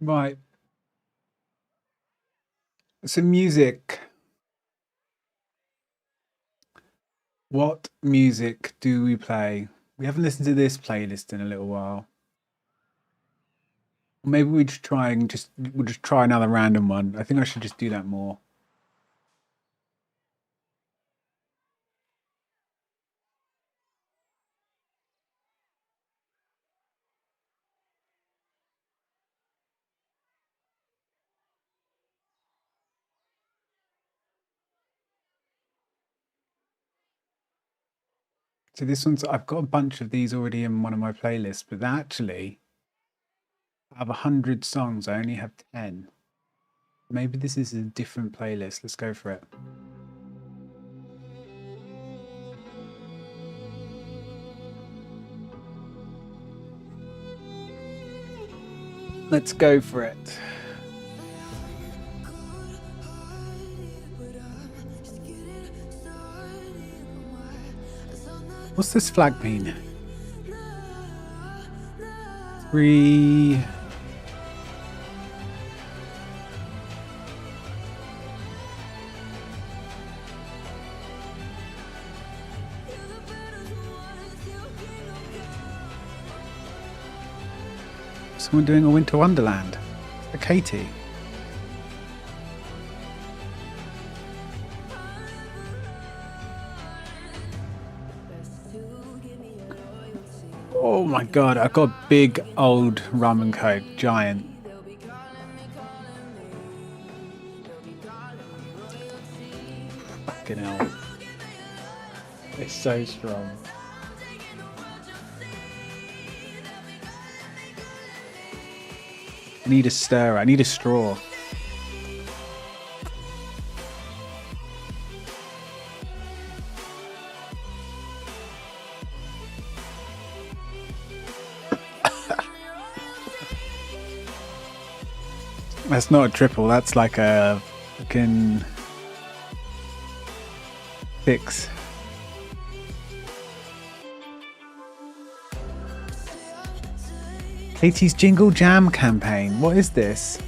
Right. Some music. What music do we play? We haven't listened to this playlist in a little while. Maybe we just try and we'll just try another random one. I think I should just do that more. So this one's I've got a bunch of these already in one of my playlists, but actually I have 100 songs. I only have 10. Maybe this is a different playlist. Let's go for it. Let's go for it. What's this flag mean? 3. Someone doing a Winter Wonderland. A Katie. Oh my god, I've got a big old rum and coke, giant. Fucking hell. It's so strong. I need a stirrer, I need a straw. That's not a triple, that's like a fucking 6. Katie's Jingle Jam campaign. What is this?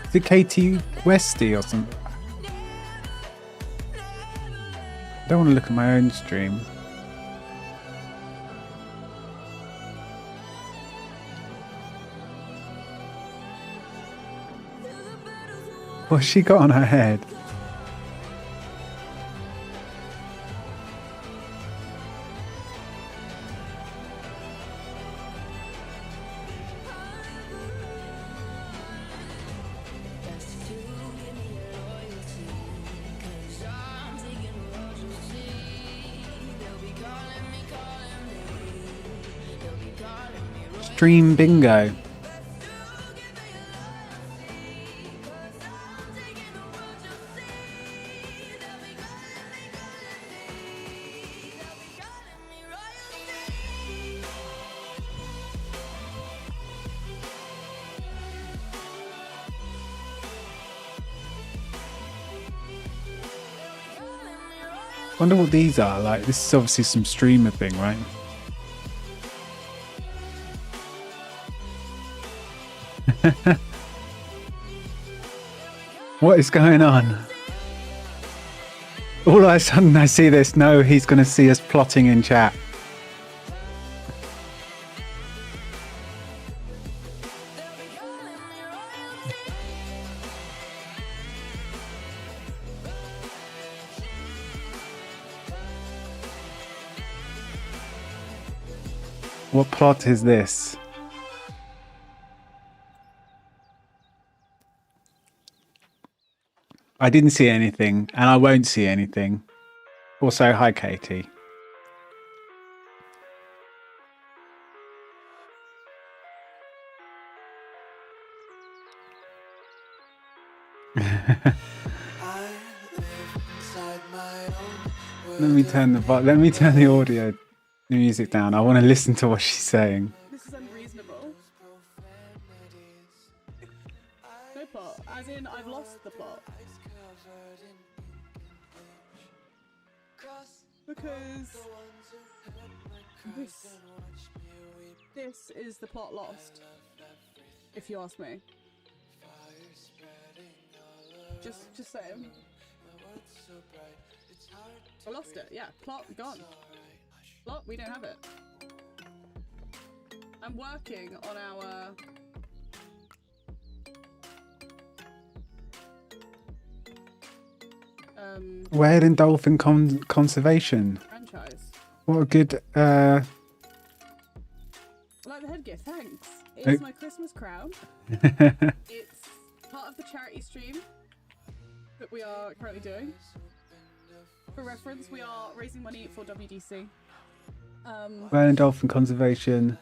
Is it Katie Westy or something? I don't want to look at my own stream. What's she got on her head? Stream bingo. Wonder what these are like. This is obviously some streamer thing, right? What is going on? All of a sudden I see this. No, he's going to see us plotting in chat. What plot is this? I didn't see anything, and I won't see anything. Also, hi, Katie. Let me turn the audio, the music down. I want to listen to what she's saying. This is unreasonable. No, No plot. As in, I've lost the plot. Because this is the plot lost, if you ask me. Just saying. I lost it. Yeah, plot gone. Plot, we don't have it. I'm working on our Whale and Dolphin Conservation. franchise. What a good I like the headgear, thanks. It's my Christmas crown. It's part of the charity stream that we are currently doing. For reference, we are raising money for WDC. Whale and Dolphin Conservation.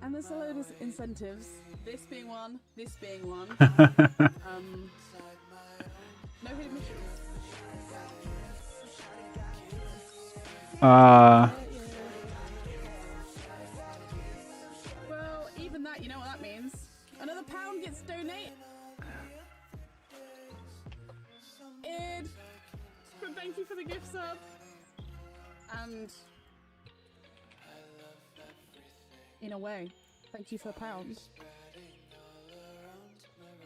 And there's a load of incentives. This being one, this being one. No hidden missions. Well, even that, you know what that means. Another pound gets donated. But thank you for the gift sub. And in a way, thank you for a pound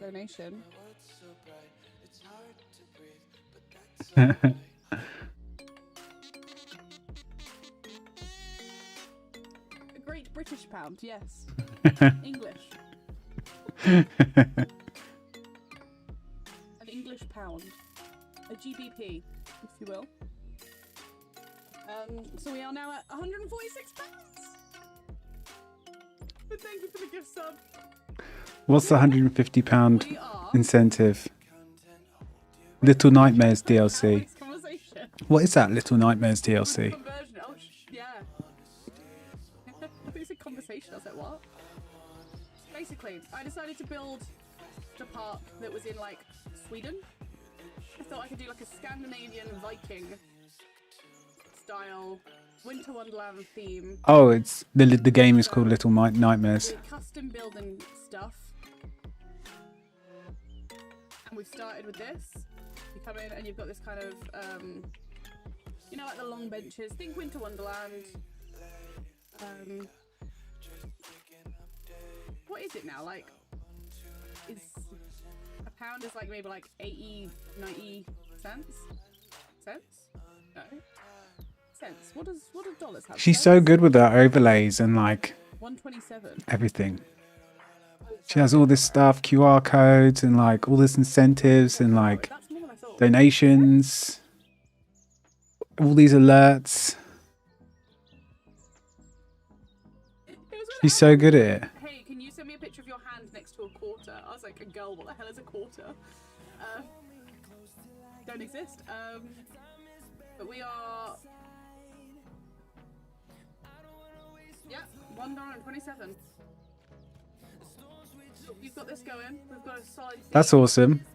donation. A great British pound, yes. English. An English pound. A GBP, if you will. So we are now at £146. But thank you for the gift sub. What's the £150 incentive? Little Nightmares DLC. What is that, Little Nightmares DLC? Yeah. I think it's a conversation. I was like, what? Basically, I decided to build a park that was in, like, Sweden. I thought I could do, like, a Scandinavian Viking style Winter Wonderland theme. Oh, it's the game is called Little Nightmares. With custom building stuff. And we've started with this. You come in and you've got this kind of, you know, like the long benches. Think Winter Wonderland. What is it now? Like, is a pound is like maybe like 80, 90 cents? Cents? No. Cents. What does dollars have? She's so good with her overlays and like 127. everything. She has all this stuff, QR codes and like all this incentives and like donations. All these alerts. She's so good at it. Hey, can you send me a picture of your hand next to a quarter? I was like, a girl, what the hell is a quarter? Don't exist. But we are... Yeah, $1.27. You've got this going. We've got a solid... That's awesome.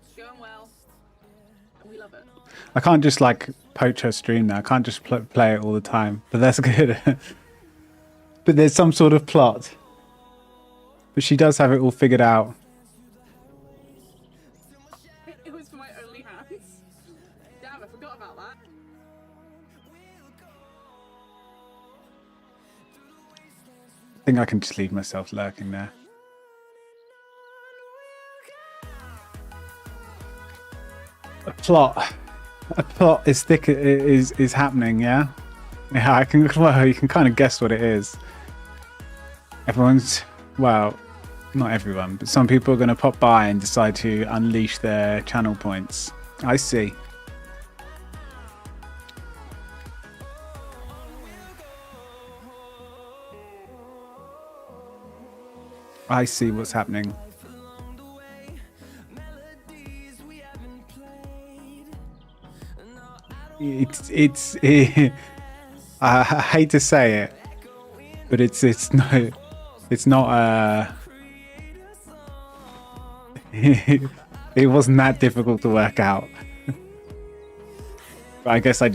It's going well. We love it. I can't just like poach her stream now. I can't just play it all the time. But that's good. But there's some sort of plot. But she does have it all figured out. It was for my only hands. Damn, I forgot about that. I think I can just leave myself lurking there. A plot is thick. Is happening. Yeah. Yeah. I can. Well, you can kind of guess what it is. Everyone's, well, not everyone, but some people are going to pop by and decide to unleash their channel points. I see. I see what's happening. It's I hate to say it, but it's not it wasn't that difficult to work out. But I guess I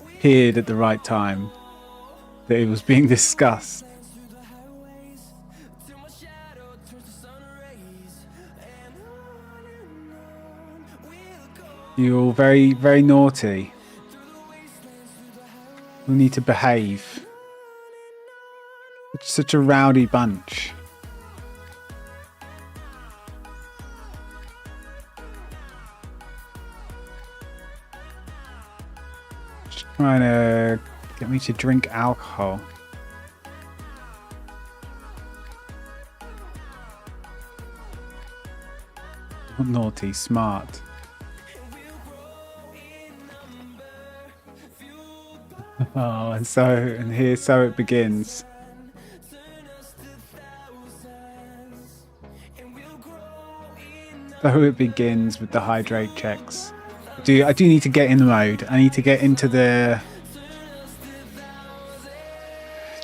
appeared at the right time that it was being discussed. You're all very, very naughty. You need to behave. It's such a rowdy bunch. Just trying to get me to drink alcohol. Not naughty, smart. Oh, and so it begins. So it begins with the hydrate checks. I do need to get in the mode. I need to get into the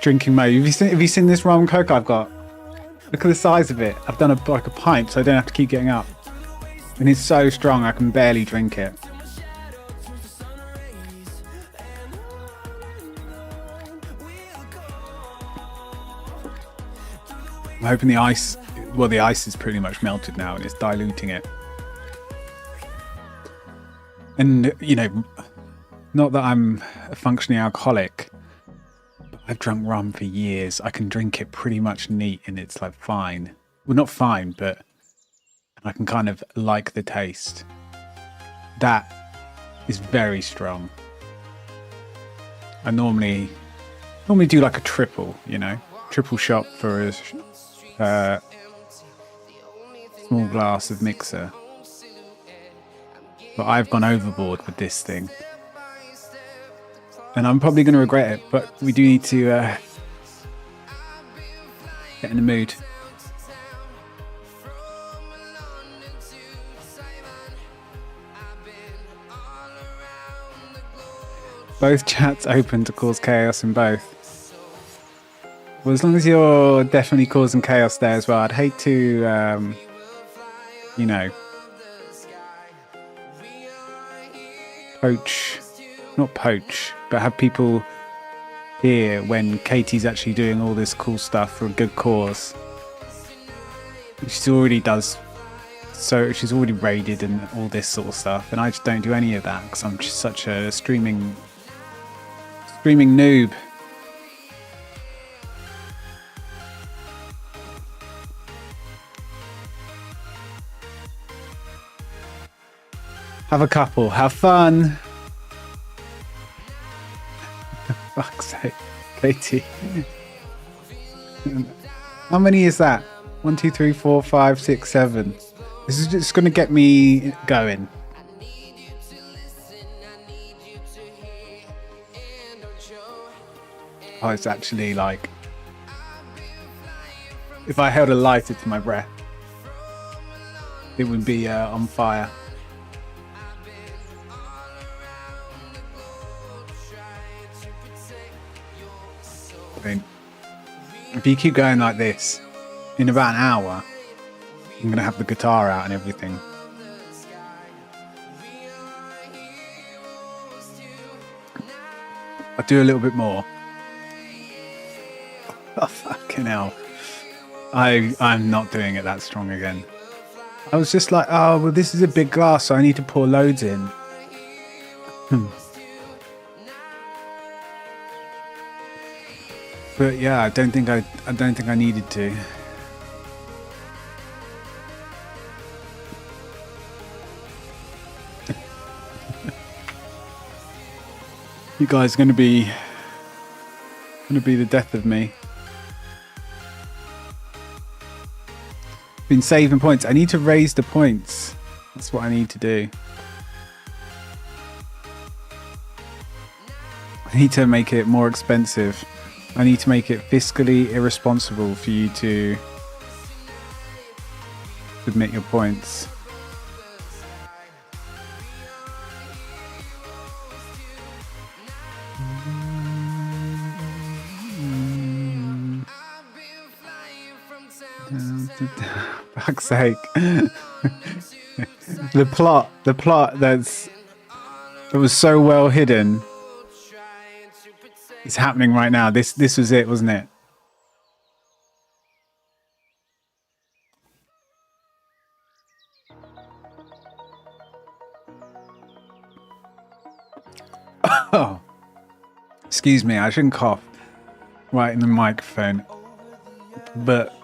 drinking mode. Have you seen this rum and coke I've got? Look at the size of it. I've done like a pint, so I don't have to keep getting up. And it's so strong, I can barely drink it. I'm hoping the ice is pretty much melted now and it's diluting it. And, you know, not that I'm a functioning alcoholic, but I've drunk rum for years. I can drink it pretty much neat and it's like fine. Well, not fine, but I can kind of like the taste. That is very strong. I normally do like a triple, you know, triple shot for a small glass of mixer. But I've gone overboard with this thing. And I'm probably going to regret it, but we do need to get in the mood. Both chats open to cause chaos in both. Well, as long as you're definitely causing chaos there as well, I'd hate to, you know, not poach, but have people here when Katie's actually doing all this cool stuff for a good cause. She already does, so she's already raided and all this sort of stuff, and I just don't do any of that because I'm just such a streaming noob. Have a couple, have fun. Fuck's sake, Katie. How many is that? 1, 2, 3, 4, 5, 6, 7. This is just going to get me going. Oh, it's actually like, if I held a lighter to my breath, it would be on fire. I mean, if you keep going like this, in about an hour, I'm going to have the guitar out and everything. I'll do a little bit more. Oh, fucking hell. I'm not doing it that strong again. I was just like, oh, well, this is a big glass, so I need to pour loads in. But yeah, I don't think I needed to. You guys are gonna be the death of me. Been saving points. I need to raise the points. That's what I need to do. I need to make it more expensive. I need to make it fiscally irresponsible for you to submit your points. Fuck's sake. The plot that was so well hidden is happening right now. This was it, wasn't it? Oh, excuse me, I shouldn't cough right in the microphone. But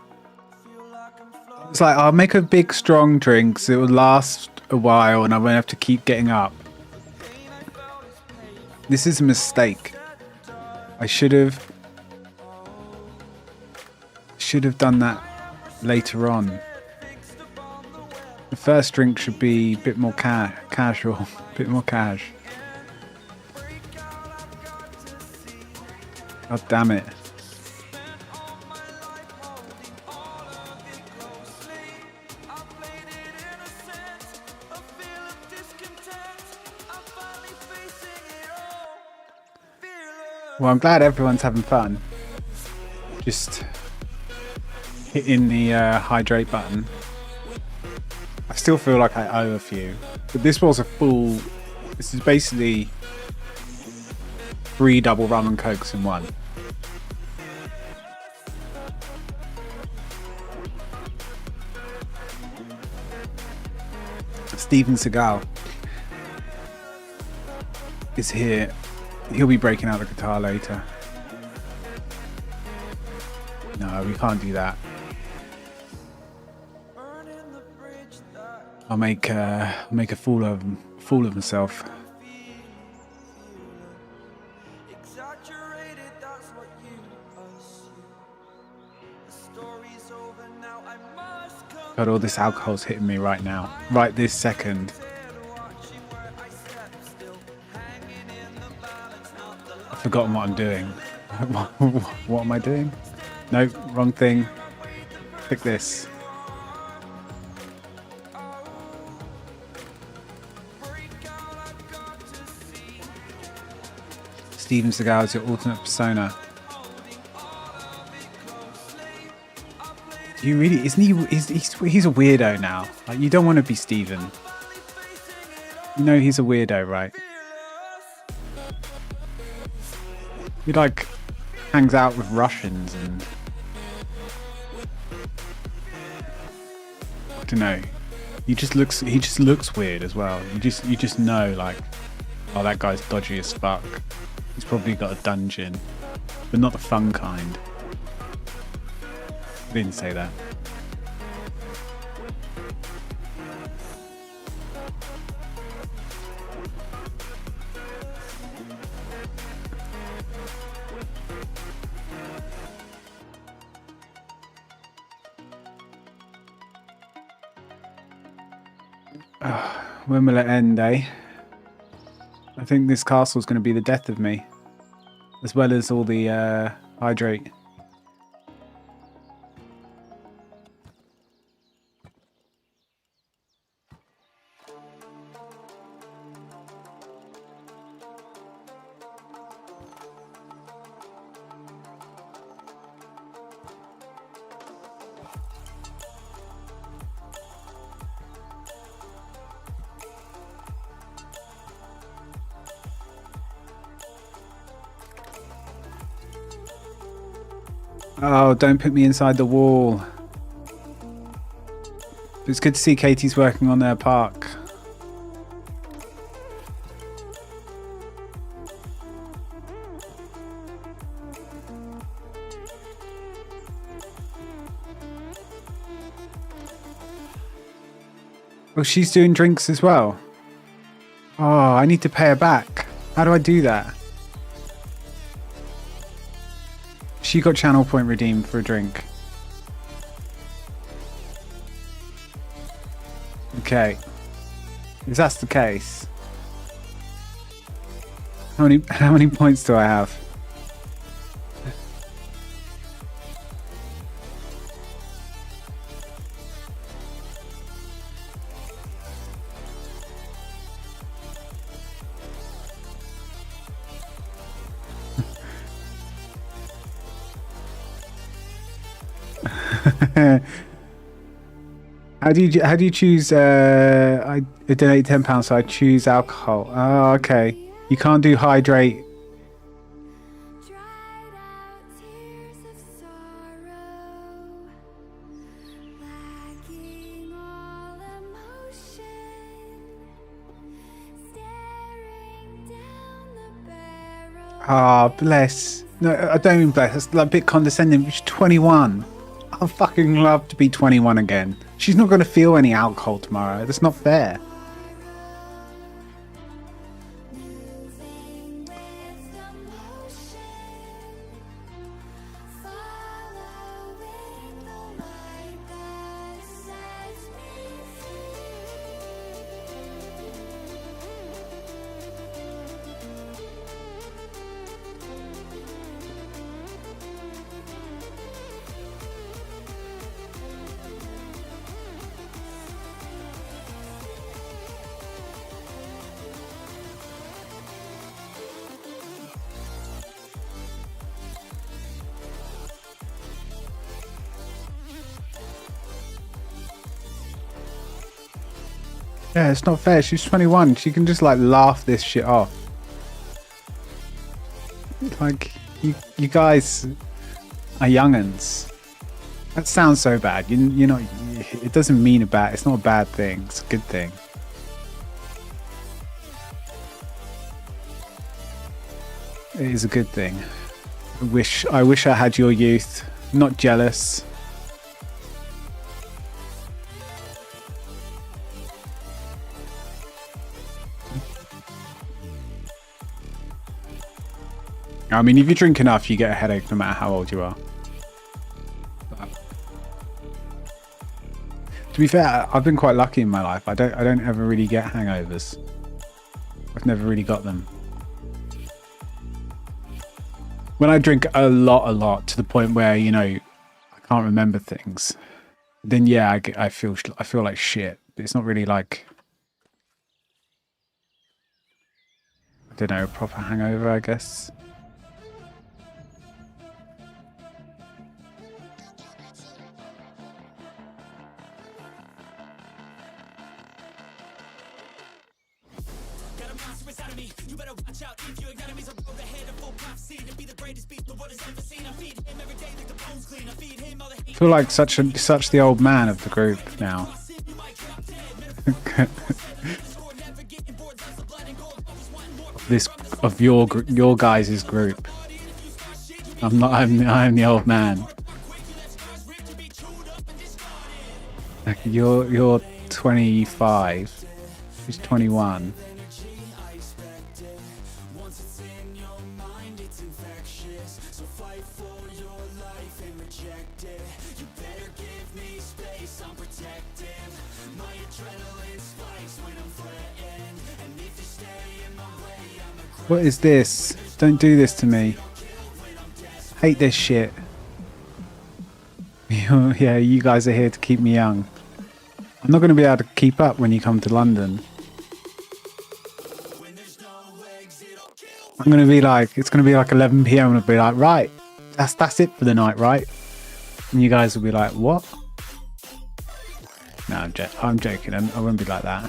it's like, I'll make a big strong drink so it will last a while and I won't have to keep getting up. This is a mistake. I should have done that later on. The first drink should be a bit more casual, a bit more cash. God damn it. Well, I'm glad everyone's having fun. Just hitting the hydrate button. I still feel like I owe a few, but this was a full. This is basically 3 double rum and cokes in one. Steven Seagal is here. He'll be breaking out the guitar later. No, we can't do that. I'll make a fool of myself. God, all this alcohol's hitting me right now, right this second. I've forgotten what I'm doing. What am I doing? No, wrong thing. Pick this. Steven Seagal is your alternate persona. You really, isn't he? He's a weirdo now. Like, you don't want to be Steven. You know he's a weirdo, right? He like hangs out with Russians and I don't know. He just looks weird as well. You just know, like, oh, that guy's dodgy as fuck. He's probably got a dungeon, but not the fun kind. I didn't say that. When will it end, eh? I think this castle's going to be the death of me, as well as all the hydrate. Oh, don't put me inside the wall. It's good to see Katie's working on their park. Oh, she's doing drinks as well. Oh, I need to pay her back. How do I do that? She got channel point redeemed for a drink. Okay. If that's the case, how many points do I have? How do you choose? I donate £10, so I choose alcohol. Oh, okay. You can't do hydrate. Ah, bless. No, I don't mean bless. That's like a bit condescending. She's 21. I'd fucking love to be 21 again. She's not going to feel any alcohol tomorrow. That's not fair. Yeah, it's not fair. She's 21. She can just like laugh this shit off. Like, you guys are young'uns. That sounds so bad. You're not. It doesn't mean a bad. It's not a bad thing. It's a good thing. It is a good thing. I wish I had your youth. Not jealous. I mean, if you drink enough, you get a headache no matter how old you are. But, to be fair, I've been quite lucky in my life. I don't ever really get hangovers. I've never really got them. When I drink a lot to the point where, you know, I can't remember things, then yeah, I feel like shit. But it's not really like, I don't know, a proper hangover, I guess. I feel like such the old man of the group now. of your guys' group. I'm the old man. Like you're 25. She's 21. What is this? Don't do this to me. Hate this shit. Yeah, you guys are here to keep me young. I'm not going to be able to keep up when you come to London. I'm going to be like, it's going to be like 11 PM and I'll be like, right, that's it for the night, right? And you guys will be like, what? No, I'm joking. I won't be like that.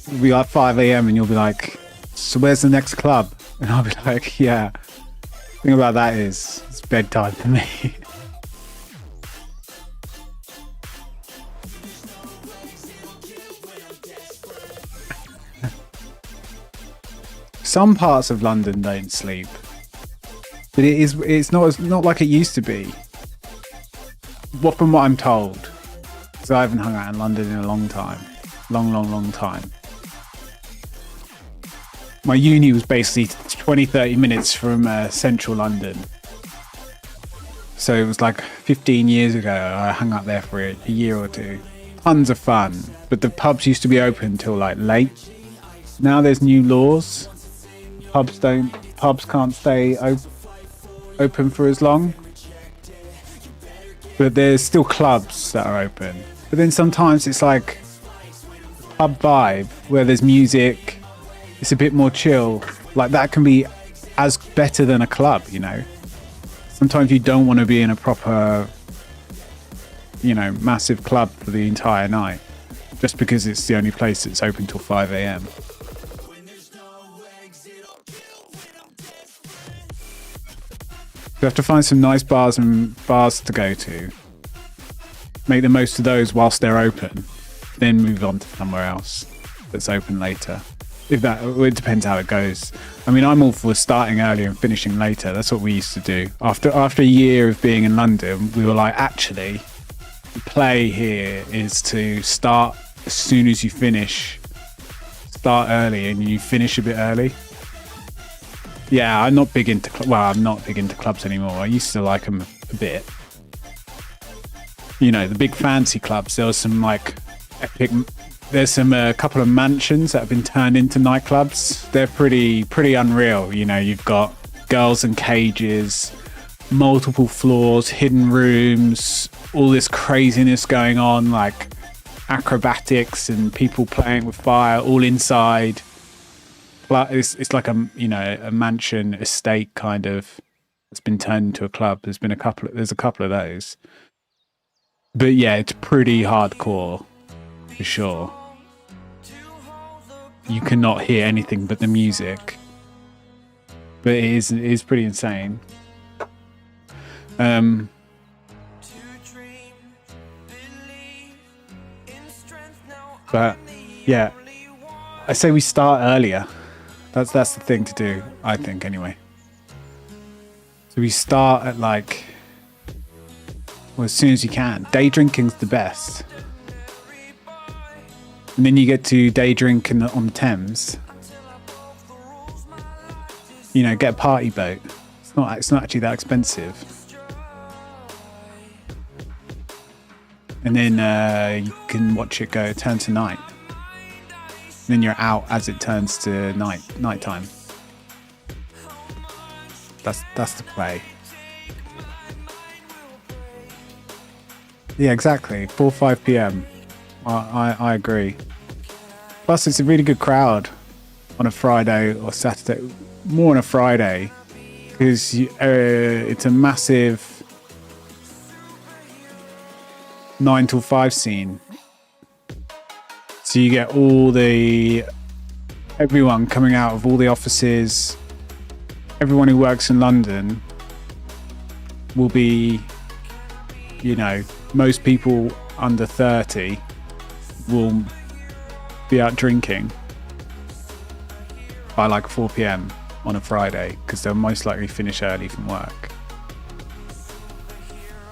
It'll be like 5 AM and you'll be like, so where's the next club? And I'll be like, yeah. The thing about that is, it's bedtime for me. Some parts of London don't sleep, but it's not like it used to be. What from what I'm told, because I haven't hung out in London in a long time, long time. My uni was basically 20-30 minutes from central London, so it was like 15 years ago. I hung out there for a year or two. Tons of fun, but the pubs used to be open till like late. Now there's new laws. Pubs can't stay open for as long, but there's still clubs that are open. But then sometimes it's like a pub vibe where there's music, it's a bit more chill. Like that can be as better than a club, you know. Sometimes you don't want to be in a proper, you know, massive club for the entire night just because it's the only place that's open till 5 AM. You have to find some nice bars to go to. Make the most of those whilst they're open. Then move on to somewhere else that's open later. If that, it depends how it goes. I mean, I'm all for starting earlier and finishing later. That's what we used to do. After a year of being in London, we were like, actually, the play here is to start as soon as you finish. Start early and you finish a bit early. Yeah, I'm not big into I'm not big into clubs anymore. I used to like them a bit. You know, the big fancy clubs. There was some like epic. There's some couple of mansions that have been turned into nightclubs. They're pretty unreal. You know, you've got girls in cages, multiple floors, hidden rooms, all this craziness going on, like acrobatics and people playing with fire, all inside. It's like a mansion estate kind of. It's been turned into a club. There's a couple of those. But yeah, it's pretty hardcore for sure. You cannot hear anything but the music, but it is pretty insane. But yeah, I say we start earlier. That's the thing to do, I think, anyway. So we start at as soon as you can. Day drinking's the best. And then you get to day drink on the Thames. You know, get a party boat. It's not actually that expensive. And then you can watch it turn to night. And then you're out as it turns to nighttime. That's the play. Yeah, exactly. 4 or 5 p.m. I agree. Plus, it's a really good crowd on a Friday or Saturday. More on a Friday, because it's a massive 9 till 5 scene. So you get everyone coming out of all the offices. Everyone who works in London will be, you know, most people under 30 will be out drinking by like 4 p.m. on a Friday, because they'll most likely finish early from work.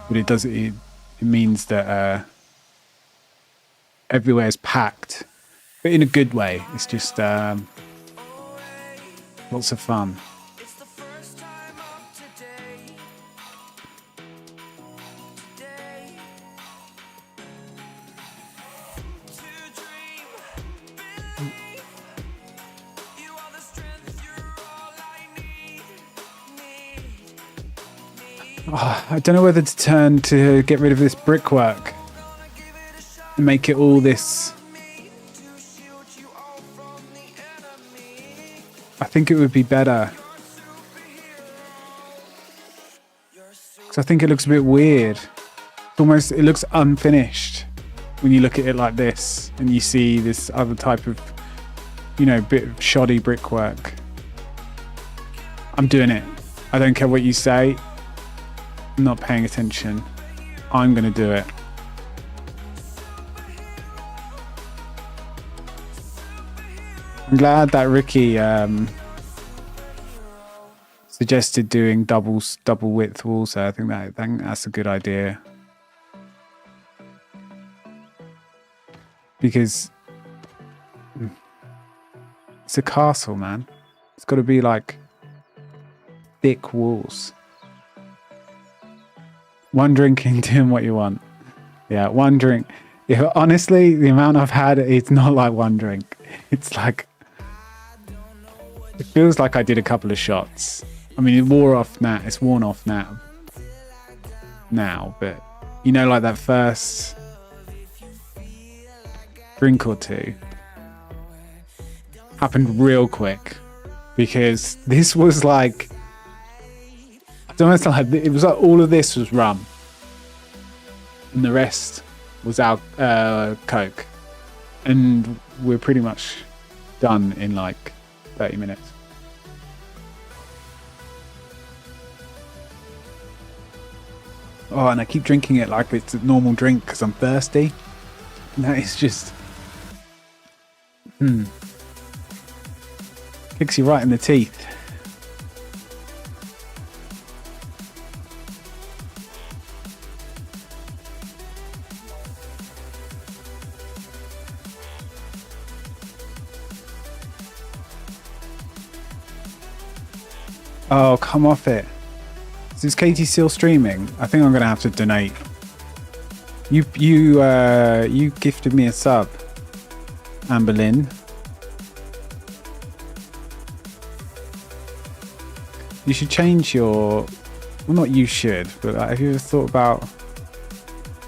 But it means that everywhere is packed, but in a good way. It's just lots of fun. Oh, I don't know whether to turn to get rid of this brickwork and make it all this. I think it would be better, because I think it looks a bit weird. It looks unfinished when you look at it like this and you see this other type of, you know, bit of shoddy brickwork. I'm doing it. I don't care what you say. I'm not paying attention. I'm going to do it. I'm glad that Ricky suggested doing double width walls. I think that's a good idea, because it's a castle, man. It's got to be like thick walls. One drinking, doing what you want. Yeah, one drink. Yeah, honestly, the amount I've had, it's not like one drink. It's like, it feels like I did a couple of shots. I mean, it wore off now. It's worn off now. But you know, like that first drink or two happened real quick, because this was like, it's almost like it was like all of this was rum, and the rest was Coke, and we're pretty much done in like 30 minutes. Oh, and I keep drinking it like it's a normal drink because I'm thirsty. No, it's just Kicks you right in the teeth. Oh, come off it. Is Katie still streaming? I think I'm gonna have to donate. You gifted me a sub, Amber Lynn. You should change your... Well, not you should, but have you ever thought about...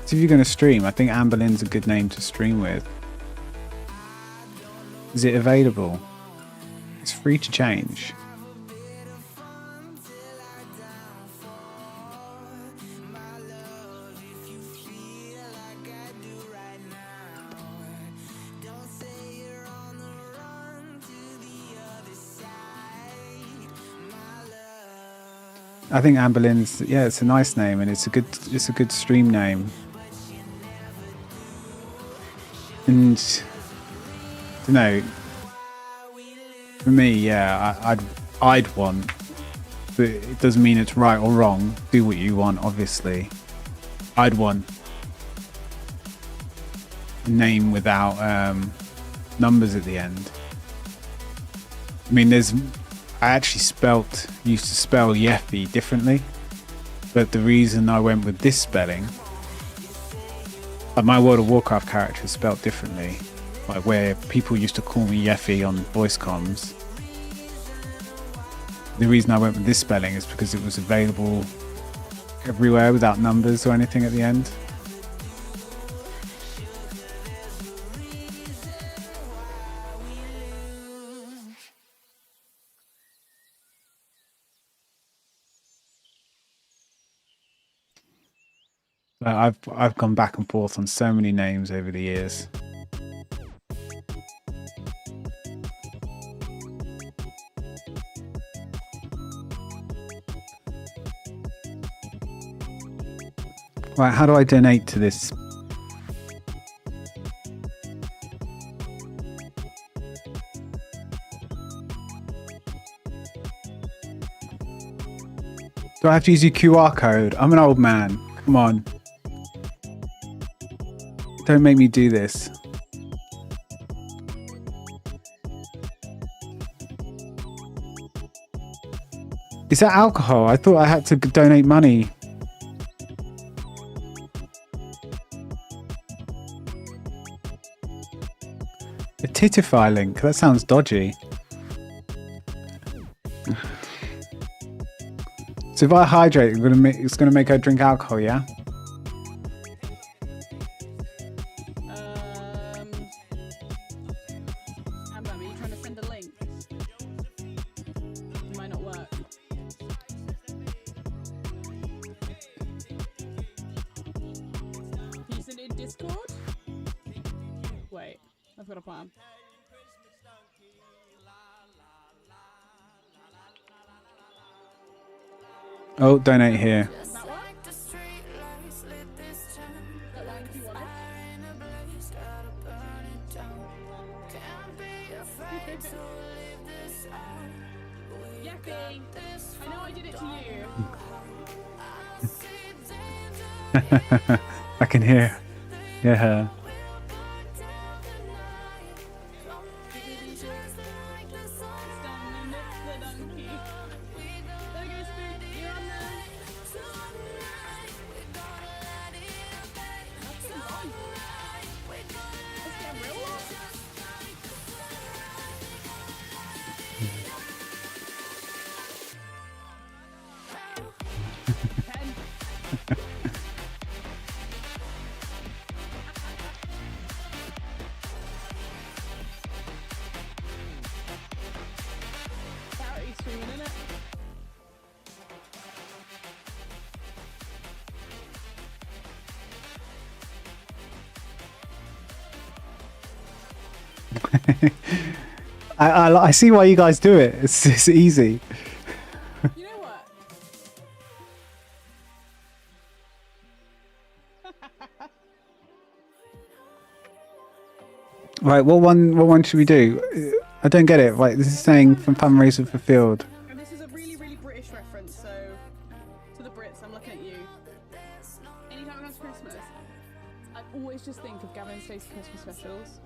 So if you're going to stream, I think Amber Lynn's a good name to stream with. Is it available? It's free to change. I think Amber Lynn's, yeah, it's a nice name and it's a good stream name. And I don't know, for me, yeah, I'd want, but it doesn't mean it's right or wrong. Do what you want, obviously. I'd want a name without numbers at the end. I mean, I actually used to spell Yeffy differently, but the reason I went with this spelling, my World of Warcraft character is spelled differently, like where people used to call me Yeffy on voice comms. The reason I went with this spelling is because it was available everywhere without numbers or anything at the end. I've gone back and forth on so many names over the years. Right, how do I donate to this? Do I have to use your QR code? I'm an old man. Come on. Don't make me do this. Is that alcohol? I thought I had to donate money. A Titify link? That sounds dodgy. So if I hydrate, it's gonna make her drink alcohol, yeah? Amber, are you trying to send a link? It might not work. Can you send it in Discord? Wait, I've got a plan. Oh, donate here. That one? That line if you want it. Yucky! I know I did it to you. I can hear. Yeah. I see why you guys do it. It's easy. You know what? Right, what one should we do? I don't get it. Like, this is saying from fundraiser fulfilled. And this is a really, really British reference, so to the Brits, I'm looking at you. Anytime it comes to Christmas, I always just think of Gavin and Stacey Christmas specials.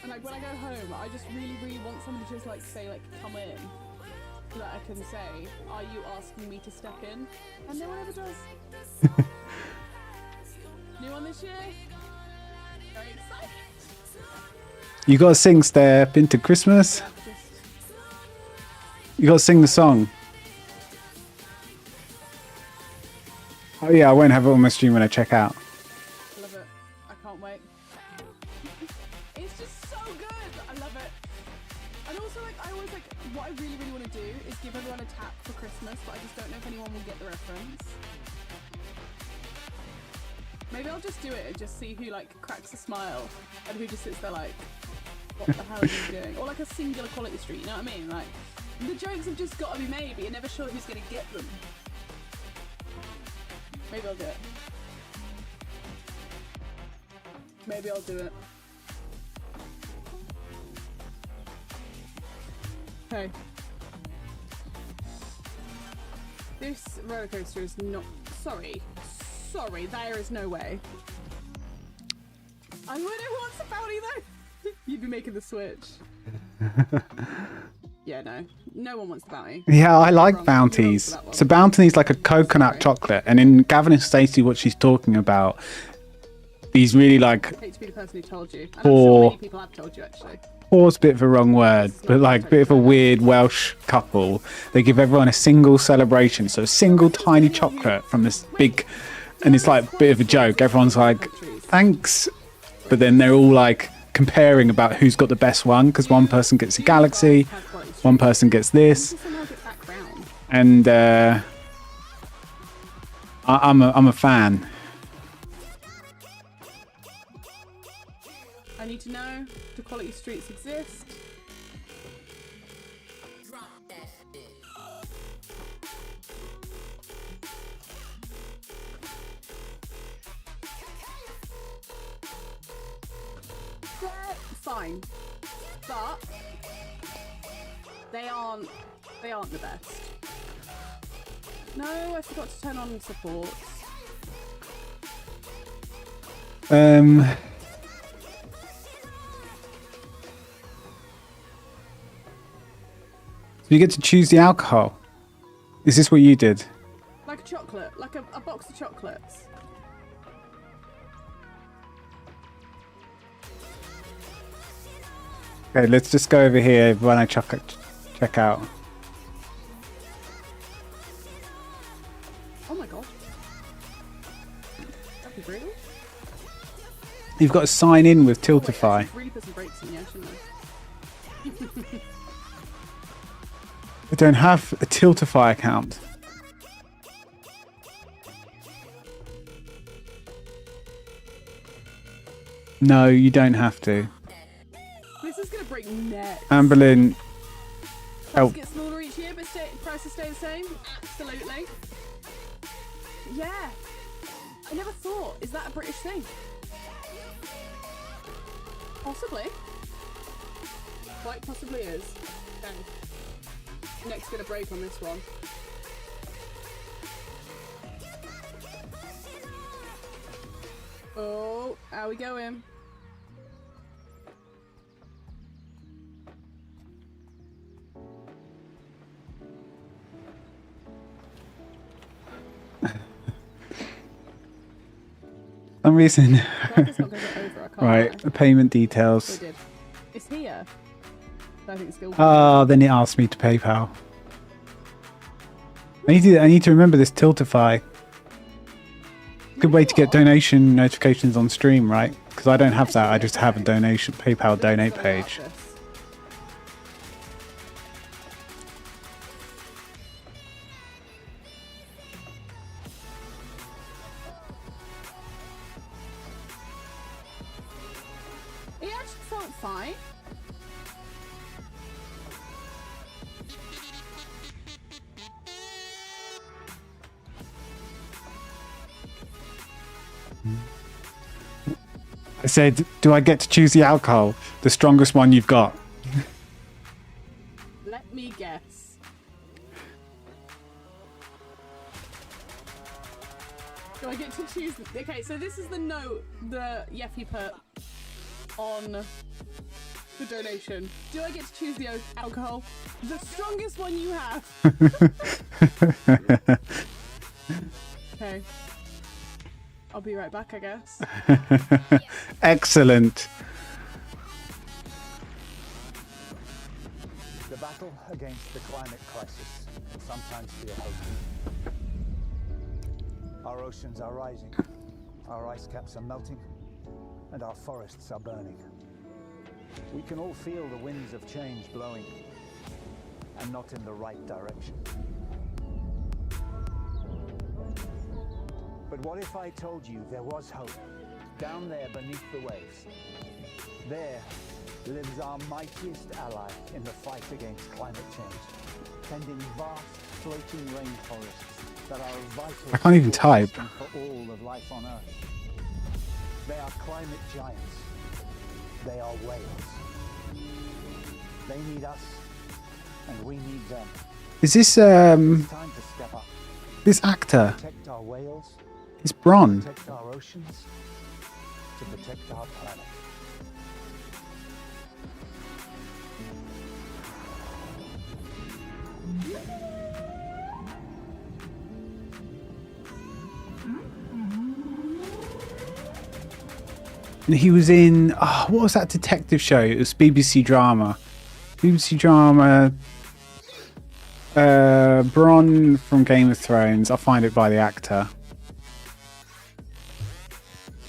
And like when I go home, I just really, really want somebody to just like say like, come in. So that I can say, are you asking me to step in? And no one ever does. New one this year? Very excited. You gotta sing Step Into Christmas. You gotta sing the song. Oh yeah, I won't have it on my stream when I check out. Love it. I can't wait. It's just so good. I love it. And also, like, I always like what I really, really want to do is give everyone a tap for Christmas, but I just don't know if anyone will get the reference. Maybe I'll just do it and just see who like cracks a smile and who just sits there like, what the hell are you doing? Or like a singular quality street, you know what I mean? Like, the jokes have just got to be made, but you're never sure who's going to get them. Maybe I'll do it. Maybe I'll do it. Okay. This roller coaster is not... Sorry, there is no way. I wouldn't want a bounty though. You'd be making the switch. Yeah, no one wants the bounty. Yeah, I like bounties. So bounty is like a coconut chocolate, and in Gavin and Stacey, what she's talking about, these really like... I hate to be the person who told you. And I'm Poor- sure many people have told you actually. Poor's a bit of a wrong word, but like a bit of a weird Welsh couple. They give everyone a single celebration, so a single tiny chocolate from this big, and it's like a bit of a joke. Everyone's like, thanks, but then they're all like comparing about who's got the best one, because one person gets a galaxy, one person gets this, and I'm a fan. I need to know, do quality streets exist? They're fine, but they aren't the best. No, I forgot to turn on support. You get to choose the alcohol. Is this what you did? Like a chocolate, like a box of chocolates. Okay, let's just go over here when I check out. Oh my god. That'd be brutal. You've got to sign in with Tiltify. I should really put some brakes in here, shouldn't I? I don't have a Tiltify account. No, you don't have to. This is gonna break necks. Amberlyn, Prices get smaller each year, but prices stay the same? Absolutely. Yeah. I never thought. Is that a British thing? Possibly. Quite possibly is. Okay. Neck's gonna break on this one. Oh, how we going? for some reason. Well, it's not gonna get over, I can't Right, lie. the payment details. We did. It's here. I think it's still. Oh, then it asked me to PayPal. I need to remember this Tiltify. Good way to get donation notifications on stream, right? Because I don't have that. I just have a donation PayPal donate page. It actually felt fine. I said, do I get to choose the alcohol? The strongest one you've got. Let me guess. Do I get to choose? Okay, so this is the note that Yeffy put on the donation. Do I get to choose the alcohol? The strongest one you have. Okay. I'll be right back, I guess. Excellent. The battle against the climate crisis can sometimes be a hope. Our oceans are rising, our ice caps are melting, and our forests are burning. We can all feel the winds of change blowing, and not in the right direction. But what if I told you there was hope, down there beneath the waves? There lives our mightiest ally in the fight against climate change, tending vast floating rainforests that are vital I can't even type. for all of life on Earth. They are climate giants. They are whales. They need us, and we need them. Is this It's time to step up, this actor? protect our whales, It's Bron. protect our oceans, to protect our planet. And he was in what was that detective show? It was BBC drama. BBC drama. Bron from Game of Thrones. I'll find it by the actor.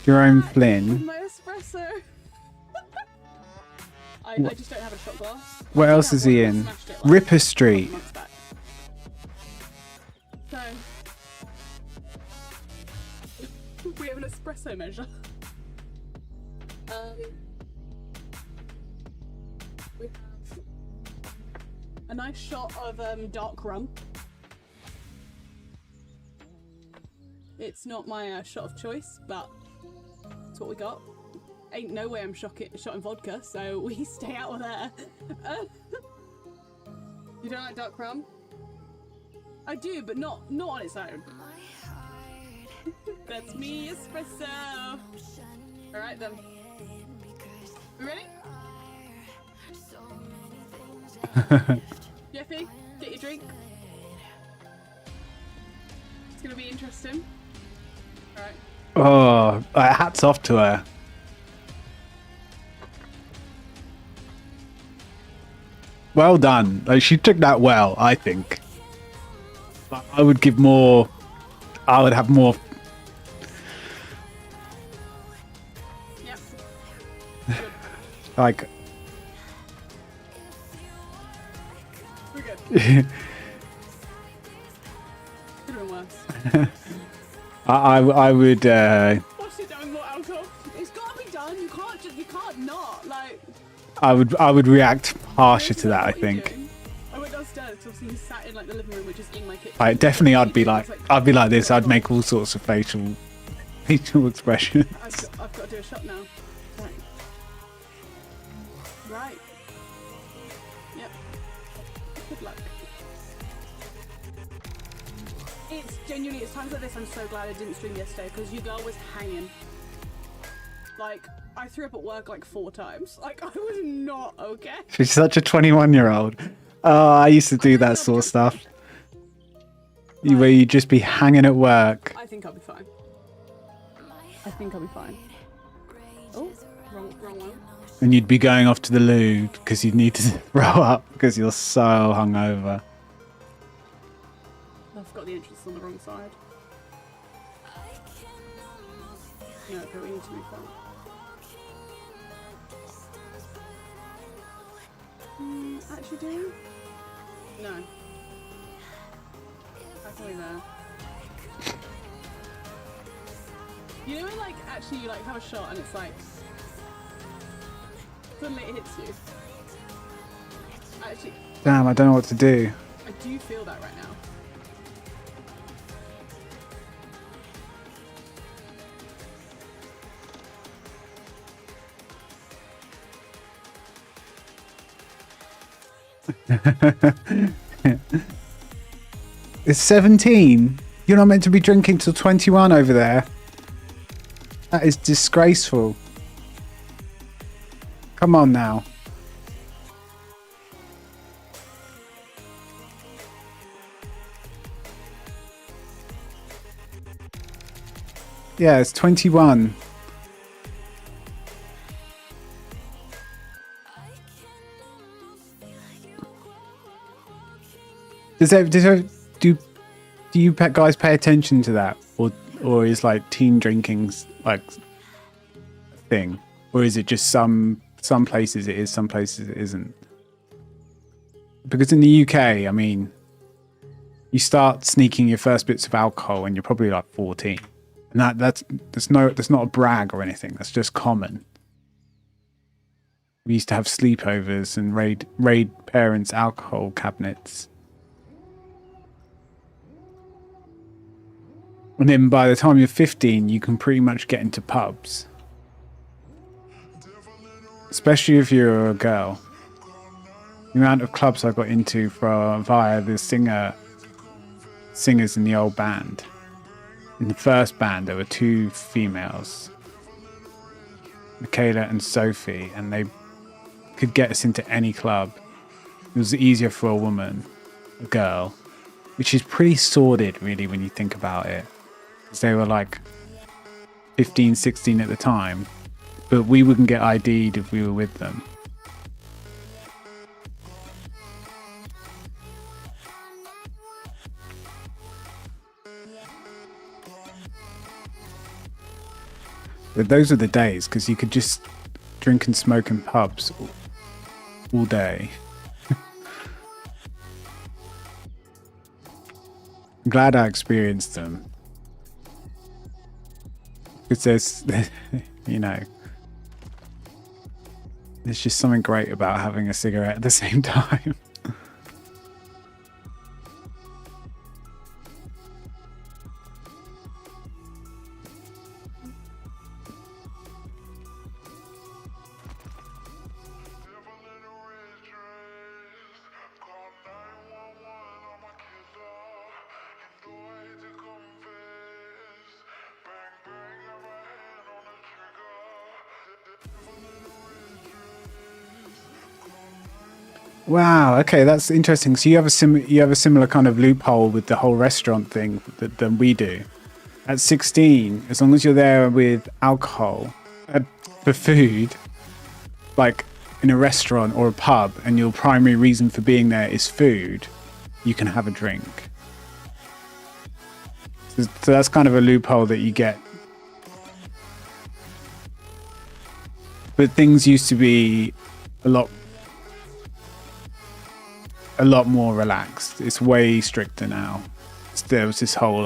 Jerome Flynn. My espresso. I just don't have a shot glass. What else is he in? Ripper Street. So we have an espresso measure. We have a nice shot of dark rum. It's not my shot of choice, but that's what we got. Ain't no way I'm shotting vodka, so we stay out of there. You don't like dark rum? I do, but not on its own. That's me, espresso. All right then. You ready? Jeffy, get your drink. It's gonna be interesting. All right. Oh, hats off to her. Well done. Like, she took that well, I think. I would give more. I would have more. Yep. Like, We're good. Could have been worse. I would. What's it doing? More alcohol? It's gotta be done. You can't not. Like. I would react harsher to that. I What are you think. doing? I went downstairs. Obviously, he sat in like the living room, which is in my kitchen. Like, definitely, I'd be I like, was I'd be like this. I'd make all sorts of facial expressions. I've got to do a shot now. Right. Right. Yep. Good luck. It's times like this I'm so glad I didn't stream yesterday because your girl was hanging. Like, I threw up at work like 4 times. Like, I was not okay. She's such a 21-year-old. Oh, I used to do that sort of stuff. Where you'd just be hanging at work. I think I'll be fine. I think I'll be fine. Oh, wrong one. And you'd be going off to the loo because you'd need to throw up because you're so hungover. I've got the entrance on the wrong side. No, okay, we need to move on. Actually do? No. Actually there. You know when like actually you like have a shot and it's like suddenly it hits you. Actually, Damn, I don't know what to do. I do feel that right now. It's 17. You're not meant to be drinking till 21 over there. That is disgraceful. Come on now. Yeah, it's 21. Do you guys pay attention to that, or is like teen drinking like a thing, or is it just some places it is, some places it isn't? Because in the UK, I mean, you start sneaking your first bits of alcohol when you're probably like 14, and that's not a brag or anything. That's just common. We used to have sleepovers and raid parents' alcohol cabinets. And then by the time you're 15, you can pretty much get into pubs. Especially if you're a girl. The amount of clubs I got into via the singers in the old band. In the first band, there were 2 females, Michaela and Sophie, and they could get us into any club. It was easier for a woman, a girl, which is pretty sordid, really, when you think about it. They were like 15, 16 at the time, but we wouldn't get ID'd if we were with them. But those were the days, because you could just drink and smoke in pubs all day. I'm glad I experienced them. Because there's just something great about having a cigarette at the same time. Wow. Okay, that's interesting. So you have a similar kind of loophole with the whole restaurant thing than we do. At 16, as long as you're there with alcohol for food, like in a restaurant or a pub, and your primary reason for being there is food, you can have a drink. So that's kind of a loophole that you get. But things used to be a lot more relaxed. It's way stricter now. There was this whole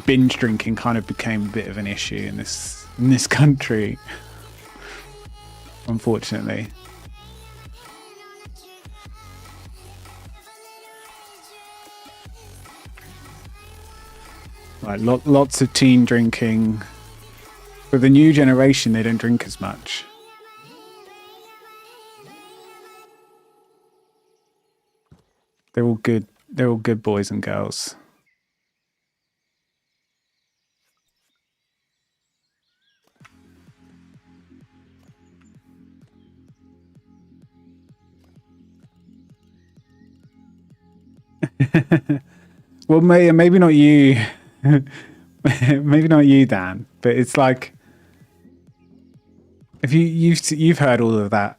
binge drinking kind of became a bit of an issue in this country, unfortunately. Like lots of teen drinking. For the new generation, they don't drink as much. They're all good. They're all good boys and girls. Well, maybe not you. Maybe not you, Dan. But it's like, if you've heard all of that.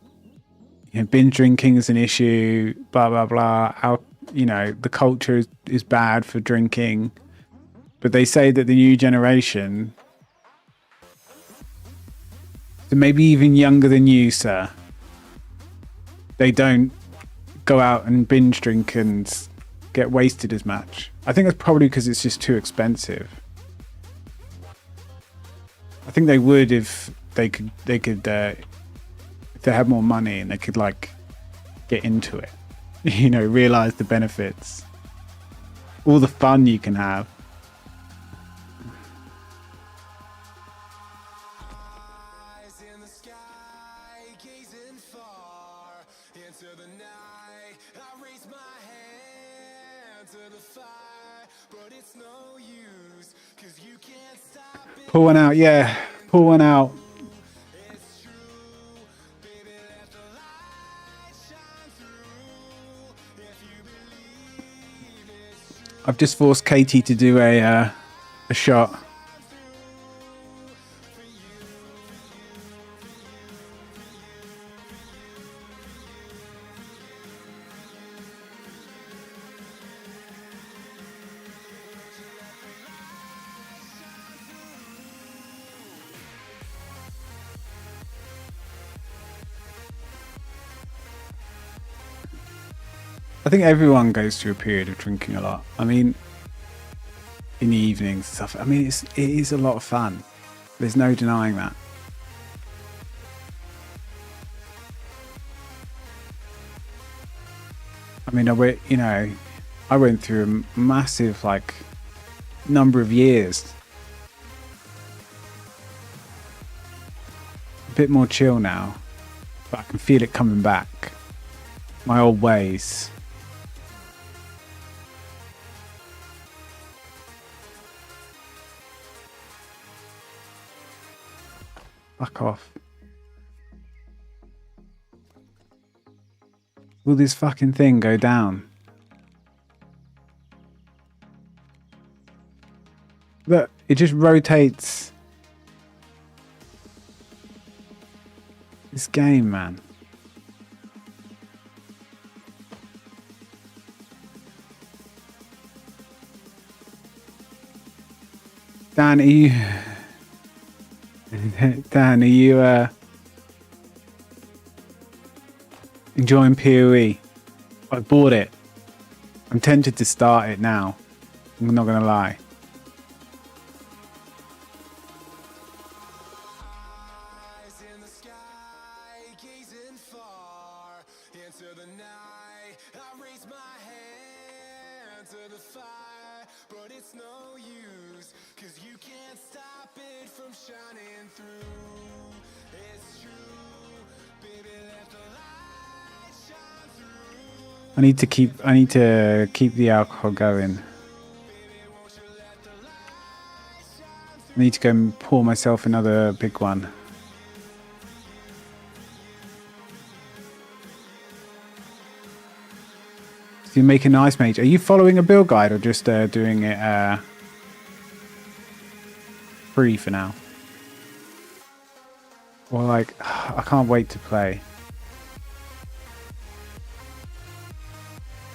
Binge drinking is an issue. Blah blah blah. The culture is bad for drinking. But they say that the new generation, maybe even younger than you, sir, they don't go out and binge drink and get wasted as much. I think that's probably because it's just too expensive. I think they would if they could if they had more money and they could get into it. Realize the benefits, all the fun you can have. In the sky, gazing far into the night. Pull one out, yeah. Pull one out. I've just forced Katie to do a shot. I think everyone goes through a period of drinking a lot. I mean, in the evenings and stuff. I mean, it is a lot of fun. There's no denying that. I mean, I went through a massive number of years. A bit more chill now, but I can feel it coming back. My old ways. Fuck off. Will this fucking thing go down? Look, it just rotates. This game, man. Dan, Dan, are you enjoying POE? I bought it. I'm tempted to start it now. I'm not gonna lie. I need to keep the alcohol going. I need to go and pour myself another big one. So you're making an ice mage. Are you following a build guide or just doing it free for now? Or I can't wait to play.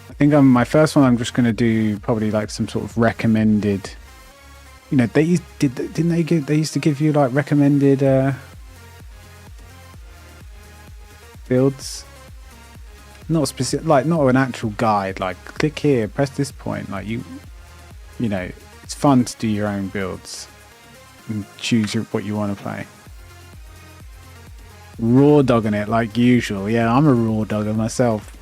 I think my first one I'm just going to do probably some sort of recommended, they used to give you recommended builds, not specific, not an actual guide, click here, press this point, it's fun to do your own builds and choose what you want to play. Raw dogging it like usual. Yeah, I'm a raw dogger myself.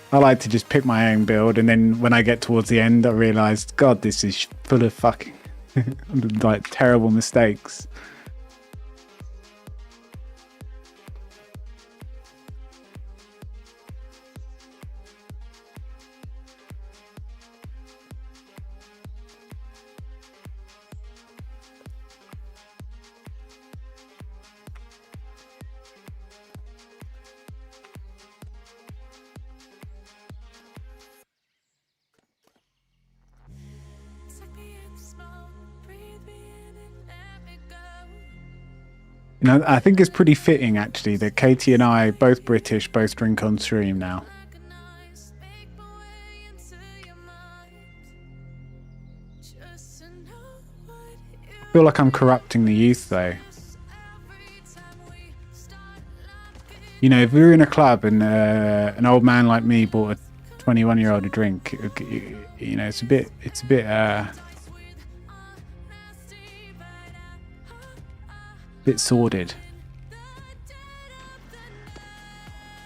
I like to just pick my own build, and then when I get towards the end, I realised, God, this is full of fucking terrible mistakes. I think it's pretty fitting actually that Katie and I, both British, both drink on stream now. I feel like I'm corrupting the youth though. If we were in a club and an old man like me bought a 21-year-old a drink, it's a bit bit sordid.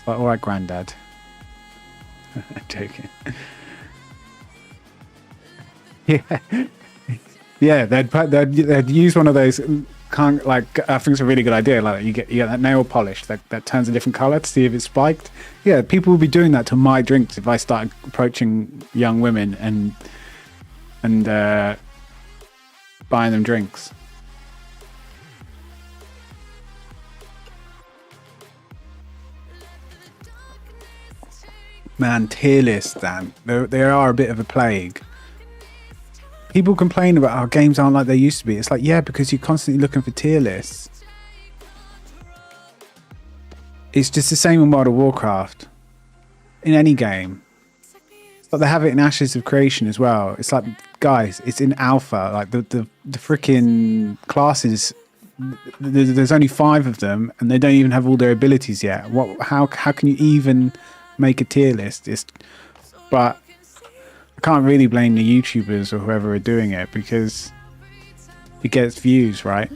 All right, Grandad. I'm joking. Yeah, yeah. They'd use one of those. can't like. I think it's a really good idea. Like you get that nail polish that turns a different color to see if it's spiked. Yeah, people will be doing that to my drinks if I start approaching young women and buying them drinks. Man, tier lists, Dan. They are a bit of a plague. People complain about how games aren't like they used to be. It's like, yeah, because you're constantly looking for tier lists. It's just the same in World of Warcraft. In any game. But they have it in Ashes of Creation as well. It's like, guys, it's in alpha. Like the freaking classes, there's only 5 of them, and they don't even have all their abilities yet. How can you even make a tier list? But I can't really blame the YouTubers or whoever are doing it, because it gets views, right?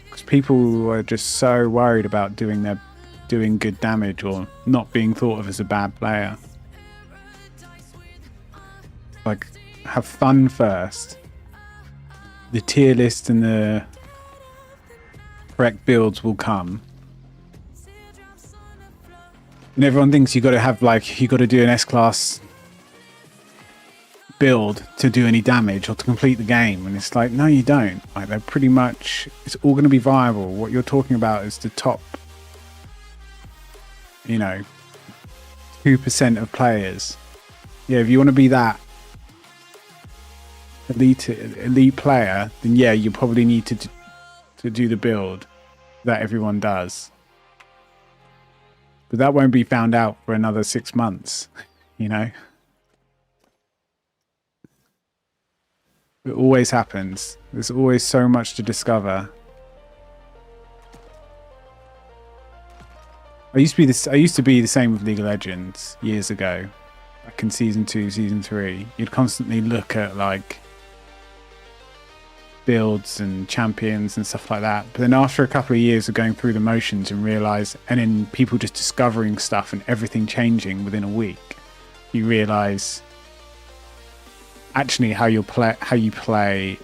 Because people are just so worried about doing good damage or not being thought of as a bad player. Like, have fun first. The tier list and the correct builds will come. And everyone thinks you got to do an S-class build to do any damage or to complete the game, and it's like, no, you don't. Like, they're pretty much, it's all going to be viable. What you're talking about is the top, 2% of players. Yeah, if you want to be that elite player, then yeah, you probably need to do the build that everyone does. But that won't be found out for another 6 months, It always happens. There's always so much to discover. I used to be the same with League of Legends years ago. Back in season 2, season 3. You'd constantly look at like builds and champions and stuff like that. But then after a couple of years of going through the motions and then people just discovering stuff and everything changing within a week, you realise actually how you play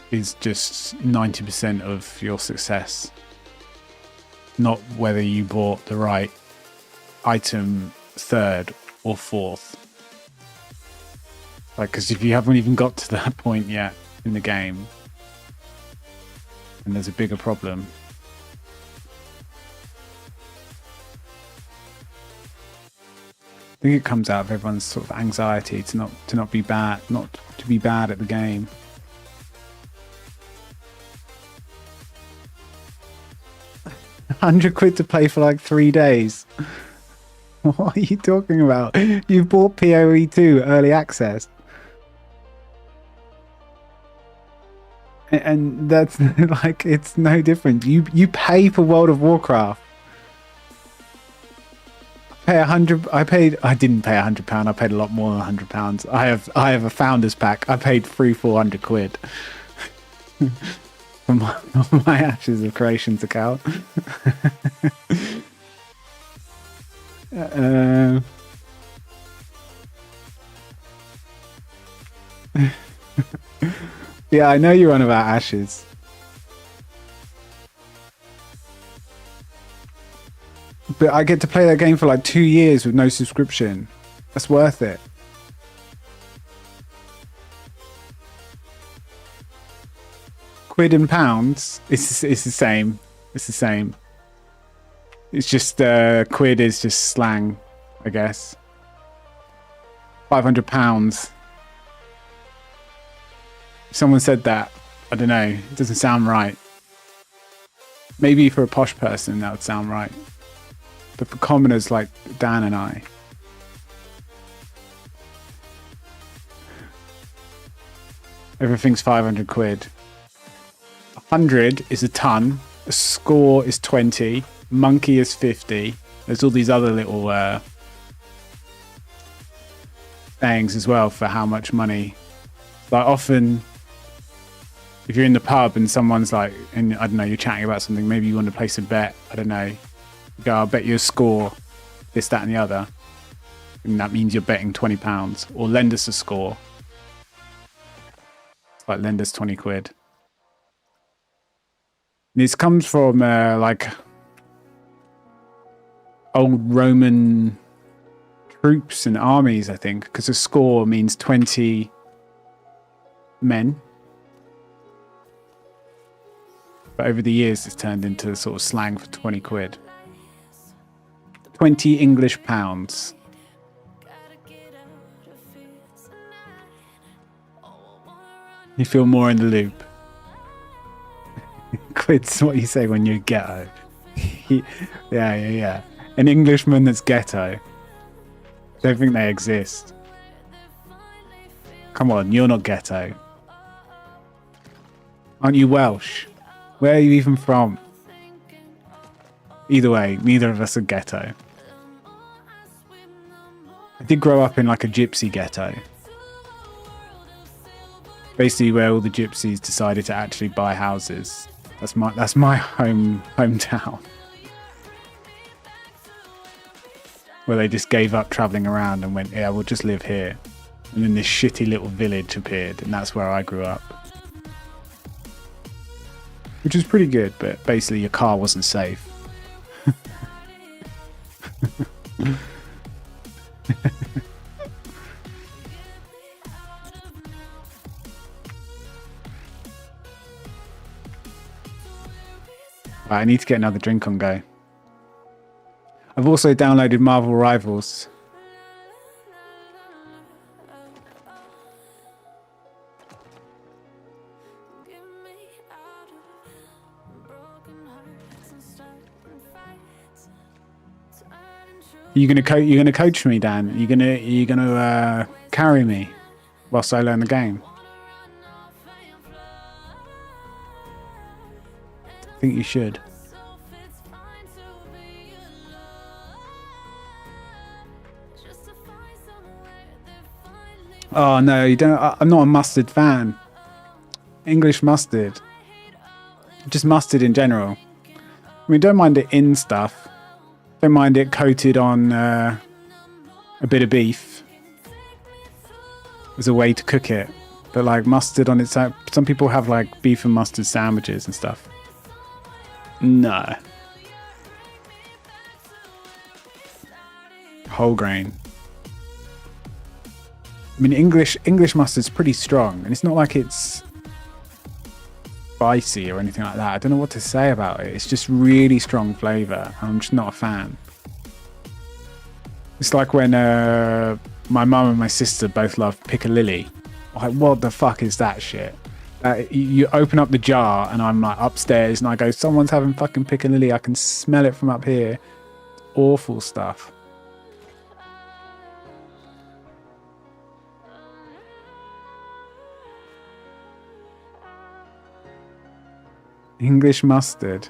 is just 90% of your success, not whether you bought the right item 3rd or 4th. Like, because if you haven't even got to that point yet in the game, then there's a bigger problem. I think it comes out of everyone's sort of anxiety to not be bad at the game. £100 to play for like 3 days. What are you talking about? You bought POE2 early access. And that's like, it's no different. You pay for World of Warcraft. I didn't pay £100. I paid a lot more than £100. I have a founder's pack. I paid £400 from my Ashes of Creations account. Yeah, I know you're on about Ashes. But I get to play that game for like 2 years with no subscription. That's worth it. Quid and pounds, it's the same. It's the same. It's just quid is just slang, I guess. £500. If someone said that, I don't know. It doesn't sound right. Maybe for a posh person that would sound right. But for commoners like Dan and I, everything's £500. 100 is a ton. A score is 20. Monkey is 50. There's all these other little sayings as well for how much money. Like often, if you're in the pub and someone's like, and I don't know, you're chatting about something, maybe you want to place a bet, I don't know, you go, I'll bet you a score, this, that and the other, and that means you're betting £20, or lend us a score. It's like, lend us £20. This comes from like old Roman troops and armies, I think, because a score means 20 men. But over the years, it's turned into sort of slang for 20 quid. 20 English pounds. You feel more in the loop. Quid's what you say when you're ghetto. Yeah. An Englishman that's ghetto. Don't think they exist. Come on, you're not ghetto. Aren't you Welsh? Where are you even from? Either way, neither of us are ghetto. I did grow up in like a gypsy ghetto. Basically where all the gypsies decided to actually buy houses. That's my hometown. Where they just gave up travelling around and went, yeah, we'll just live here. And then this shitty little village appeared, and that's where I grew up. Which was pretty good, but basically your car wasn't safe. Right, I need to get another drink on go. I've also downloaded Marvel Rivals. You're gonna coach me, Dan? You're gonna carry me whilst I learn the game? I think you should. Oh no, you don't. I'm not a mustard fan. English mustard. Just mustard in general. I mean, don't mind it in stuff. Don't mind it coated on a bit of beef as a way to cook it. But like mustard on its own, some people have like beef and mustard sandwiches and stuff. No. Whole grain. I mean, English mustard's pretty strong, and it's not like it's spicy or anything like that. I don't know what to say about it. It's just really strong flavour. I'm just not a fan. It's like when my mum and my sister both love piccalilli. Like, what the fuck is that shit? You open up the jar and I'm like upstairs and I go, someone's having fucking piccalilli. I can smell it from up here. Awful stuff. English mustard.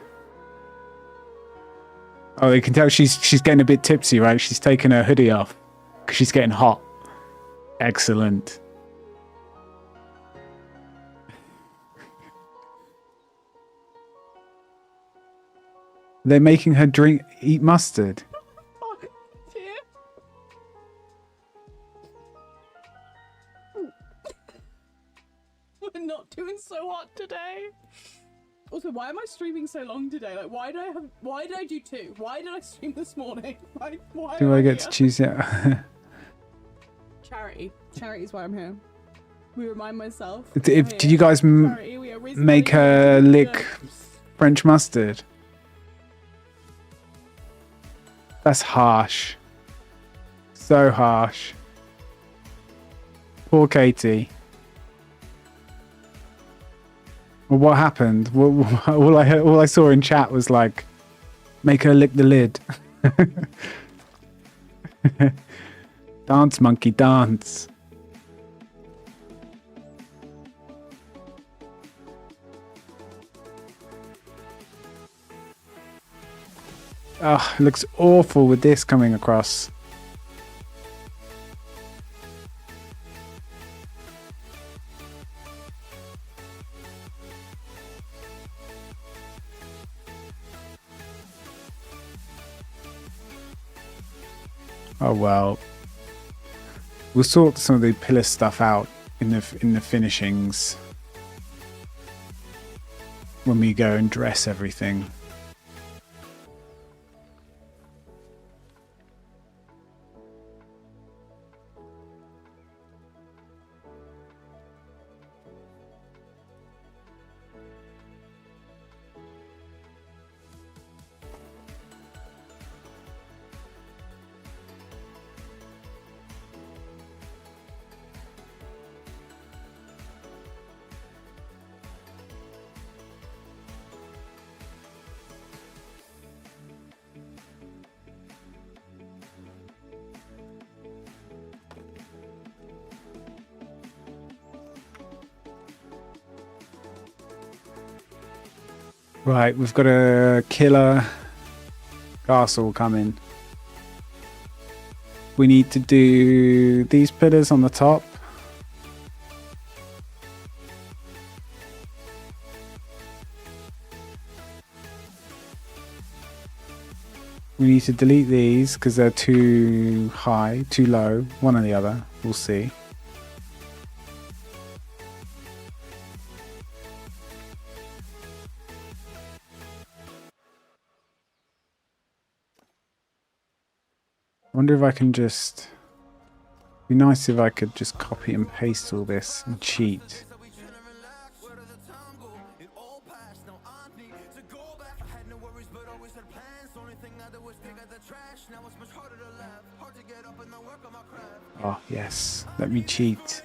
Oh, you can tell she's getting a bit tipsy, right? She's taking her hoodie off because she's getting hot. Excellent. They're making her eat mustard. Oh, dear. We're not doing so hot today. Also, why am I streaming so long today? Like, why did I do 2? Why did I stream this morning? Why Do I get to choose it? Charity is why I'm here. We remind myself. Did you guys make her lick French mustard? That's harsh. So harsh. Poor Katie. Well, what happened? All I saw in chat was like, make her lick the lid. Dance, monkey, dance. Oh, it looks awful with this coming across. Oh well. We'll sort some of the pillar stuff out in the finishings when we go and dress everything. Right, we've got a killer castle coming. We need to do these pillars on the top. We need to delete these because they're too high, too low, one or the other, we'll see. I wonder if I can just... Be nice if I could just copy and paste all this and cheat. Oh, yes. Let me cheat.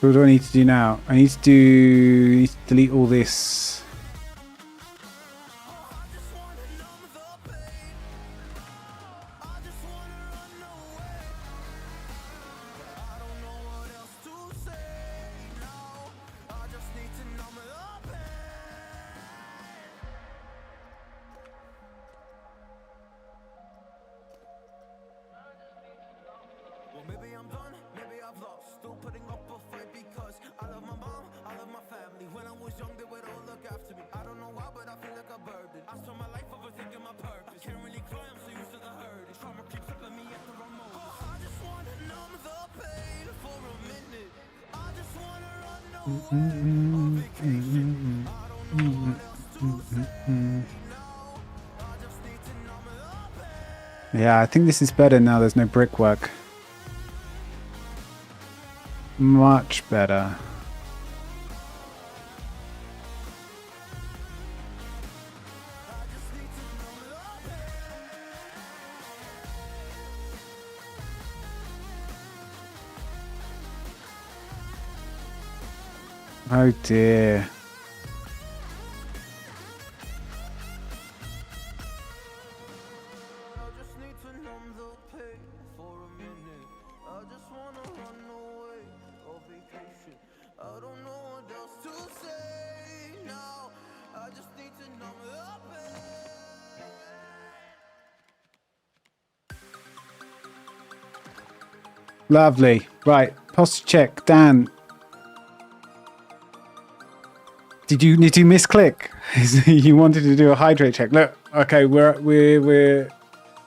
So what do I need to do now? I need to delete all this. Yeah, I think this is better now there's no brickwork. Much better. Oh dear. Lovely. Right, posture check. Dan, did you misclick? You wanted to do a hydrate check. Look, okay, we're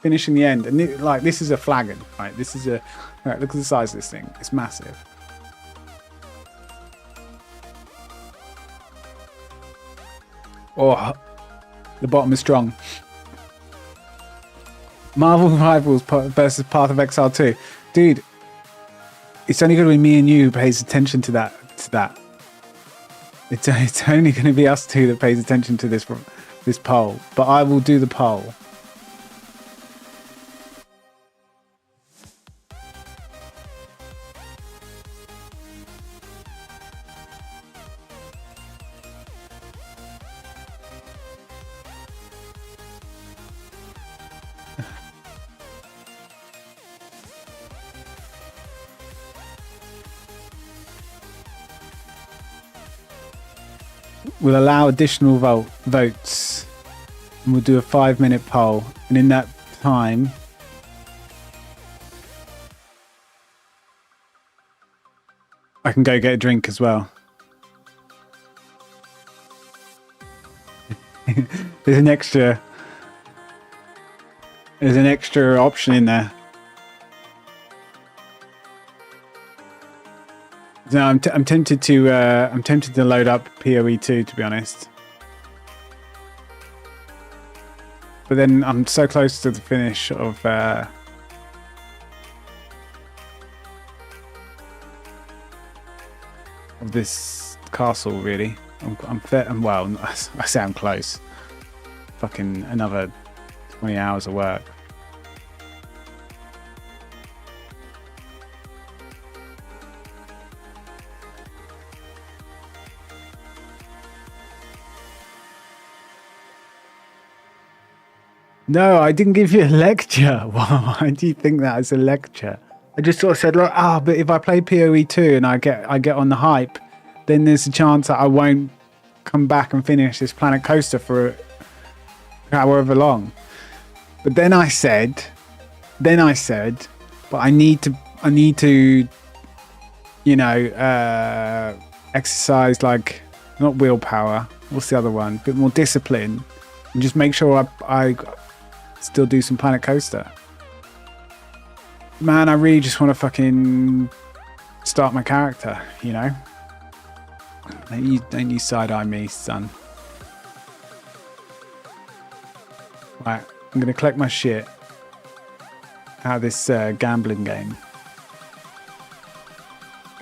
finishing the end, and this is a flagon, right? This is a right, look at the size of this thing. It's massive. Oh, the bottom is strong. Marvel Rivals versus Path of Exile 2, dude. It's only going to be me and you who pays attention to that. It's only going to be us two that pays attention to this poll. But I will do the poll. We'll allow additional votes. And we'll do a 5-minute poll. And in that time, I can go get a drink as well. There's an extra option in there. No, I'm tempted to load up POE2, to be honest. But then I'm so close to the finish of this castle. Really, I'm well. I say I'm close. Fucking another 20 hours of work. No, I didn't give you a lecture. Why do you think that is a lecture? I just sort of said, look, but if I play POE2 and I get on the hype, then there's a chance that I won't come back and finish this Planet Coaster for however long. But then I said, but I need to, you know, exercise, like, not willpower. What's the other one? A bit more discipline, and just make sure I still do some Planet Coaster. Man, I really just want to fucking start my character, you know? Don't you side-eye me, son. Right, I'm going to collect my shit out of this gambling game.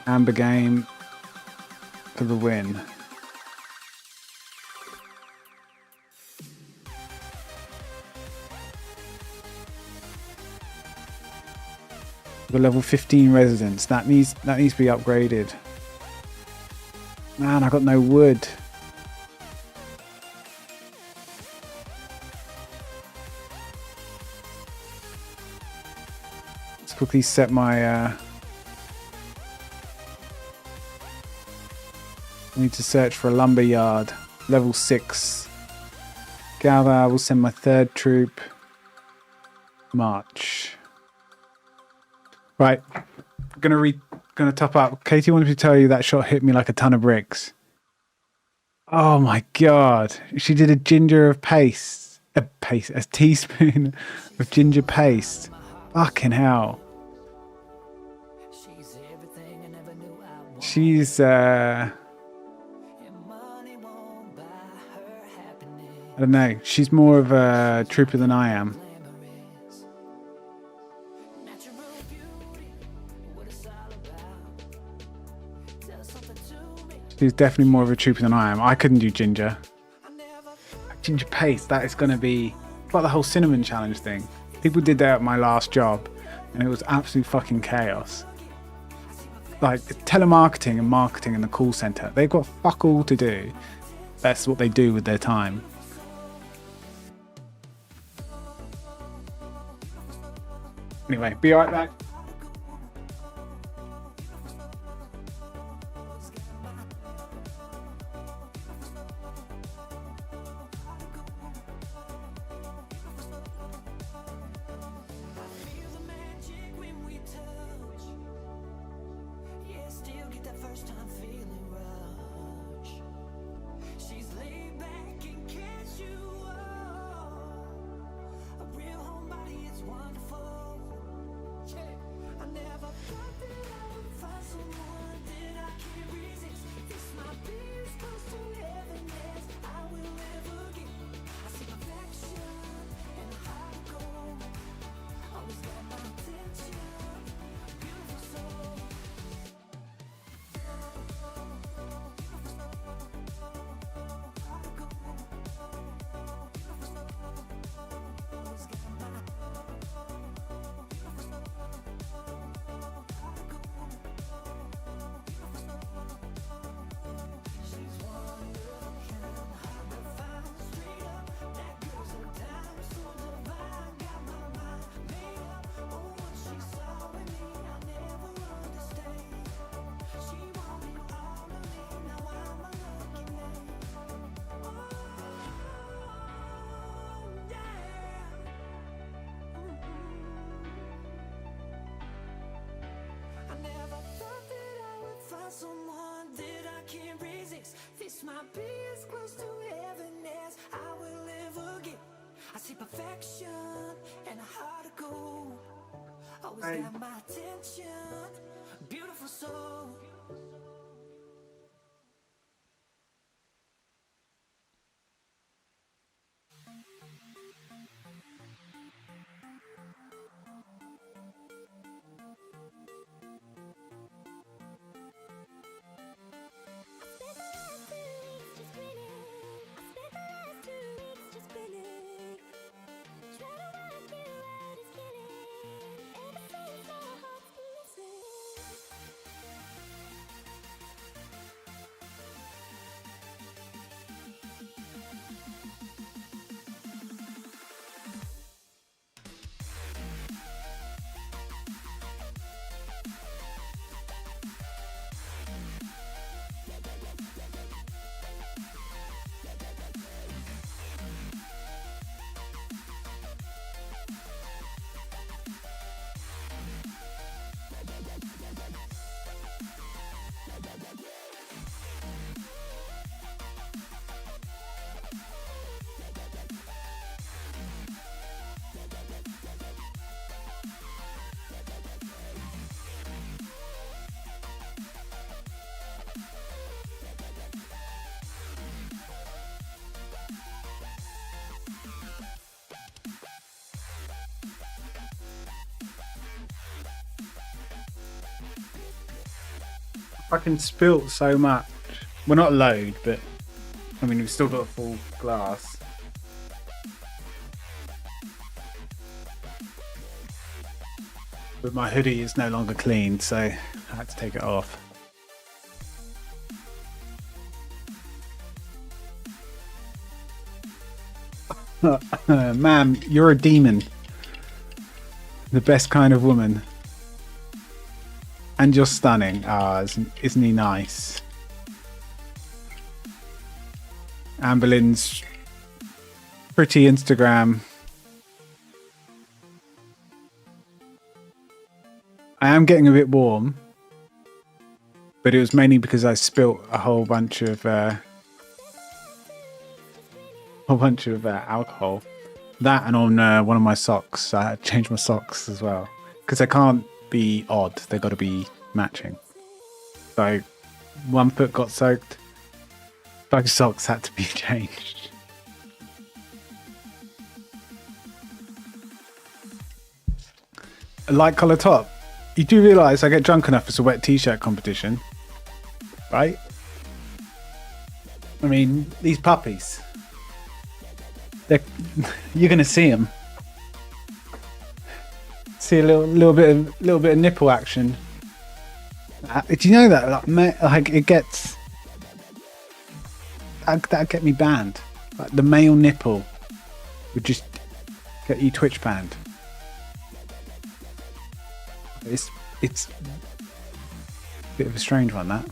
Amber game for the win. The level 15 residence. That needs to be upgraded. Man, I got no wood. Let's quickly set my I need to search for a lumber yard. Level 6. Gather, I will send my 3rd troop. March. Right, gonna top up. Katie wanted me to tell you that shot hit me like a ton of bricks. Oh my god! She did a ginger of paste, a teaspoon of ginger paste. Fucking hell! She's I don't know. She's more of a trooper than I am. She's definitely more of a trooper than I am. I couldn't do ginger. Ginger paste, that is going to be like the whole cinnamon challenge thing. People did that at my last job and it was absolute fucking chaos. Like telemarketing and marketing in the call center, they've got fuck all to do. That's what they do with their time. Anyway, be right back. can't resist. This might be as close to heaven as I will ever get. I see perfection and a heart of gold. Always got my attention. Beautiful soul. Fucking spilt so much. Well, not a load, but I mean, we've still got a full glass. But my hoodie is no longer clean, so I had to take it off. Ma'am, you're a demon. The best kind of woman. And you're stunning. Ah, isn't he nice? Amberlin's pretty Instagram. I am getting a bit warm, but it was mainly because I spilt a whole bunch of alcohol. That and on one of my socks. I had to change my socks as well because they can't be odd. They got to be matching. So one foot got soaked. Both socks had to be changed. A light colour top. You do realise I get drunk enough as a wet t-shirt competition, right? I mean, these puppies. You're gonna see them. See a little bit of nipple action. Do you know that? Like it gets. That'd get me banned. Like the male nipple would just get you Twitch banned. It's a bit of a strange one, that.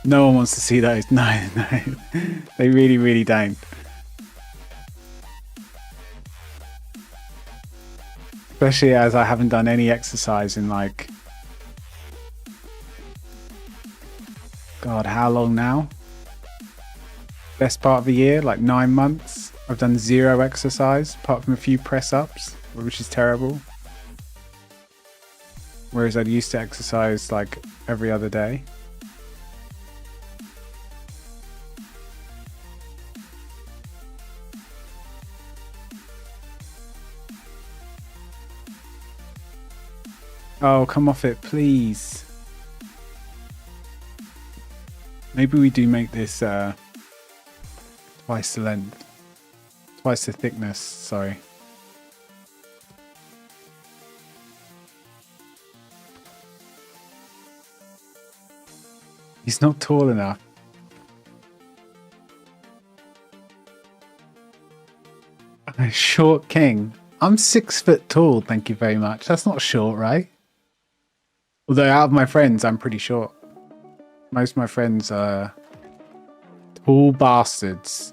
No one wants to see those. No, they really don't. Especially as I haven't done any exercise in like, God, how long now? Best part of the year, like 9 months. I've done 0 exercise, apart from a few press-ups, which is terrible. Whereas I used to exercise like every other day. Oh, come off it, please. Maybe we do make this twice the length. Twice the thickness, sorry. He's not tall enough. A short king. I'm 6 foot tall, thank you very much. That's not short, right? Although out of my friends, I'm pretty short. Most of my friends are tall bastards.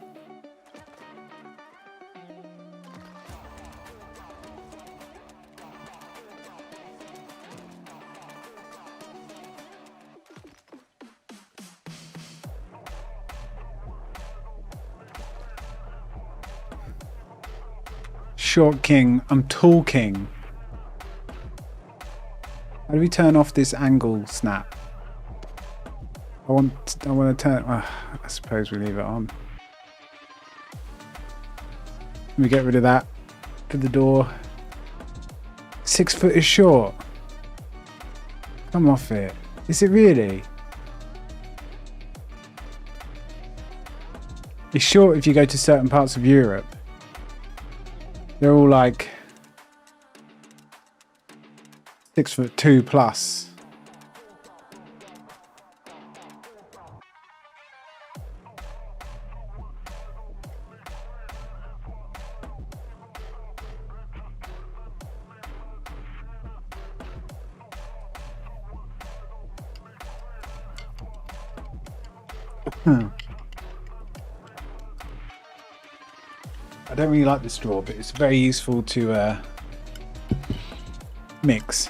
short king. I'm tall king. How do we turn off this angle snap? I want to turn. I suppose we leave it on. Let me get rid of that. Put the door. 6 foot is short. Come off it. Is it really? It's short if you go to certain parts of Europe. They're all like 6'2" plus. I don't really like the straw, but it's very useful to mix.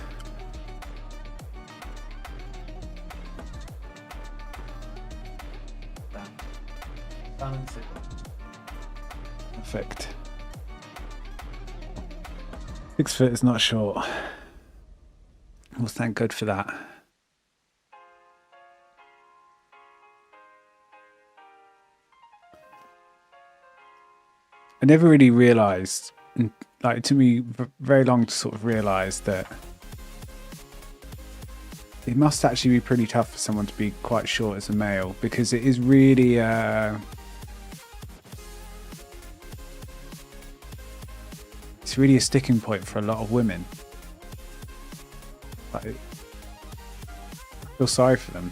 Balance it. Perfect. 6 foot is not short. Well, thank God for that. I never really realised, like it took me very long to sort of realise that it must actually be pretty tough for someone to be quite short as a male, because it is really it's really a sticking point for a lot of women. Like, I feel sorry for them.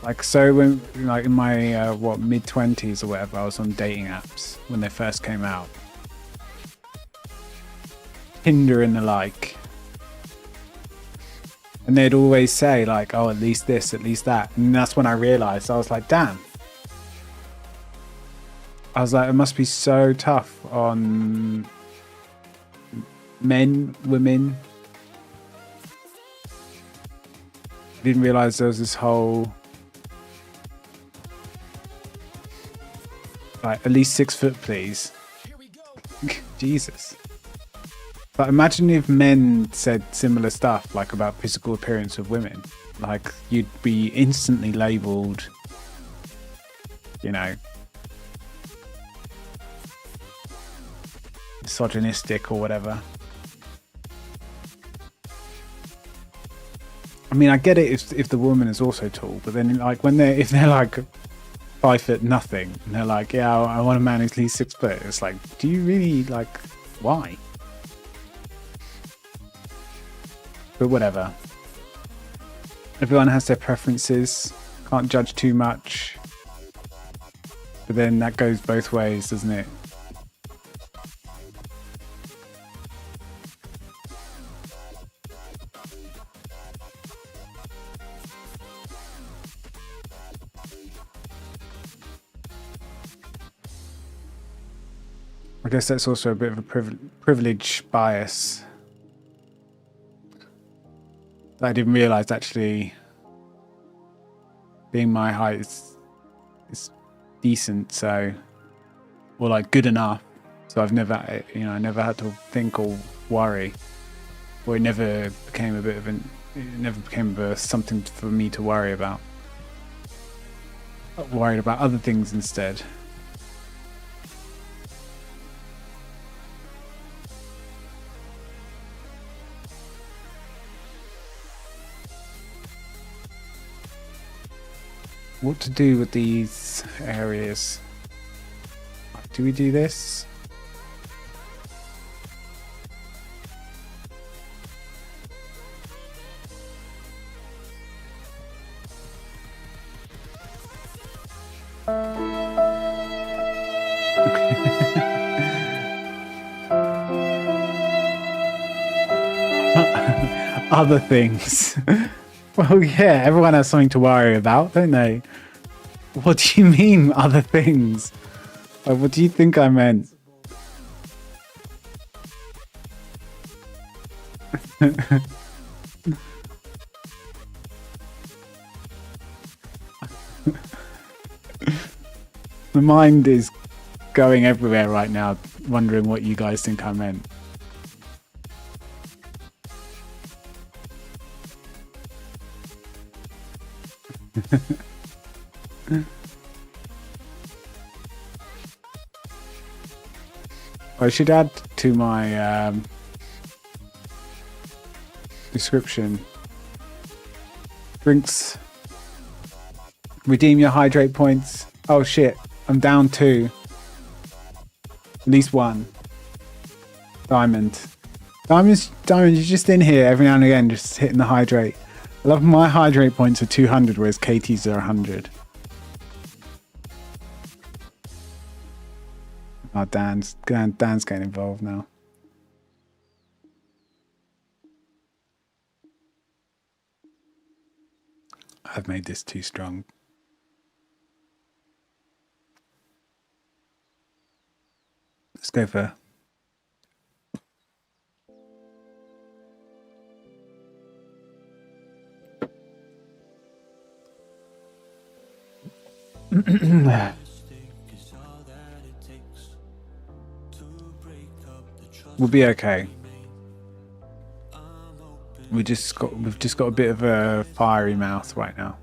Like, so when, like in my mid-20s or whatever, I was on dating apps when they first came out, Tinder and the like, and they'd always say like, oh, at least this, at least that, and that's when I realised. I was like, damn. I was like, it must be so tough on men, women. I didn't realise there was this whole, like, at least 6 foot, please. Jesus. But imagine if men said similar stuff, like about physical appearance of women. Like, you'd be instantly labelled, you know, misogynistic or whatever. I mean, I get it if the woman is also tall, but then like if they're like 5 foot nothing, and they're like, yeah, I want a man who's at least 6 foot. It's like, do you really, like, why? But whatever. Everyone has their preferences. Can't judge too much. But then that goes both ways, doesn't it? I guess that's also a bit of a privilege bias. I didn't realise actually being my height is decent, so, or like good enough. So I've never, I never had to think or worry, or it never became something for me to worry about. I worried about other things instead. What to do with these areas? Do we do this? Other things. Well, yeah, everyone has something to worry about, don't they? What do you mean, other things? Like, what do you think I meant? The mind is going everywhere right now, wondering what you guys think I meant. I should add to my description. Drinks. Redeem your hydrate points. Oh shit, I'm down 2. At least 1. Diamond. Diamond, you're just in here every now and again, just hitting the hydrate. I love my hydrate points are 200, whereas Katie's are 100. Oh, Dan's getting involved now. I've made this too strong. Let's go for... We'll be okay. We've just got a bit of a fiery mouth right now.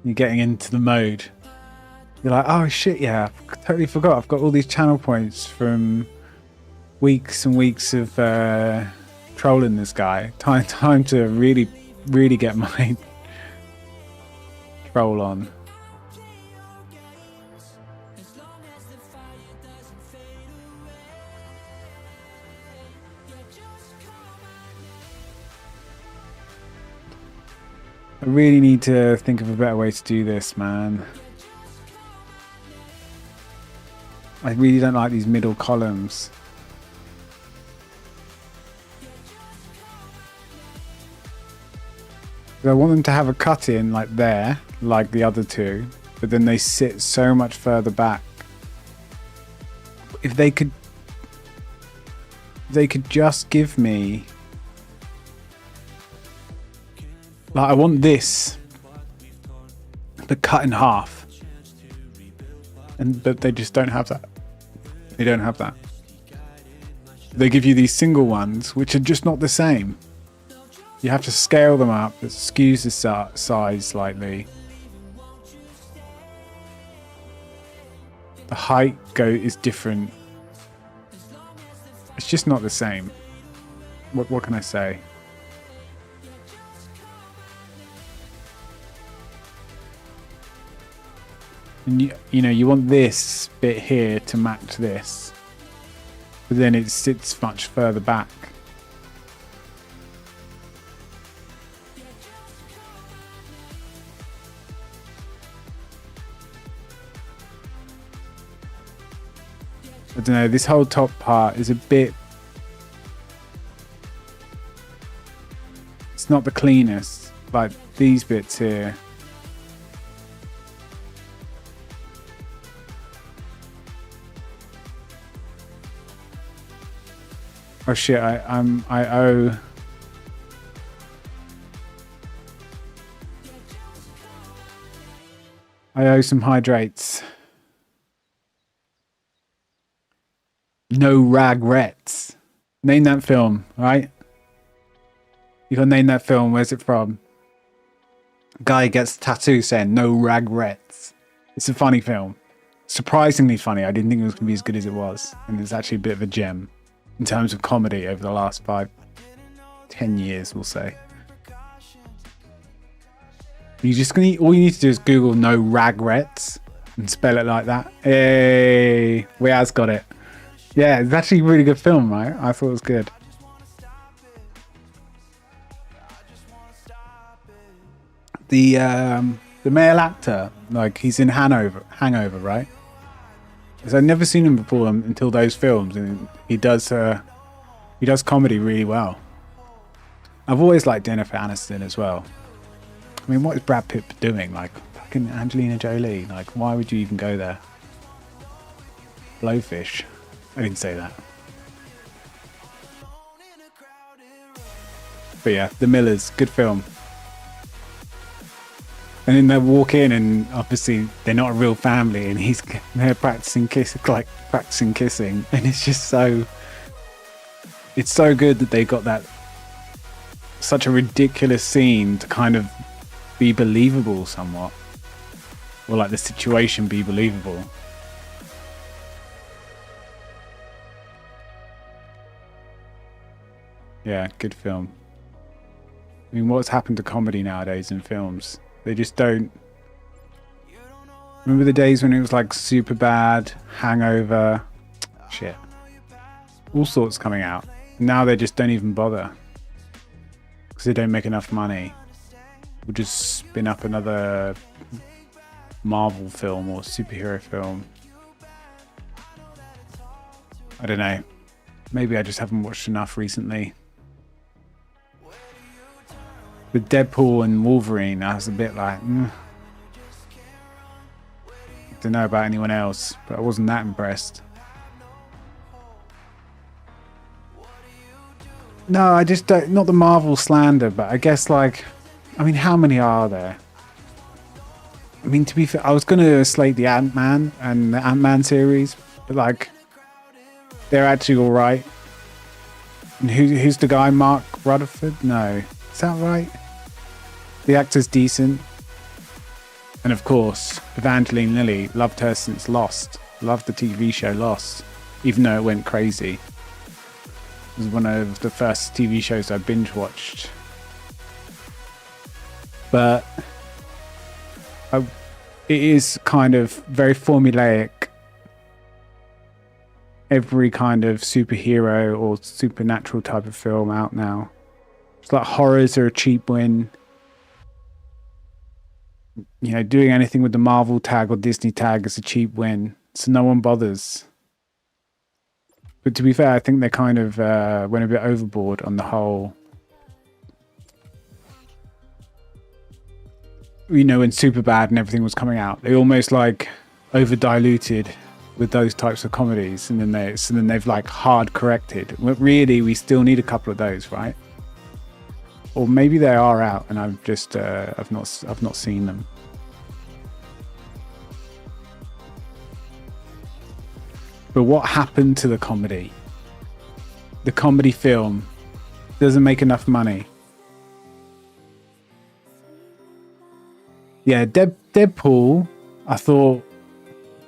You're getting into the mode. You're like, oh shit, yeah, I totally forgot. I've got all these channel points from weeks and weeks of trolling this guy. Time to really get my troll on. I really need to think of a better way to do this, man. I really don't like these middle columns. I want them to have a cut in like there, like the other two, but then they sit so much further back. If they could just give me, like, I want this, but cut in half, but they just don't have that. They don't have that. They give you these single ones, which are just not the same. You have to scale them up. It skews the size slightly. The height is different. It's just not the same. What can I say? And you know, you want this bit here to match this, but then it sits much further back. I don't know, this whole top part is a bit... It's not the cleanest, like these bits here. Oh shit, I owe some hydrates. No regrets. Name that film, right? You gotta name that film. Where's it from? Guy gets a tattoo saying no regrets. It's a funny film. Surprisingly funny. I didn't think it was gonna be as good as it was. And it's actually a bit of a gem in terms of comedy over the last 5-10 years, we'll say. You just gonna all you need to do is Google no regrets and spell it like that. Hey, we has got it. Yeah, it's actually a really good film, right? I thought it was good. The male actor, like, he's in Hangover, right? Because I'd never seen him before until those films, and he does comedy really well. I've always liked Jennifer Aniston as well. I mean, what is Brad Pitt doing? Like, fucking Angelina Jolie. Like, why would you even go there? Blowfish. I didn't say that. But yeah, The Millers, good film. And then they walk in, and obviously they're not a real family, and they're practicing kissing, and it's just it's so good that they got that such a ridiculous scene to kind of be believable somewhat, or like the situation be believable. Yeah, good film. I mean, what's happened to comedy nowadays in films? They just don't. Remember the days when it was like super bad, Hangover, shit, all sorts coming out. Now they just don't even bother because they don't make enough money. We'll just spin up another Marvel film or superhero film. I don't know. Maybe I just haven't watched enough recently. With Deadpool and Wolverine, I was a bit like, I don't know about anyone else, but I wasn't that impressed. No, I just don't, not the Marvel slander, but I guess like, I mean, how many are there? I mean, to be fair, I was going to slate the Ant-Man and the Ant-Man series, but like, they're actually all right. And who's the guy, Mark Rutherford? No. Is that right? The actor's decent. And of course, Evangeline Lilly, loved her since Lost. Loved the TV show Lost, even though it went crazy. It was one of the first TV shows I binge watched. But it is kind of very formulaic. Every kind of superhero or supernatural type of film out now. It's like horrors are a cheap win. You know, doing anything with the Marvel tag or Disney tag is a cheap win. So no one bothers. But to be fair, I think they kind of went a bit overboard on the whole. You know, when Superbad and everything was coming out, they almost like over diluted with those types of comedies, and then they've like hard corrected. But really, we still need a couple of those, right? Or maybe they are out, and I've just I've not seen them. But what happened to the comedy? The comedy film doesn't make enough money. Yeah, Deadpool, I thought,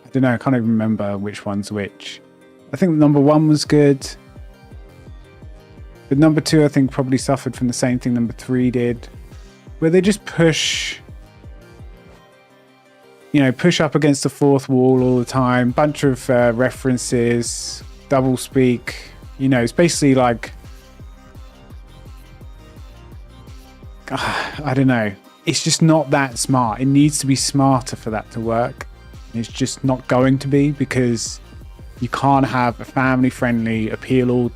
I don't know, I can't even remember which one's which. I think number 1 was good. But number 2, I think, probably suffered from the same thing number 3 did. Where they just push up against the fourth wall all the time. Bunch of references, double speak. You know, it's basically like, I don't know. It's just not that smart. It needs to be smarter for that to work. It's just not going to be, because you can't have a family-friendly, appeal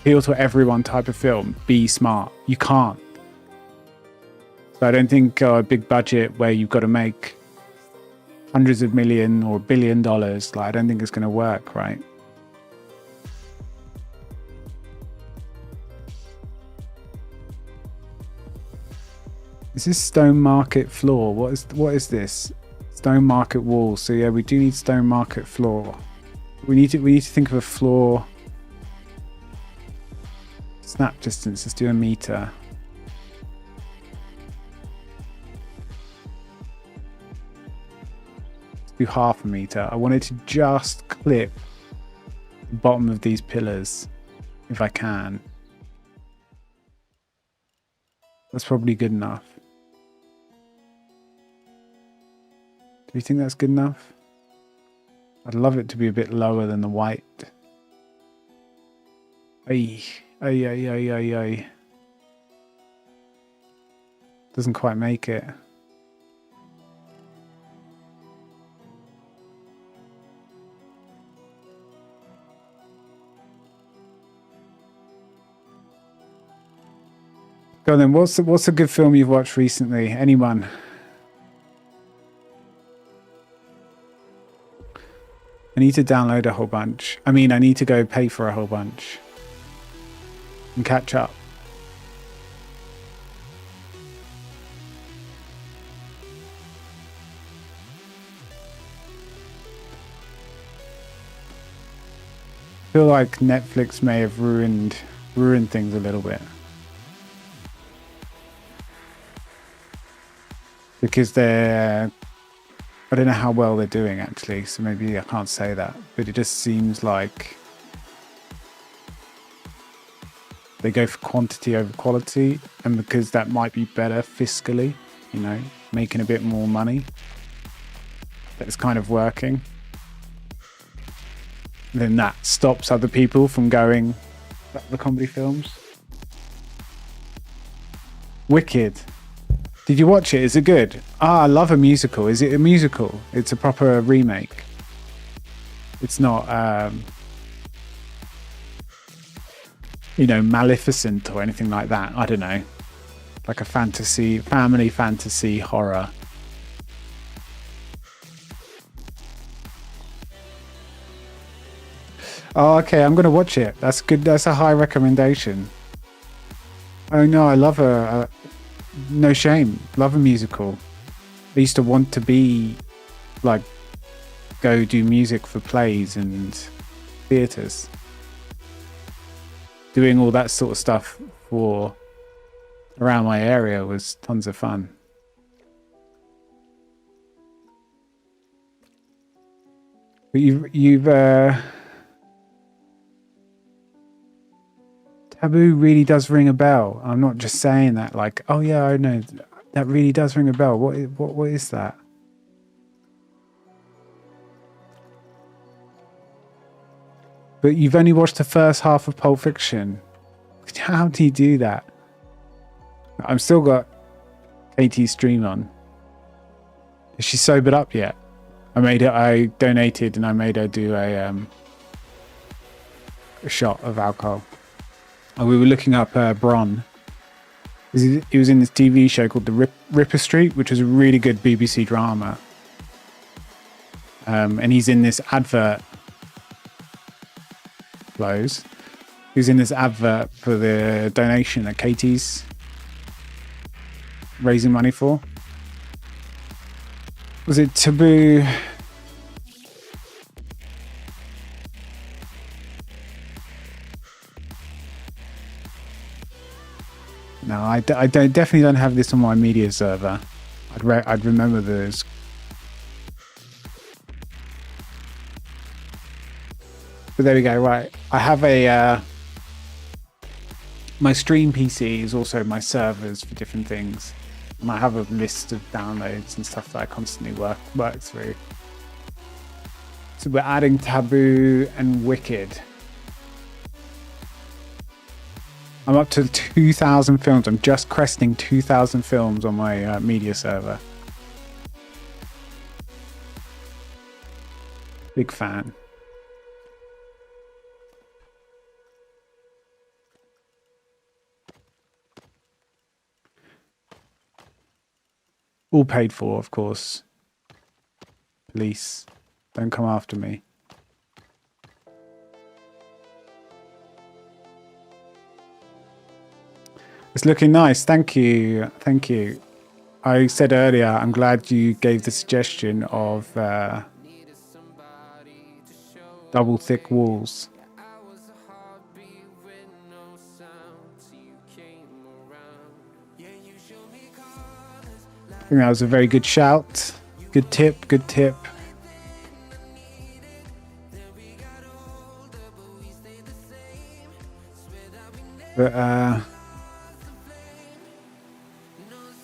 to everyone type of film, be smart. You can't. So I don't think a big budget where you've got to make hundreds of million or $1 billion, like, I don't think it's going to work, right? Is this Stone Market floor? What is this? Stone Market wall. So yeah, we do need Stone Market floor. We need to think of a floor. Snap distance. Let's do a meter. Let's do half a meter. I wanted to just clip the bottom of these pillars, if I can. That's probably good enough. Do you think that's good enough? I'd love it to be a bit lower than the white. Ay. Doesn't quite make it. Go on then, what's a good film you've watched recently? Anyone? I need to download a whole bunch. I mean, I need to go pay for a whole bunch and catch up. feel like Netflix may have ruined things a little bit. Because I don't know how well they're doing actually, so maybe I can't say that. But it just seems like they go for quantity over quality, and because that might be better fiscally, you know, making a bit more money, that's kind of working. Then that stops other people from going back to the comedy films. Wicked. Did you watch it? Is it good? I love a musical. Is it a musical? It's a proper remake. It's not, you know, Maleficent or anything like that. I don't know. Like a family fantasy horror. Oh, okay. I'm going to watch it. That's good. That's a high recommendation. Oh no, I love no shame. Love a musical. I used to want to be like go do music for plays and theatres. Doing all that sort of stuff for around my area was tons of fun. But you've Taboo really does ring a bell. I'm not just saying that like, oh yeah, I know. That really does ring a bell. What is that? But you've only watched the first half of Pulp Fiction. How do you do that? I've still got Katie's stream on. Is she sobered up yet? I donated and I made her do a shot of alcohol. And we were looking up Bron. He was in this TV show called The Ripper Street, which was a really good BBC drama. And he's in this advert. Close. He's in this advert for the donation that Katie's raising money for. Was it Taboo? No, I definitely don't have this on my media server. I'd remember those. But there we go. Right, I have my stream PC is also my servers for different things, and I have a list of downloads and stuff that I constantly work through. So we're adding Taboo and Wicked. I'm up to 2,000 films. I'm just cresting 2,000 films on my media server. Big fan. All paid for, of course. Police, don't come after me. It's looking nice. Thank you. Thank you. I said earlier, I'm glad you gave the suggestion of double thick walls. I think that was a very good shout. Good tip. Good tip. But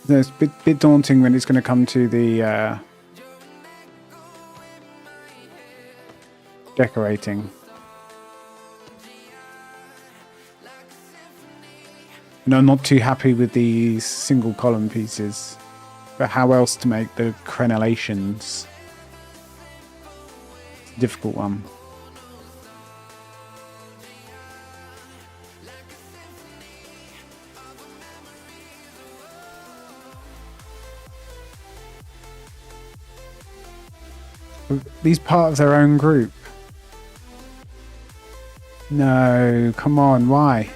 it's a bit daunting when it's going to come to the decorating. And I'm not too happy with these single column pieces. But how else to make the crenellations? It's a difficult one. These part of their own group. No, come on, why?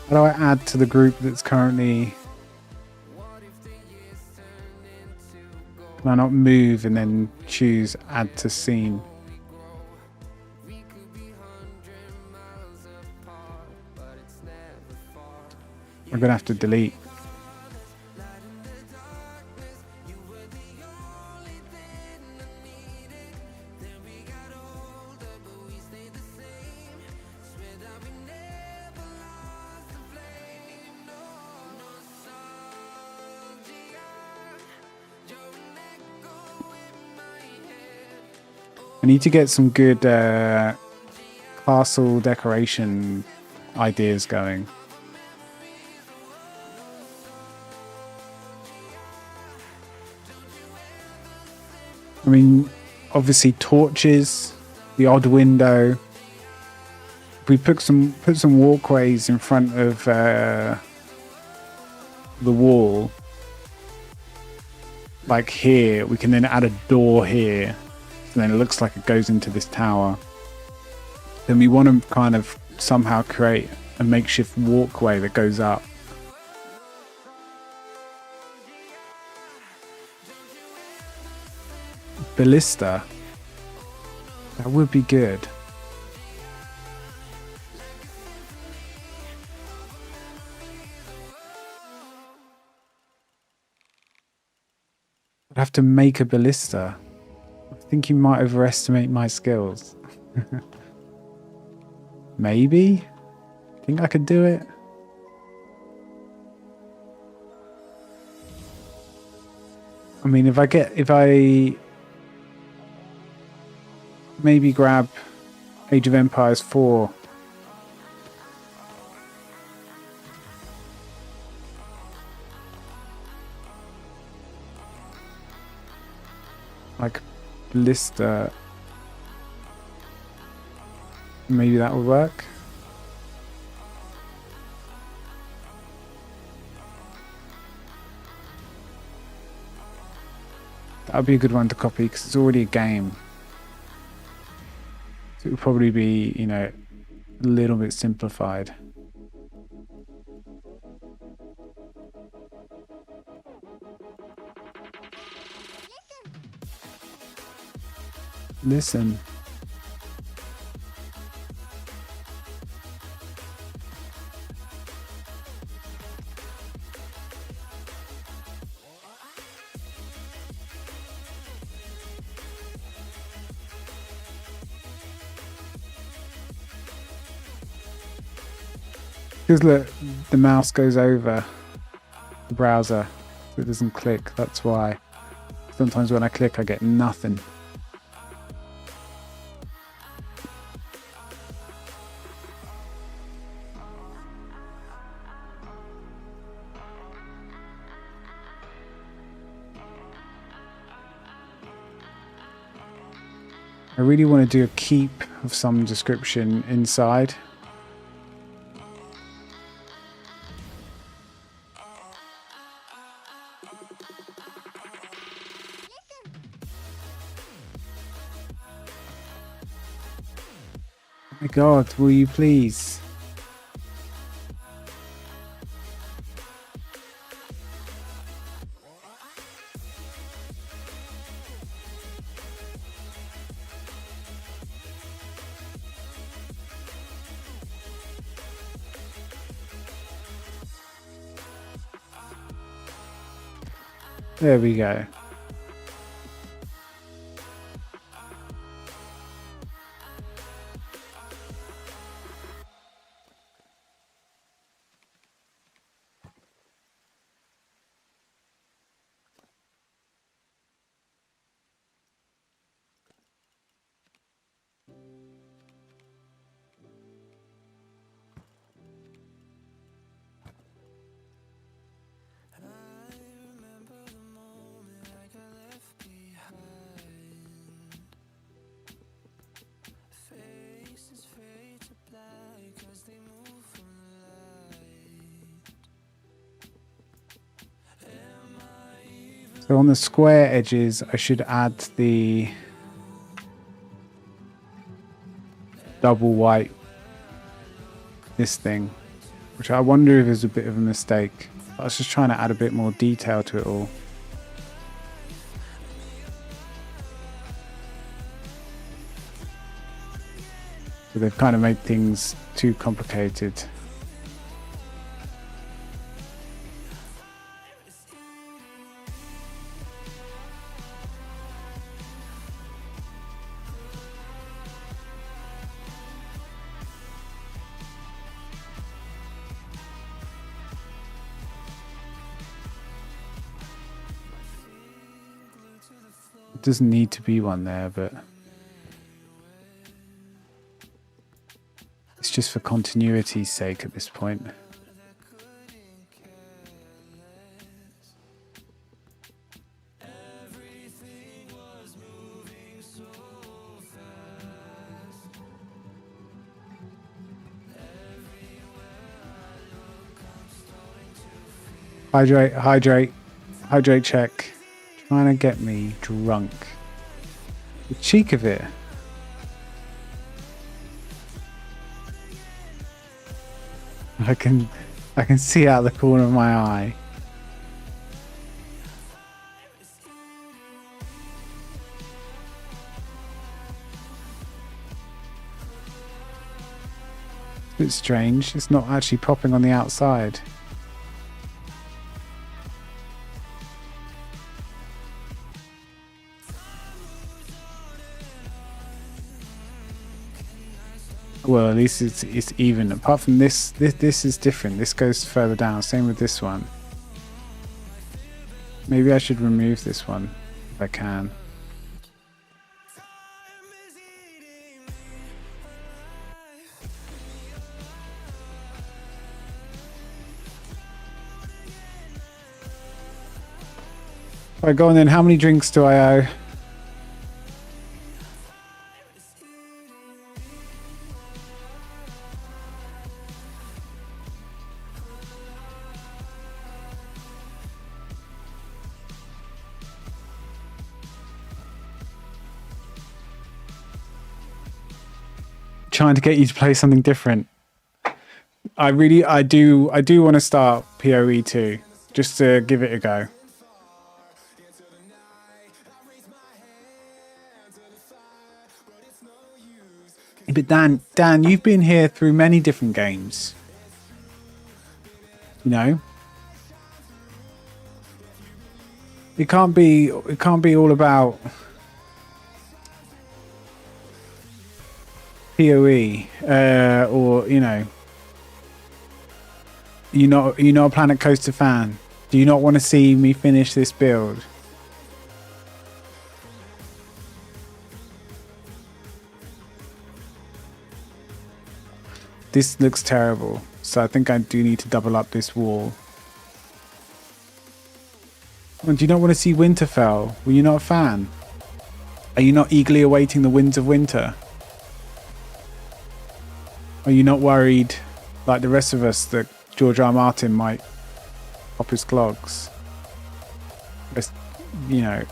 How do I add to the group that's currently... Can I not move and then choose add to scene? I'm gonna have to delete. I need to get some good castle decoration ideas going. I mean, obviously torches, the odd window. If we put some walkways in front of the wall, like here, we can then add a door here. And then it looks like it goes into this tower. Then we want to kind of somehow create a makeshift walkway that goes up. Ballista. That would be good. I'd have to make a ballista. I think you might overestimate my skills. Maybe? Think I could do it? I mean, if I maybe grab Age of Empires 4. Like ballista. Maybe that would work. That would be a good one to copy because it's already a game. So it would probably be, you know, a little bit simplified. Listen. Because look, the mouse goes over the browser, so it doesn't click. That's why. Sometimes when I click, I get nothing. I really want to do a keep of some description inside. Oh my God, will you please? There we go. So on the square edges, I should add the double white, this thing, which I wonder if is a bit of a mistake. I was just trying to add a bit more detail to it all. So they've kind of made things too complicated. doesn't need to be one there, but it's just for continuity's sake at this point. Hydrate, hydrate, hydrate check. Trying to get me drunk. The cheek of it. I can see out the corner of my eye. It's a bit strange. It's not actually popping on the outside. Well, at least it's even. Apart from this is different. This goes further down. Same with this one. Maybe I should remove this one if I can. Right, go on then. How many drinks do I owe? Trying to get you to play something different. I do want to start POE2 just to give it a go. But Dan, you've been here through many different games. You know, it can't be all about POE, or you know, you're not a Planet Coaster fan. Do you not want to see me finish this build? This looks terrible, so I think I do need to double up this wall. Well, do you not want to see Winterfell? Were you not a fan? Are you not eagerly awaiting the Winds of Winter? Are you not worried, like the rest of us, that George R. R. Martin might pop his clogs? You know,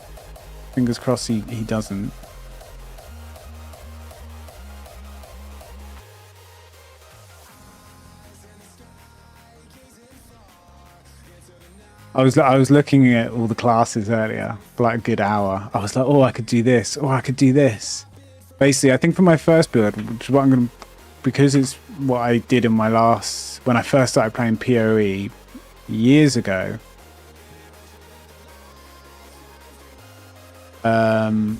fingers crossed he doesn't. I was looking at all the classes earlier for like a good hour. I was like, oh, I could do this, or I could do this. Basically, I think for my first build, which is what I'm going to, because it's what I did in my last, when I first started playing PoE years ago. I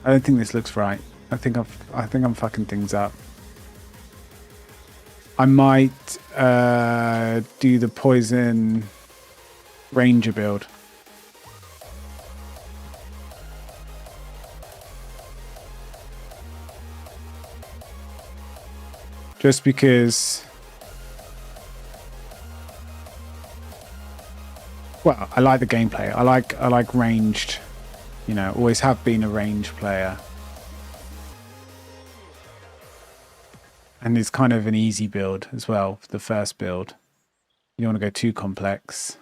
don't think this looks right. I think I'm fucking things up. I might do the poison ranger build. Just because, well, I like the gameplay. I like ranged, you know, always have been a ranged player. And it's kind of an easy build as well for the first build. You don't want to go too complex.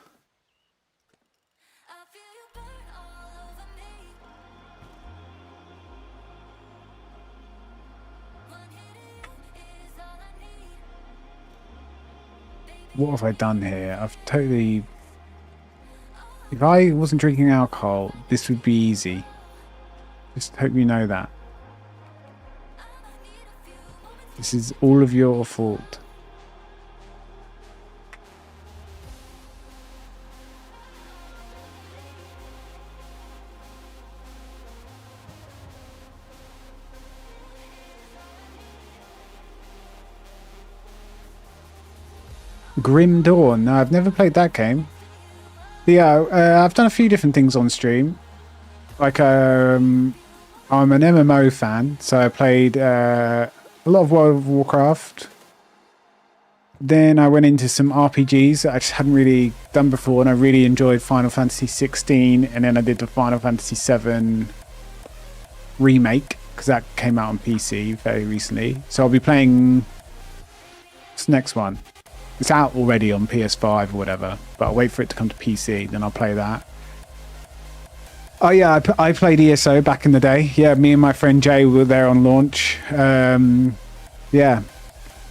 What have I done here? I've totally... If I wasn't drinking alcohol, this would be easy. Just hope you know that. This is all of your fault. Grim Dawn. No, I've never played that game. Yeah, I've done a few different things on stream. Like, I'm an MMO fan, so I played a lot of World of Warcraft. Then I went into some RPGs that I just hadn't really done before, and I really enjoyed Final Fantasy 16, and then I did the Final Fantasy 7 remake, because that came out on PC very recently. So I'll be playing this next one. It's out already on PS5 or whatever, but I'll wait for it to come to PC, then I'll play that. Oh yeah, I played ESO back in the day. Yeah, me and my friend Jay were there on launch. Yeah,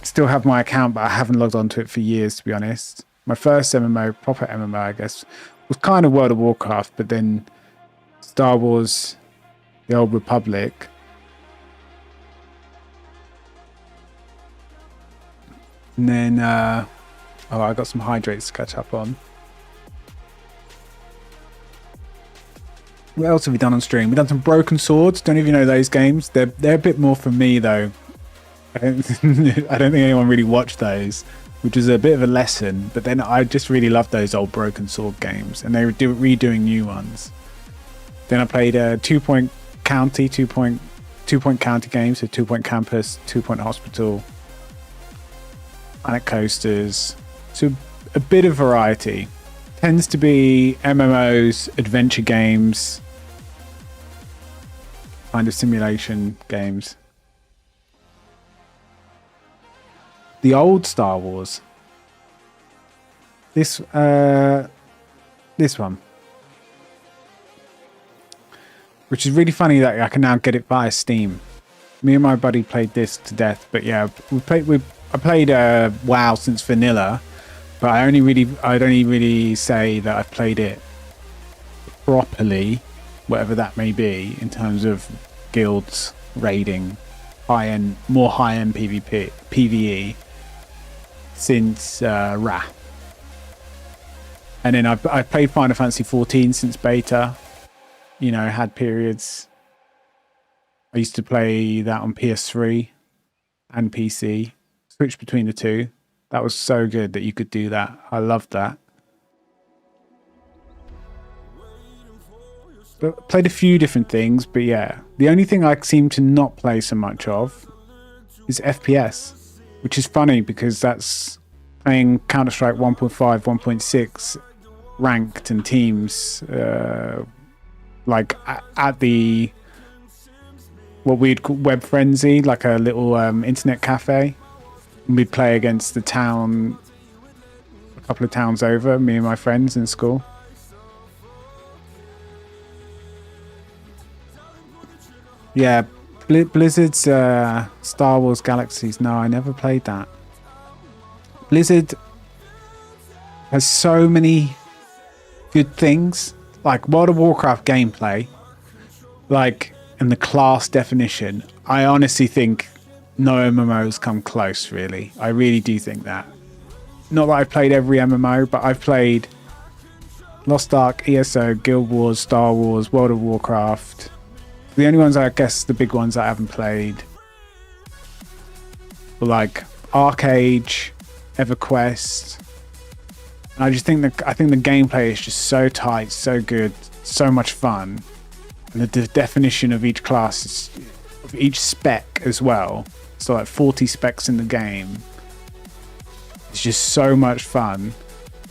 still have my account, but I haven't logged onto it for years, to be honest. My first MMO, proper MMO, I guess, was kind of World of Warcraft, but then Star Wars, The Old Republic. And then, oh, I got some hydrates to catch up on. What else have we done on stream? We've done some Broken Swords. Don't even know those games. They're a bit more for me though. I don't think anyone really watched those, which is a bit of a lesson. But then I just really love those old Broken Sword games, and they were redoing new ones. Then I played 2 Point County, 2 Point County games, so 2 Point Campus, 2 Point Hospital, Planet Coasters. So a bit of variety. Tends to be MMOs, adventure games, kind of simulation games. The old Star Wars. This one. Which is really funny that I can now get it via Steam. Me and my buddy played this to death, but yeah, I played WoW since vanilla, but I'd only really say that I've played it properly, whatever that may be, in terms of guilds, raiding, more high-end PvE since Wrath. And then I've played Final Fantasy 14 since beta. You know, had periods. I used to play that on PS3 and PC. Switched between the two. That was so good that you could do that. I loved that. But played a few different things, but yeah. The only thing I seem to not play so much of is FPS, which is funny because that's playing Counter-Strike 1.5, 1.6 ranked and teams, like at the what we'd call Web Frenzy, like a little internet cafe. We'd play against the town, a couple of towns over, me and my friends in school. Yeah, Blizzard's Star Wars Galaxies. No, I never played that. Blizzard has so many good things, like World of Warcraft gameplay, like, and the class definition. I honestly think no MMOs come close, really. I really do think that. Not that I've played every MMO, but I've played Lost Ark, ESO, Guild Wars, Star Wars, World of Warcraft. The only ones, I guess, the big ones I haven't played were like Arcade, EverQuest. And I just think I think the gameplay is just so tight, so good, so much fun. And the definition of each class, of each spec as well. So like 40 specs in the game. It's just so much fun.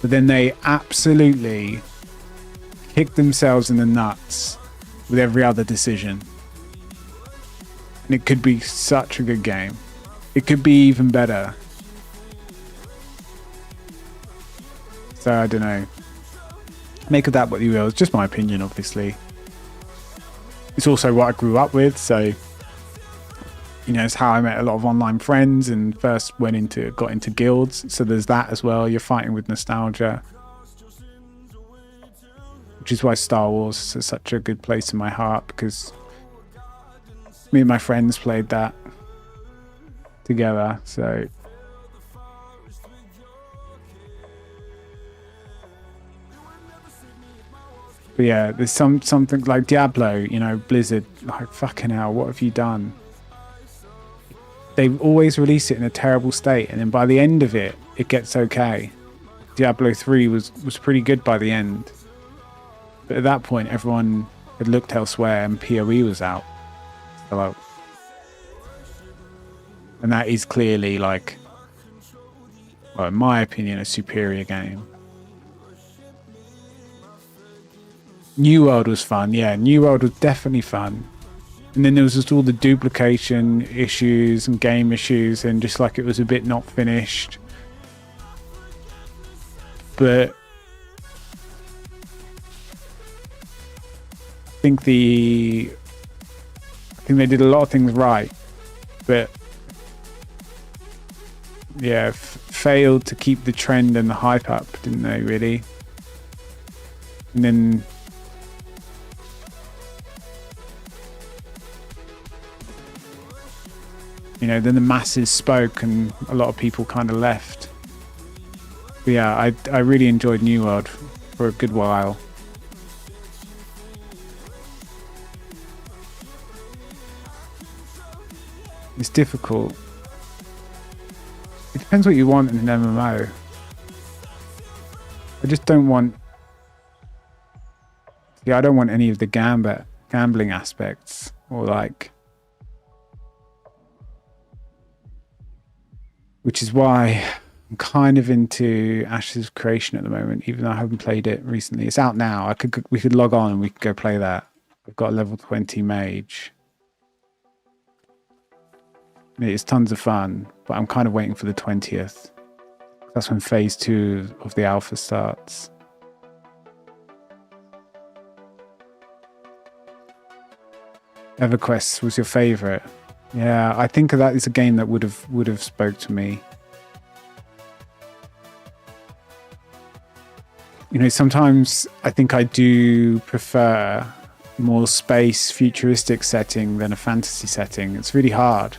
But then they absolutely kick themselves in the nuts with every other decision. And it could be such a good game. It could be even better. So I don't know. Make of that what you will. It's just my opinion, obviously. It's also what I grew up with, so you know, it's how I met a lot of online friends and first got into guilds. So there's that as well. You're fighting with nostalgia, which is why Star Wars is such a good place in my heart, because me and my friends played that together. So but yeah, there's something like Diablo, you know, Blizzard, like fucking hell, what have you done? They always release it in a terrible state, and then by the end of it, it gets okay. Diablo 3 was pretty good by the end. But at that point, everyone had looked elsewhere and POE was out. So, and that is clearly, like, well, in my opinion, a superior game. New World was fun. Yeah, New World was definitely fun. And then there was just all the duplication issues and game issues, and just like it was a bit not finished. But I think they did a lot of things right, but yeah, failed to keep the trend and the hype up, didn't they? Really, and then. You know, then the masses spoke and a lot of people kind of left. But yeah, I really enjoyed New World for a good while. It's difficult. It depends what you want in an MMO. I just don't want... Yeah, I don't want any of the gambling aspects or like... Which is why I'm kind of into Ashes of Creation at the moment, even though I haven't played it recently. It's out now. We could log on and we could go play that. I've got a level 20 mage. It's tons of fun, but I'm kind of waiting for the 20th. That's when phase 2 of the alpha starts. EverQuest was your favorite. Yeah, I think that is a game that would have spoke to me. You know, sometimes I think I do prefer more space futuristic setting than a fantasy setting. It's really hard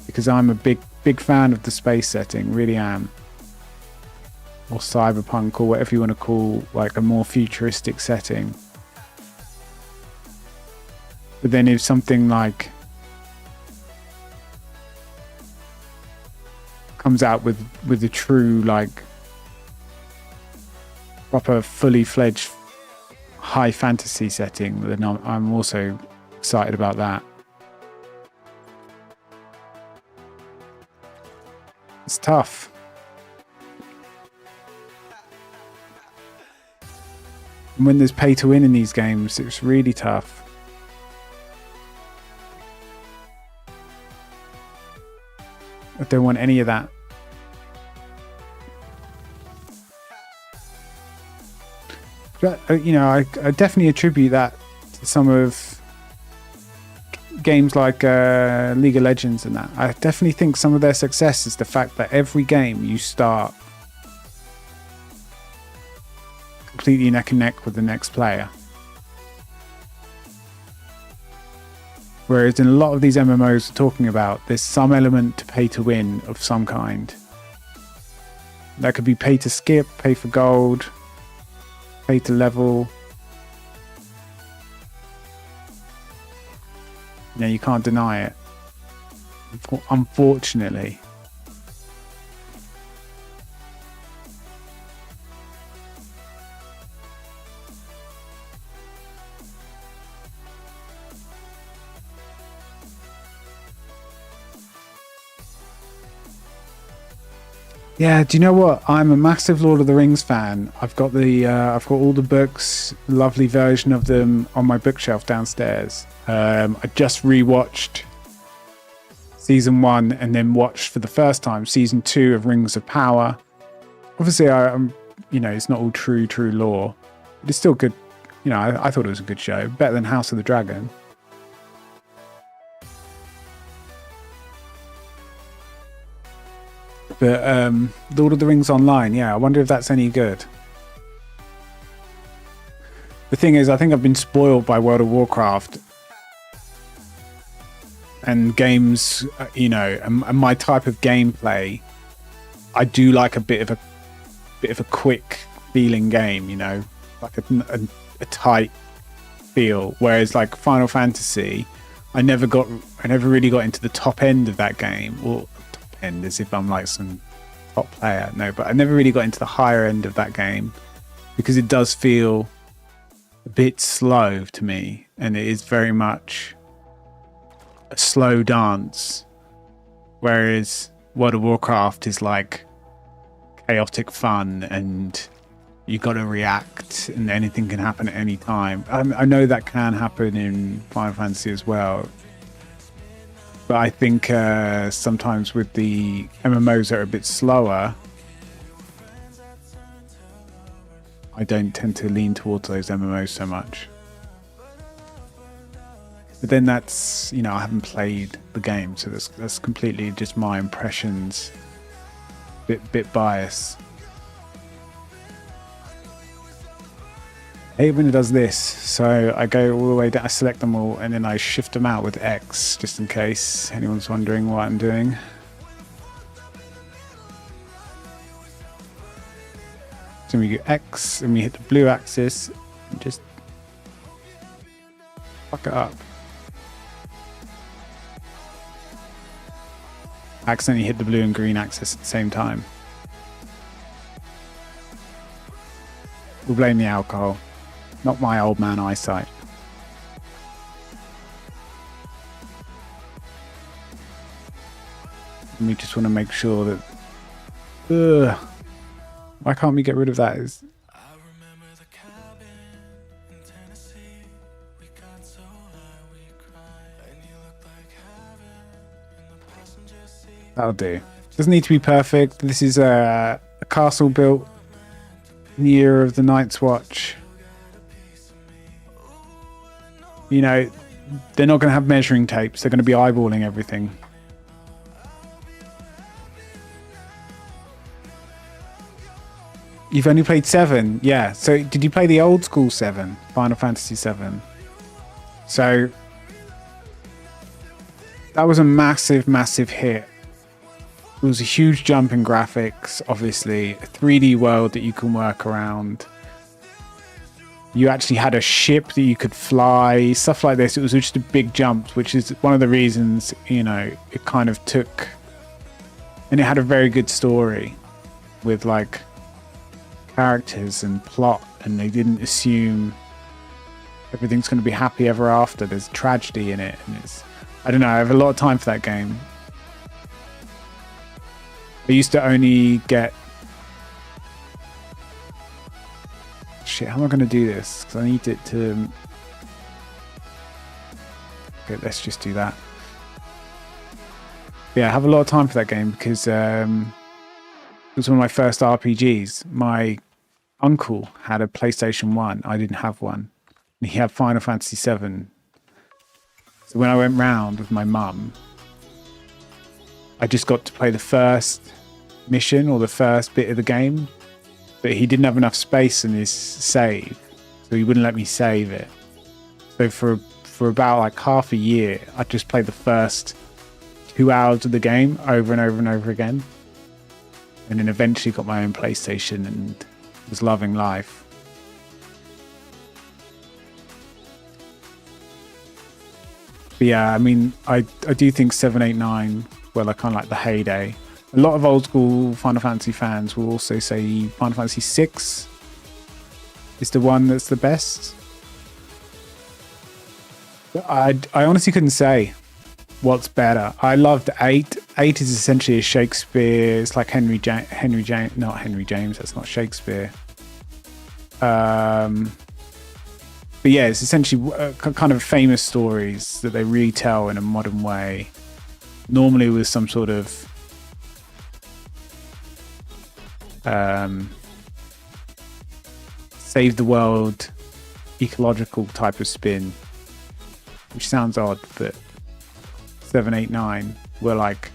because I'm a big fan of the space setting, really am. Or cyberpunk, or whatever you want to call like a more futuristic setting. But then if something like comes out with a true, like, proper fully fledged high fantasy setting, then I'm also excited about that. It's tough. And when there's pay to win in these games, it's really tough. I don't want any of that. But, you know, I definitely attribute that to some of games like League of Legends and that. I definitely think some of their success is the fact that every game you start completely neck and neck with the next player. Whereas in a lot of these MMOs we're talking about, there's some element to pay to win of some kind. That could be pay to skip, pay for gold, pay to level. You know, you can't deny it. Unfortunately. Yeah, do you know what? I'm a massive Lord of the Rings fan. I've got all the books, lovely version of them on my bookshelf downstairs. I just rewatched season 1 and then watched for the first time season 2 of Rings of Power. Obviously, I'm, you know, it's not all true lore, but it's still good. You know, I thought it was a good show, better than House of the Dragon. But Lord of the Rings Online, yeah, I wonder if that's any good. The thing is, I think I've been spoiled by World of Warcraft and games, you know, and my type of gameplay. I do like a bit of a quick feeling game, you know, like a tight feel. Whereas like Final Fantasy, I never really got into the top end of that game, or top end as if I'm like some top player. No, but I never really got into the higher end of that game because it does feel a bit slow to me, and it is very much a slow dance, whereas World of Warcraft is like chaotic fun and you got to react and anything can happen at any time. I know that can happen in Final Fantasy as well, but I think sometimes with the MMOs that are a bit slower, I don't tend to lean towards those MMOs so much. But then that's, you know, I haven't played the game, so that's completely just my impressions, bit bias. I hate when it does this, so I go all the way down, I select them all, and then I shift them out with X, just in case anyone's wondering what I'm doing. So we go X, and we hit the blue axis, and just fuck it up. I accidentally hit the blue and green axis at the same time. We'll blame the alcohol. Not my old man eyesight. And we just want to make sure that... Ugh. Why can't we get rid of that? That'll do. Doesn't need to be perfect. This is a castle built in the year of the Night's Watch. You know, they're not going to have measuring tapes. They're going to be eyeballing everything. You've only played 7? Yeah. So did you play the old school 7? Final Fantasy 7? So that was a massive, massive hit. It was a huge jump in graphics, obviously. A 3D world that you can work around. You actually had a ship that you could fly, stuff like this. It was just a big jump, which is one of the reasons, you know, it kind of took... And it had a very good story with, like, characters and plot, and they didn't assume everything's going to be happy ever after. There's tragedy in it, and it's... I don't know, I have a lot of time for that game. I used to only get... Shit, how am I going to do this? Because I need it to... Okay, let's just do that. Yeah, I have a lot of time for that game because it was one of my first RPGs. My uncle had a PlayStation 1. I didn't have one. And he had Final Fantasy 7. So when I went round with my mum, I just got to play the first mission or the first bit of the game, but he didn't have enough space in his save, so he wouldn't let me save it. So for about like half a year, I just played the first 2 hours of the game over and over and over again, and then eventually got my own PlayStation and was loving life. But yeah, I mean, I do think 7, 8, 9 were like kind of like the heyday. A lot of old school Final Fantasy fans will also say Final Fantasy 6 is the one that's the best. But I honestly couldn't say what's better. I loved 8. 8 is essentially a Shakespeare. It's like Henry James, not Henry James. That's not Shakespeare. But yeah, it's essentially kind of famous stories that they retell in a modern way. Normally with some sort of save the world ecological type of spin, which sounds odd, but 7, 8, 9 were like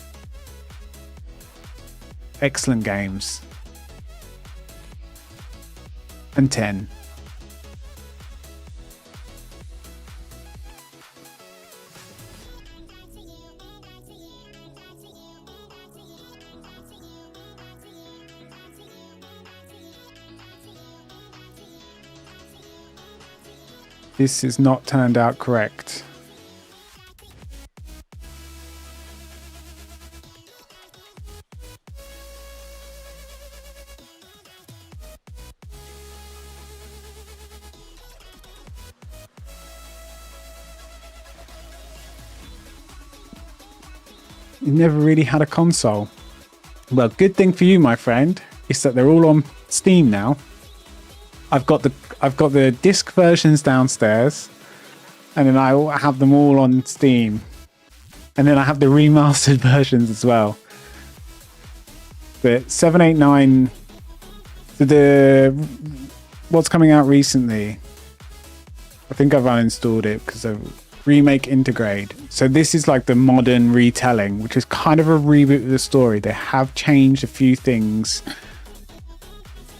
excellent games. And 10. This has not turned out correct. You never really had a console. Well, good thing for you, my friend, is that they're all on Steam now. I've got the disc versions downstairs, and then I have them all on Steam, and then I have the remastered versions as well. But 789, what's coming out recently, I think I've uninstalled it because of Remake Integrate. So this is like the modern retelling, which is kind of a reboot of the story. They have changed a few things,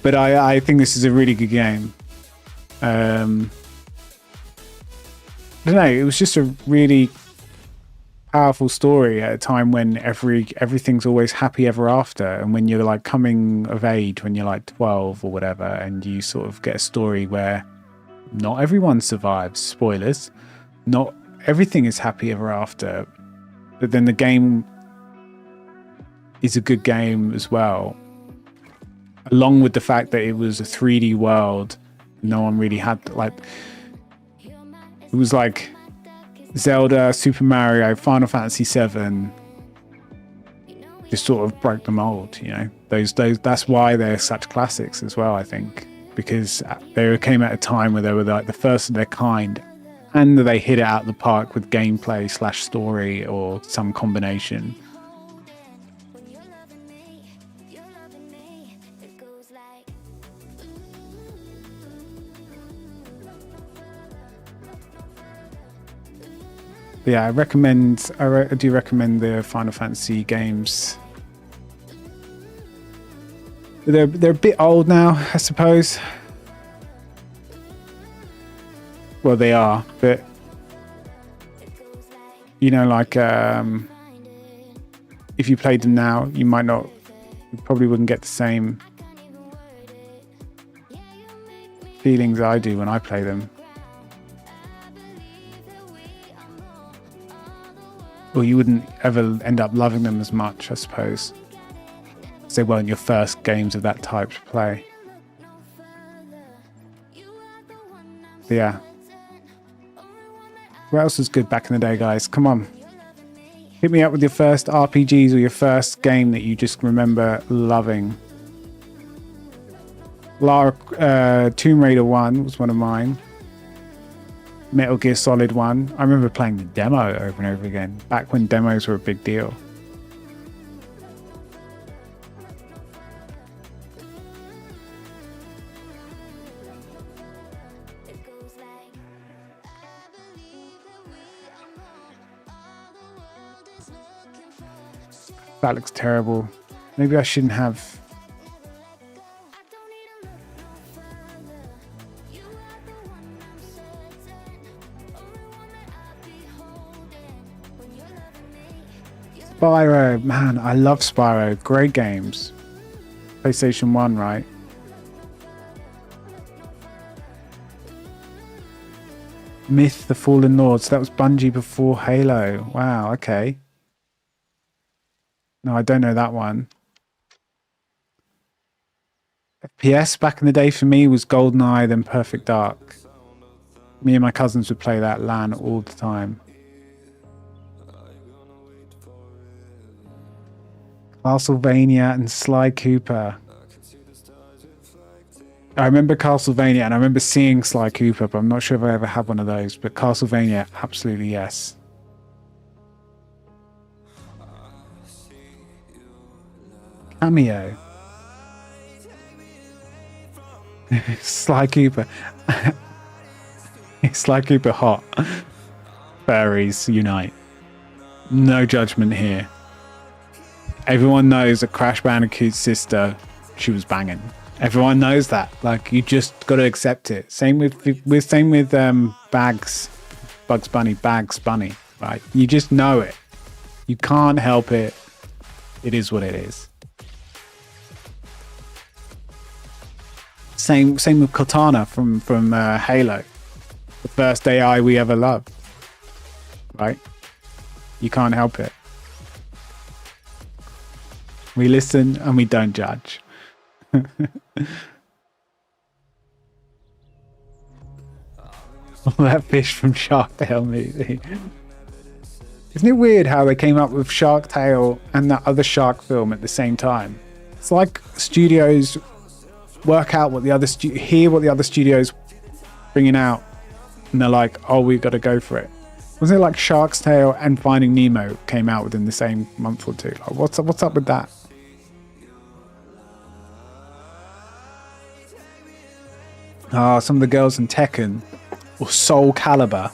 but I think this is a really good game. I don't know, it was just a really powerful story at a time when everything's always happy ever after, and when you're like coming of age when you're like 12 or whatever, and you sort of get a story where not everyone survives. Spoilers. Not everything is happy ever after, but then the game is a good game as well, along with the fact that it was a 3D world. No one really had, like, it was like Zelda, Super Mario, Final Fantasy 7 just sort of broke the mold, you know. Those that's why they're such classics as well, I think, because they came at a time where they were like the first of their kind, and they hit it out of the park with gameplay / story or some combination. Yeah, I do recommend the Final Fantasy games. They're a bit old now, I suppose. Well, they are, but you know, like if you played them now, you probably wouldn't get the same feelings I do when I play them. Or you wouldn't ever end up loving them as much, I suppose. Because they weren't your first games of that type to play. But yeah. What else was good back in the day, guys? Come on. Hit me up with your first RPGs or your first game that you just remember loving. Tomb Raider 1 was one of mine. Metal Gear Solid 1. I remember playing the demo over and over again, back when demos were a big deal. That looks terrible. Maybe I shouldn't have. Spyro, man, I love Spyro. Great games. PlayStation 1, right? Myth: The Fallen Lords. That was Bungie before Halo. Wow, okay. No, I don't know that one. FPS back in the day for me was GoldenEye, then Perfect Dark. Me and my cousins would play that LAN all the time. Castlevania and Sly Cooper. I remember Castlevania, and I remember seeing Sly Cooper, but I'm not sure if I ever had one of those. But Castlevania, absolutely yes. Cameo. Sly Cooper. Sly Cooper hot. Furries unite. No judgment here. Everyone knows that Crash Bandicoot's sister, she was banging. Everyone knows that. Like, you just got to accept it. Same with Bugs Bunny, right? You just know it. You can't help it. It is what it is. Same with Cortana from Halo. The first AI we ever loved. Right? You can't help it. We listen and we don't judge. All that fish from Shark Tale movie. Isn't it weird how they came up with Shark Tale and that other shark film at the same time? It's like studios work out what the other hear what the other studios bringing out, and they're like, "Oh, we got to go for it." Wasn't it like Shark's Tale and Finding Nemo came out within the same month or two? Like, what's up with that? Ah, some of the girls in Tekken, or Soul Calibur,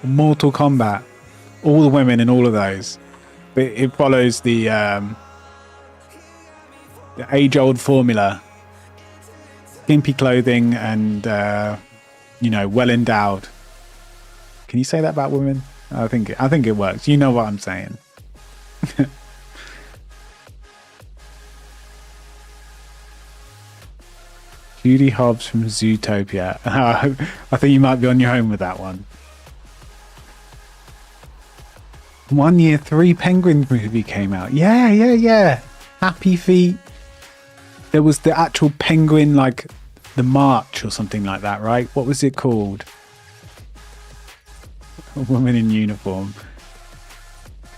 or Mortal Kombat, all the women in all of those. But it follows the age-old formula: skimpy clothing and well endowed. Can you say that about women? I think it works. You know what I'm saying. Judy Hobbs from Zootopia. I think you might be on your own with that one. 1 year 3 Penguins movie came out. Yeah. Happy Feet. There was the actual penguin, like the march or something like that, right? What was it called? A woman in uniform.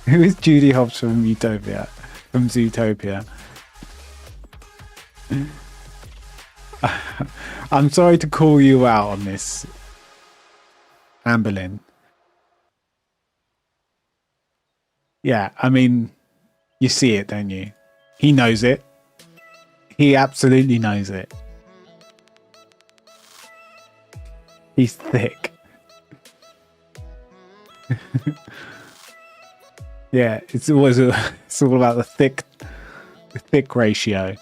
Who is Judy Hobbs from Utopia? From Zootopia? I'm sorry to call you out on this, Amberlynn. Yeah, I mean, you see it, don't you? He knows it. He absolutely knows it. He's thick. Yeah, it's all about the thick ratio.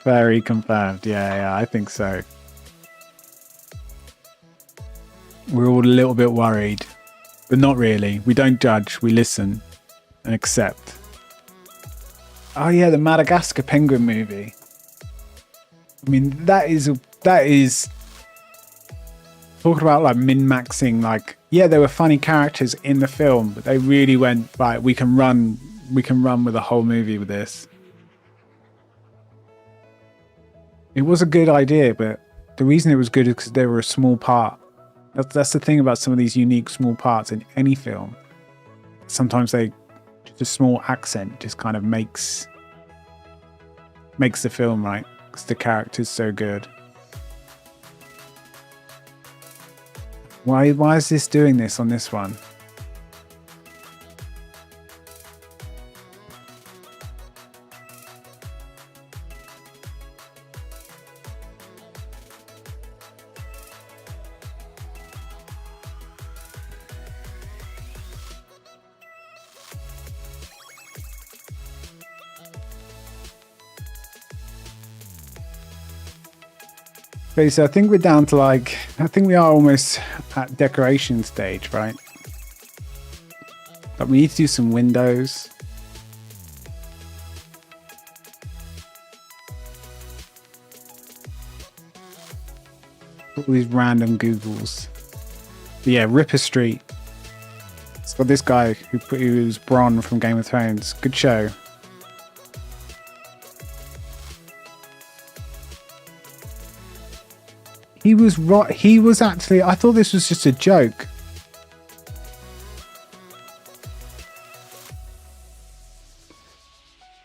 Very confirmed. Yeah, I think so. We're all a little bit worried, but not really. We don't judge. We listen and accept. Oh yeah, the Madagascar penguin movie. I mean, that is talking about like min-maxing. Like, yeah, there were funny characters in the film, but they really went, right, we can run with a whole movie with this. It was a good idea, but the reason it was good is because they were a small part. That's the thing about some of these unique small parts in any film. Sometimes just a small accent just kind of makes the film right, because the character's so good. Why is this doing this on this one? Okay, so I think we're down to I think we are almost at decoration stage, right? But we need to do some windows. All these random Googles. But yeah, Ripper Street. It's got this guy who was Bronn from Game of Thrones. Good show. He was right. He was actually. I thought this was just a joke.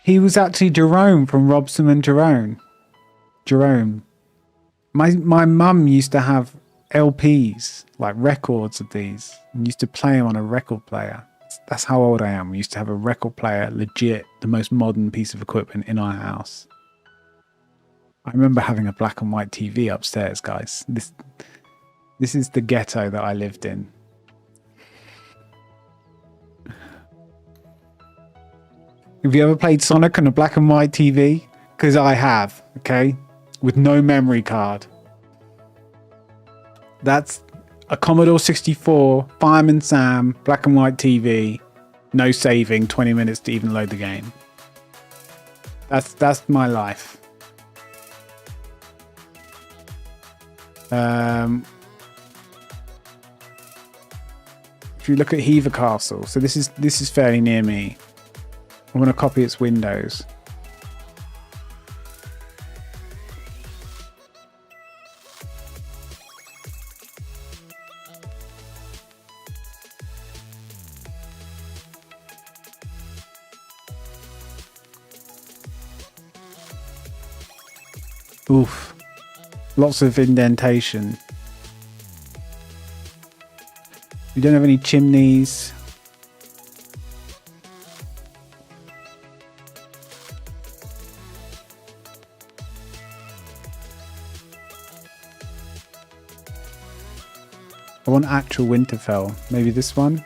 He was actually Jerome from Robson and Jerome. My mum used to have LPs, like records of these, and used to play them on a record player. That's how old I am. We used to have a record player, legit, the most modern piece of equipment in our house. I remember having a black and white TV upstairs, guys. This is the ghetto that I lived in. Have you ever played Sonic on a black and white TV? Because I have, okay? With no memory card. That's a Commodore 64, Fireman Sam, black and white TV, no saving, 20 minutes to even load the game. That's my life. If you look at Hever Castle, so this is fairly near me. I want to copy its windows. Oof. Lots of indentation. We don't have any chimneys. I want actual Winterfell. Maybe this one?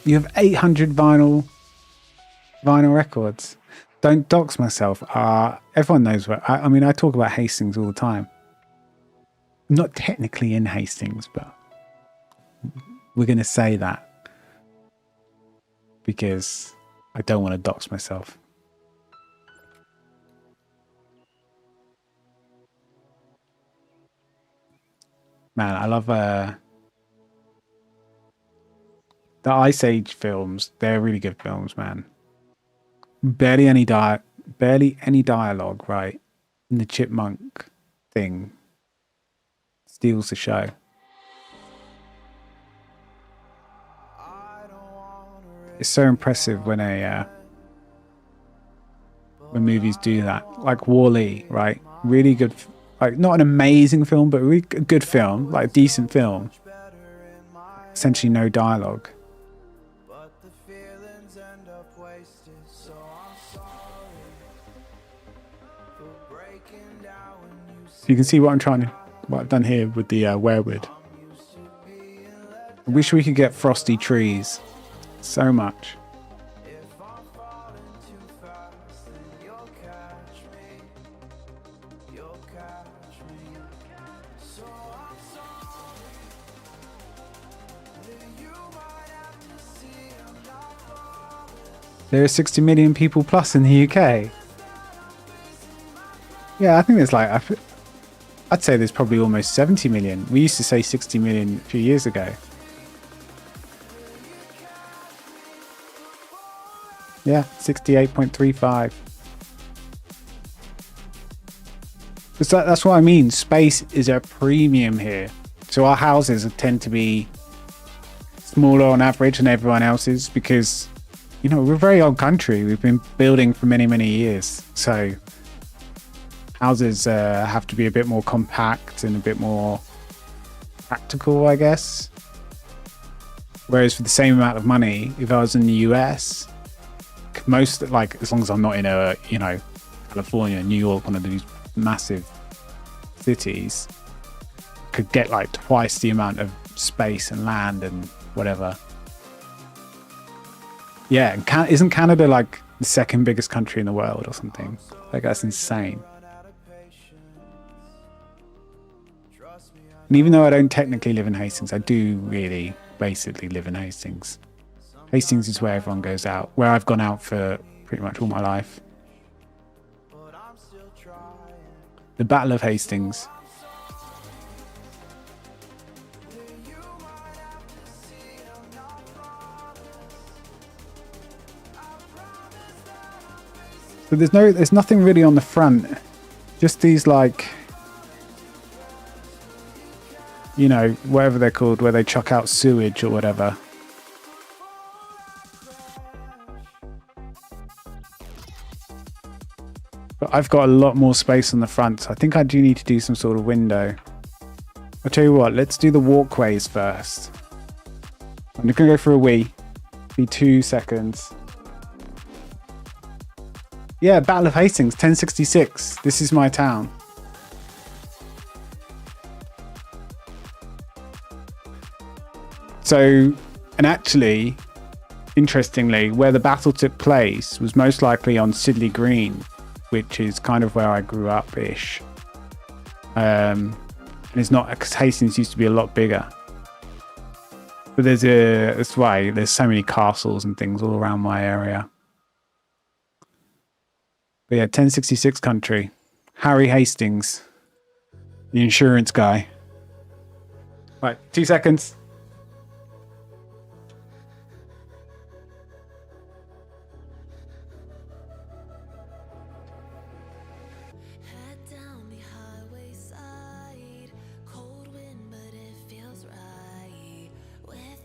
You have 800 vinyl records. Don't dox myself. Everyone knows where. I mean, I talk about Hastings all the time. I'm not technically in Hastings, but we're going to say that because I don't want to dox myself. Man, I love the Ice Age films. They're really good films, man. Barely any dialogue, right? And the chipmunk thing steals the show. It's so impressive when when movies do that. Like Wall-E, right? Really good, like not an amazing film, but a really good film, like a decent film. Essentially no dialogue. You can see what I've done here with the werewood. I wish we could get frosty trees so much. There are 60 million people plus in the UK. Yeah, I think there's like, I'd say there's probably almost 70 million. We used to say 60 million a few years ago. Yeah, 68.35. That's what I mean. Space is a premium here. So our houses tend to be smaller on average than everyone else's because, you know, we're a very old country. We've been building for many, many years. So houses have to be a bit more compact and a bit more practical, I guess. Whereas for the same amount of money, if I was in the US, most, like, as long as I'm not in California, New York, one of these massive cities, could get like twice the amount of space and land and whatever. Yeah, and isn't Canada like the second biggest country in the world or something? Like, that's insane. And even though I don't technically live in Hastings, I do really basically live in Hastings. Hastings is where everyone goes out, where I've gone out for pretty much all my life. The Battle of Hastings. So there's nothing really on the front. Just these, like, you know, whatever they're called, where they chuck out sewage or whatever. But I've got a lot more space on the front, so I think I do need to do some sort of window. I'll tell you what, let's do the walkways first. I'm just going to go for a wee. Be 2 seconds. Yeah, Battle of Hastings, 1066. This is my town. So, and actually, interestingly, where the battle took place was most likely on Sidley Green, which is kind of where I grew up-ish. And it's not, because Hastings used to be a lot bigger. But that's why there's so many castles and things all around my area. But yeah, 1066 country. Harry Hastings, the insurance guy. Right, 2 seconds. Head down the highway side, cold wind, but it feels right. With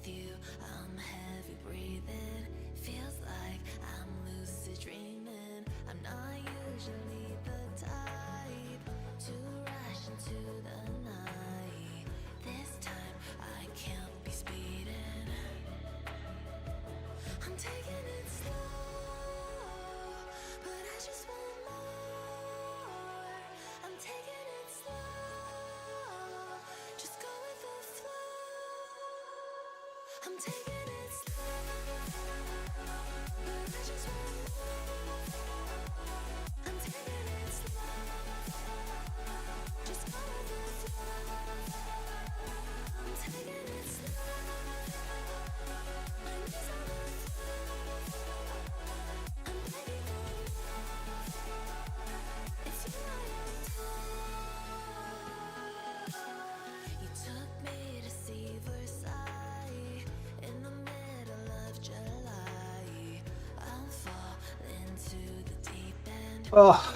Oh,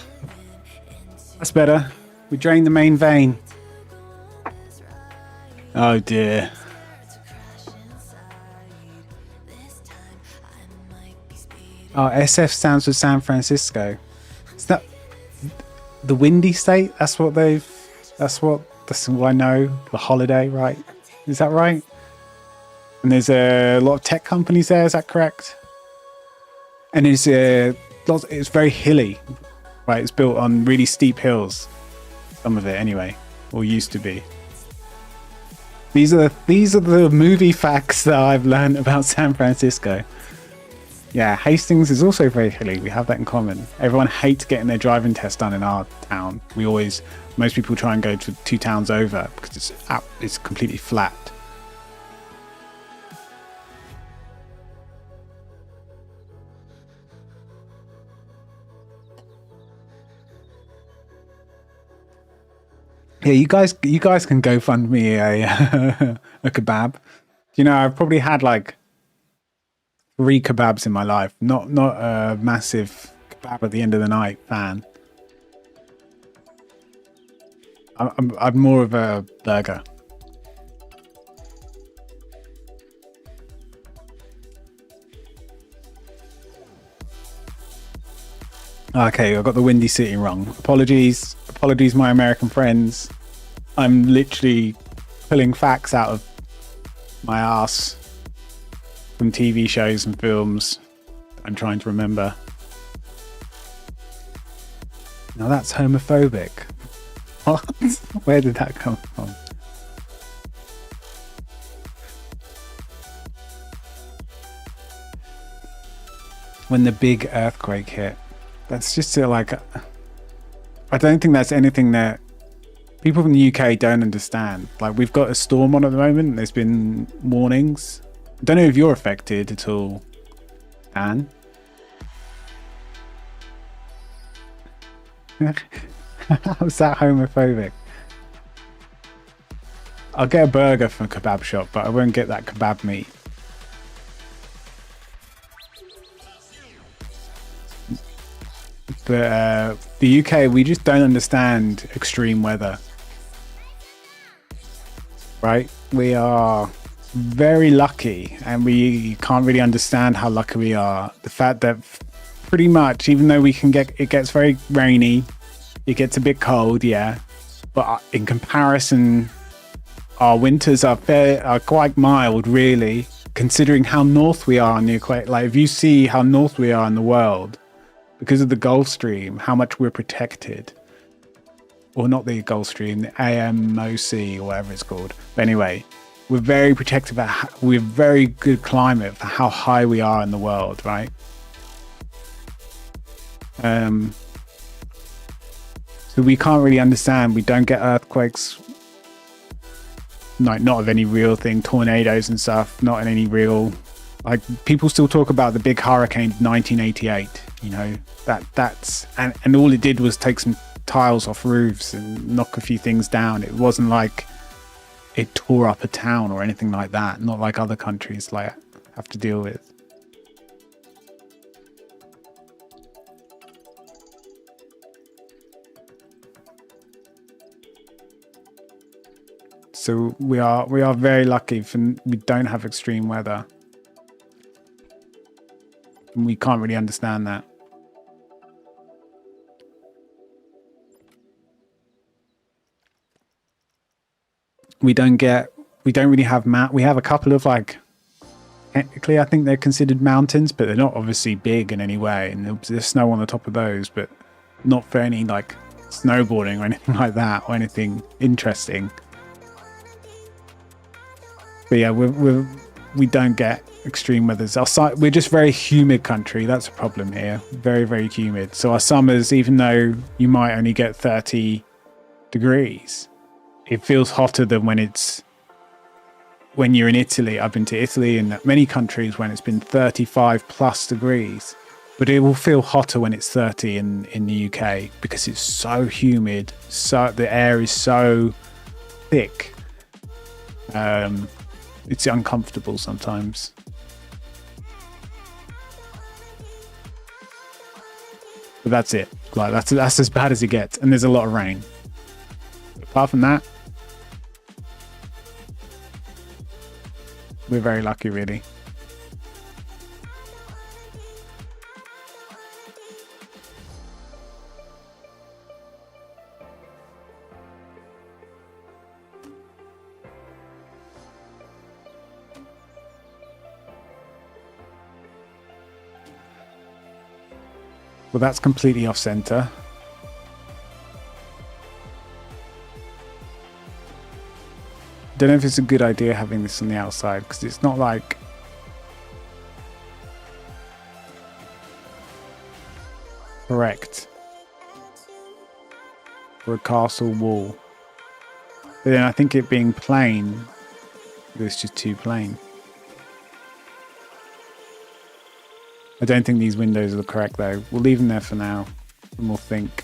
that's better. We drained the main vein. Oh dear. Oh, SF stands for San Francisco. Is that the windy state? That's what I know. The holiday, right? Is that right? And there's a lot of tech companies there, is that correct? And it's very hilly, right? It's built on really steep hills. Some of it anyway, or used to be. These are the movie facts that I've learned about San Francisco. Yeah, Hastings is also very hilly. We have that in common. Everyone hates getting their driving test done in our town. Most people try and go to 2 towns over because it's completely flat. Yeah, you guys can go fund me a a kebab. You know, I've probably had like 3 kebabs in my life. Not a massive kebab at the end of the night fan. I'm more of a burger. Okay, I got the Windy City wrong. Apologies, my American friends. I'm literally pulling facts out of my ass from TV shows and films I'm trying to remember. Now that's homophobic. What? Where did that come from? When the big earthquake hit. That's just like... I don't think that's anything that people from the UK don't understand. Like, we've got a storm on at the moment. There's been warnings. I don't know if you're affected at all, Anne. How's that homophobic? I'll get a burger from a kebab shop, but I won't get that kebab meat. But the UK, we just don't understand extreme weather. Right? We are very lucky, and we can't really understand how lucky we are. The fact that pretty much, even though it gets very rainy, it gets a bit cold, yeah. But in comparison, our winters are quite mild, really, considering how north we are on the equator. Like, if you see how north we are in the world, because of the Gulf Stream, how much we're protected. Or not the Gulf Stream, the AMOC, or whatever it's called. But anyway, we're very protective. We're very good climate for how high we are in the world, right? So we can't really understand. We don't get earthquakes. Not of any real thing. Tornadoes and stuff. Not in any real... Like, people still talk about the big hurricane of 1988. You know, that's... And all it did was take some tiles off roofs and knock a few things down. It wasn't like it tore up a town or anything like that. Not like other countries like have to deal with. So we are very lucky we don't have extreme weather. And we can't really understand that. We don't really have we have a couple of, like, technically I think they're considered mountains, but they're not obviously big in any way, and there's snow on the top of those, but not for any like snowboarding or anything like that, or anything interesting. But yeah, we're we don't get extreme weathers. We're just very humid country. That's a problem here. Very, very humid. So our summers, even though you might only get 30 degrees, it feels hotter than when you're in Italy. I've been to Italy and many countries when it's been 35 plus degrees, but it will feel hotter when it's 30 in the UK because it's so humid. So the air is so thick. It's uncomfortable sometimes. But that's it. Like that's as bad as it gets, and there's a lot of rain. Apart from that, we're very lucky, really. Well, that's completely off center. Don't know if it's a good idea having this on the outside because it's not like correct for a castle wall. But then I think it being plain, it's just too plain. I don't think these windows are correct though. We'll leave them there for now and we'll think.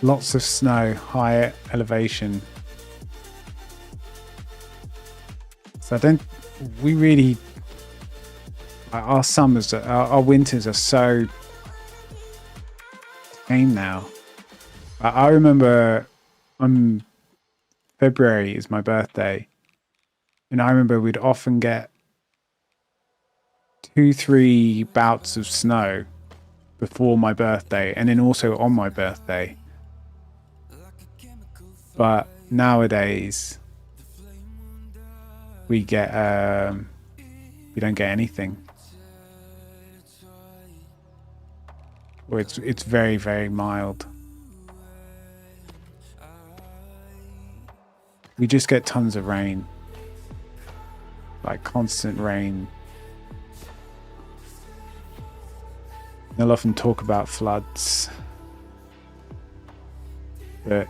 Lots of snow, high elevation. So we really, our summers, our winters are so tame now. I remember February is my birthday, and I remember we'd often get 2-3 bouts of snow before my birthday, and then also on my birthday. But nowadays, we don't get anything, or it's very, very mild. We just get tons of rain, like constant rain. They'll often talk about floods, but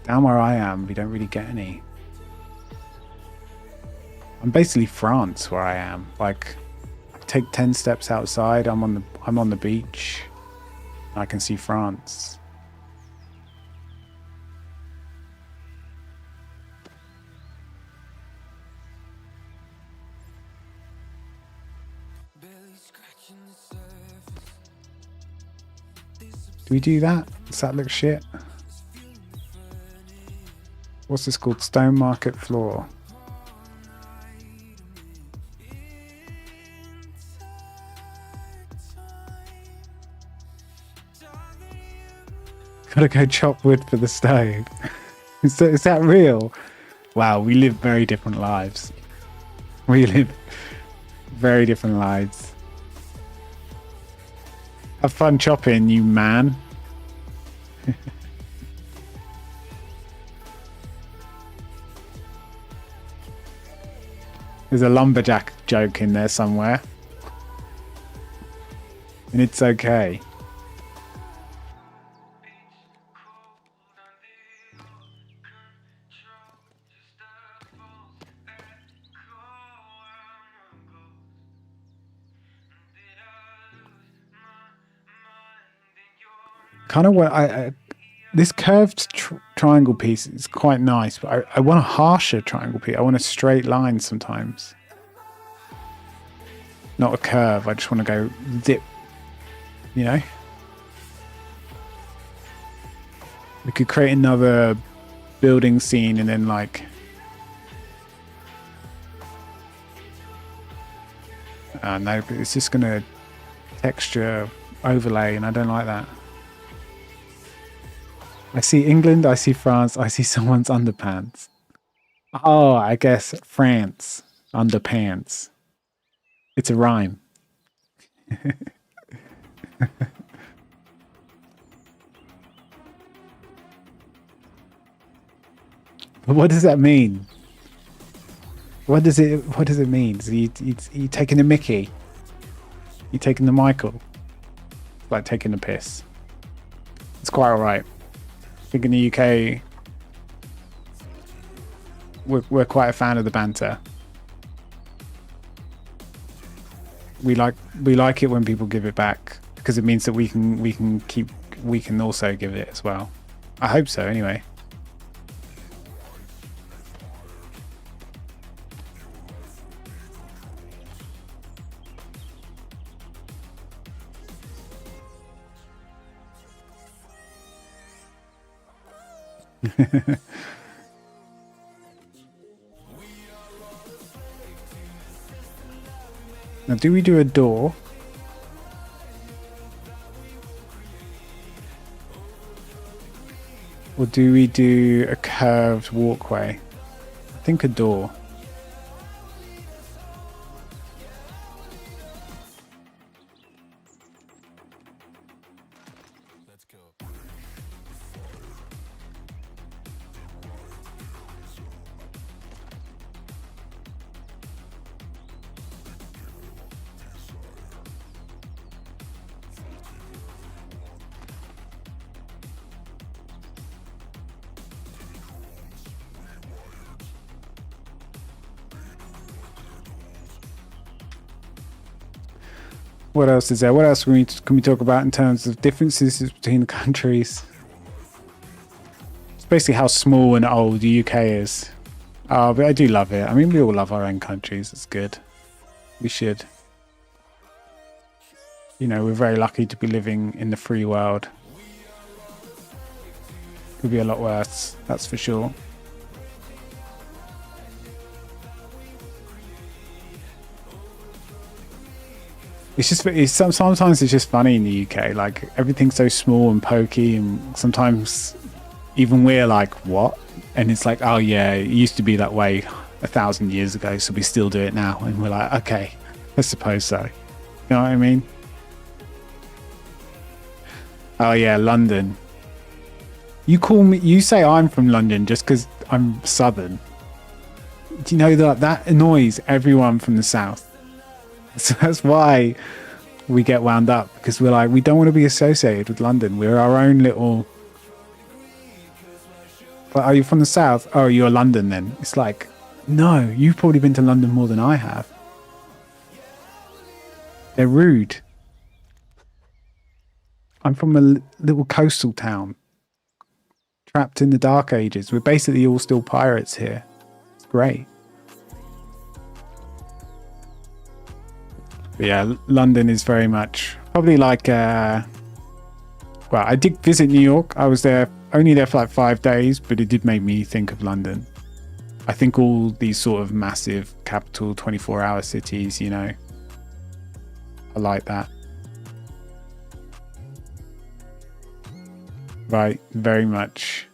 down where I am, we don't really get any. I'm basically France where I am. Like, I take 10 steps outside, I'm on the beach. I can see France. Do we do that? Does that look shit? What's this called? Stone market floor. Gotta go chop wood for the stove. Is that real? Wow, we live very different lives. We live very different lives. Have fun chopping, you man. There's a lumberjack joke in there somewhere. And it's okay. Kind of what this curved triangle piece is quite nice, but I want a harsher triangle piece. I want a straight line sometimes, not a curve. I just want to go zip, you know. We could create another building scene and then like no, but it's just gonna texture overlay, and I don't like that. I see England, I see France, I see someone's underpants. Oh, I guess France, underpants. It's a rhyme. But what does that mean? What does it mean? So you taking the Mickey? You taking the Michael? It's like taking the piss. It's quite alright. I think in the UK we're quite a fan of the banter. We like it when people give it back because it means that we can also give it as well. I hope so anyway. Now, do we do a door? Or do we do a curved walkway? I think a door. What else is there? What else can we talk about in terms of differences between the countries? It's basically how small and old the UK is. But I do love it. I mean, we all love our own countries. It's good. We should. You know, we're very lucky to be living in the free world. Could be a lot worse, that's for sure. Sometimes it's just funny in the UK. Like everything's so small and pokey, and sometimes even we're like, what? And it's like, oh yeah, it used to be that way 1,000 years ago, so we still do it now. And we're like, okay, I suppose so. You know what I mean? Oh yeah, London. You say I'm from London just because I'm southern. Do you know that annoys everyone from the south? So that's why we get wound up, because we're like, we don't want to be associated with London. We're our own little... But are you from the south? Oh, you're London then. It's like, no, you've probably been to London more than I have. They're rude. I'm from a little coastal town. Trapped in the dark ages. We're basically all still pirates here. It's great. But yeah, London is very much probably like well, I did visit New York. I was only there for like 5 days, but it did make me think of London. I think all these sort of massive capital 24-hour cities, you know, I like that. Right, very much.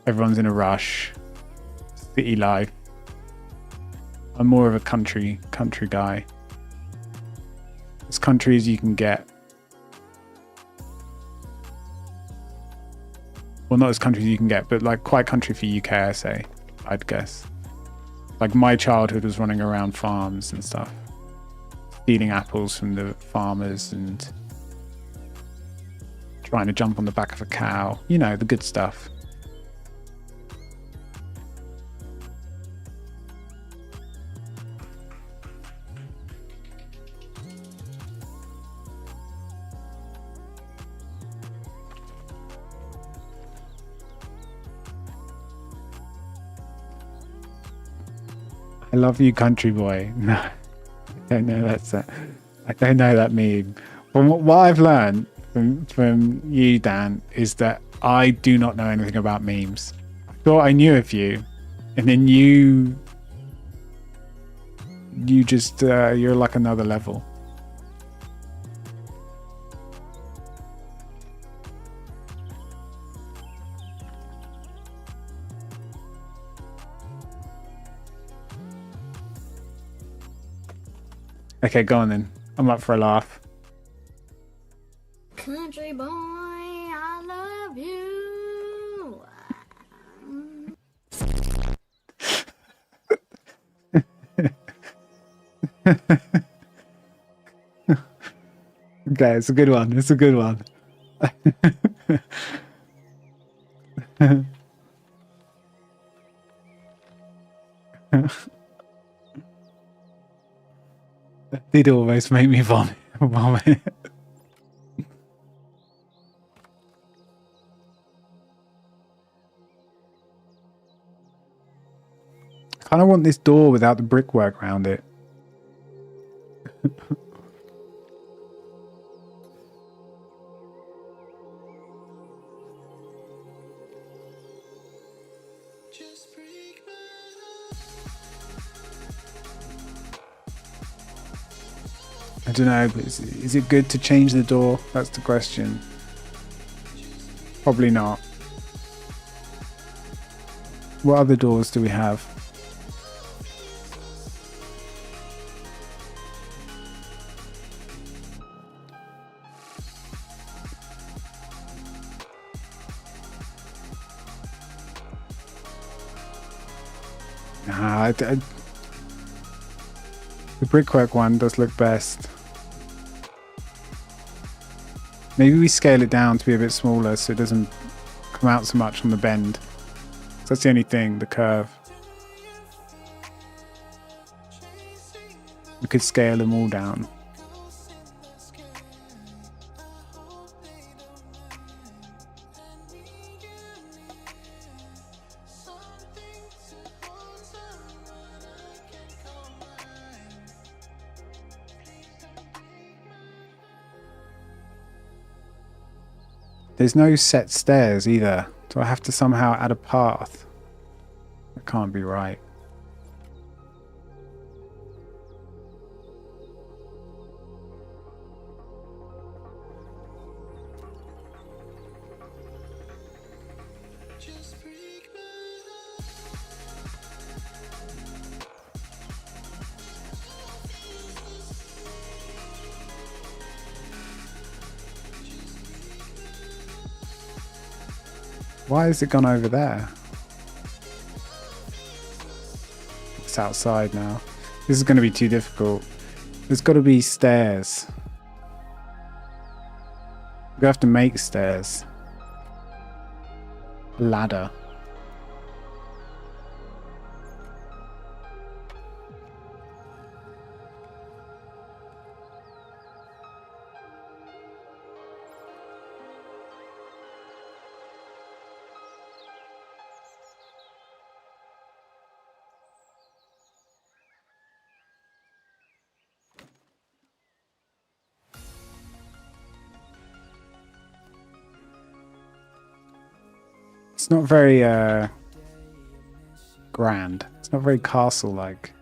Everyone's in a rush. City life. I'm more of a country guy. As country as you can get. Well, not as country as you can get, but like quite country for UK, I say, I'd guess. Like my childhood was running around farms and stuff. Stealing apples from the farmers and trying to jump on the back of a cow. You know, the good stuff. I love you, country boy. No, I don't know I don't know that meme. From what I've learned from you, Dan, is that I do not know anything about memes. I thought I knew of you, and then you just you're like another level. Okay, go on then. I'm up for a laugh. Okay, it's a good one. It's a good one. That did almost make me vomit. I kind of want this door without the brickwork around it. I don't know, but is it good to change the door? That's the question. Probably not. What other doors do we have? The brickwork one does look best. Maybe we scale it down to be a bit smaller so it doesn't come out so much on the bend. So that's the only thing, the curve. We could scale them all down. There's no set stairs either. Do I have to somehow add a path? That can't be right. Why has it gone over there? It's outside now. This is going to be too difficult. There's got to be stairs. We have to make stairs. A ladder. It's not very grand. It's not very castle-like.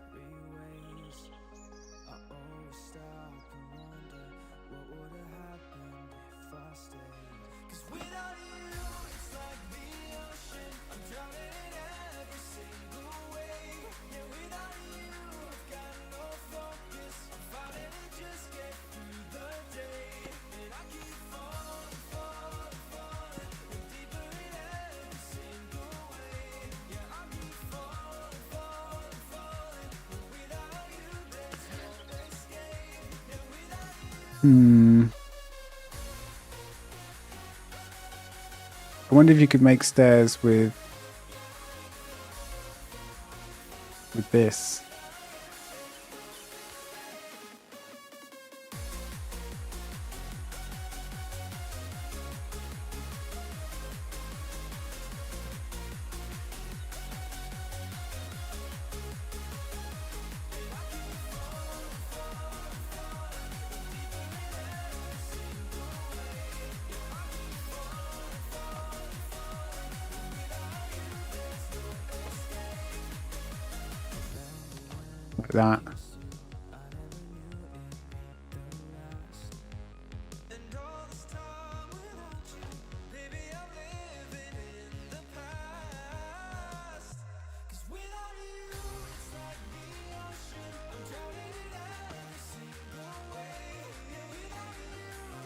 I wonder if you could make stairs with this. Like that.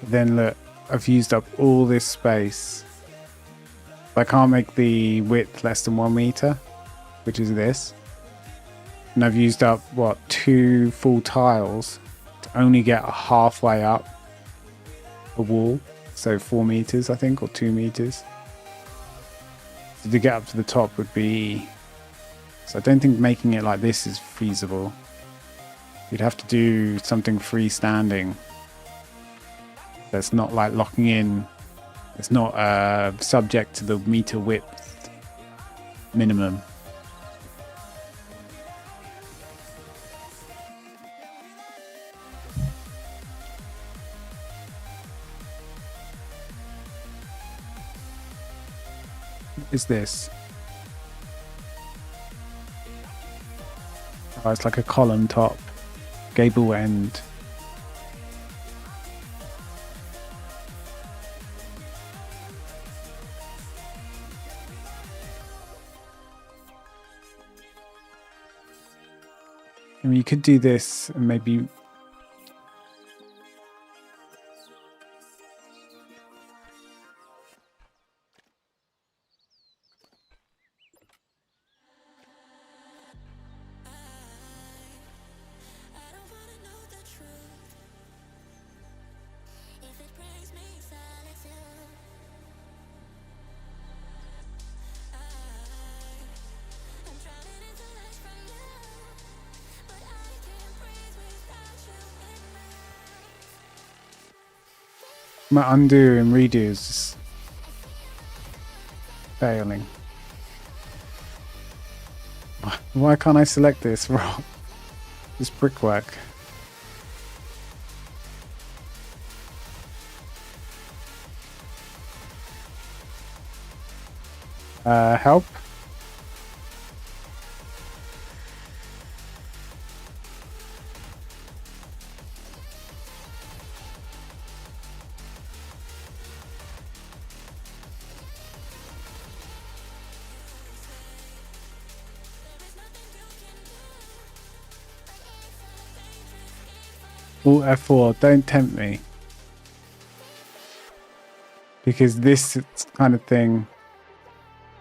Then look, I've used up all this space. I can't make the width less than 1 meter, which is this. and I've used up, what, 2 full tiles to only get halfway up a wall. So 4 meters, I think, or 2 meters. So to get up to the top would be... So I don't think making it like this is feasible. You'd have to do something freestanding. That's not like locking in. It's not subject to the meter width minimum. What is this? Oh, it's like a column top, gable end. I mean, you could do this and maybe... My undo and redo is just failing. Why can't I select this rock? This brickwork. Help? Alt F4, don't tempt me. Because this kind of thing...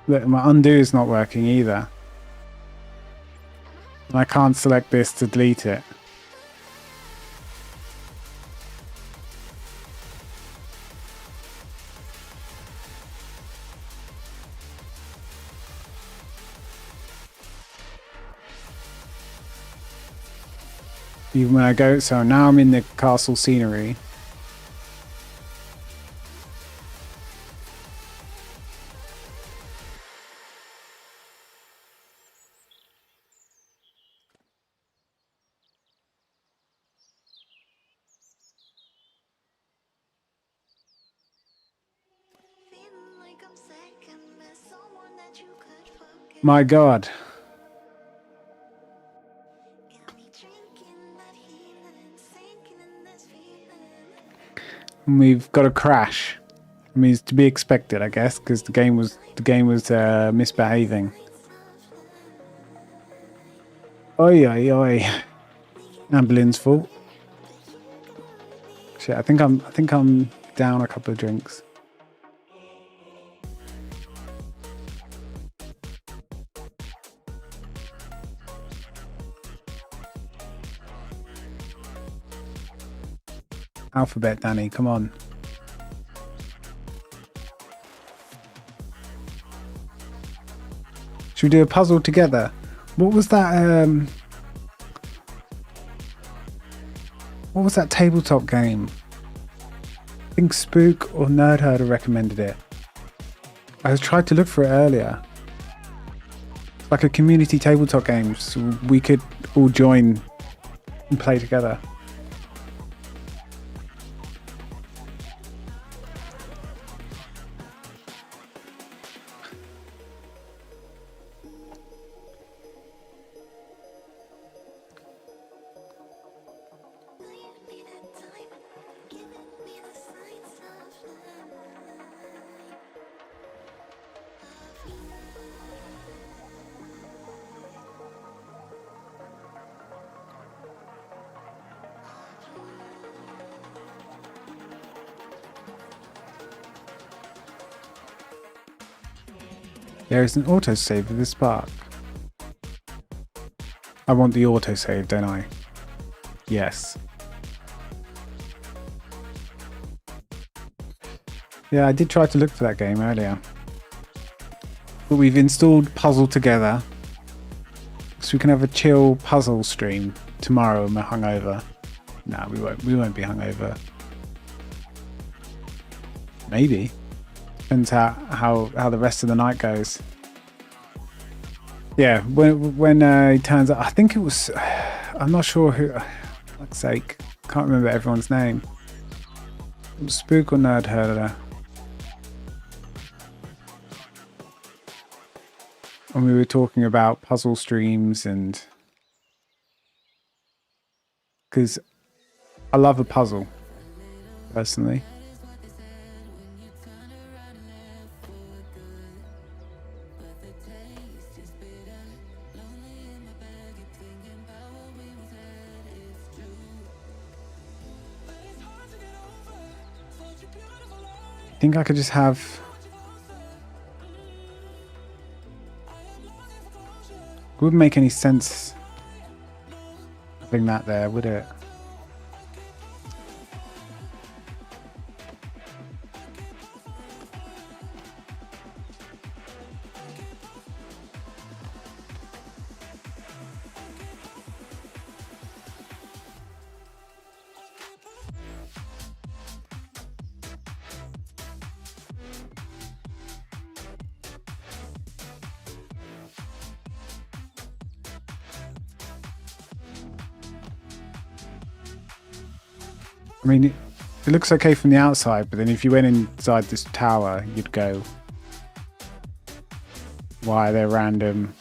Look, my undo is not working either. And I can't select this to delete it. Even when I go, so now I'm in the castle scenery. My God. And we've got a crash. I mean, it's to be expected, I guess, because the game was misbehaving. Oi, oi, oi! Ambulance full. Shit, I think I'm down a couple of drinks. Alphabet, Danny, come on. Should we do a puzzle together? What was that, what was that tabletop game? I think Spook or Nerd Herder recommended it. I tried to look for it earlier. It's like a community tabletop game, so we could all join and play together. There is an autosave of this spark. I want the autosave, don't I? Yes. Yeah, I did try to look for that game earlier. But we've installed Puzzle Together. So we can have a chill puzzle stream tomorrow when we're hungover. Nah, we won't be hungover. Maybe. Depends how the rest of the night goes. Yeah, when he turns up, I think it was, I'm not sure who, fuck's sake, can't remember everyone's name. It was Spook or Nerd Herder. And we were talking about puzzle streams, and because I love a puzzle personally. I think I could just have it wouldn't make any sense having that there, would it? I mean, it looks okay from the outside, but then if you went inside this tower, you'd go, why are there random...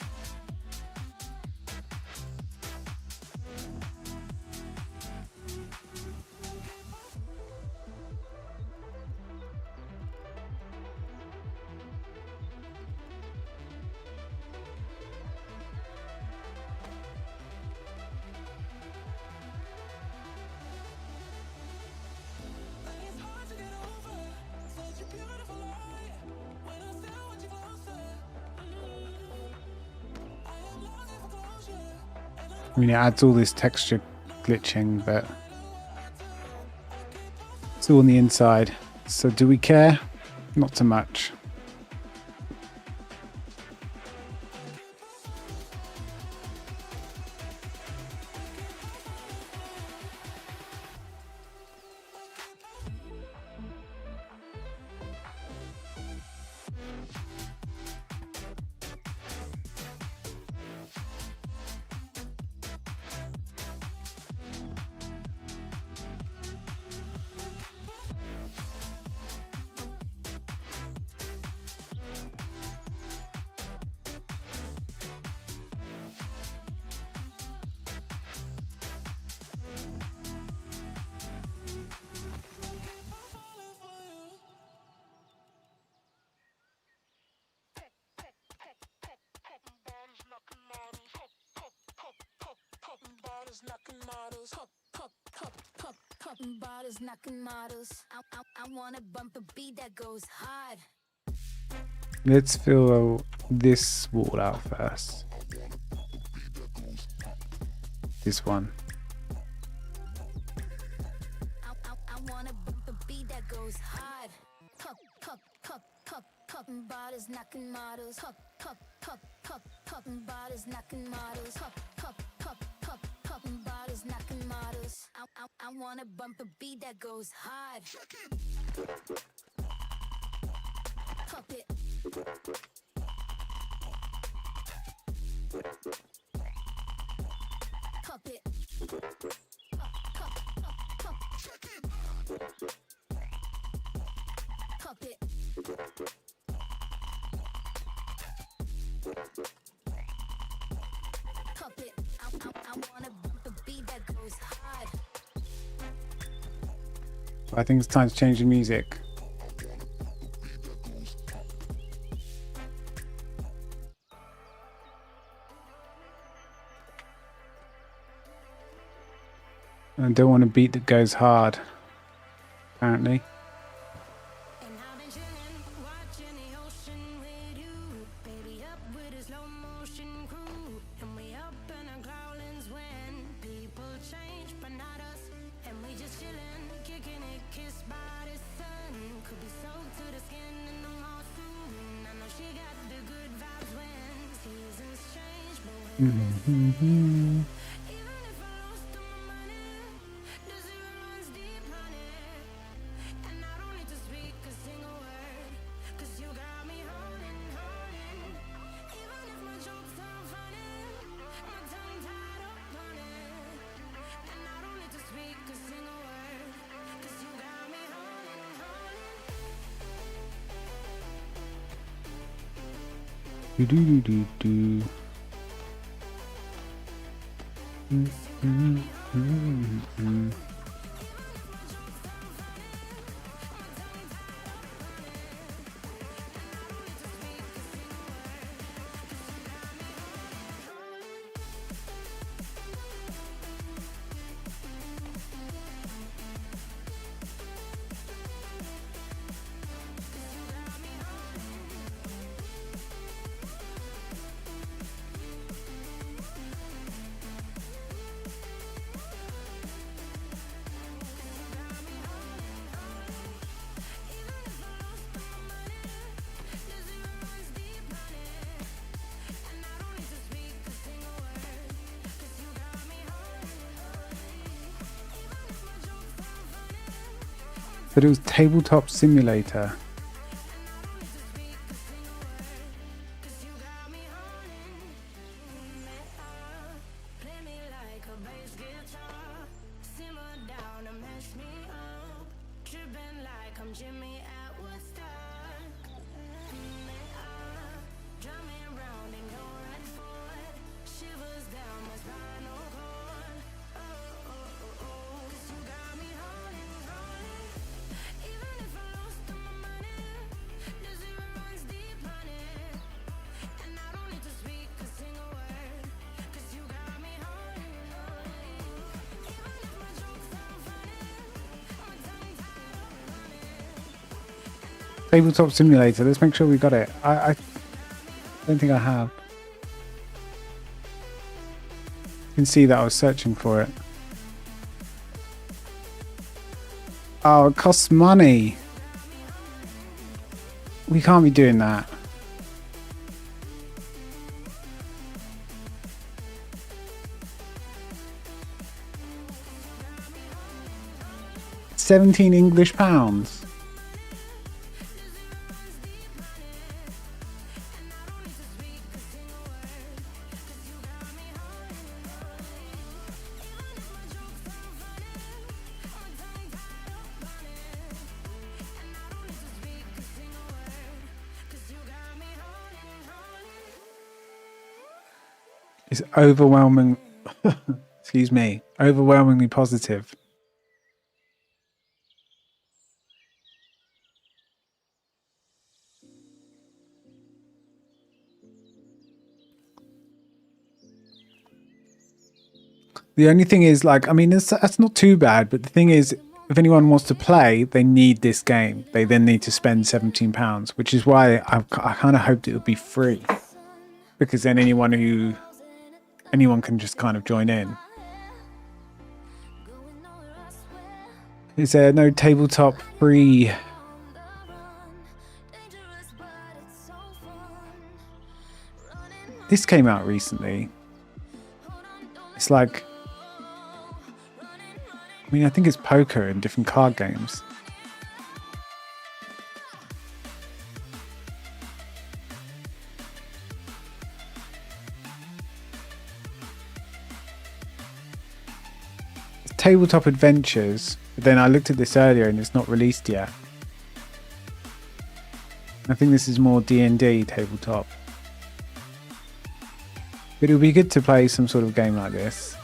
I mean, it adds all this texture glitching, but it's all on the inside. So do we care? Not so much. Bottles knocking models. I want to bump a beat that goes hard. Let's fill this wall out first. This one. I want to bump a beat that goes hard. Bottles knocking models. Bottles knocking models. Bottles knocking models. I wanna bump a beat that goes hard. Pop it. Pop it. Pop it. Pop it. I wanna bump a beat that goes hard. I think it's time to change the music. I don't want a beat that goes hard, apparently. And I've been chillin', watching the ocean with you. Baby up with a slow motion crew. And we up in a cloud Mhm. Do do do do do. But it was Tabletop Simulator. Tabletop Simulator. Let's make sure we got it. I don't think I have. You can see that I was searching for it. Oh, it costs money. We can't be doing that. £17 English. It's overwhelming. Excuse me. Overwhelmingly positive. The only thing is, like, I mean, that's not too bad. But the thing is, if anyone wants to play, they need this game. They then need to spend £17, which is why I kind of hoped it would be free, because then anyone can just kind of join in. Is there no tabletop free? This came out recently. It's like, I mean, I think it's poker and different card games. It's Tabletop Adventures, but then I looked at this earlier and it's not released yet. I think this is more D&D tabletop. But it would be good to play some sort of game like this.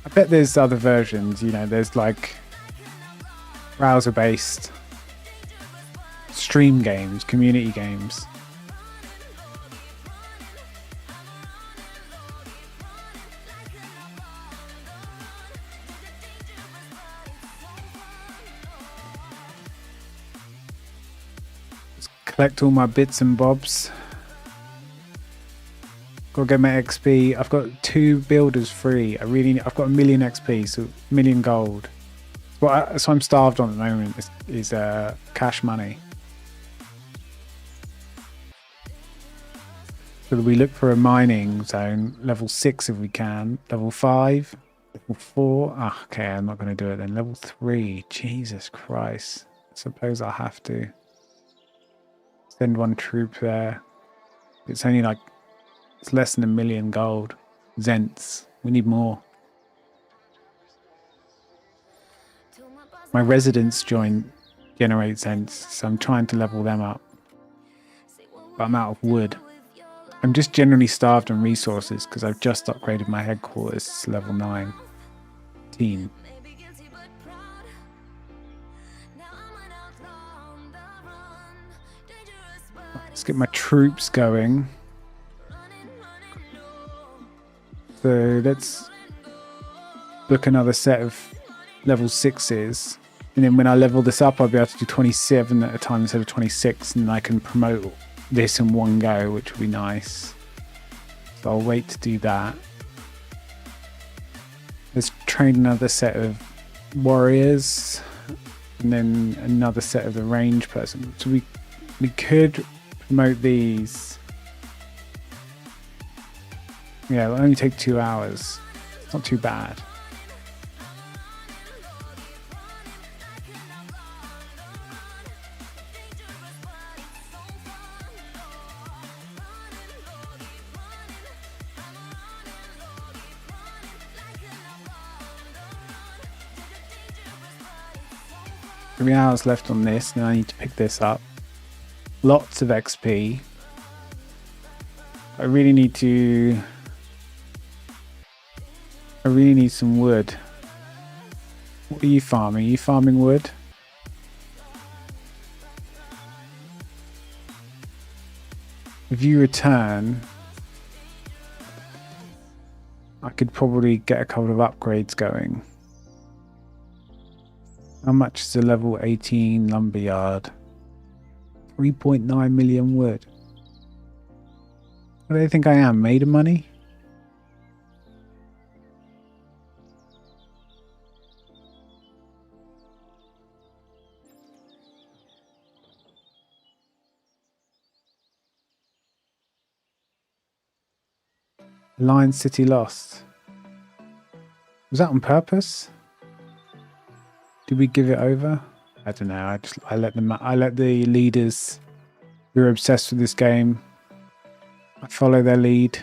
I bet there's other versions, you know, there's like browser-based stream games, community games. Just collect all my bits and bobs. Gotta get my XP. I've got 2 builders free. I've got 1 million XP, so 1 million gold. So I'm starved on at the moment is So we look for a mining zone, level 6 if we can, level 5, level 4. Ah, okay, I'm not going to do it then. Level 3, Jesus Christ. I suppose I'll have to send one troop there. It's only like, it's less than 1 million gold. Zents. We need more. My residents generate Zents, so I'm trying to level them up. But I'm out of wood. I'm just generally starved on resources because I've just upgraded my headquarters to level 19. Let's get my troops going. So let's book another set of level 6s. And then when I level this up, I'll be able to do 27 at a time instead of 26. And I can promote this in one go, which would be nice. So I'll wait to do that. Let's train another set of warriors. And then another set of the range person. So we could promote these. Yeah, it'll only take 2 hours. It's not too bad. Three hours left on this, and I need to pick this up. Lots of XP. I really need some wood. What are you farming? Are you farming wood? If you return, I could probably get a couple of upgrades going. How much is a level 18 lumberyard? 3.9 million wood. What do they think I am? Made of money? Lion City lost. Was that on purpose? Did we give it over? I don't know. I let the leaders who are obsessed with this game. I follow their lead.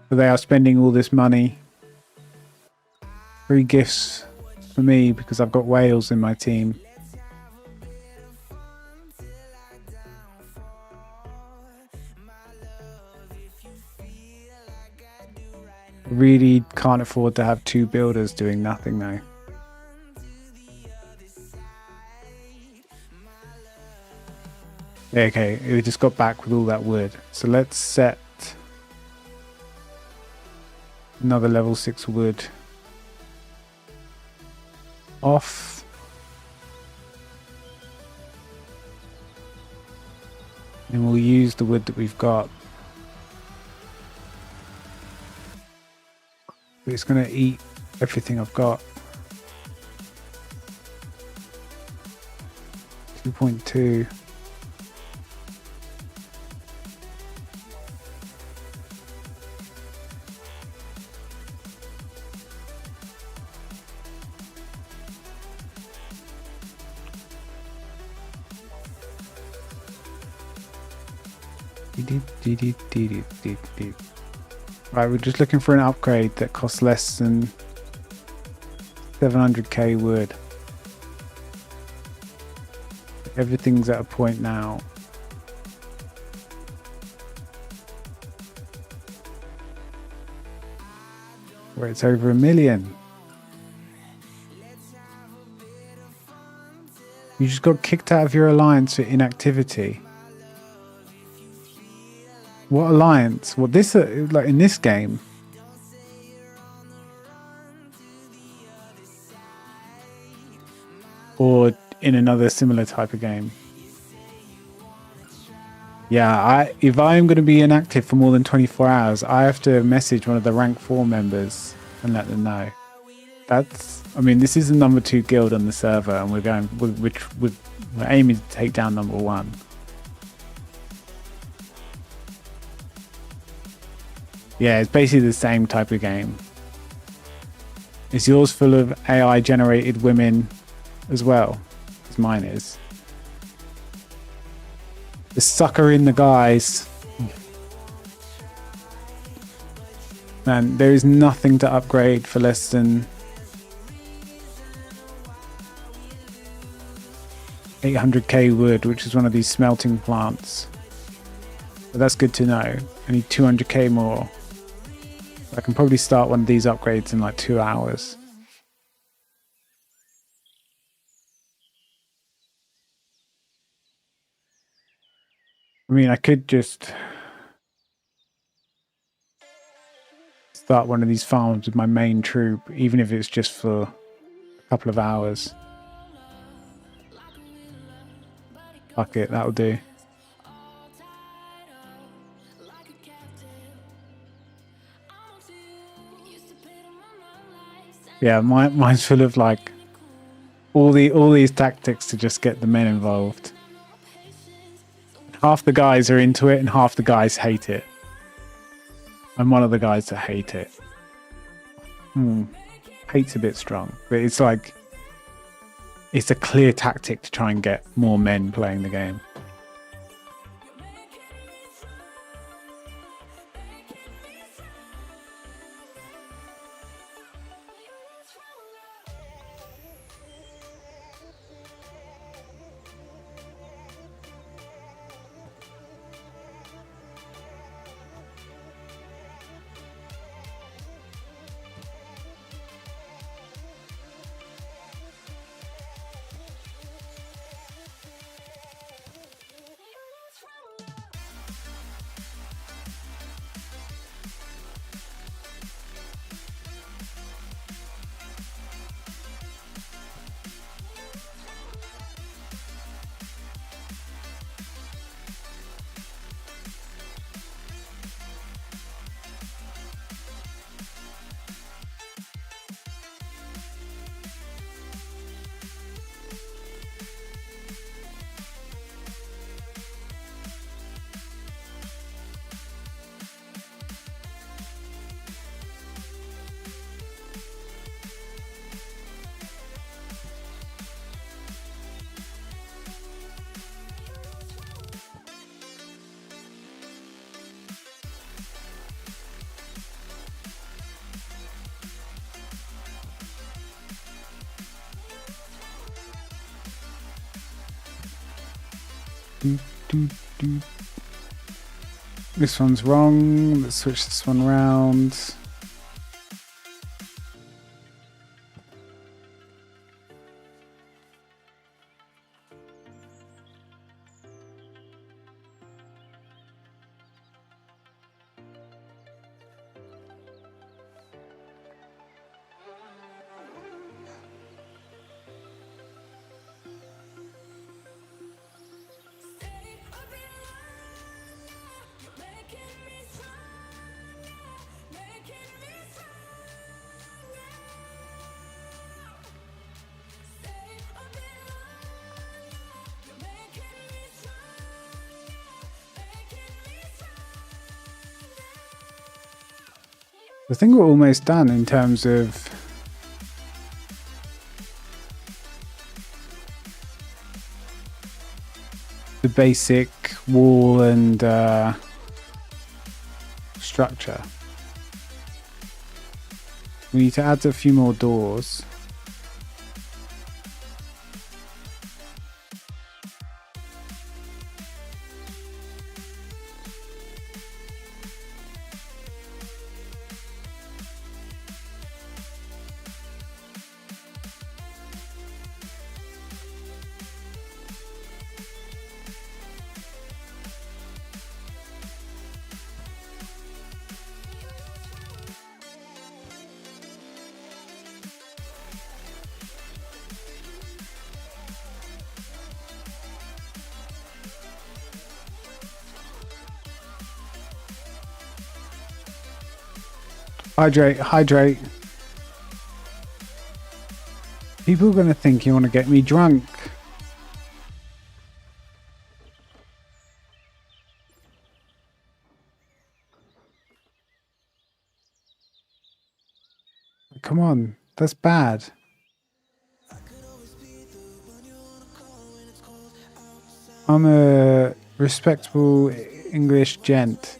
So they are spending all this money. Free gifts for me because I've got whales in my team. Really can't afford to have 2 builders doing nothing though. Okay, we just got back with all that wood. So let's set another level 6 wood off. And we'll use the wood that we've got. But it's going to eat everything I've got. 2.2. Right, we're just looking for an upgrade that costs less than 700k wood. Everything's at a point now. Where it's over 1 million. You just got kicked out of your alliance for inactivity. What alliance? What this like in this game? Or in another similar type of game? Yeah, if I am going to be inactive for more than 24 hours, I have to message one of the rank 4 members and let them know. I mean, this is the number 2 guild on the server, and we're aiming to take down number 1. Yeah, it's basically the same type of game. Is yours full of AI generated women as well as mine is? The sucker in the guys. Man, there is nothing to upgrade for less than 800k wood, which is one of these smelting plants. But that's good to know. I need 200k more. I can probably start one of these upgrades in like 2 hours. I mean, I could just start one of these farms with my main troop, even if it's just for a couple of hours. Fuck it, that'll do. Yeah, mine's full of like all these tactics to just get the men involved. Half the guys are into it and half the guys hate it. I'm one of the guys that hate it. Hate's a bit strong, but it's like it's a clear tactic to try and get more men playing the game. This one's wrong. Let's switch this one around. I think we're almost done in terms of the basic wall and structure. We need to add a few more doors. Hydrate, hydrate. People are going to think you want to get me drunk. Come on, that's bad. I'm a respectable English gent.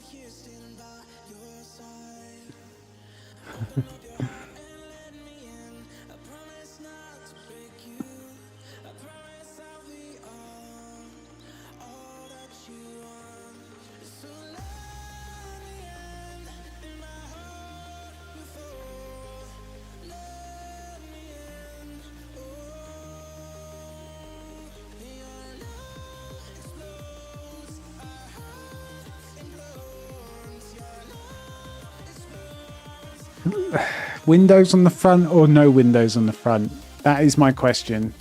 Windows on the front or no windows on the front? That is my question.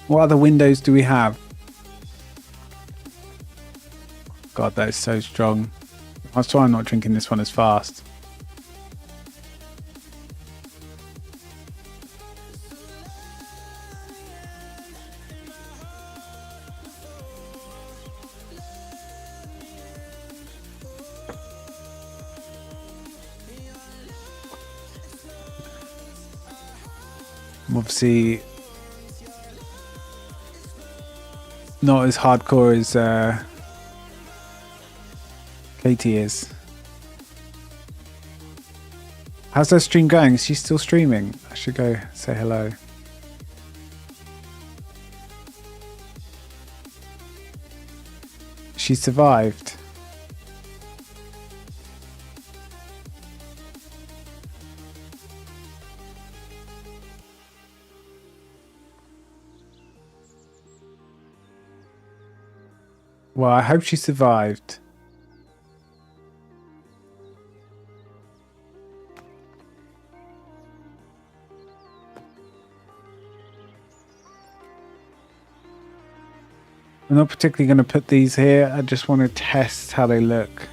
What other windows do we have? God, that is so strong. That's why I'm not drinking this one as fast. I'm obviously not as hardcore as Katie is. How's that stream going? Is she still streaming? I should go say hello. She survived. Well, I hope she survived. I'm not particularly going to put these here. I just want to test how they look.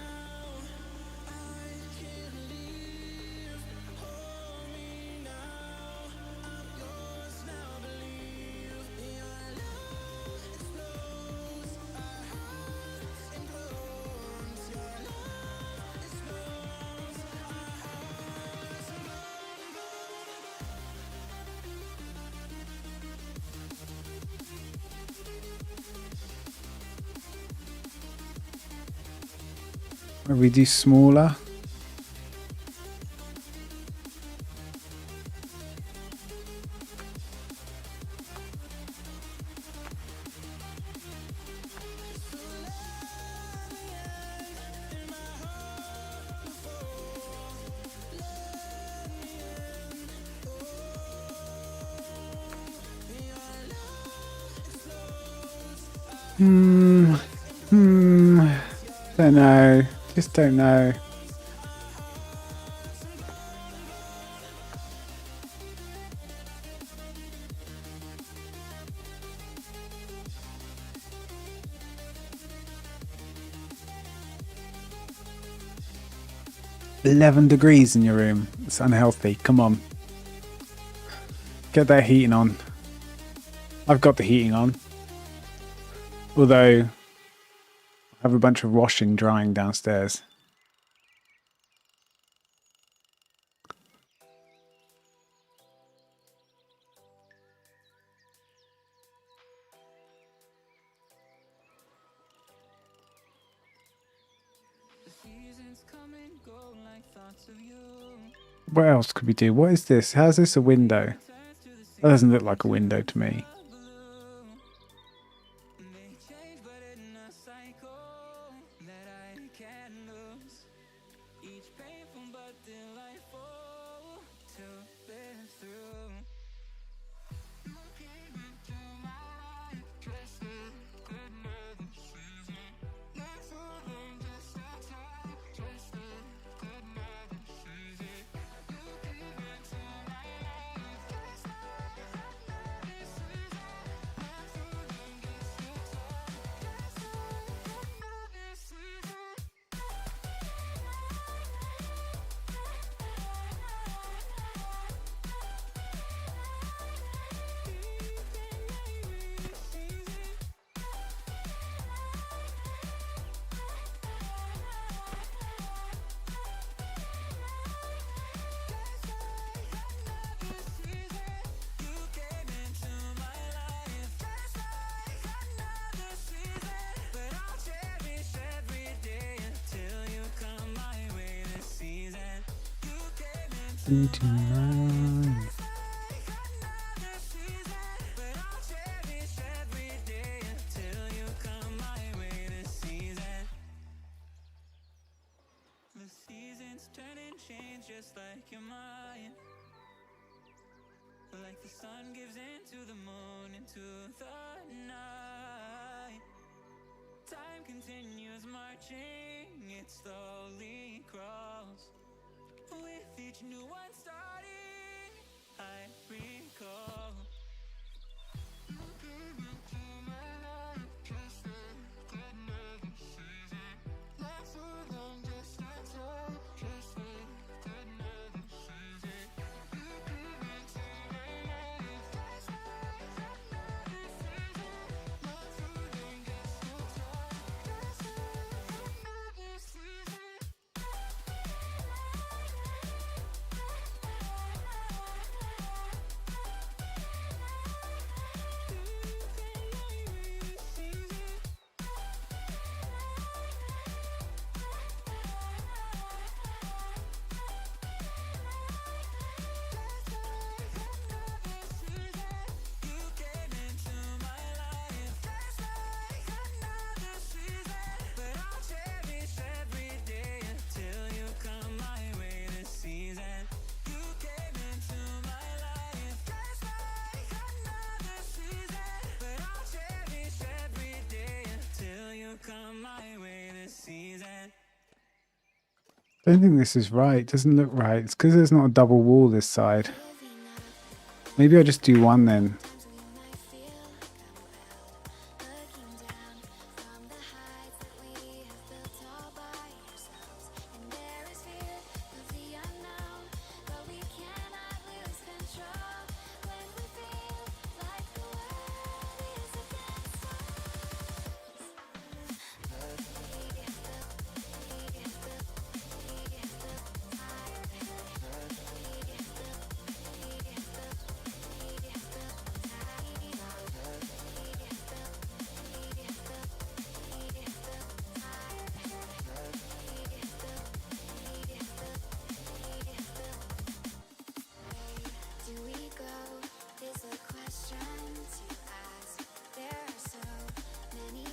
Maybe we do smaller. Don't know. Just don't know. $11 in your room. It's unhealthy. Come on. Get that heating on. I've got the heating on. Although, I have a bunch of washing drying downstairs. What else could we do? What is this? How's this a window? That doesn't look like a window to me. into mine. The seasons turn and change just like your mind. Like the sun gives into the moon, into the night. Time continues marching, it slowly crawls. With each new one starting, I recall. You came into my life just like another season. Not for long, just a time, just like another season. You came into my life just like another season. Not for long, just a time, just like another season. I don't think this is right. It doesn't look right. It's because there's not a double wall this side. Maybe I'll just do one then.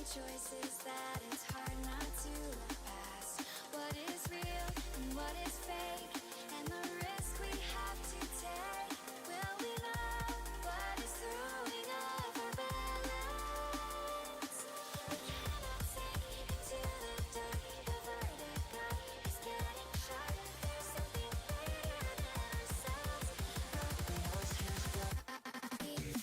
Choices that it's hard not to look past. What is real and what is fake, and the risk we have to take. Will we know what is throwing off our balance? We cannot sink into the dark. The vertigo is getting sharp. There's something greater than ourselves. Nothing else has got that we need.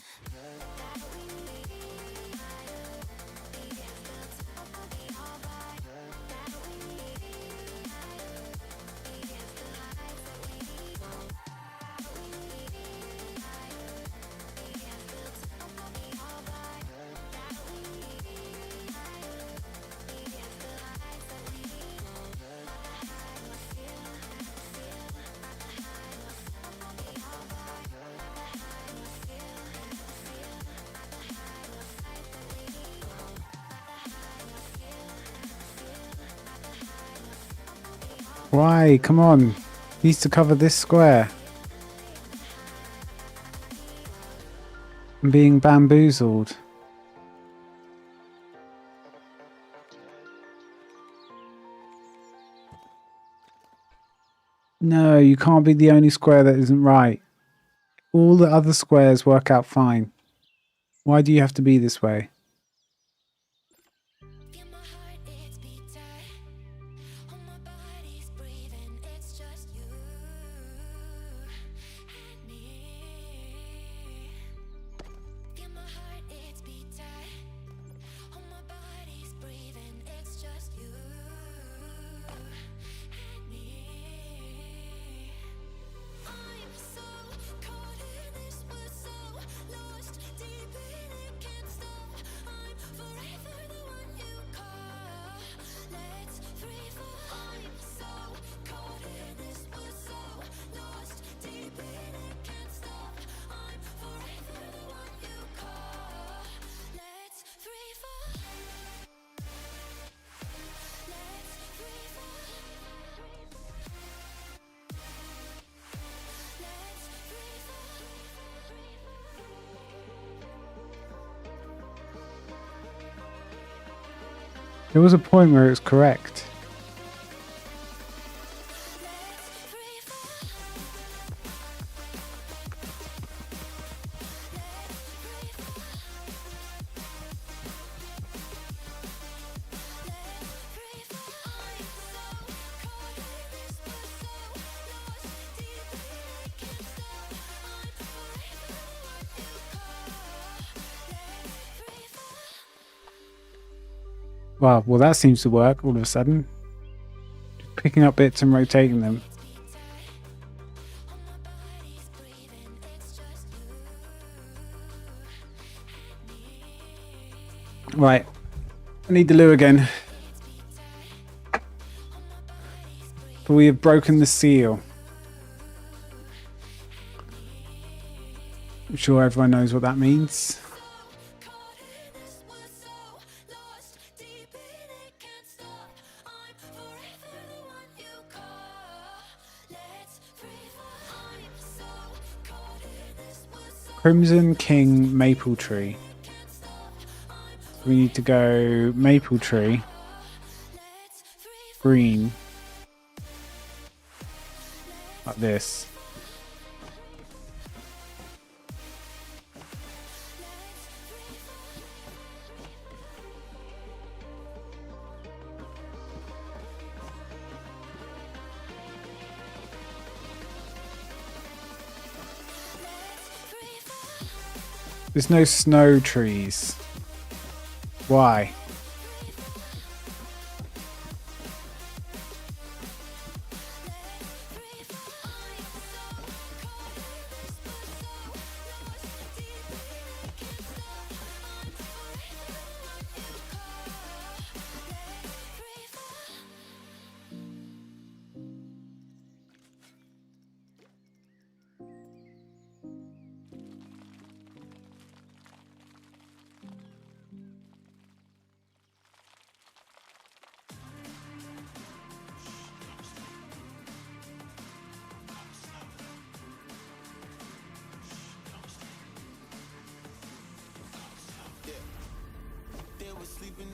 Why? Come on. Needs to cover this square. I'm being bamboozled. No, you can't be the only square that isn't right. All the other squares work out fine. Why do you have to be this way? Feel my heart, it's beat tight. All my body's breathing, it's just you and me. Feel my heart, it's beat tight. All my body's breathing, it's just you and me. I'm so caught in this, but so lost deep in it, can't stop. There was a point where it was correct. Wow, well that seems to work all of a sudden. Just picking up bits and rotating them. Right, I need the loo again. But we have broken the seal. I'm sure everyone knows what that means. Crimson King Maple Tree. We need to go Maple Tree, green, like this. There's no snow trees. Why?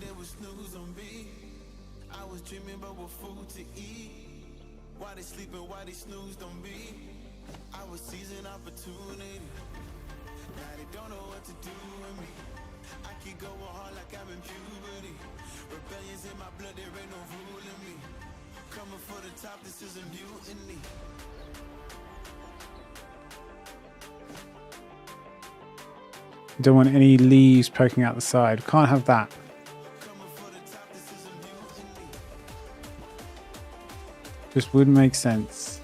They was snooze on me. I was dreaming about what food to eat. Why they sleeping, why they snoozed on me. I was seizing opportunity. Now they don't know what to do with me. I keep going hard like I'm in puberty. Rebellion's in my blood, there ain't no ruling me. Coming for the top, this is a mutiny. Don't want any leaves poking out the side. Can't have that. Just wouldn't make sense.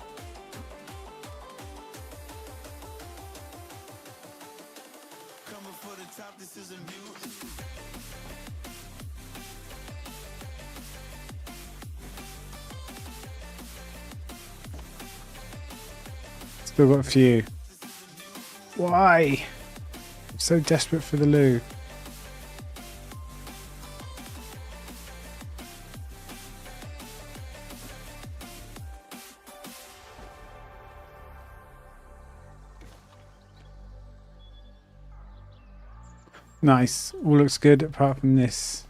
Still got a few. Why? I'm so desperate for the loo. Nice. All looks good apart from this.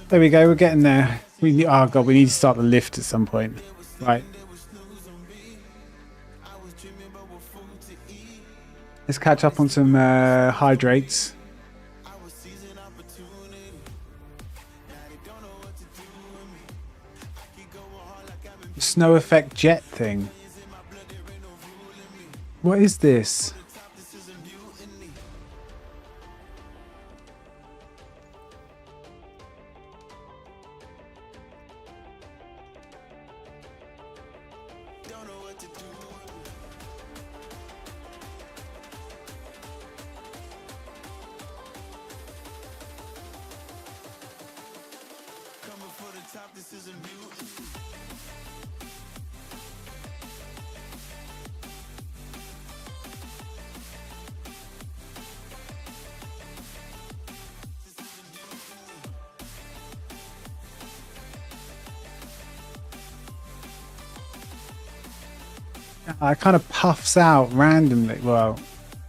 There we go, we're getting there. Oh god, we need to start the lift at some point. Right. Let's catch up on some hydrates. Snow effect jet thing. What is this? it kind of puffs out randomly. Well,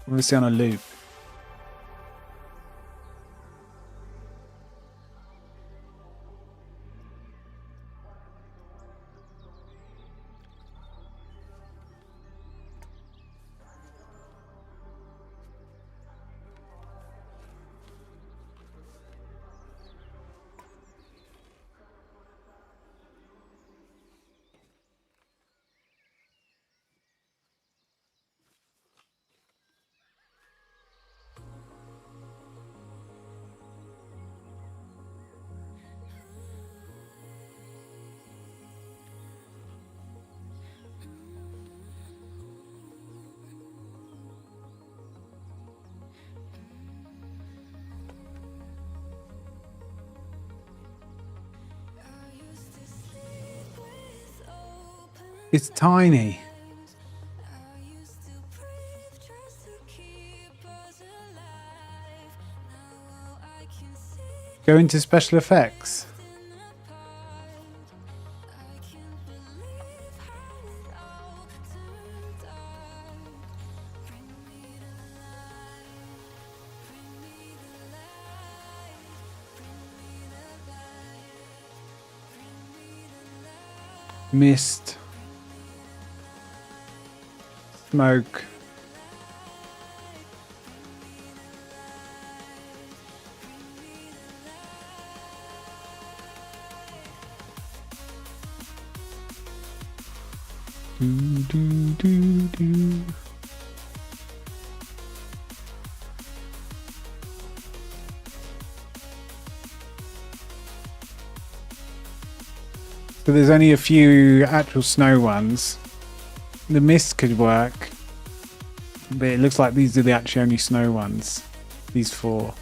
obviously on a loop. It's tiny. Go into special effects. Mist. Smoke. Do, do, do, do. So there's only a few actual snow ones. The mist could work, but it looks like these are the actually only snow ones. These 4.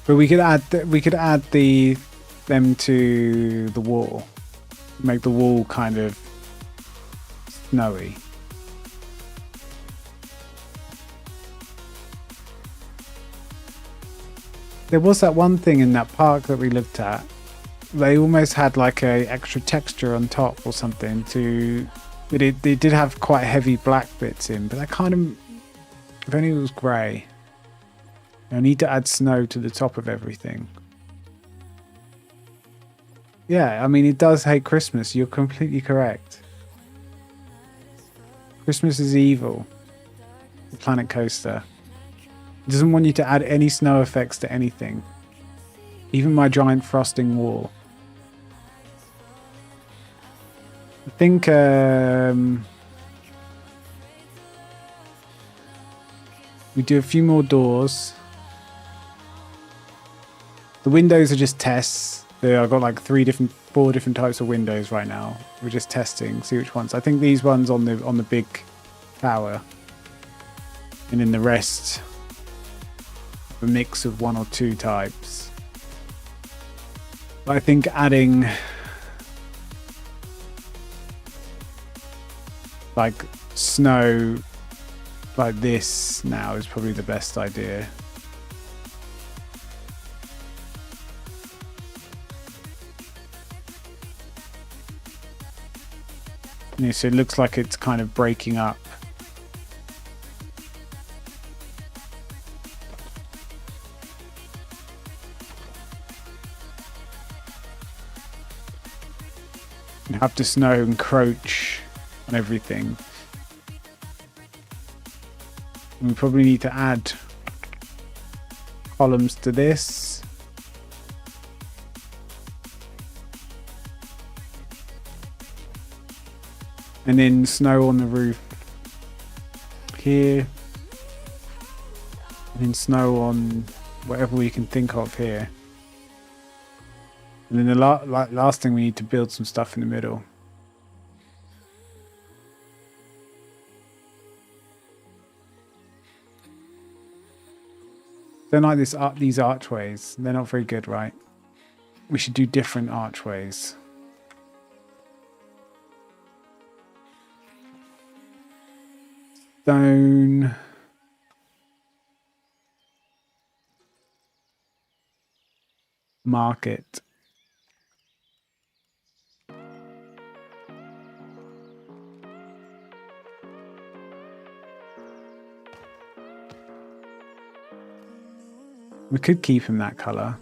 But we could add them to the wall, make the wall kind of snowy. There was that one thing in that park that we looked at. They almost had like a extra texture on top or something to. But they did have quite heavy black bits in, but that kind of. If only it was grey. I need to add snow to the top of everything. Yeah, I mean, it does hate Christmas. You're completely correct. Christmas is evil. The Planet Coaster. It doesn't want you to add any snow effects to anything. Even my giant frosting wall. I think we do a few more doors. The windows are just tests. I've got like 4 different types of windows right now. We're just testing, see which ones. I think these ones on the big tower, and then the rest, a mix of 1 or 2 types. But I think adding like snow like this now is probably the best idea. Yeah, so it looks like it's kind of breaking up. You have to snow encroach on everything. And we probably need to add columns to this. And then snow on the roof here. And then snow on whatever we can think of here. And then the last thing, we need to build some stuff in the middle. Don't like these archways. They're not very good, right? We should do different archways. stone. Market. We could keep him that color.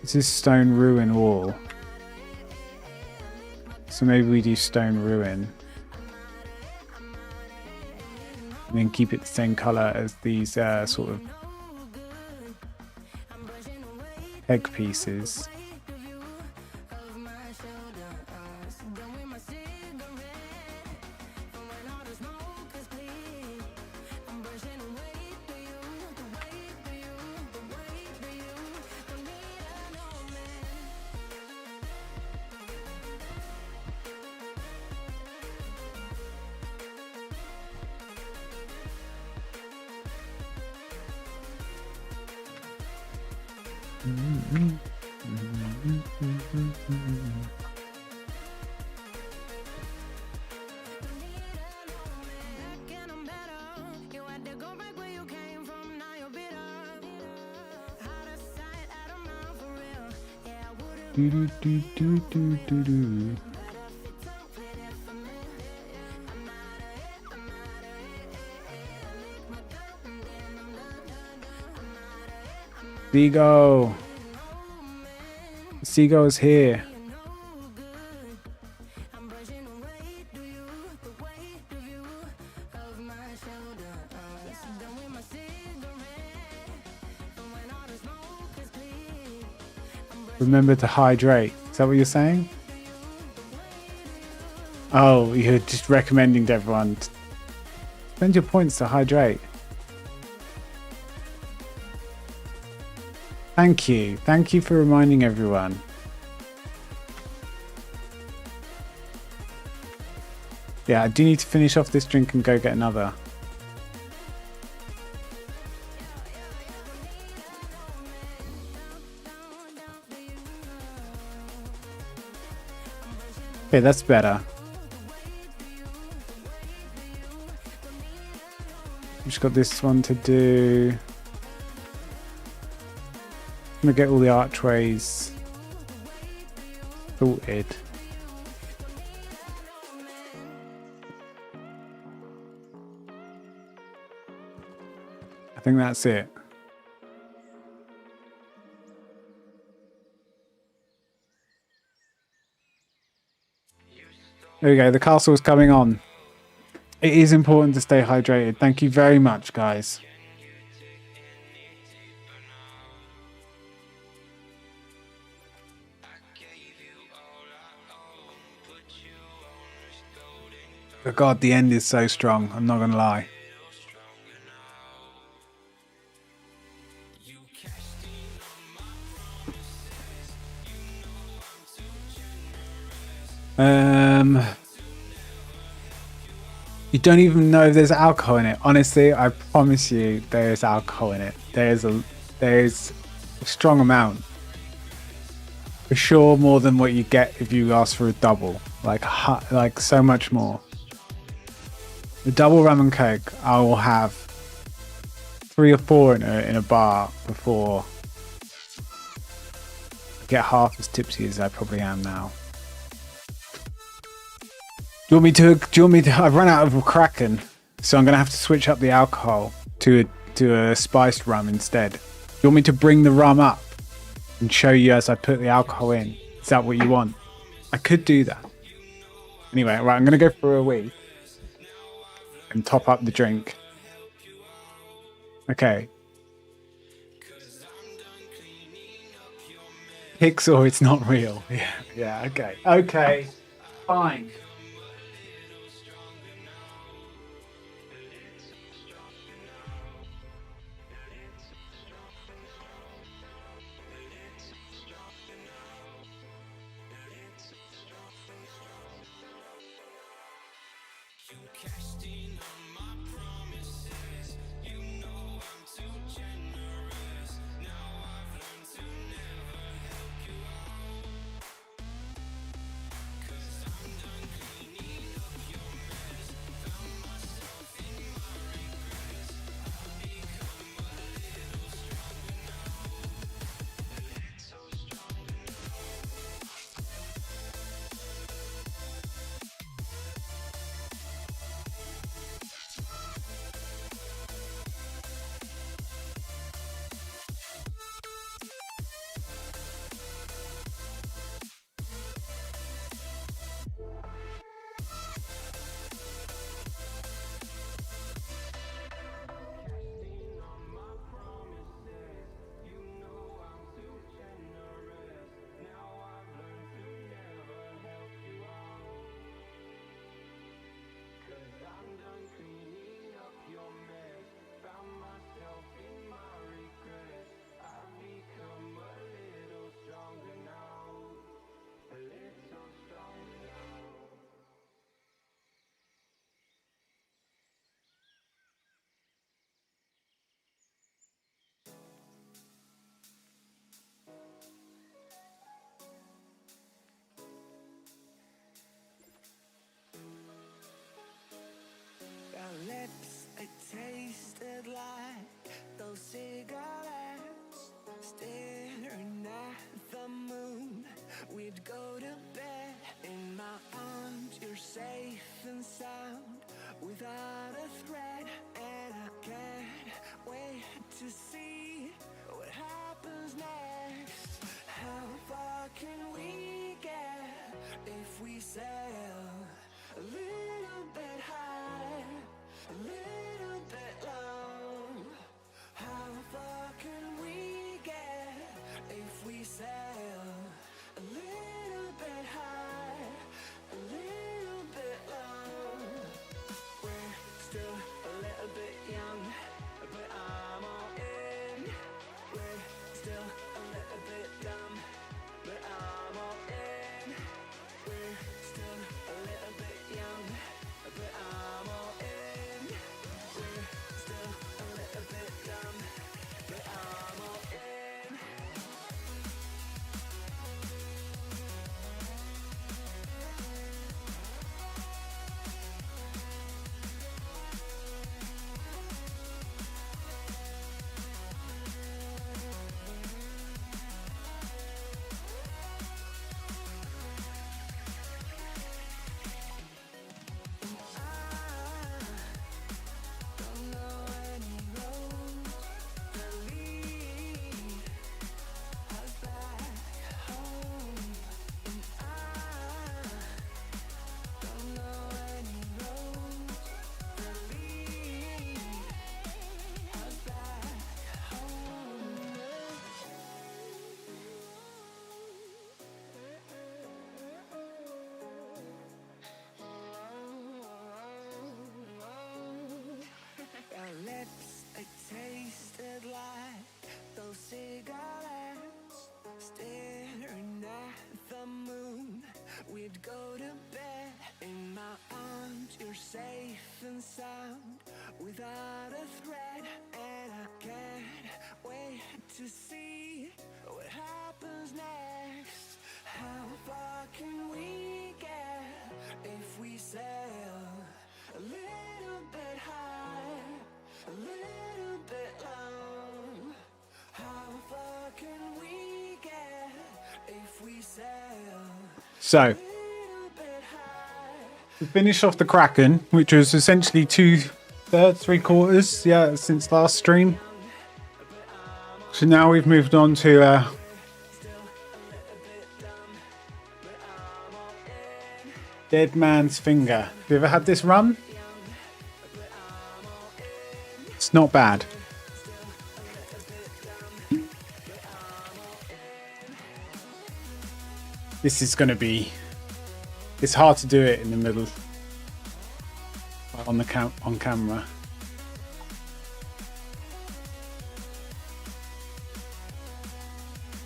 This is stone ruin wall. So maybe we do stone ruin. And then keep it the same color as these sort of egg pieces. Do, do, do, do, do, do, do. Seagull. The seagull is here. Remember to hydrate. Is that what you're saying? Oh, you're just recommending to everyone. Spend your points to hydrate. Thank you. Thank you for reminding everyone. Yeah, I do need to finish off this drink and go get another. Okay, that's better. Just got this one to do. I'm gonna get all the archways sorted. I think that's it. There we go, the castle is coming on. It is important to stay hydrated. Thank you very much, guys. Oh God, the end is so strong. I'm not gonna lie. You don't even know if there's alcohol in it. Honestly, I promise you, there is alcohol in it. There is a strong amount. For sure, more than what you get if you ask for a double. Like so much more. The double rum and coke, I will have 3 or 4 in a bar before I get half as tipsy as I probably am now. Do you want me to? I've run out of Kraken, so I'm gonna have to switch up the alcohol to a spiced rum instead. Do you want me to bring the rum up and show you as I put the alcohol in? Is that what you want? I could do that. Anyway, right, I'm gonna go for a wee and top up the drink. Okay. Pixel, it's not real. Yeah, okay. Okay, fine. without a thread, and I can't wait to see what happens next. How far can we get if we sail a little bit high, a little bit low? How far can we get if we sail a little bit high, a little bit low? We're still a little bit young, but I'm all in. We're still a little bit dumb, but I'm all in. We're still a little bit young, but I'm all in. We're still a little bit dumb, but I'm all in. Our lips, they tasted like those cigarettes. Staring at the moon, we'd go to bed. In my arms, you're safe and sound, without a thread. And I can't wait to see what happens next. How far can we get if we sail a little bit high, a little bit low? How far can we get if we sail So, a little bit high? we finished off the Kraken, which was essentially 2/3, 3/4, yeah, since last stream. So now we've moved on to Dead Man's Finger. Have you ever had this run? It's not bad. This is going to be... It's hard to do it in the middle on camera.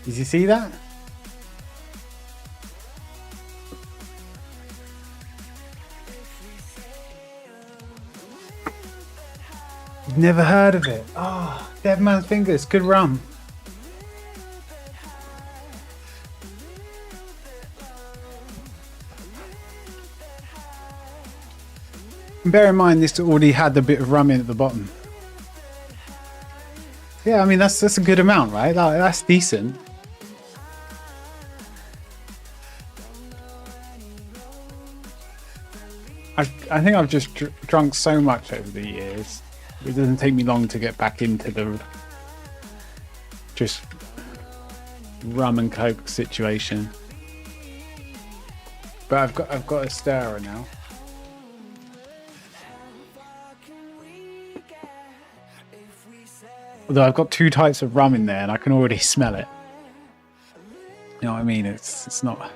Did you see that? You've never heard of it? Oh, Dead Man's Fingers, good run. And bear in mind this already had a bit of rum in at the bottom. Yeah, I mean that's a good amount, right? That's decent. I think I've just drunk so much over the years. It doesn't take me long to get back into the just rum and coke situation. But I've got a stirrer now. Although I've got 2 types of rum in there and I can already smell it. You know what I mean? It's not...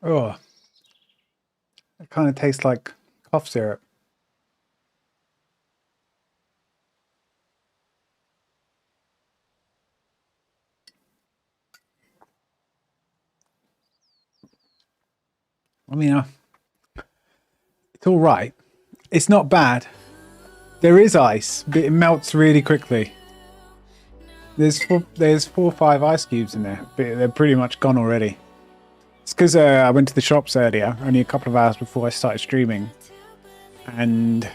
Oh, it kind of tastes like cough syrup. I mean, it's all right. It's not bad. There is ice, but it melts really quickly. There's 4 or 5 ice cubes in there, but they're pretty much gone already. It's because I went to the shops earlier, only a couple of hours before I started streaming. And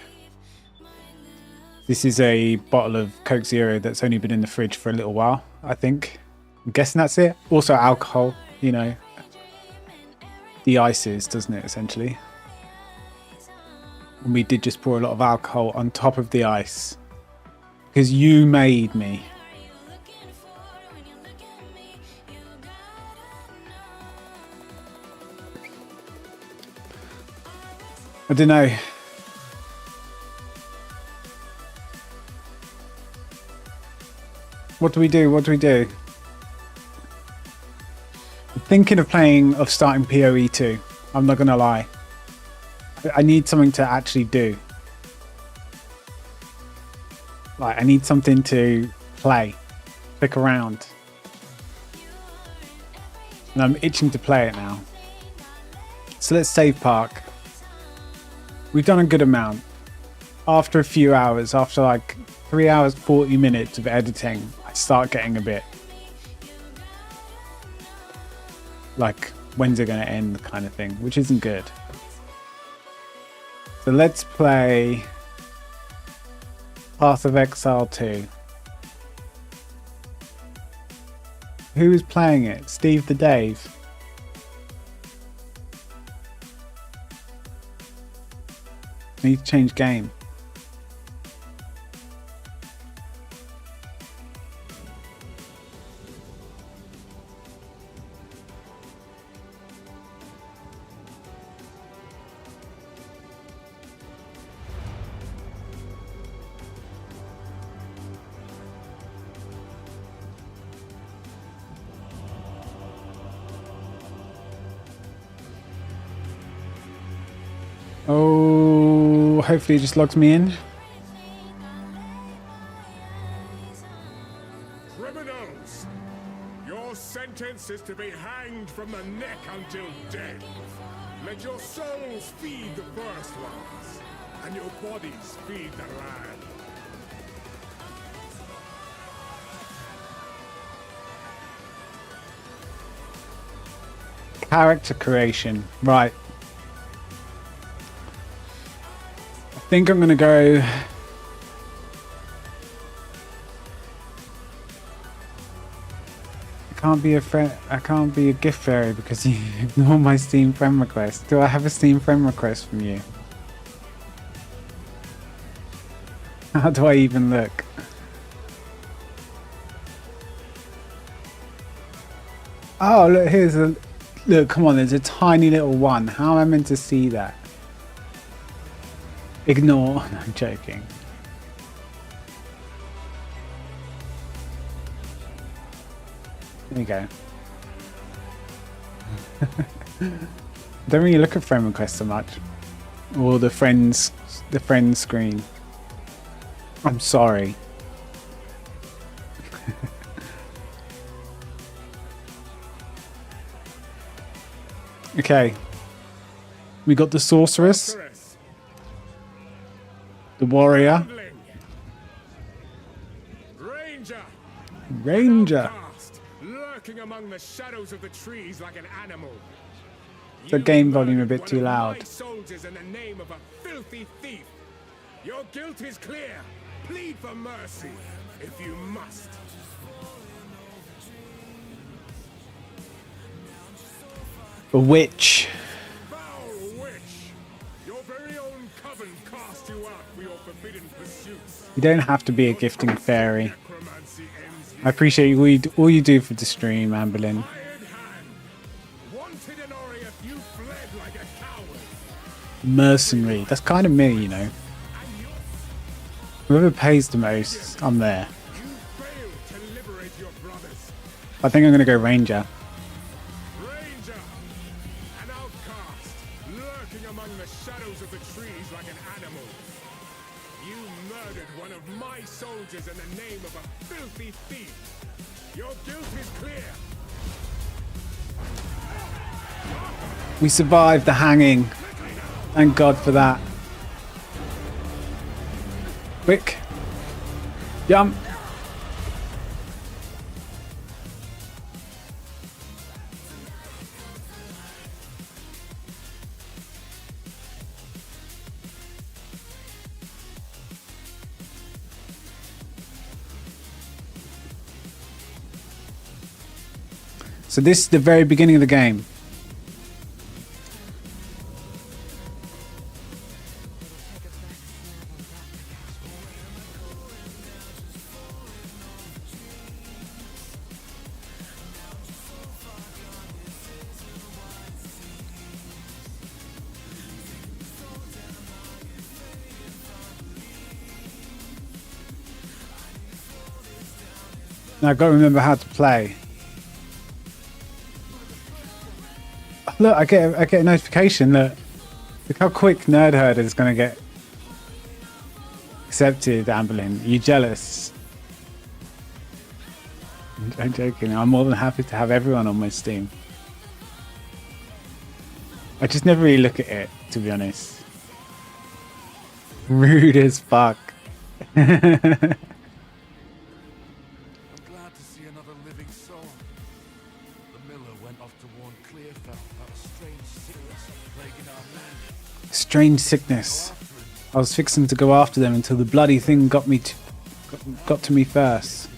this is a bottle of Coke Zero that's only been in the fridge for a little while, I think. I'm guessing that's it. Also alcohol, you know, de-ices, doesn't it, essentially? And we did just pour a lot of alcohol on top of the ice. Because you made me. I don't know. What do we do? What do we do? I'm thinking of starting POE2. I'm not gonna lie. I need something to actually do. Like, I need something to play. Click around. And I'm itching to play it now. So let's save park. We've done a good amount. After a few hours, after like 3 hours, 40 minutes of editing, I start getting a bit like, when's it going to end kind of thing, which isn't good. So let's play Path of Exile 2. Who is playing it? Steve the Dave. I need to change game. Oh, hopefully it just logs me in. Criminals! Your sentence is to be hanged from the neck until dead. Let your souls feed the first ones, and your bodies feed the land. Character creation. Right. I think I'm gonna go. I can't be a gift fairy because you ignore my Steam friend request. Do I have a Steam friend request from you? How do I even look? Oh, look, here's a look. Come on, there's a tiny little one. How am I meant to see that? Ignore. No, I'm joking. There you go. Don't really look at friend requests so much, or the friends screen. I'm sorry. Okay. We got the sorceress, the warrior, ranger. Lurking among the shadows of the trees like an animal. The game volume a bit too loud. Soldiers in the name of a filthy thief. Your guilt is clear. Plead for mercy if you must. A witch. Foul witch! Your very own coven cast you out for your forbidden pursuits. You don't have to be a gifting fairy. Necromancy ends I appreciate all you do for the stream, Amberlyn. Iron hand. Wanted in Orient, you fled like a coward. Mercenary. That's kind of me, you know. Whoever pays the most, I'm there. You failed to liberate your brothers. I think I'm going to go ranger. Ranger, an outcast, lurking among the shadows of the trees like an animal. You murdered one of my soldiers in the name of a filthy thief. Your guilt is clear. We survived the hanging. Thank God for that. Quick. Jump. So this is the very beginning of the game. Now I've got to remember how to play. Look, I get a notification. Look how quick Nerd Herder is going to get accepted, Amberlin. Are you jealous? I'm joking. I'm more than happy to have everyone on my Steam. I just never really look at it, to be honest. Rude as fuck. Glad to see another living soul. The miller went off to warn Clearfell about a strange sickness plaguing our men. Strange sickness. I was fixing to go after them until the bloody thing got to me first.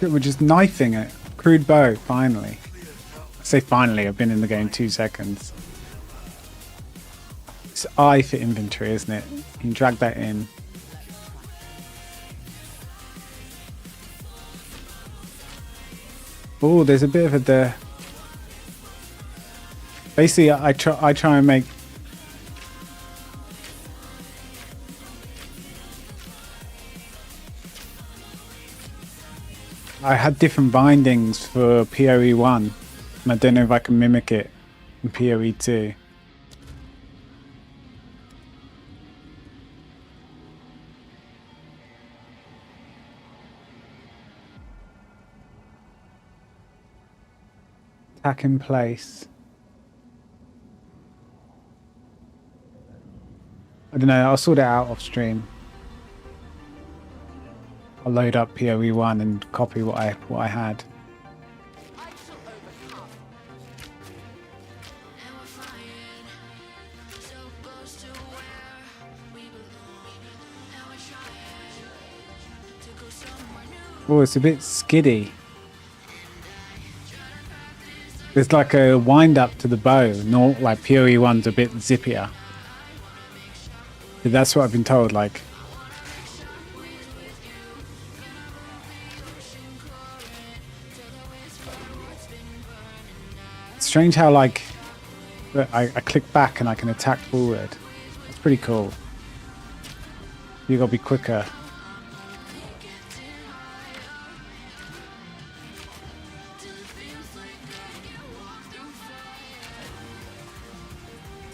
We're just knifing it. Crude bow, finally. I say finally, I've been in the game 2 seconds. It's I for inventory, isn't it? You can drag that in. Oh, there's a bit of a... Basically, I try and make... I had different bindings for POE1, and I don't know if I can mimic it in POE2. Attack in place. I don't know, I'll sort it out off stream. I'll load up POE1 and copy what I had. Oh, it's a bit skiddy. There's like a wind up to the bow, not like POE1's a bit zippier. But that's what I've been told, like. It's strange how like I click back and I can attack forward. That's pretty cool. You gotta be quicker.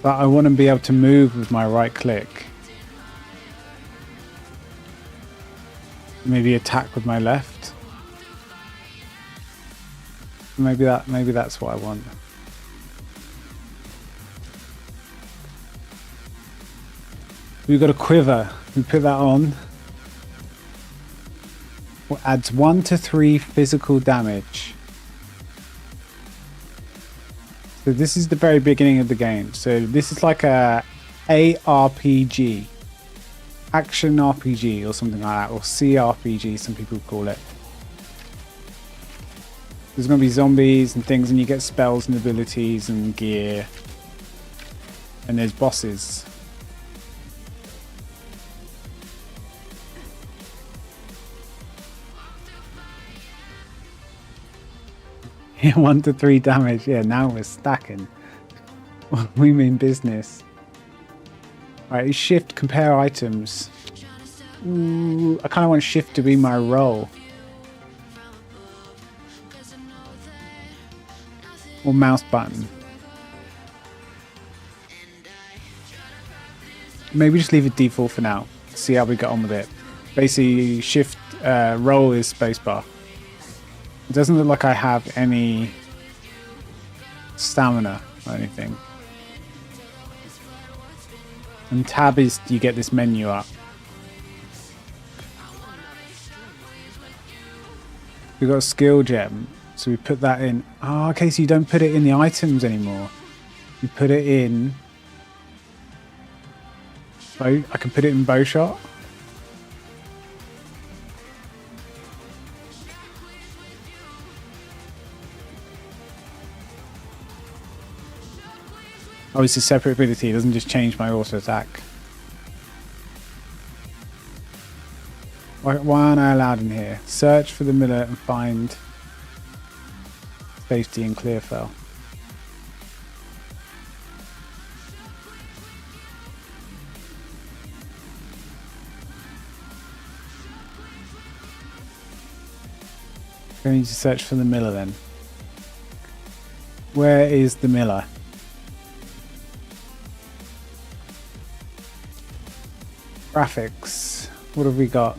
But I want to be able to move with my right click. Maybe attack with my left. Maybe that's what I want. We've got a quiver. We put that on. It adds 1 to 3 physical damage. So this is the very beginning of the game. So this is like a ARPG, action RPG or something like that, or CRPG some people call it. There's going to be zombies and things, and you get spells and abilities and gear. And there's bosses. Yeah, 1 to 3 damage. Yeah, now we're stacking. We mean business. Alright, shift, compare items. Ooh, I kind of want shift to be my role. Or mouse button. Maybe just leave it default for now. See how we get on with it. Basically, shift, roll is spacebar. It doesn't look like I have any stamina or anything. And tab is you get this menu up. We've got a skill gem, so we put that in. Oh, okay, so you don't put it in the items anymore. You put it in. I can put it in bow shot. Oh, it's a separate ability. It doesn't just change my auto attack. Why aren't I allowed in here? Search for the miller and find safety in Clearfell. I need to search for the miller then. Where is the miller? Graphics. What have we got?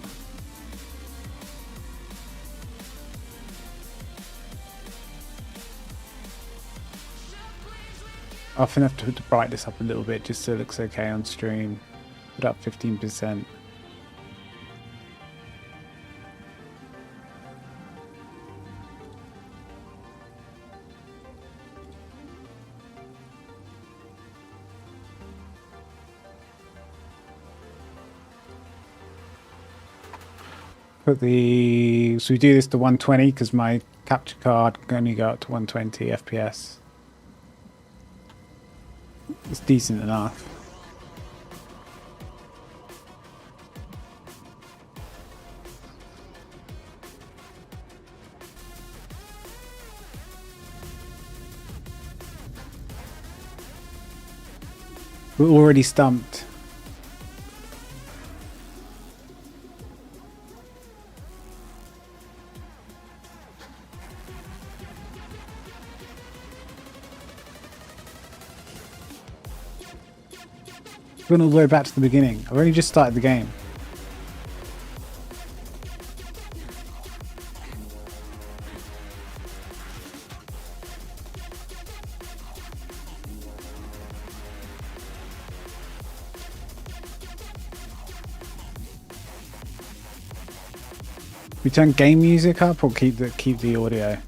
I often have to brighten this up a little bit just so it looks okay on stream. Put up 15%. Put the, so we do this to 120 because my capture card can only go up to 120 FPS. It's decent enough. We're already stumped. We're going all the way back to the beginning. I've only just started the game. We turn game music up or keep the audio?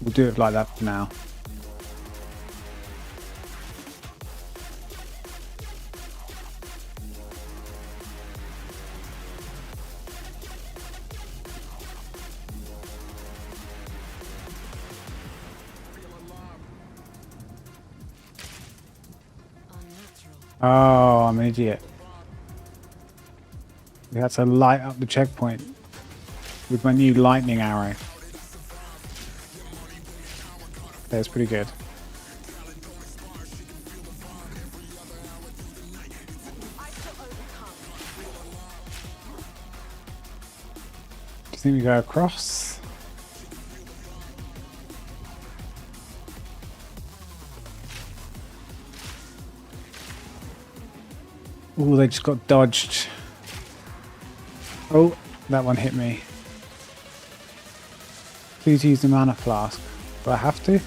We'll do it like that for now. Oh, I'm an idiot. We had to light up the checkpoint with my new lightning arrow. That's pretty good. Do you think we go across? Oh, they just got dodged. Oh, that one hit me. Please use the mana flask. Do I have to?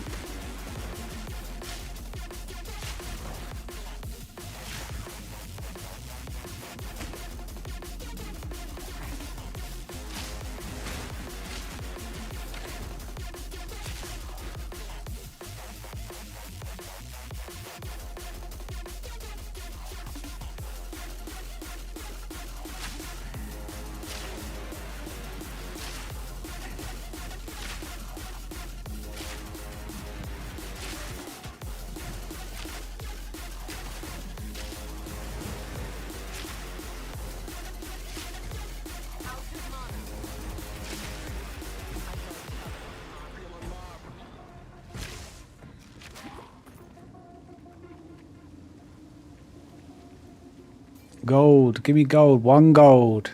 Gold. Give me gold. 1 gold.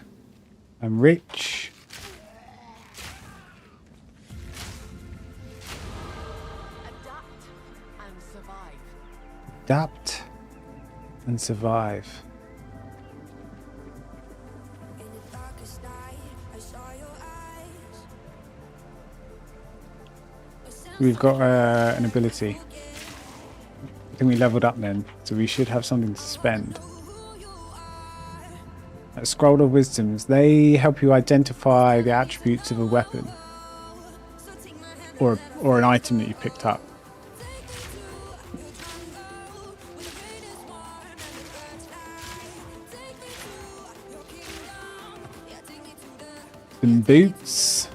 I'm rich. Adapt and survive. We've got an ability. I think we leveled up then, so we should have something to spend. Scroll of Wisdoms, they help you identify the attributes of a weapon or an item that you picked up. Some boots.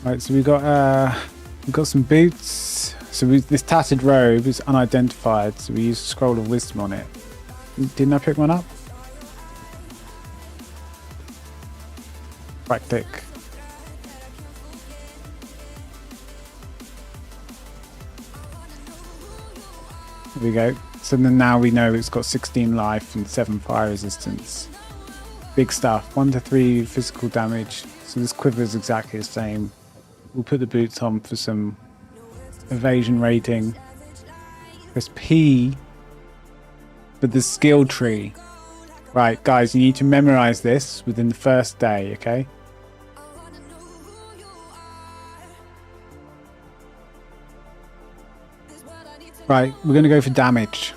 Right, so we got some boots. So this tattered robe is unidentified, so we use Scroll of Wisdom on it. Didn't I pick one up? Right click. There we go. So then now we know it's got 16 life and 7 fire resistance. Big stuff. 1 to 3 physical damage. So this quiver is exactly the same. We'll put the boots on for some evasion rating. Press P for the skill tree. Right, guys, you need to memorize this within the first day, okay? Right, we're going to go for damage.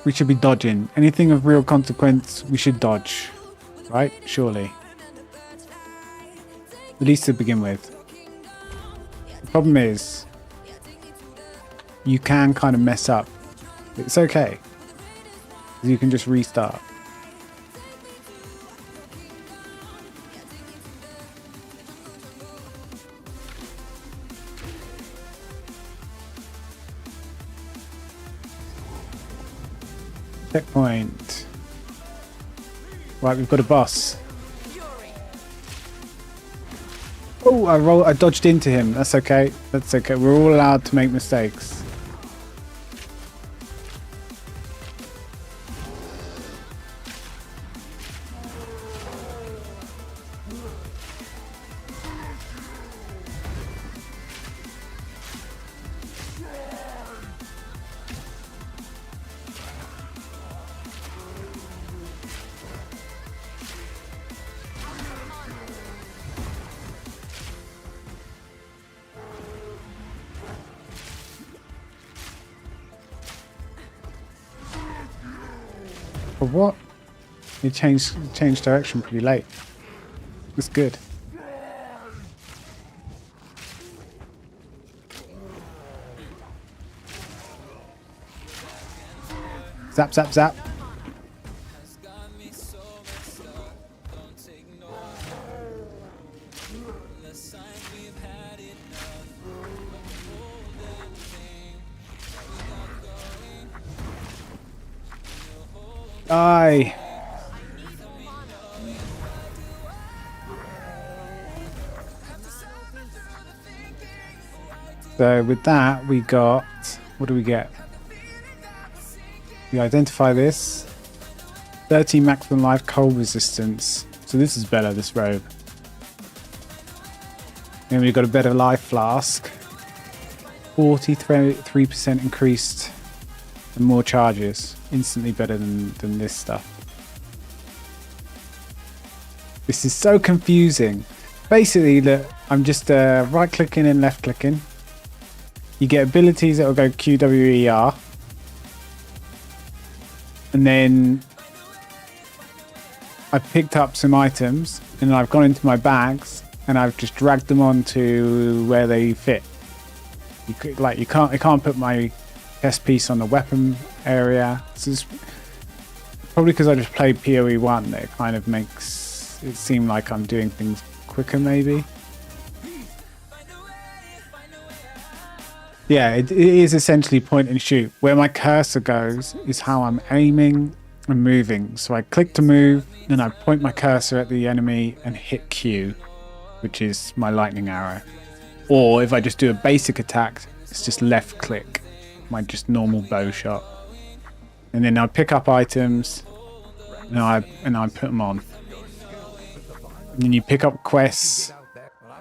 We should be dodging. Anything of real consequence, we should dodge. Right? Surely. At least to begin with. The problem is, you can kind of mess up. It's okay. You can just restart. Checkpoint. Right, we've got a boss. Oh, I dodged into him. That's okay. That's okay. We're all allowed to make mistakes. For what? He changed direction pretty late. That's good. Zap, zap, zap. Die. So with that, we got, what do we get? We identify this. 30 maximum life cold resistance. So this is better, this robe. Then we've got a better life flask. 43% increased and more charges. Instantly better than this stuff. This is so confusing. Basically, look, I'm just right clicking and left clicking. You get abilities that will go QWER. And then I've picked up some items and I've gone into my bags and I've just dragged them onto where they fit. I can't put my chest piece on the weapon area. So it's probably because I just played POE1 that it kind of makes it seem like I'm doing things quicker maybe. Yeah, it is essentially point and shoot. Where my cursor goes is how I'm aiming and moving. So I click to move, then I point my cursor at the enemy and hit Q, which is my lightning arrow. Or if I just do a basic attack, it's just left click, my just normal bow shot. And then I pick up items and I put them on. And then you pick up quests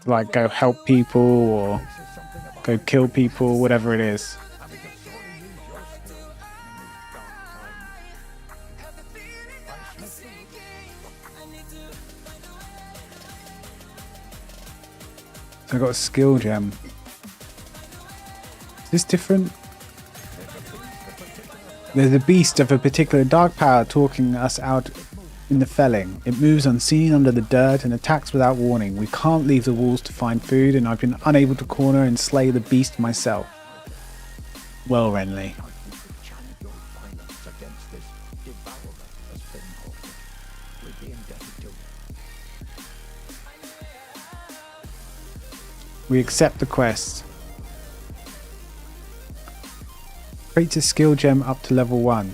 to like go help people or go kill people, whatever it is. So I got a skill gem. Is this different? There's a beast of a particular dark power talking us out in the felling. It moves unseen under the dirt and attacks without warning. We can't leave the walls to find food, and I've been unable to corner and slay the beast myself. Well, Renly. We accept the quest. Create a skill gem up to level 1.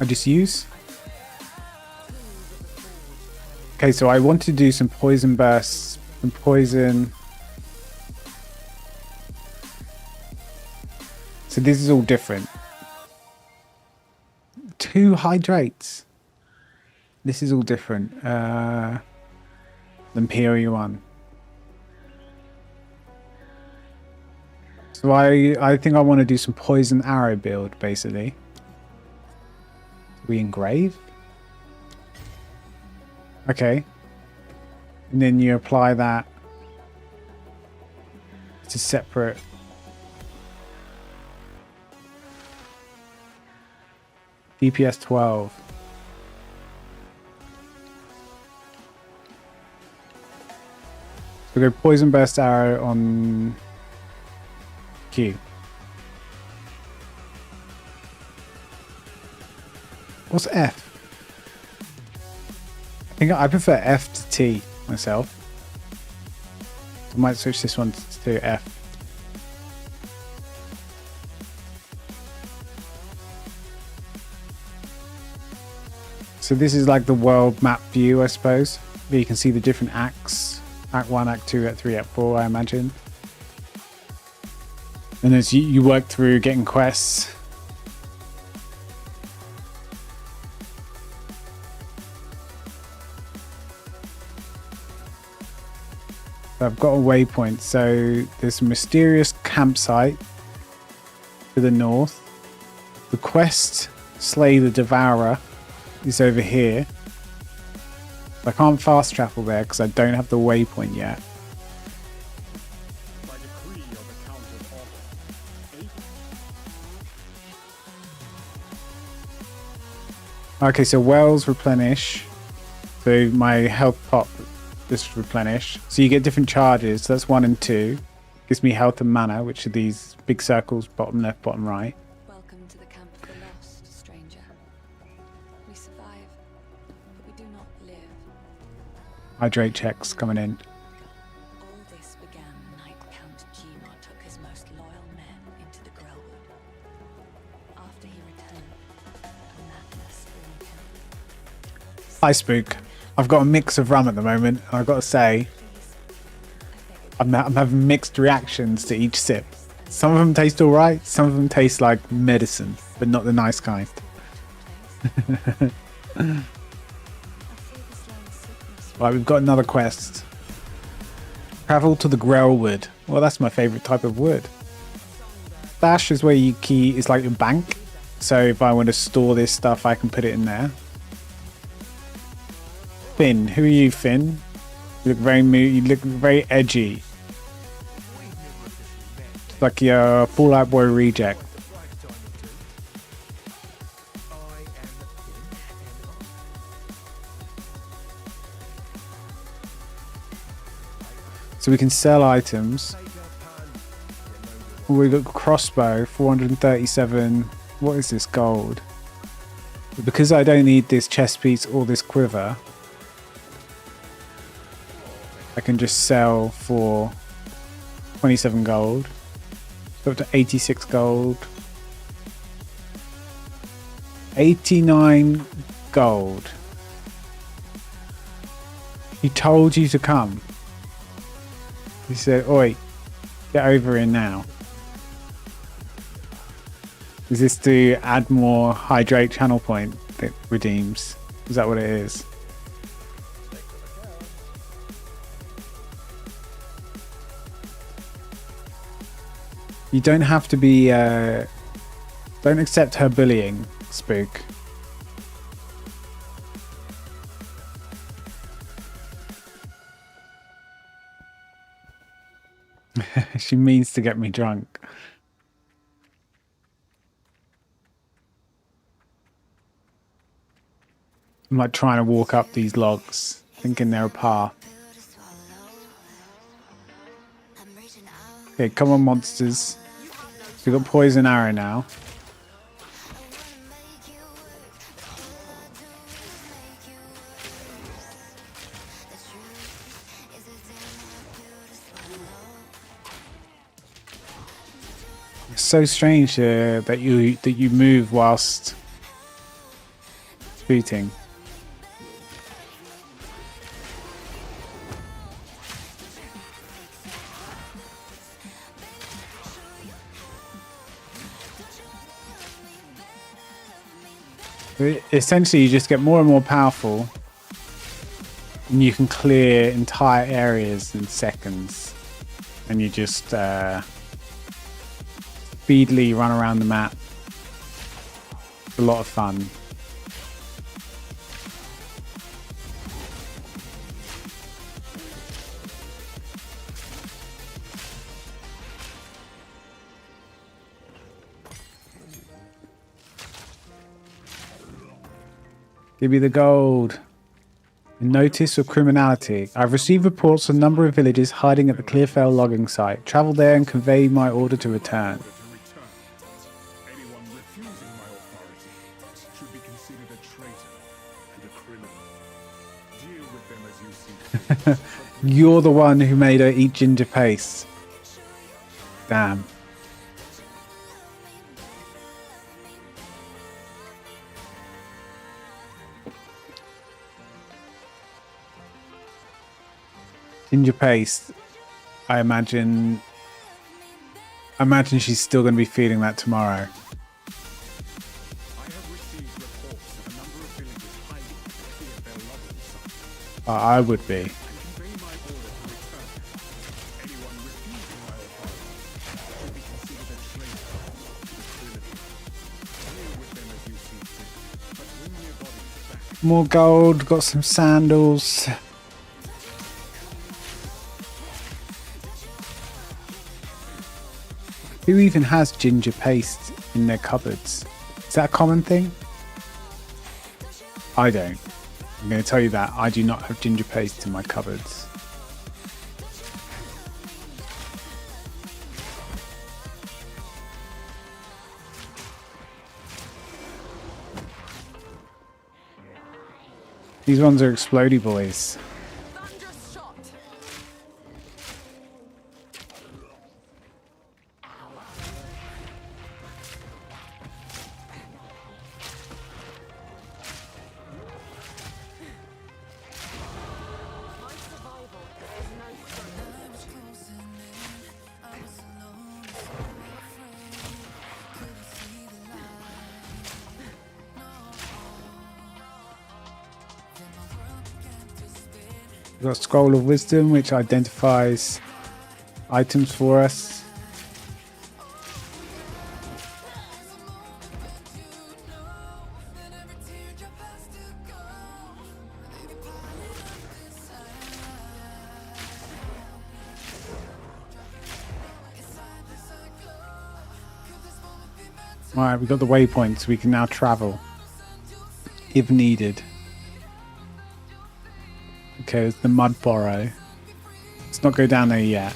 I just use. Okay, so I want to do some poison bursts, some poison. So this is all different. 2 hydrates. This is all different than POE1. So I think I want to do some poison arrow build, basically. We engrave? Okay. And then you apply that to separate. DPS 12. So we go poison burst arrow on Q. What's F? I think I prefer F to T myself. I might switch this one to F. So this is like the world map view, I suppose. Where you can see the different acts. Act 1, Act 2, Act 3, Act 4, I imagine. And as you work through getting quests. I've got a waypoint. So there's a mysterious campsite to the north. The quest, Slay the Devourer, is over here. I can't fast travel there because I don't have the waypoint yet. By decree of the Count of August. Okay, so wells replenish. So my health pot just replenish. So you get different charges. So that's 1 and 2. Gives me health and mana, which are these big circles, bottom left, bottom right. Welcome to the camp of the lost, stranger. We survive, but we do not live. Hydrate checks coming in. All this began the night Count Gmar took his most loyal men into the Grellwood. After he returned, a madness thrilled him. Hi, Spook. I've got a mix of rum at the moment, and I've got to say, I'm having mixed reactions to each sip. Some of them taste alright, some of them taste like medicine, but not the nice kind. Right, we've got another quest. Travel to the Grellwood. Well, that's my favourite type of wood. Stash is where you key, is like your bank. So if I want to store this stuff, I can put it in there. Finn, who are you, Finn? You look very edgy. Like your Fallout Boy reject. So we can sell items. We got crossbow, 437. What is this gold? But because I don't need this chest piece or this quiver, I can just sell for 27 gold. So up to 86 gold. 89 gold. He told you to come. He said, oi, get over here now. Is this to add more hydrate channel point that redeems? Is that what it is? You don't have to be, don't accept her bullying, Spook. She means to get me drunk. I'm like trying to walk up these logs, thinking they're a path. Okay, come on, monsters. We've got poison arrow now. so strange that you move whilst shooting. Essentially, you just get more and more powerful, and you can clear entire areas in seconds, and you just speedily run around the map. It's a lot of fun. Give me the gold. Notice of criminality. I've received reports of a number of villages hiding at the Clearfell logging site. Travel there and convey my order to return. Anyone refusing my authority should be considered a traitor and a criminal. Deal with them as you see fit. You're the one who made her eat ginger paste. Damn. Ginger paste. I imagine she's still going to be feeling that tomorrow. I have received reports of a number of villages hiding at the Clearfell logging site. I would be. And convey my order to return. Anyone refusing my authority should be considered a traitor and a criminal. Deal with them as you see fit, but bring their bodies back. More gold. Got some sandals. Who even has ginger paste in their cupboards? Is that a common thing? I don't. I'm going to tell you that. I do not have ginger paste in my cupboards. These ones are explodey boys. Thunderous shot. We've got Scroll of Wisdom, which identifies items for us. Alright, we've got the waypoints. We can now travel if needed. Okay, there's the mud burrow. Let's not go down there yet.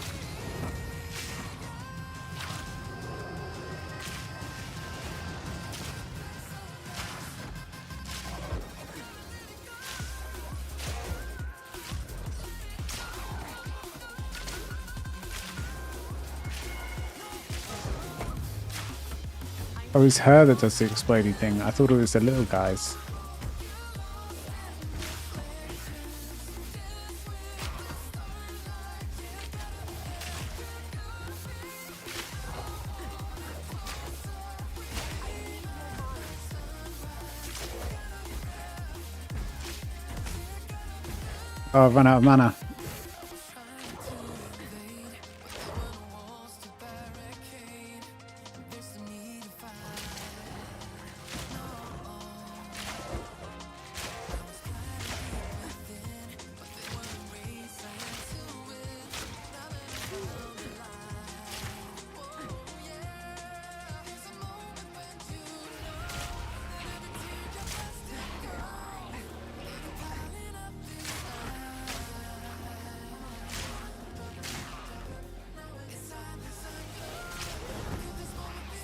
Oh, it's her that does the exploding thing. I thought it was the little guys. Oh, I've run out of mana.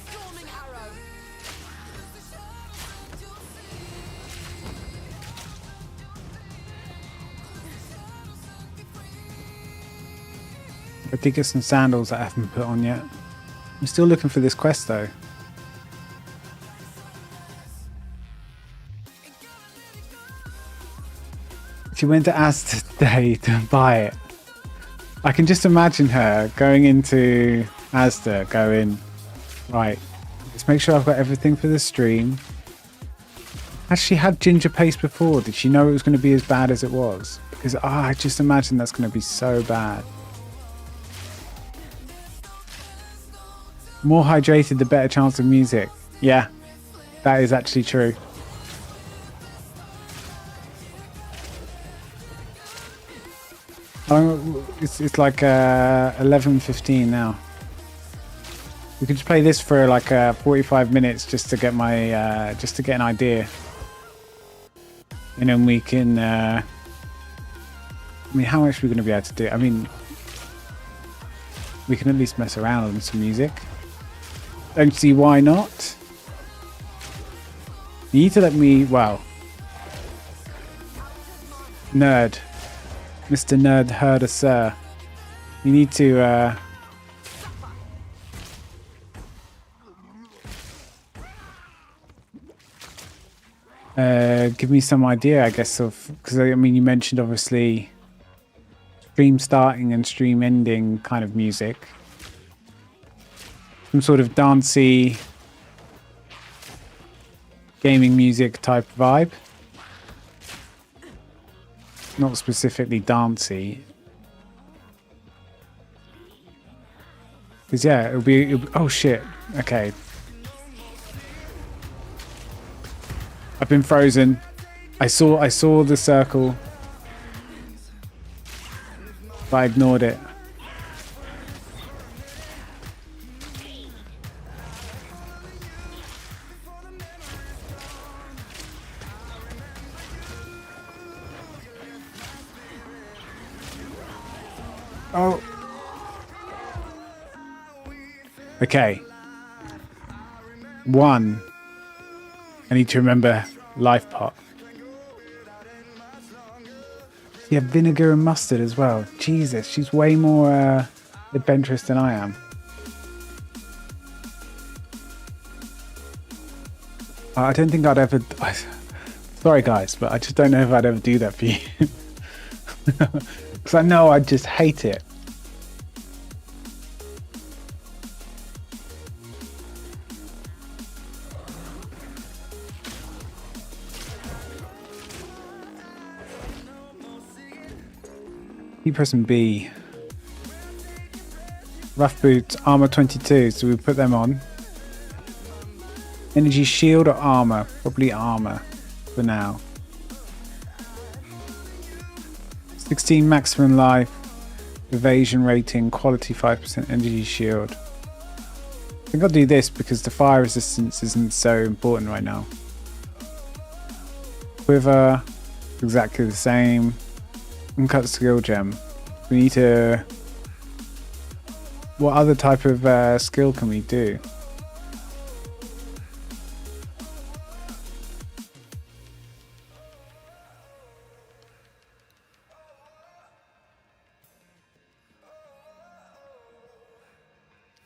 Storming arrow. I did get some sandals that I haven't put on yet. I'm still looking for this quest though. She went to Asda today to buy it. I can just imagine her going into Asda going, right, let's make sure I've got everything for the stream. Has she had ginger paste before? Did she know it was going to be as bad as it was? Because I just imagine that's going to be so bad. More hydrated, the better chance of music. Yeah, that is actually true. It's like 11:15 now. We could just play this for like 45 minutes just to get my just to get an idea, and then we can. I mean, how much are we going to be able to do? I mean, we can at least mess around with some music. Don't see why not. You need to let me. Wow. Nerd. Mr. Nerd Herder, sir. You need to give me some idea, I guess, of, because I mean, you mentioned obviously stream starting and stream ending kind of music. Some sort of dancey gaming music type vibe. Not specifically dancey. Because yeah, it'll be oh shit. Okay. I've been frozen. I saw the circle. But I ignored it. Oh. Okay. 1. I need to remember life pot. Yeah, vinegar and mustard as well. Jesus, she's way more adventurous than I am. I don't think I'd ever... Sorry guys, but I just don't know if I'd ever do that for you. Because I know I'd just hate it. Keep pressing B. Rough boots, armor 22, so we put them on. Energy shield or armor? Probably armor for now. 16 maximum life, evasion rating, quality 5%, energy shield. I think I'll do this because the fire resistance isn't so important right now. Quiver, exactly the same. Uncut skill gem. We need to... What other type of skill can we do?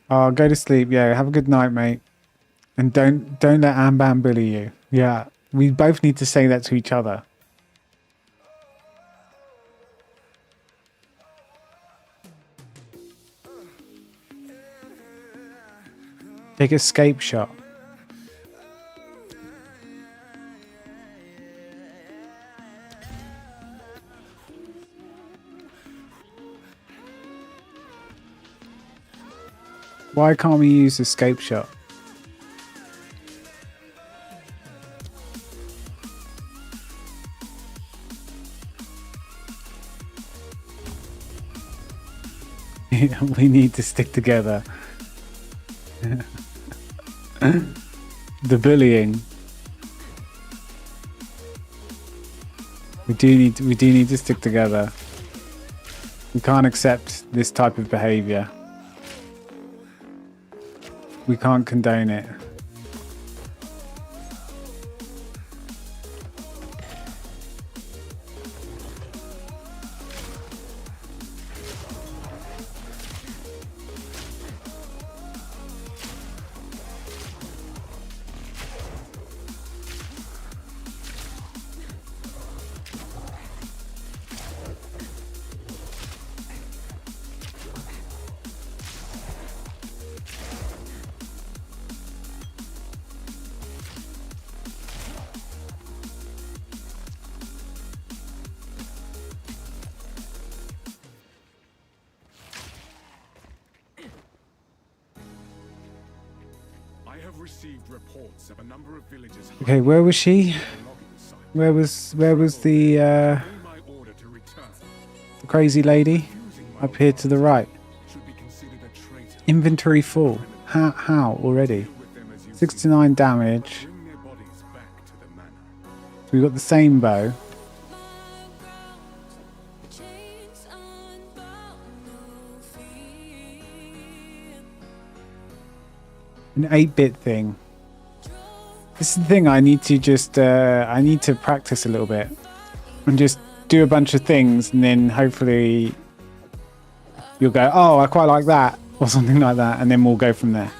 Oh, go to sleep. Yeah, have a good night, mate. And don't let Ambam bully you. Yeah, we both need to say that to each other. Take escape shot. Why can't we use escape shot? We need to stick together. The bullying. We do need to stick together. We can't accept this type of behavior. We can't condone it. have received reports of a number of villagers. Okay, where was she? Where was the My order to return crazy lady? Up here to the right. should be considered a traitor. Inventory full. How already? With them as you 69 damage. bring their bodies back to the manor. So we've got the same bow. Chains unbound, no fear. An 8-bit thing. This is the thing I need to just I need to practice a little bit and just do a bunch of things, and then hopefully you'll go, oh, I quite like that, or something like that, and then we'll go from there.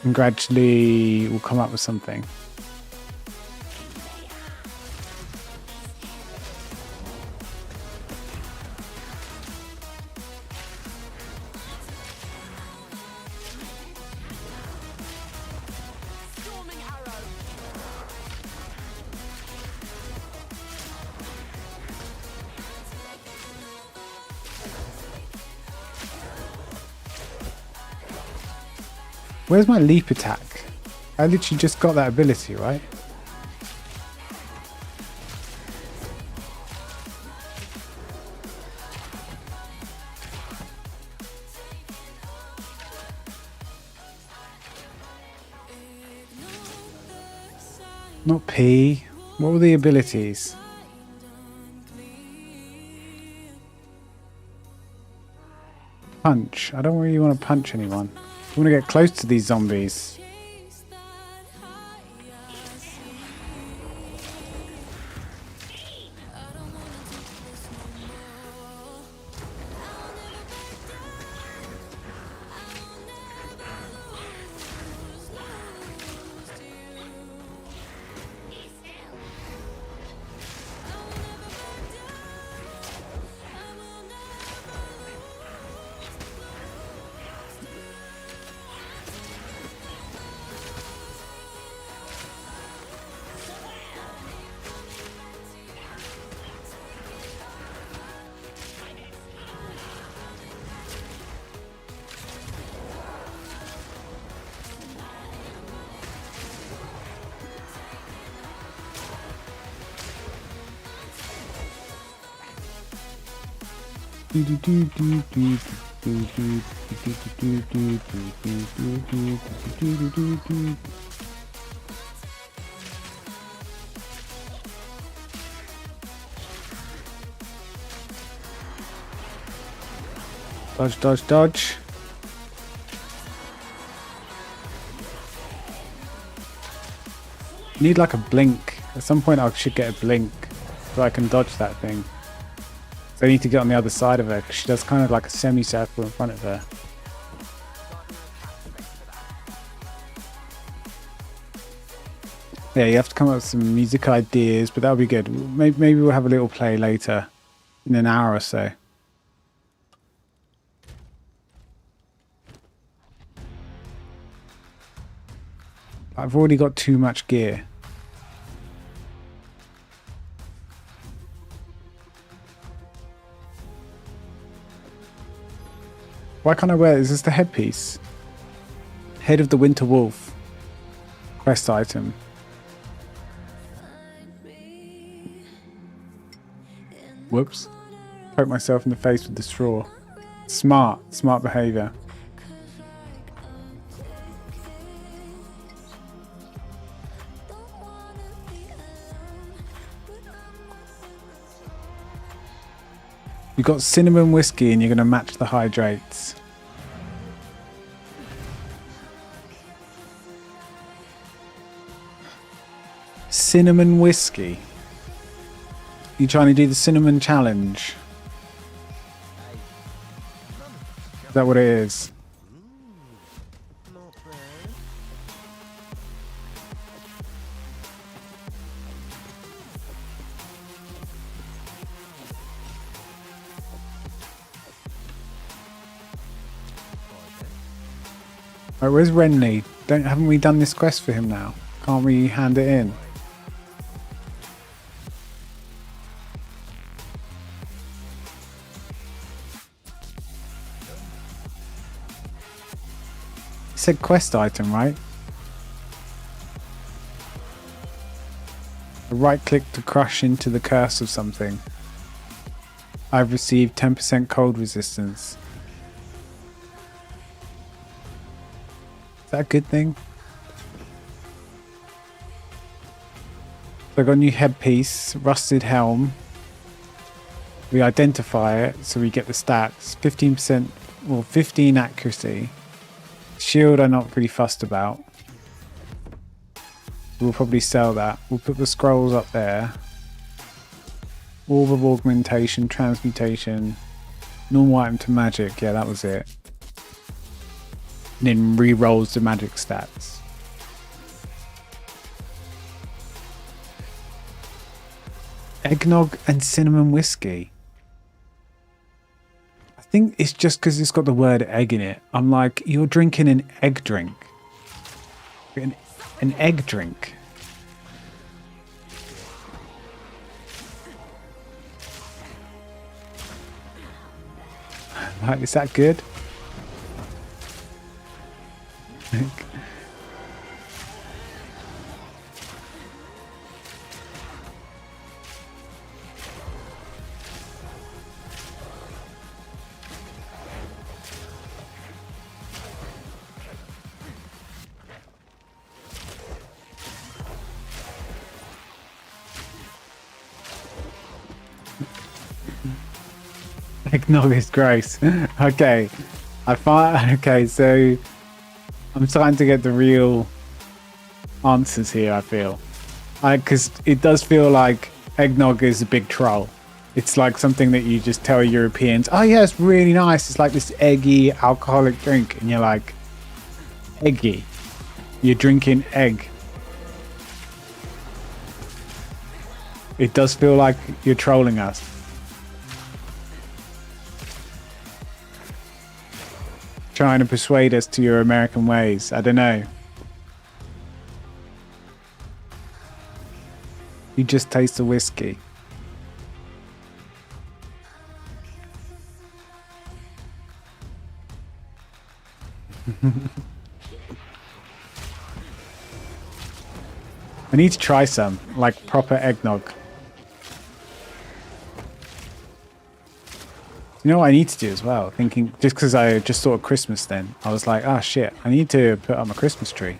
And gradually we'll come up with something. Storming arrow. Where's my leap attack? I literally just got that ability, right? Not P. What were the abilities? Punch. I don't really want to punch anyone. I want to get close to these zombies. Dodge, dodge, dodge. Need like a blink. At some point I should get a blink so I can dodge that thing. So I need to get on the other side of her because she does kind of like a semicircle in front of her. Yeah, you have to come up with some music ideas, but that'll be good. Maybe we'll have a little play later in an hour or so. I've already got too much gear. Why can't I wear it? Is this the headpiece? Head of the Winter Wolf. Quest item. Whoops. Poke myself in the face with the straw. Smart behaviour. You've got cinnamon whiskey and you're going to match the hydrates. Cinnamon whiskey. You trying to do the cinnamon challenge? Is that what it is? Right, where's Renly? Haven't we done this quest for him now? Can't we hand it in? It said quest item, right? Right click to crush into the curse of something. I've received 10% cold resistance. Is that a good thing? So I got a new headpiece, rusted helm. We identify it, so we get the stats. 15%, well, 15 accuracy. Shield I'm not really fussed about. We'll probably sell that. We'll put the scrolls up there. Orb of augmentation, transmutation, normal item to magic. Yeah, that was it. And then re-rolls the magic stats. Eggnog and cinnamon whiskey. I think it's just because it's got the word egg in it. I'm like, you're drinking an egg drink. An egg drink. Like, is that good? Eggnog is gross. Okay. Okay, so I'm starting to get the real answers here, I feel. Because it does feel like eggnog is a big troll. It's like something that you just tell Europeans, oh yeah, it's really nice. It's like this eggy alcoholic drink. And you're like, eggy. You're drinking egg. It does feel like you're trolling us. Trying to persuade us to your American ways. I don't know. You just taste the whiskey. I need to try some, like proper eggnog. You know what I need to do as well? Thinking, just because I just thought of Christmas then. I was like, oh shit, I need to put up my Christmas tree.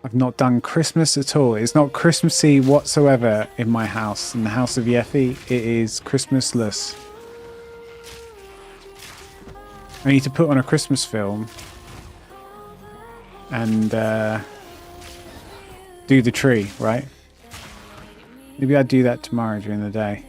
I've not done Christmas at all. It's not Christmassy whatsoever in my house. In the house of Yeffy, it is Christmasless. I need to put on a Christmas film. And do the tree, right? Maybe I'll do that tomorrow during the day.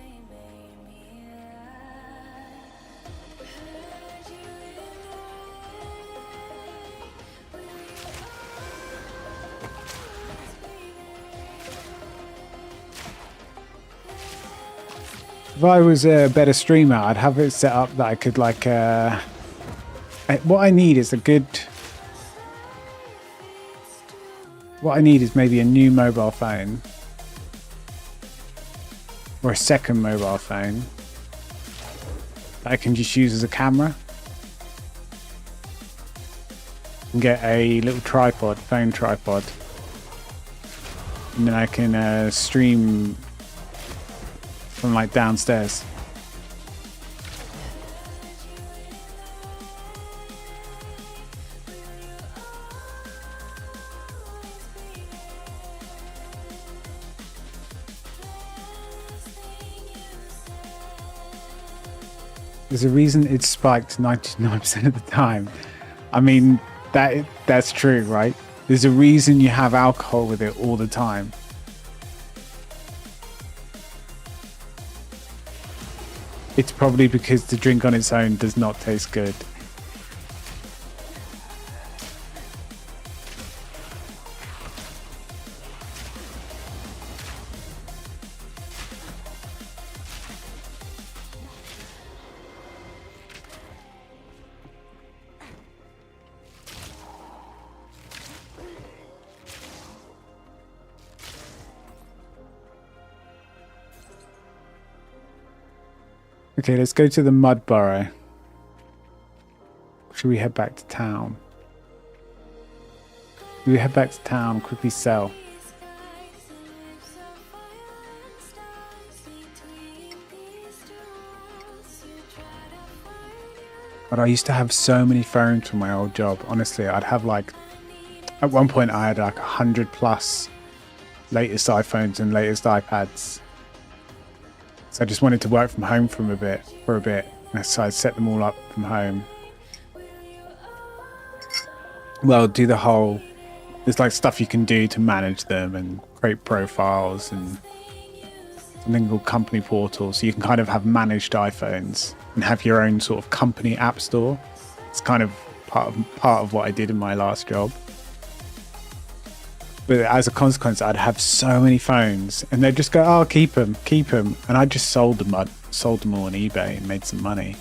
If I was a better streamer, I'd have it set up that I could like... what I need is a good... What I need is maybe a new mobile phone. Or a second mobile phone. That I can just use as a camera. And get a little tripod, phone tripod. And then I can stream from like downstairs. There's a reason it's spiked 99% of the time. I mean, that's true, right? There's a reason you have alcohol with it all the time. It's probably because the drink on its own does not taste good. Okay, let's go to the mud burrow. Should we head back to town? We head back to town, quickly sell. But I used to have so many phones from my old job. Honestly, I'd have like, at one point I had like 100 plus latest iPhones and latest iPads. So I just wanted to work from home for a bit. So I'd set them all up from home. Well, do the whole, there's like stuff you can do to manage them and create profiles and something called company portal. So you can kind of have managed iPhones and have your own sort of company app store. It's kind of part of what I did in my last job. But as a consequence, I'd have so many phones and they'd just go, oh, keep them. And I just sold them all on eBay and made some money.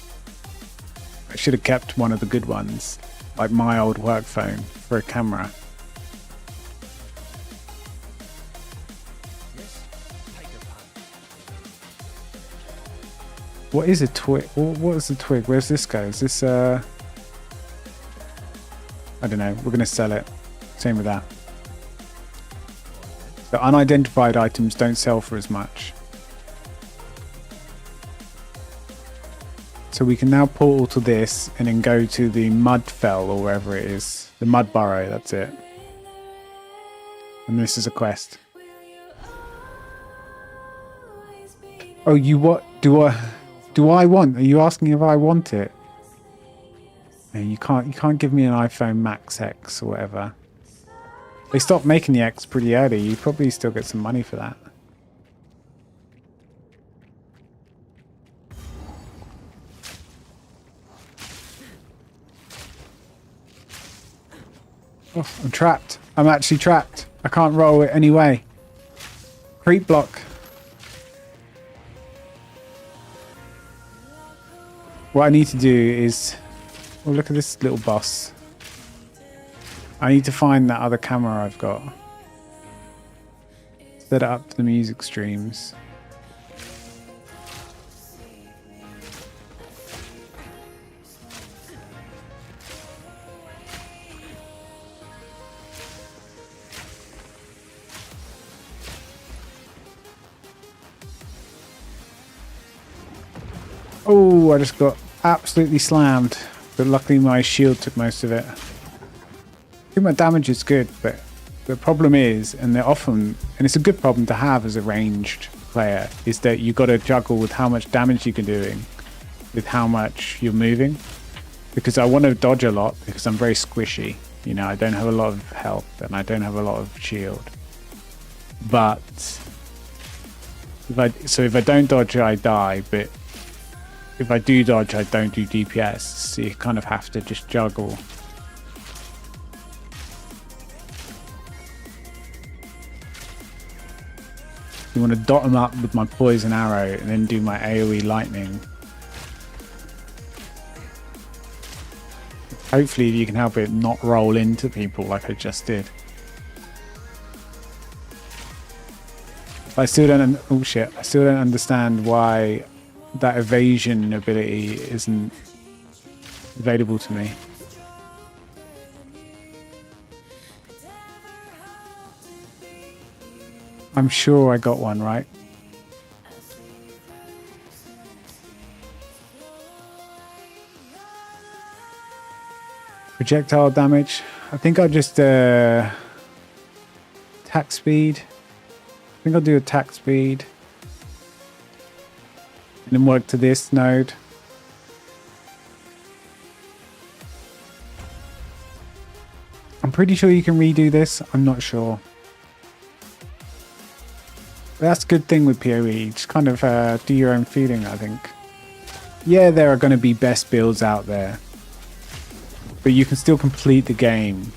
I should have kept one of the good ones, like my old work phone for a camera. What is a twig? What is a twig? Where's this go? Is this, I don't know. We're going to sell it. Same with that. The unidentified items don't sell for as much. So we can now portal to this and then go to the mud fell or wherever it is. The mud burrow, that's it. And this is a quest. Oh, you what? Do I want? Are you asking if I want it? No, you can't give me an iPhone Max X or whatever. They stopped making the X pretty early. You probably still get some money for that. Oh, I'm trapped. I'm actually trapped. I can't roll it any way. Creep block. What I need to do is... Oh, look at this little boss. I need to find that other camera I've got. Set it up to the music streams. Oh, I just got absolutely slammed, but luckily my shield took most of it. I think my damage is good, but the problem is, and they're often, and it's a good problem to have as a ranged player, is that you've got to juggle with how much damage you're doing with how much you're moving. Because I want to dodge a lot because I'm very squishy. You know, I don't have a lot of health and I don't have a lot of shield. But if I don't dodge, I die. But if I do dodge, I don't do DPS. So you kind of have to just juggle. You want to dot them up with my poison arrow and then do my AoE lightning. Hopefully you can help it not roll into people like I just did. I still don't. Oh shit! I still don't understand why that evasion ability isn't available to me. I'm sure I got one, right? Projectile damage. I think I'll just attack speed. I think I'll do attack speed. And then work to this node. I'm pretty sure you can redo this. I'm not sure. That's a good thing with PoE, just kind of do your own feeling, I think. Yeah, there are going to be best builds out there, but you can still complete the game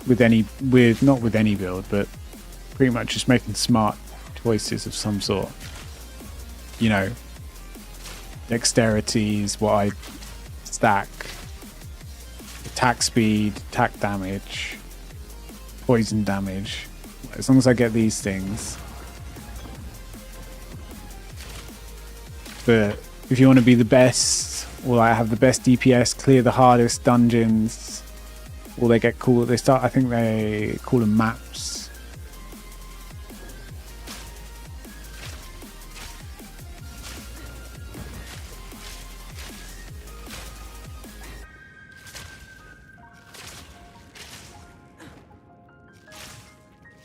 not with any build, but pretty much just making smart choices of some sort. You know, dexterity is what I stack, attack speed, attack damage, poison damage. As long as I get these things. But if you want to be the best, or like have the best DPS, clear the hardest dungeons, or they get cool. They start. I think they call them maps.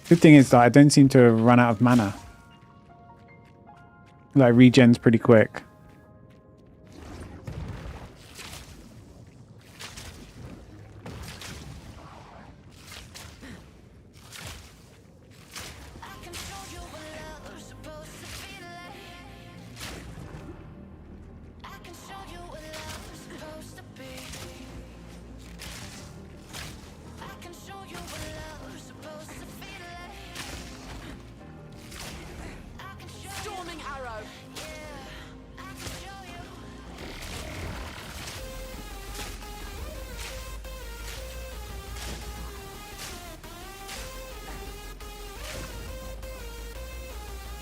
Good thing is that I don't seem to run out of mana. Like regen's pretty quick. Storming arrow.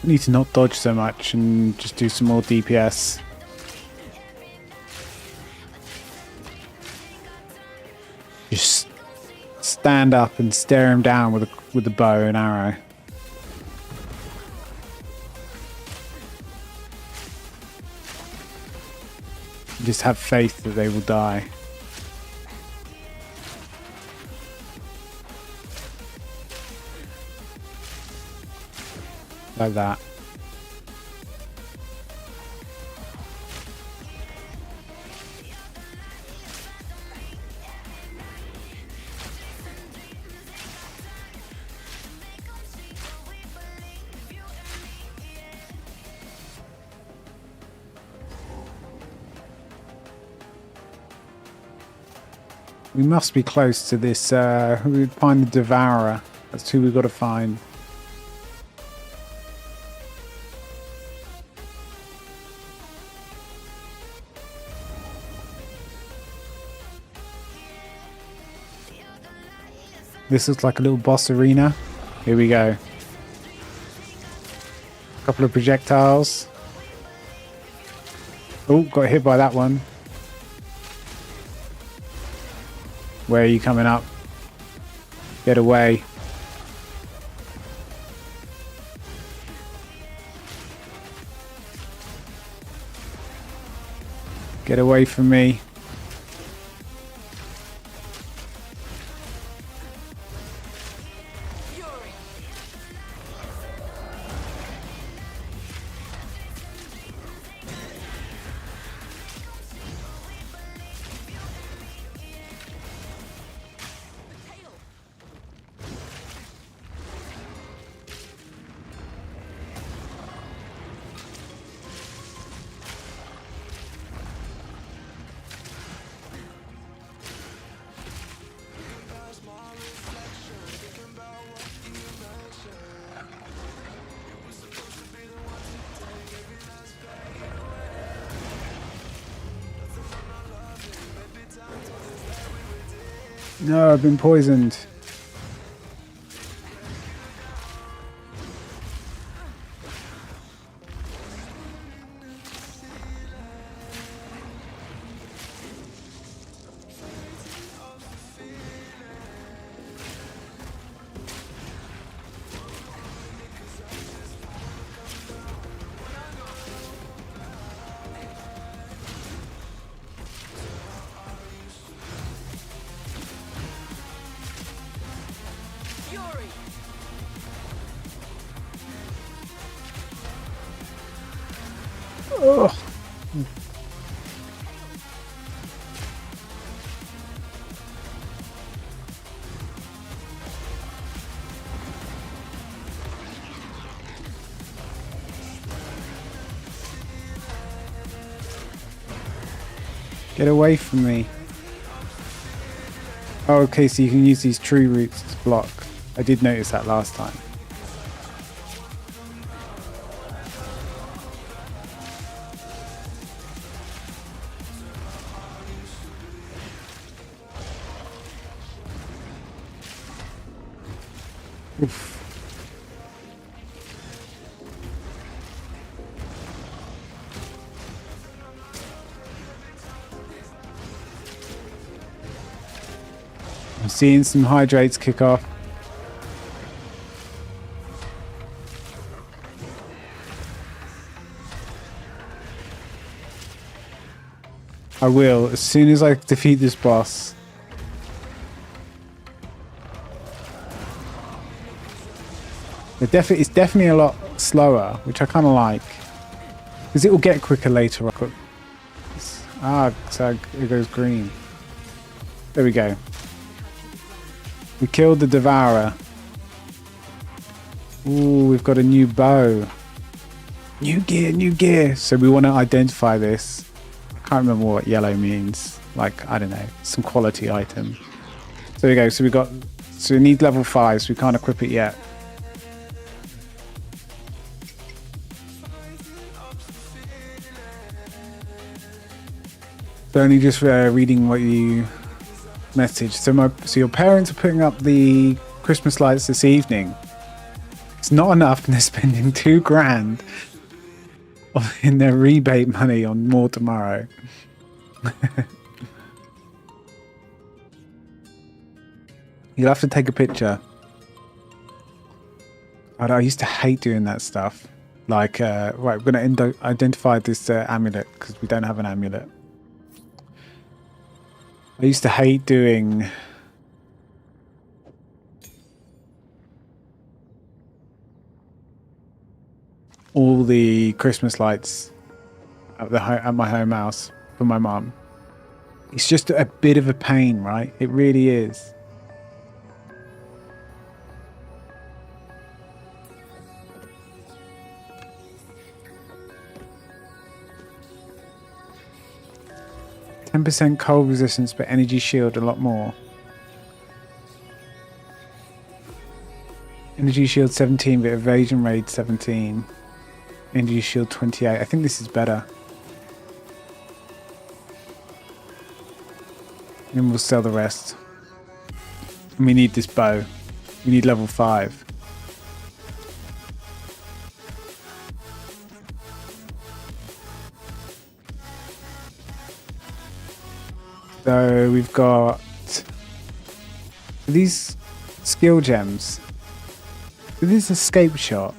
I need to not dodge so much and just do some more DPS. Just stand up and stare him down with a bow and arrow. Just have faith that they will die. Like that. We must be close to this. We find the Devourer. That's who we've got to find. This looks like a little boss arena. Here we go. A couple of projectiles. Oh, got hit by that one. Where are you coming up? Get away. Get away from me. No, I've been poisoned. Ugh. Get away from me. Oh, okay, so you can use these tree roots to block. I did notice that last time. Oof. I'm seeing some hydrates kick off. I will, as soon as I defeat this boss. It's definitely a lot slower, which I kind of like. Because it will get quicker later on. Ah, so it goes green. There we go. We killed the Devourer. Ooh, we've got a new bow. New gear, new gear. So we want to identify this. I can't remember what yellow means. Like, I don't know, some quality item. So there we go. So we need level 5, so we can't equip it yet. So only just reading what you messaged. So your parents are putting up the Christmas lights this evening. It's not enough, and they're spending $2,000 in their rebate money on more tomorrow. You'll have to take a picture. I used to hate doing that stuff. Like, right, we're going to identify this amulet because we don't have an amulet. I used to hate doing all the Christmas lights at my home house for my mum. It's just a bit of a pain, right? It really is. %, cold resistance, but energy shield a lot more. Energy shield 17, but evasion rate 17. Energy shield 28. I think this is better. And we'll sell the rest. And we need this bow. We need level 5. So we've got these skill gems. This is escape shot.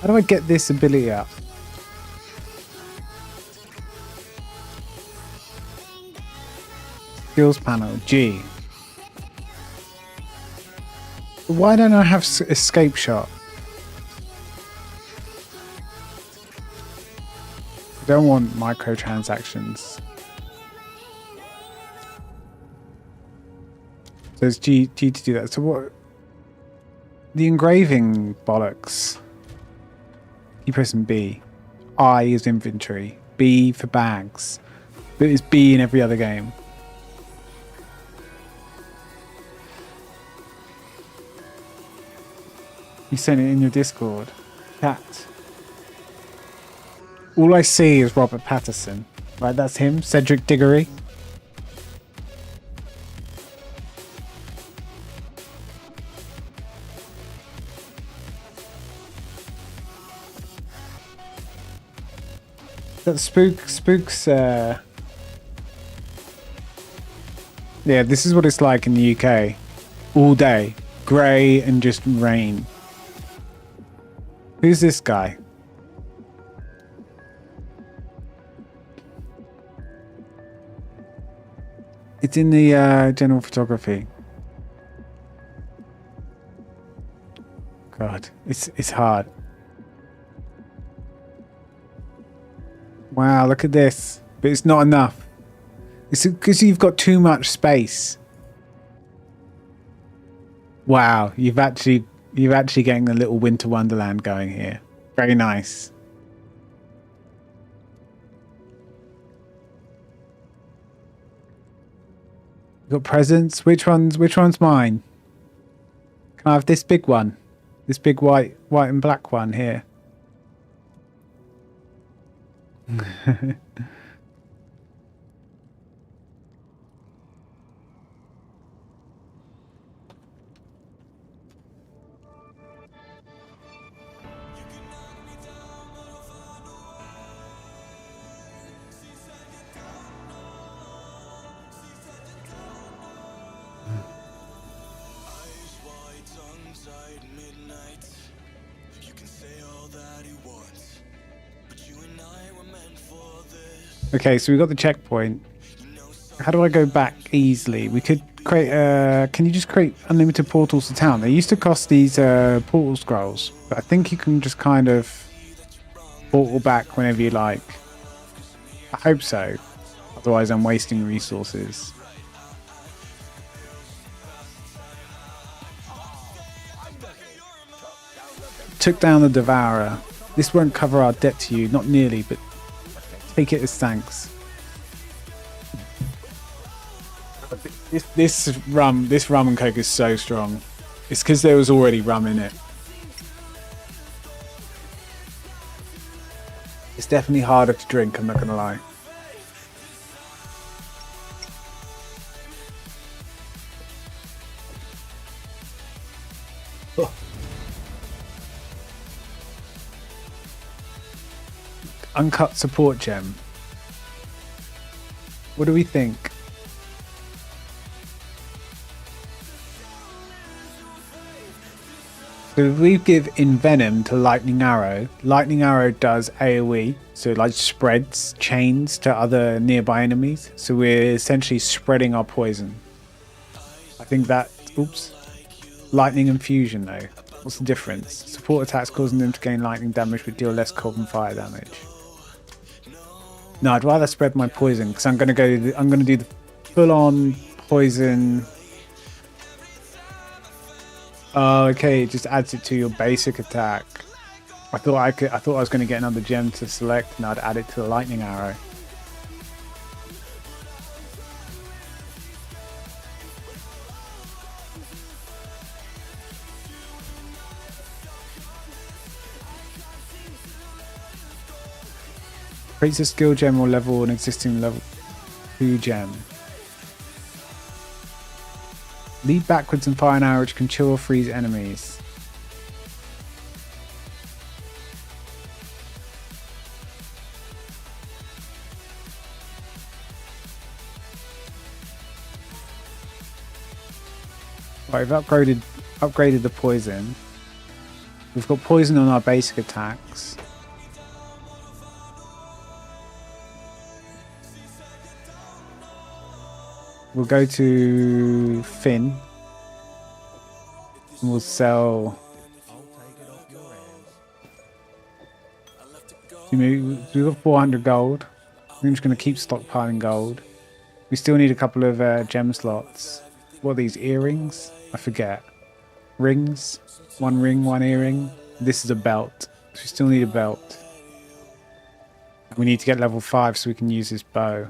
How do I get this ability up? Skills panel, G. Why don't I have escape shot? I don't want microtransactions. So it's G to do that. So what? The engraving bollocks. Keep pressing B. I is inventory. B for bags. But it's B in every other game. You sent it in your Discord. Cat. All I see is Robert Patterson. Right, that's him. Cedric Diggory. That Spooks, yeah, this is what it's like in the UK. All day. Grey and just rain. Who's this guy? It's in the general photography. God, it's hard. Wow, look at this. But it's not enough. It's because you've got too much space. Wow, you've actually getting the little winter wonderland going here. Very nice. Got presents. Which one's mine? Can I have this big one? This big white and black one here. Okay, so we got the checkpoint. How do I go back easily? We could create. Can you just create unlimited portals to town? They used to cost these portal scrolls, but I think you can just kind of portal back whenever you like. I hope so. Otherwise, I'm wasting resources. Took down the Devourer. This won't cover our debt to you, not nearly, but take it as thanks. This rum and coke is so strong. It's because there was already rum in it. It's definitely harder to drink, I'm not gonna lie. Oh. Uncut support gem. What do we think? So if we give Envenom to Lightning Arrow, Lightning Arrow does AoE, so it like spreads chains to other nearby enemies. So we're essentially spreading our poison. I think that, oops. Lightning Infusion though. What's the difference? Support attacks causing them to gain lightning damage but deal less cold and fire damage. No, I'd rather spread my poison because I'm gonna do the full-on poison. Oh, okay, it just adds it to your basic attack. I thought I was going to get another gem to select, and I'd add it to the lightning arrow. Creates a skill gem or level an existing level 2 gem. Lead backwards and fire an arrow which can chill or freeze enemies. Right, we've upgraded the poison. We've got poison on our basic attacks. We'll go to Finn. And we'll sell. We've got 400 gold. I'm just going to keep stockpiling gold. We still need a couple of gem slots. What are these, earrings? I forget. Rings? One ring, one earring. This is a belt. So we still need a belt. We need to get level 5 so we can use this bow.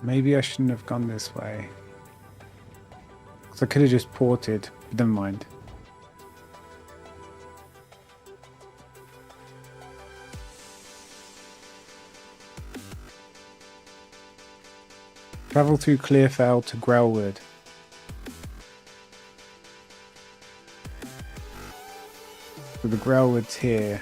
Maybe I shouldn't have gone this way. Because I could have just ported. But never mind. Travel through Clearfell to Grellwood. So the Grellwood's here.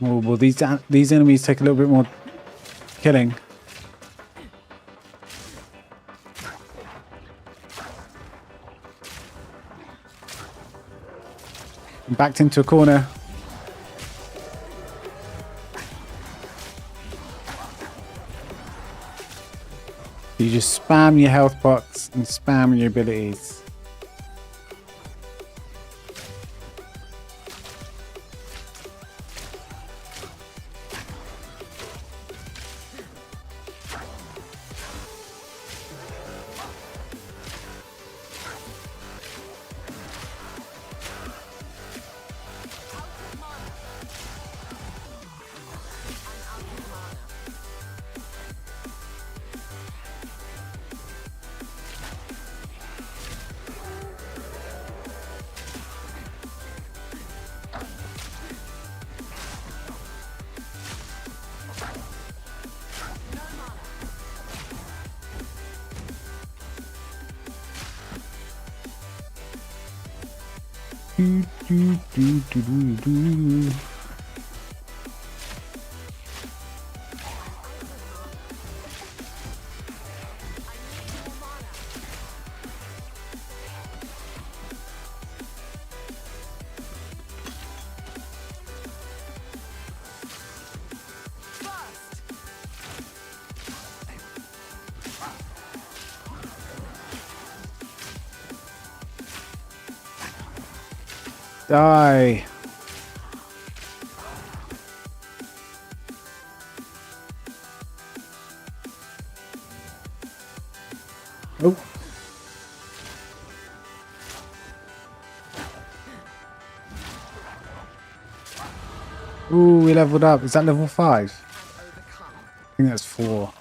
Oh, well, these enemies take a little bit more killing. I'm backed into a corner. You just spam your health pots and spam your abilities. Do, do, do, do, do, do. Die. Oh. Ooh, we leveled up. Is that level 5? I think that's 4.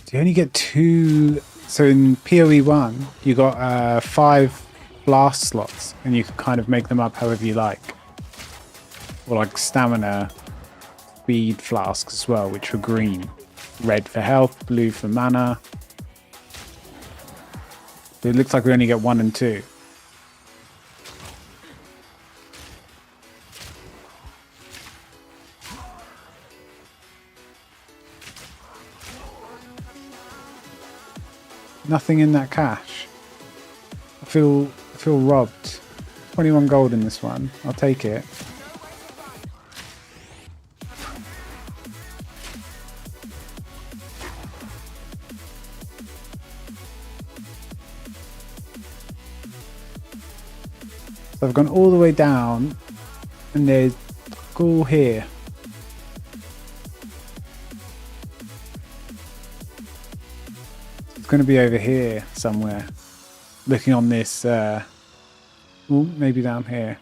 Do you only get 2? So in POE1, you got 5 blast slots, and you can kind of make them up however you like. Or like stamina, speed flasks as well, which were green. Red for health, blue for mana. But it looks like we only get 1 and 2. Nothing in that cache. I feel robbed. 21 gold in this one. I'll take it. So I've gone all the way down, and there's all here. It's going to be over here somewhere. Looking on this, maybe down here.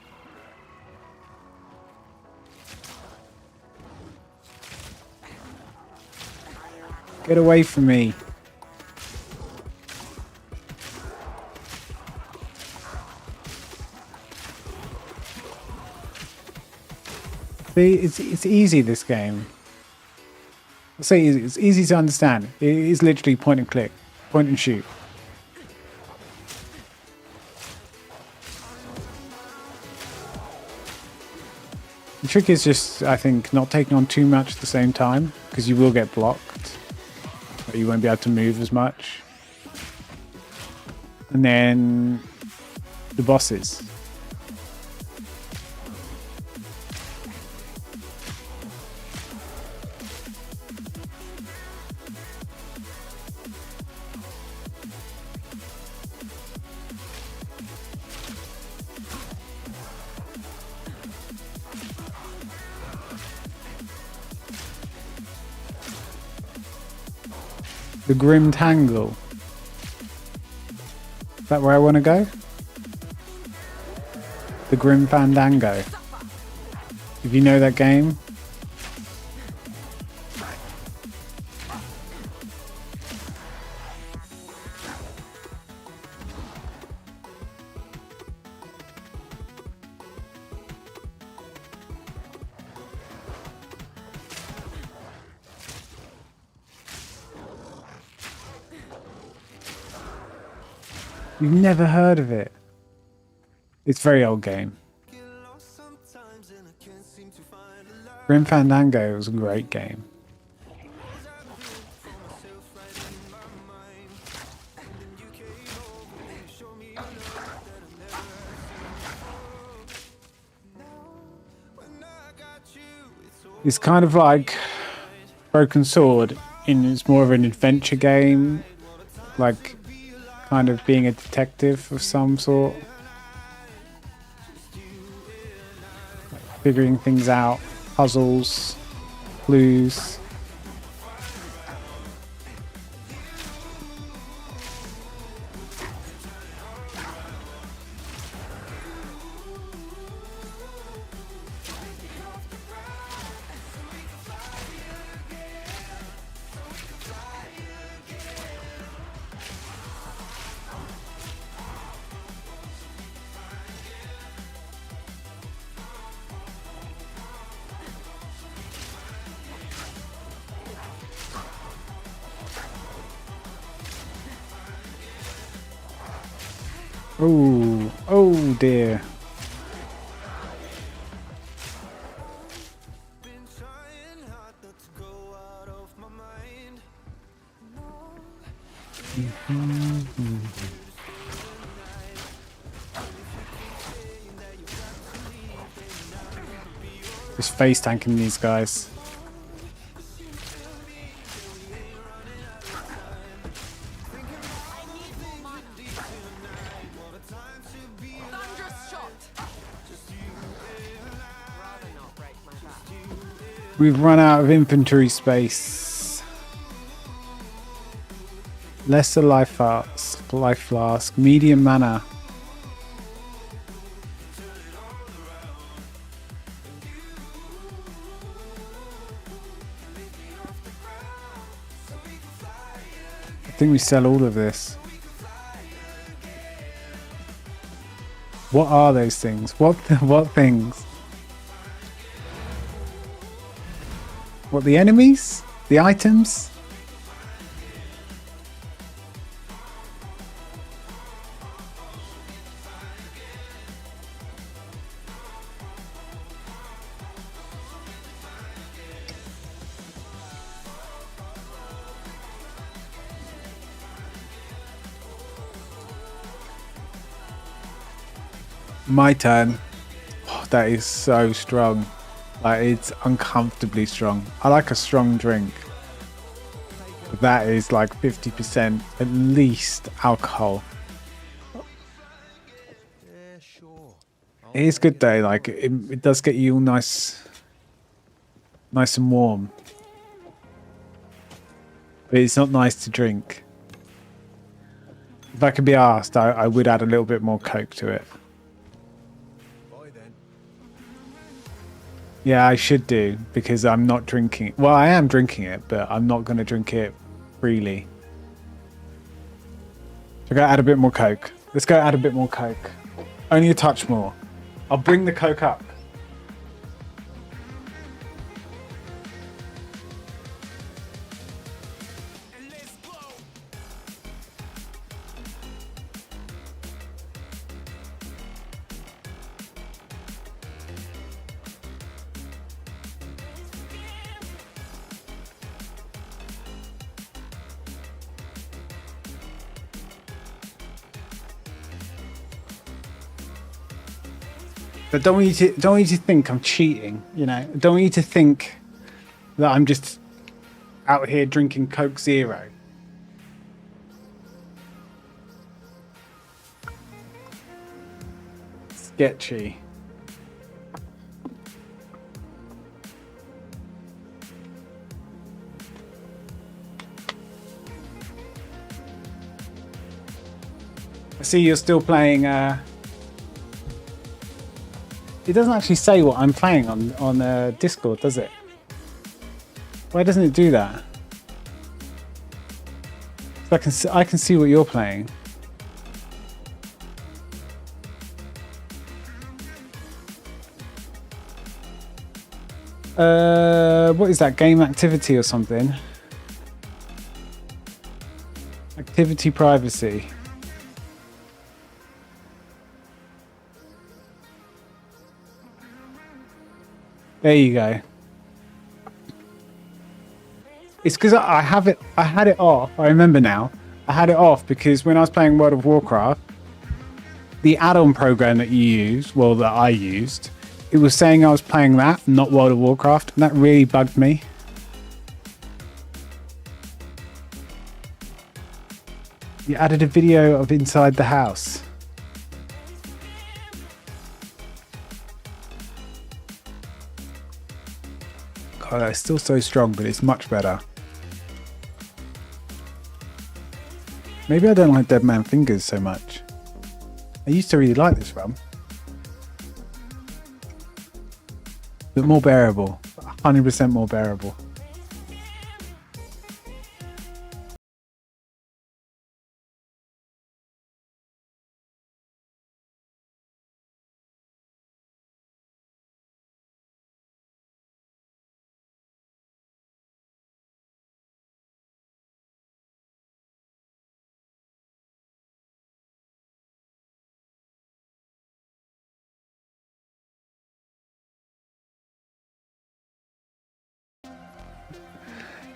Get away from me. See, it's easy, this game. I'll say it's easy to understand. It is literally point and click, point and shoot. The trick is just, I think, not taking on too much at the same time, because you will get blocked. But you won't be able to move as much. And then the bosses. The Grim Tangle. Is that where I want to go? The Grim Fandango. If you know that game. You've never heard of it. It's a very old game. Grim Fandango was a great game. It's kind of like Broken Sword in it's more of an adventure game, like kind of being a detective of some sort. Like figuring things out, puzzles, clues. Oh, oh dear. Just face tanking these guys. We've run out of inventory space. Lesser life flask, medium mana. I think we sell all of this. What are those things? What things? What, the enemies? The items? My turn. Oh, that is so strong. Like, it's uncomfortably strong. I like a strong drink. But that is like 50% at least alcohol. It is good though, like it does get you all nice and warm. But it's not nice to drink. If I could be asked, I would add a little bit more Coke to it. Yeah, I should do, because I'm not drinking it. Well, I am drinking it, but I'm not going to drink it freely. So go add a bit more Coke. Let's go add a bit more Coke. Only a touch more. I'll bring the Coke up. But don't want you to think I'm cheating, you know. Don't want you to think that I'm just out here drinking Coke Zero. Sketchy. I see you're still playing it doesn't actually say what I'm playing on Discord, does it? Why doesn't it do that? So I can see what you're playing. What is that? Game activity or something? Activity privacy. There you go. It's because I have it. I had it off. I remember now. I had it off because when I was playing World of Warcraft, the add-on program that you use, well, that I used, it was saying I was playing that, not World of Warcraft, and that really bugged me. You added a video of inside the house. God, it's still so strong, but it's much better. Maybe I don't like Dead Man Fingers so much. I used to really like this run. But more bearable. 100% more bearable.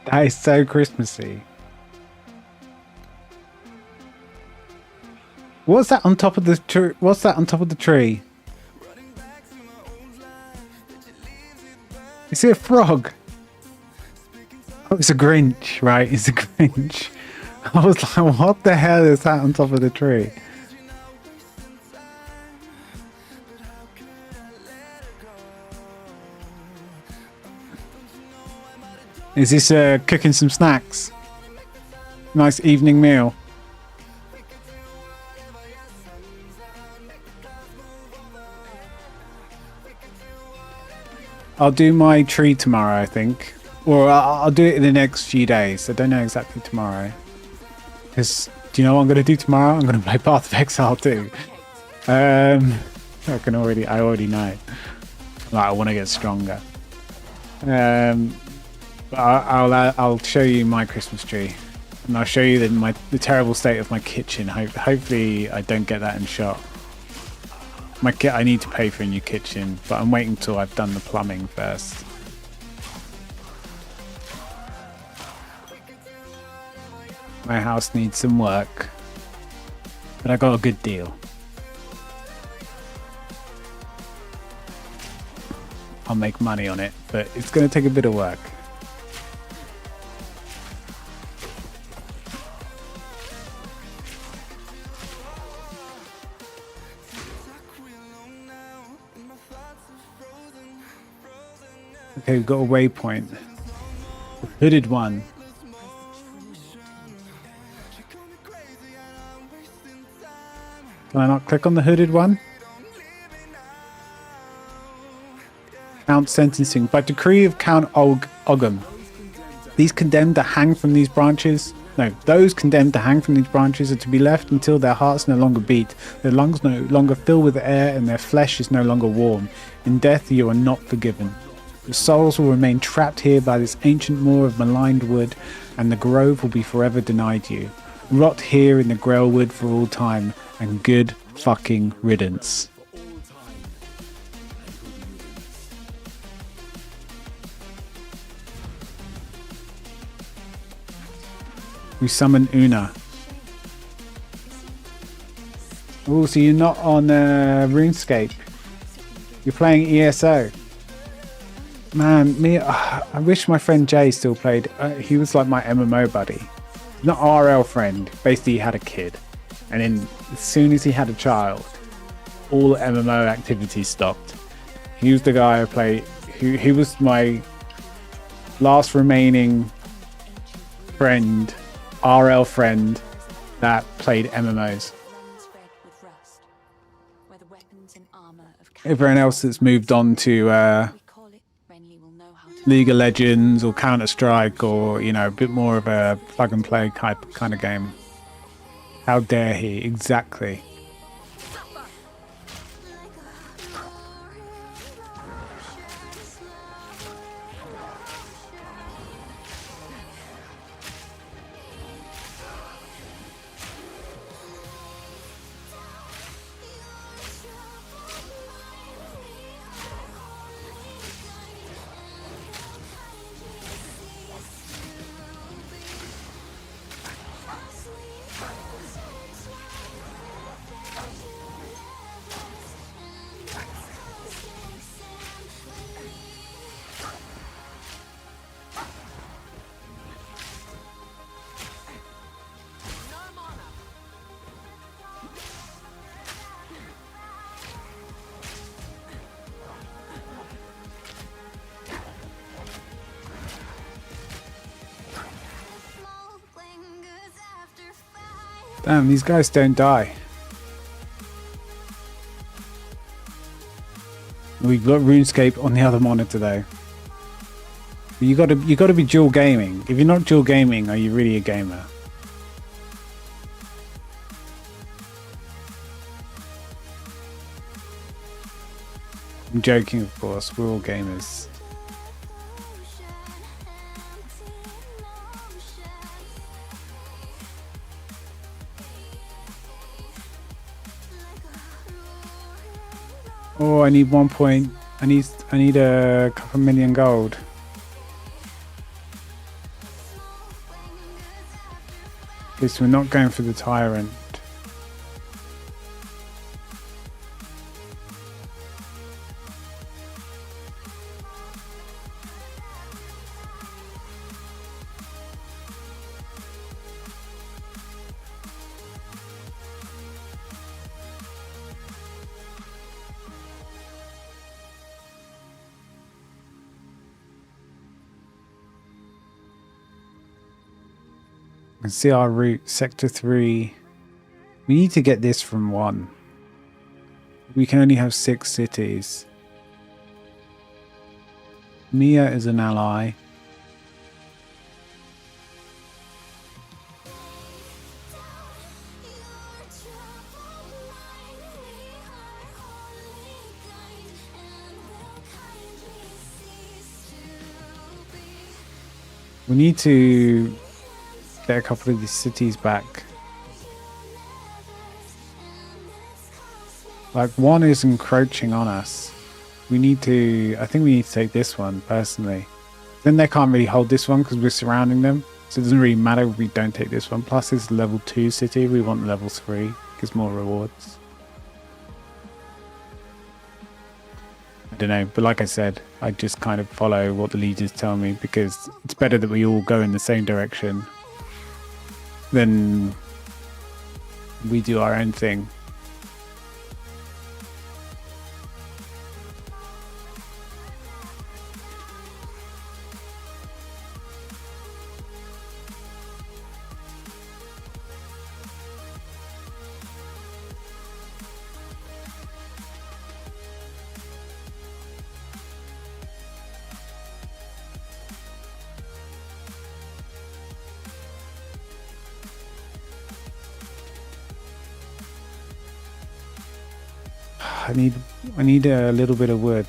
That is so Christmassy. What's that on top of the tree? What's that on top of the tree? Is it a frog? Oh, it's a Grinch, right? It's a Grinch. I was like, what the hell is that on top of the tree? Is this cooking some snacks? Nice evening meal. I'll do my tree tomorrow, I think. Or I'll do it in the next few days. I don't know exactly tomorrow. Because, do you know what I'm going to do tomorrow? I'm going to play Path of Exile 2. I already know. Like, I want to get stronger. But I'll show you my Christmas tree, and I'll show you the terrible state of my kitchen. Hopefully, I don't get that in shot. I need to pay for a new kitchen, but I'm waiting till I've done the plumbing first. My house needs some work, but I got a good deal. I'll make money on it, but it's going to take a bit of work. Okay, we've got a waypoint. The hooded one. Can I not click on the hooded one? Count sentencing. By decree of Count Ogham, these condemned to hang from these branches. No, those condemned to hang from these branches are to be left until their hearts no longer beat, their lungs no longer fill with air, and their flesh is no longer warm. In death you are not forgiven. Your souls will remain trapped here by this ancient moor of maligned wood, and the grove will be forever denied you. Rot here in the Grailwood for all time, and good fucking riddance. We summon Una. Oh, so you're not on RuneScape. You're playing ESO. Man, I wish my friend Jay still played. He was like my MMO buddy. Not RL friend. Basically, he had a kid. And then as soon as he had a child, all MMO activity stopped. He was the guy I played. He was my last remaining friend, RL friend, that played MMOs. Everyone else that's moved on to League of Legends or Counter-Strike, or, you know, a bit more of a plug-and-play type kind of game. How dare he? Exactly. Damn, these guys don't die. We've got RuneScape on the other monitor though. You gotta be dual gaming. If you're not dual gaming, are you really a gamer? I'm joking, of course. We're all gamers. Oh, I need 1 point. I need a couple million gold. Okay, so we're not going for the tyrant. You can see our route, sector 3. We need to get this from 1. We can only have 6 cities. Mia is an ally. We need to get a couple of these cities back. Like, 1 is encroaching on us. I think we need to take this one, personally. Then they can't really hold this one because we're surrounding them. So it doesn't really matter if we don't take this one. Plus it's level 2 city. We want level 3. Gives more rewards. I don't know. But like I said, I just kind of follow what the leaders tell me because it's better that we all go in the same direction than we do our own thing. I need a little bit of wood.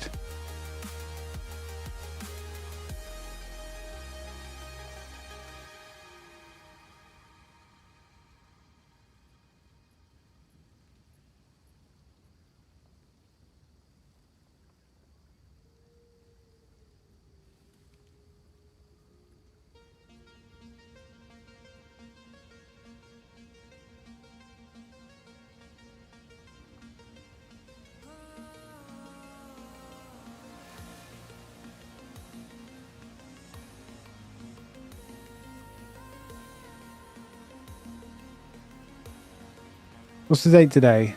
What's the date today?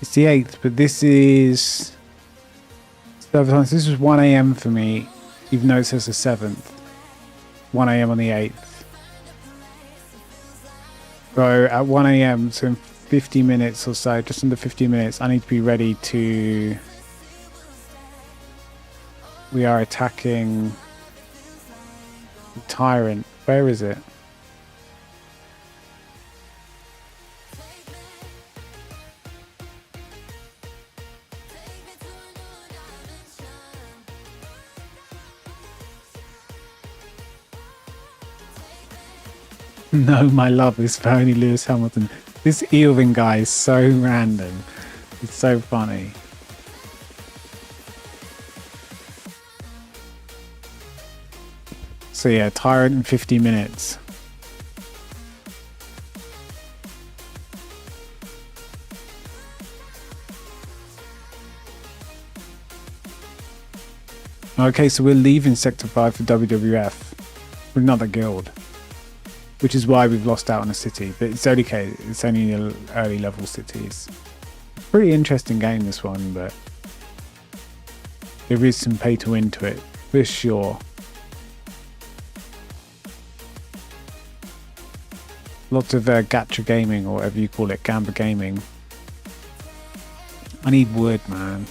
It's the 8th, but this is... This is 1 AM for me, even though it says the 7th. 1 AM on the 8th. So at 1 AM, so in 50 minutes or so, just under 50 minutes, I need to be ready to... We are attacking... Tyrant. Where is it? No, my love is for only Lewis Hamilton. This Eowyn guy is so random. It's so funny. So yeah, Tyrant in 50 minutes. Okay, so we're leaving Sector 5 for WWF. We're not a guild. Which is why we've lost out on a city. But it's okay, it's only early level cities. Pretty interesting game, this one, but there is some pay to win to it, for sure. Lots of gacha gaming, or whatever you call it, gamba gaming. I need wood, man.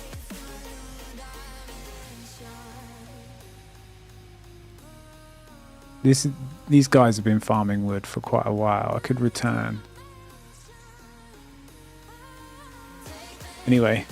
These guys have been farming wood for quite a while. I could return. Anyway.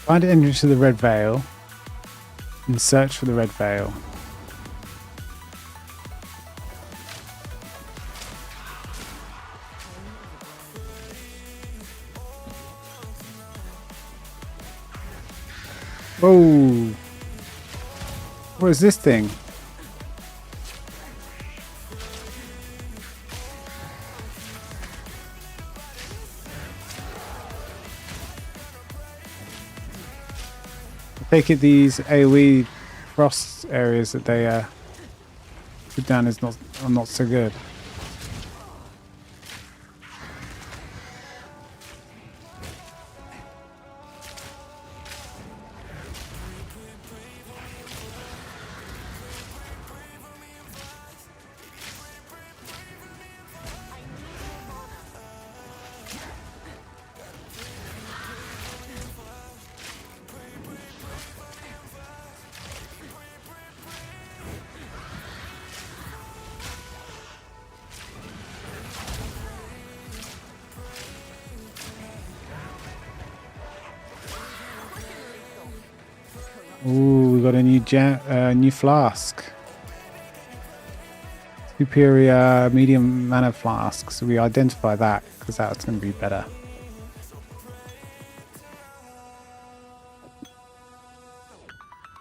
Find an entrance to the Red Veil and search for the Red Veil. Whoa! What is this thing? I take it these AoE frost areas that they put down are not so good. Ooh, we got a new flask. Superior medium mana flask. So we identify that because that's going to be better.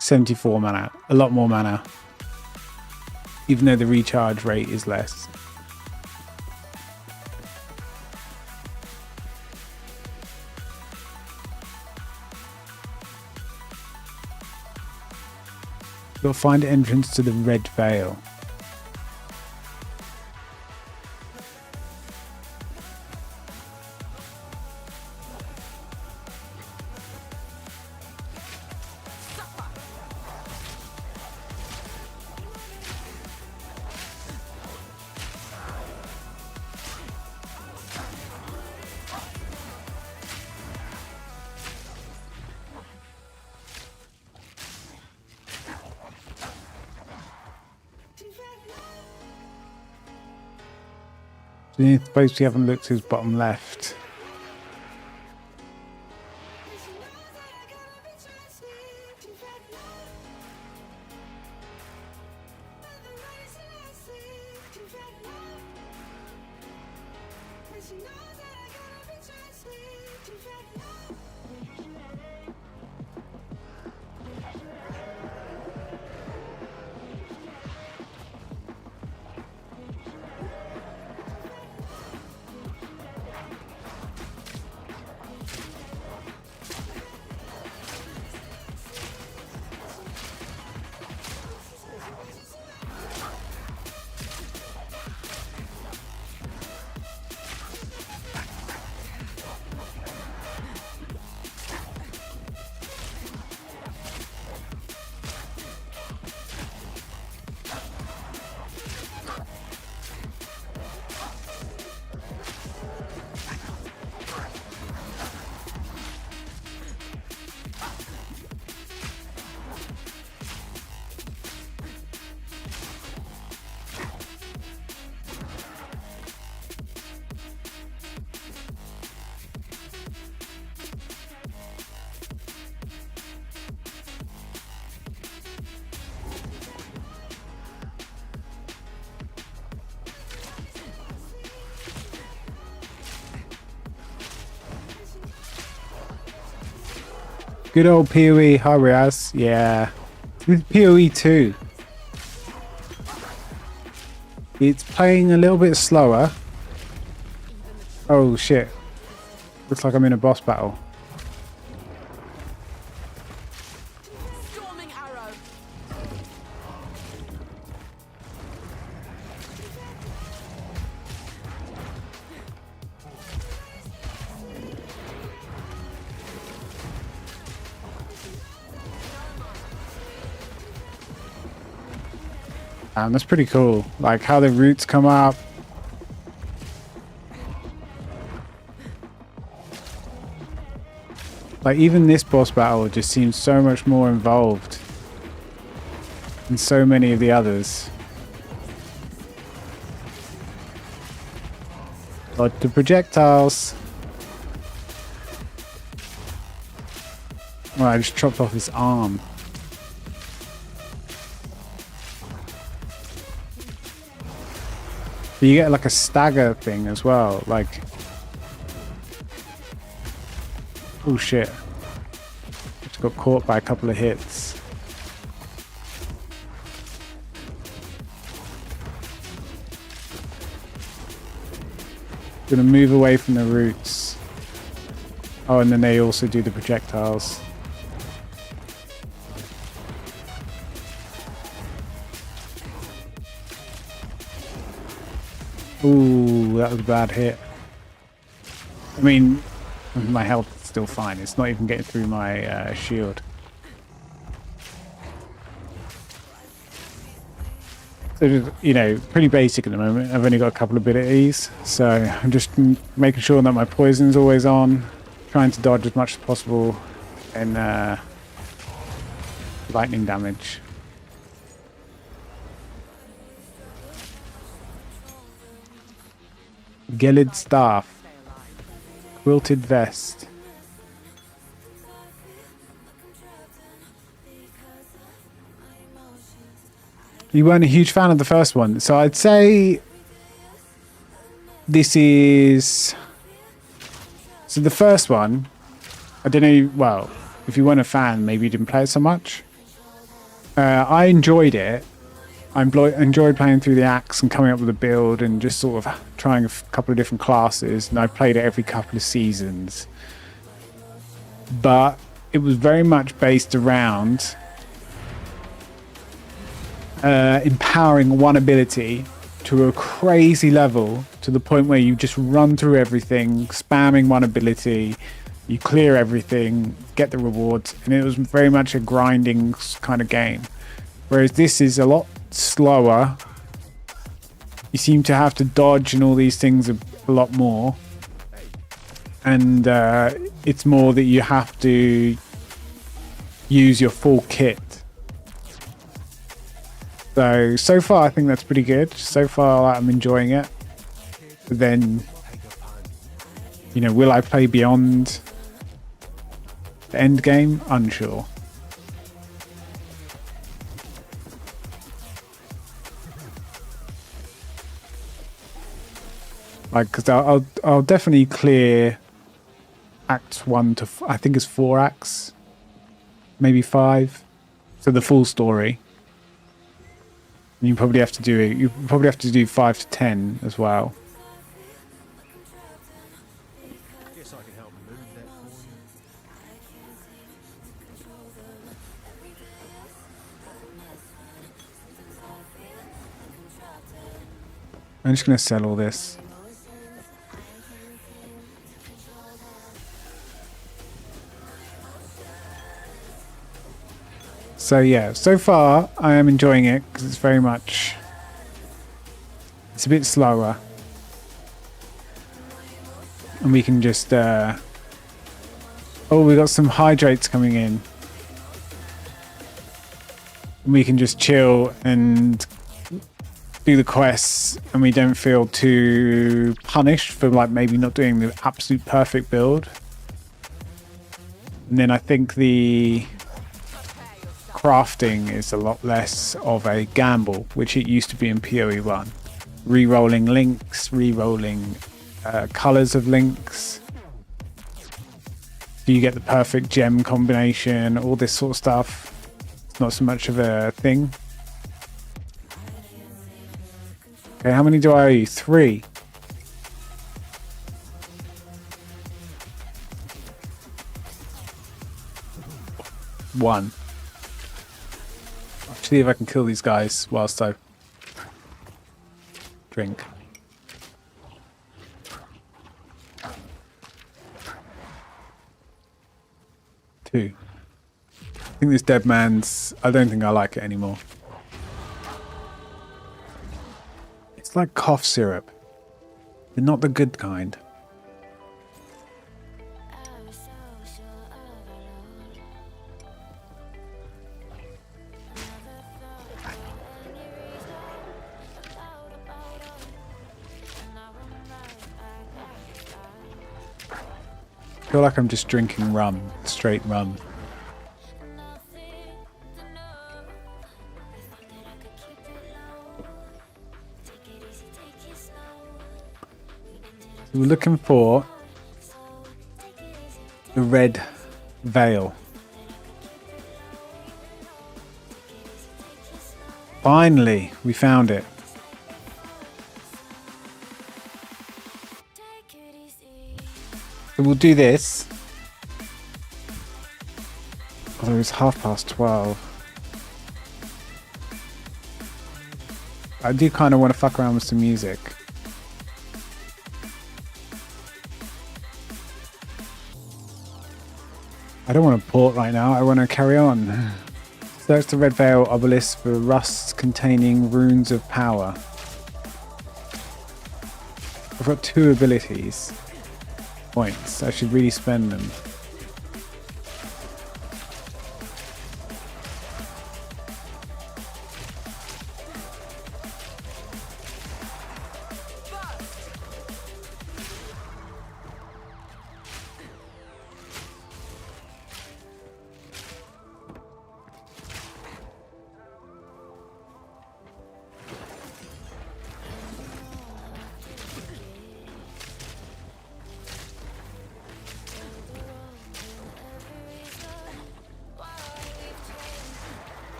$74 mana, a lot more mana. Even though the recharge rate is less. You'll find entrance to the Red Veil. I suppose we haven't looked at his bottom left. Good old POE. Hi, Riaz. Yeah. With POE2, it's playing a little bit slower. Oh shit. Looks like I'm in a boss battle. Storming arrow. That's pretty cool. Like how the roots come up. Like even this boss battle just seems so much more involved than so many of the others. Dodge the projectiles. Oh, I just chopped off his arm. But you get like a stagger thing as well, like... Oh shit. Just got caught by a couple of hits. Gonna move away from the roots. Oh, and then they also do the projectiles. Ooh, that was a bad hit. I mean, my health is still fine. It's not even getting through my shield. So just, you know, pretty basic at the moment. I've only got a couple of abilities, so I'm just making sure that my poison's always on, trying to dodge as much as possible, and lightning damage. Gelid staff, quilted vest. You weren't a huge fan of the first one, so I'd say this is... So the first one, I don't know, well, if you weren't a fan, maybe you didn't play it so much. I enjoyed it. I enjoyed playing through the axe and coming up with a build and just sort of trying a couple of different classes, and I played it every couple of seasons. But it was very much based around empowering one ability to a crazy level, to the point where you just run through everything, spamming one ability, you clear everything, get the rewards, and it was very much a grinding kind of game. Whereas this is a lot slower. You seem to have to dodge and all these things a lot more, and it's more that you have to use your full kit. So far I think that's pretty good. So far I'm enjoying it. But then, you know, will I play beyond the end game? Unsure. Like, because I'll definitely clear acts 1 to I think it's 4 acts, maybe 5, so the full story. And you probably have to do it. You probably have to do 5 to 10 as well. Guess I can help move that for you. I'm just gonna sell all this. So yeah, so far I am enjoying it because it's very much, it's a bit slower, and we can just oh, we got some hydrates coming in, and we can just chill and do the quests, and we don't feel too punished for like maybe not doing the absolute perfect build. And then I think the crafting is a lot less of a gamble, which it used to be in POE1. Re-rolling links, re-rolling colours of links. Do you get the perfect gem combination? All this sort of stuff. It's not so much of a thing. Okay, how many do I owe you? 3. One. I'll see if I can kill these guys whilst I drink. Two. I think this dead man's... I don't think I like it anymore. It's like cough syrup, but not the good kind. I feel like I'm just drinking rum, straight rum. We're looking for the red veil. Finally, we found it. So we'll do this. Although it's 12:30. I do kind of want to fuck around with some music. I don't want to port right now, I want to carry on. Search the Red Veil obelisk for rusts containing runes of power. I've got 2 abilities. Points. I should really spend them.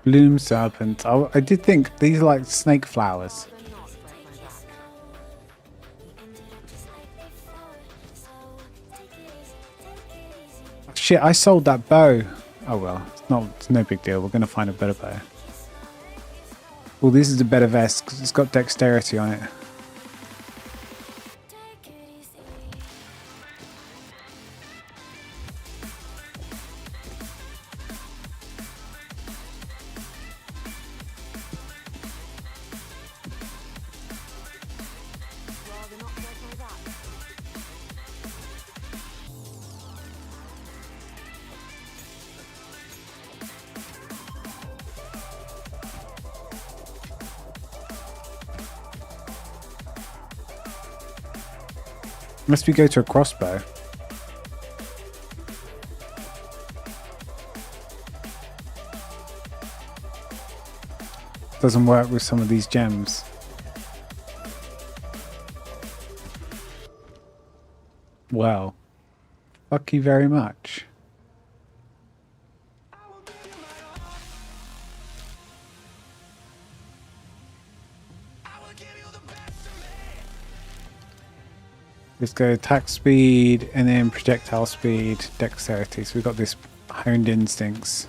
Bloom serpent. I did think these are like snake flowers. Shit, I sold that bow. Oh well, it's no big deal. We're gonna find a better bow. Well, this is a better vest because it's got dexterity on it. Must we go to a crossbow? Doesn't work with some of these gems. Well, fuck you very much. Let's go attack speed and then projectile speed, dexterity. So we've got this honed instincts.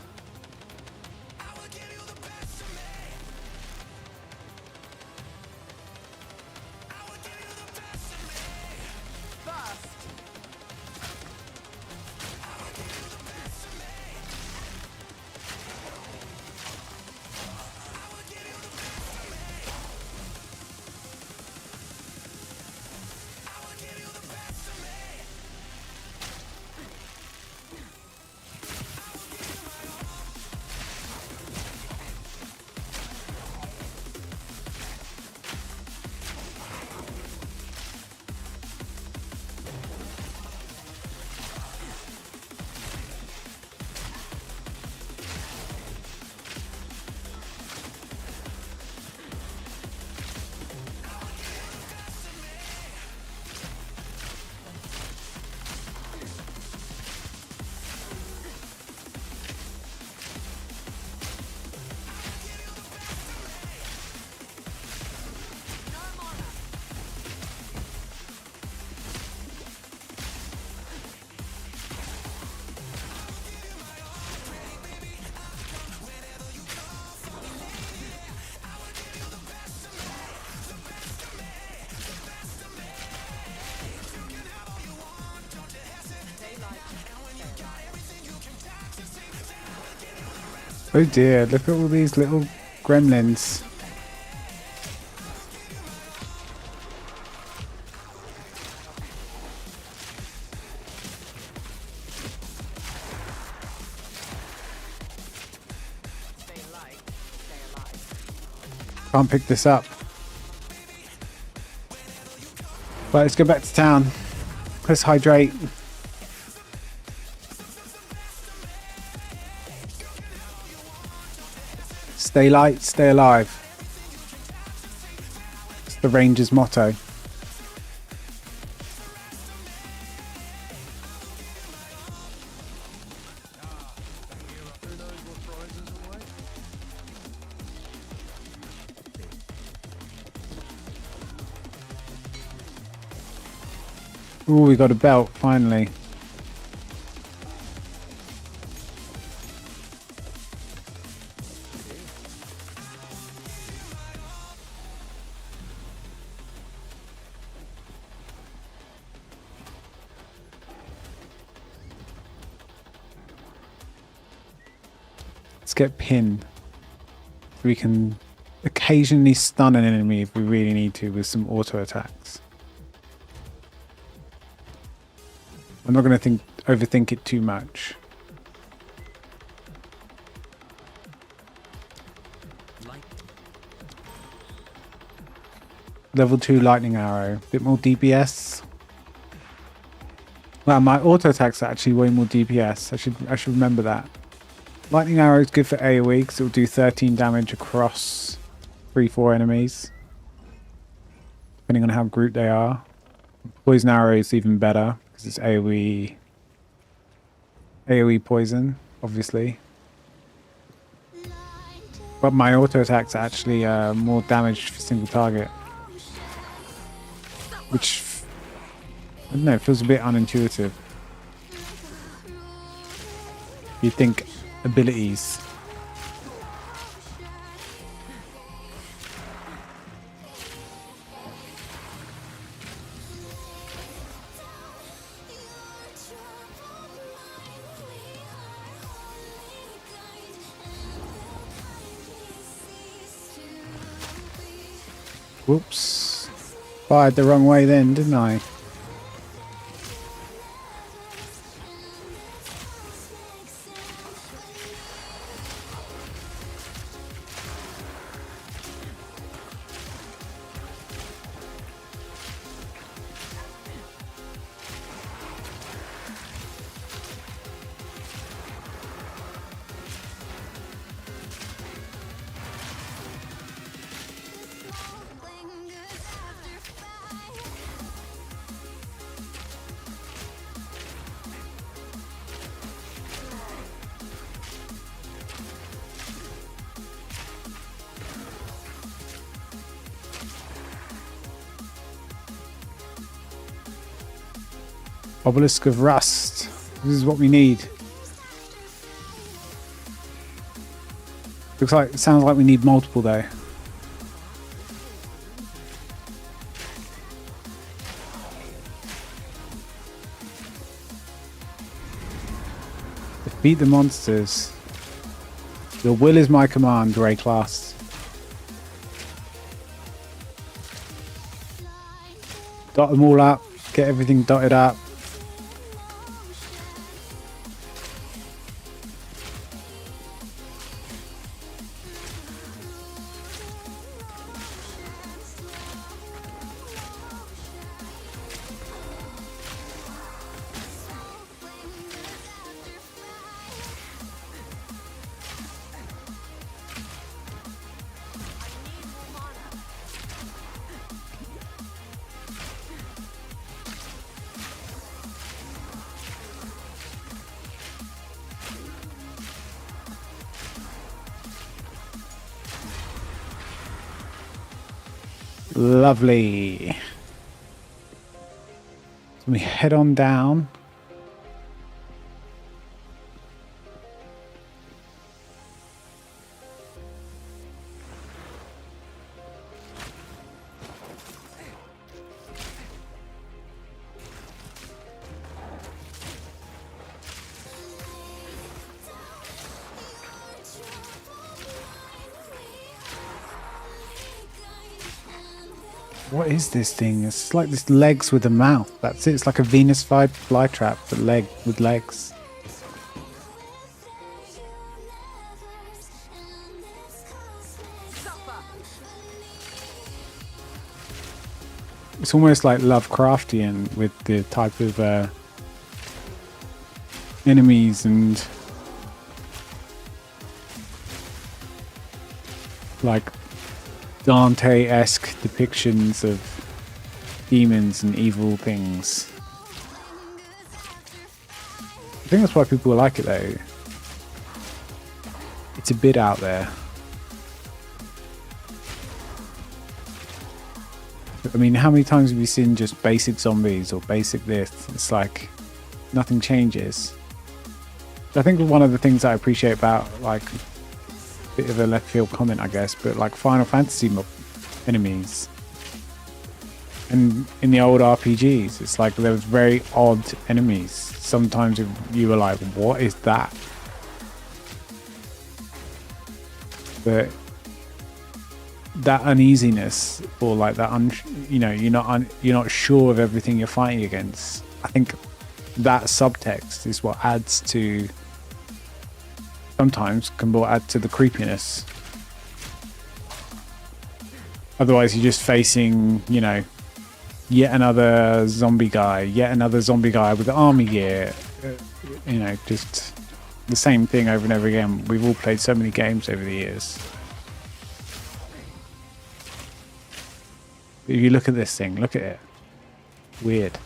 Oh dear, look at all these little gremlins. Can't pick this up. Right, let's go back to town. Let's hydrate. Stay light, stay alive. It's the Rangers' motto. Ooh, we got a belt, finally. Let's get Pin. We can occasionally stun an enemy if we really need to with some auto attacks. I'm not going to overthink it too much. Level 2 lightning arrow. Bit more DPS. Wow, my auto attacks are actually way more DPS. I should remember that. Lightning arrow is good for AoE because it will do 13 damage across 3-4 enemies, depending on how grouped they are. Poison arrow is even better because it's AoE poison, obviously. But my auto attacks are actually more damage for single target, which I don't know, feels a bit unintuitive. You'd think abilities. Whoops. Fired the wrong way then, didn't I? Obelisk of Rust. This is what we need. Sounds like we need multiple though. Defeat the monsters. Your will is my command, Grey Class. Dot them all up. Get everything dotted up. Lovely. So we head on down. What is this thing? It's like this legs with a mouth. That's it. It's like a Venus-fied flytrap, but leg with legs. It's almost like Lovecraftian with the type of enemies and like Dante-esque depictions of demons and evil things. I think that's why people like it though. It's a bit out there. I mean, how many times have you seen just basic zombies or basic this? It's like nothing changes. I think one of the things I appreciate about, like, a bit of a left field comment, I guess, but like Final Fantasy enemies and in the old RPGs, it's like there was very odd enemies. Sometimes you were like, what is that? But that uneasiness, or like that, you're not sure of everything you're fighting against. I think that subtext is what adds to, sometimes can add to the creepiness. Otherwise, you're just facing, yet another zombie guy with the army gear. Just the same thing over and over again. We've all played so many games over the years. If you look at this thing, look at it. Weird.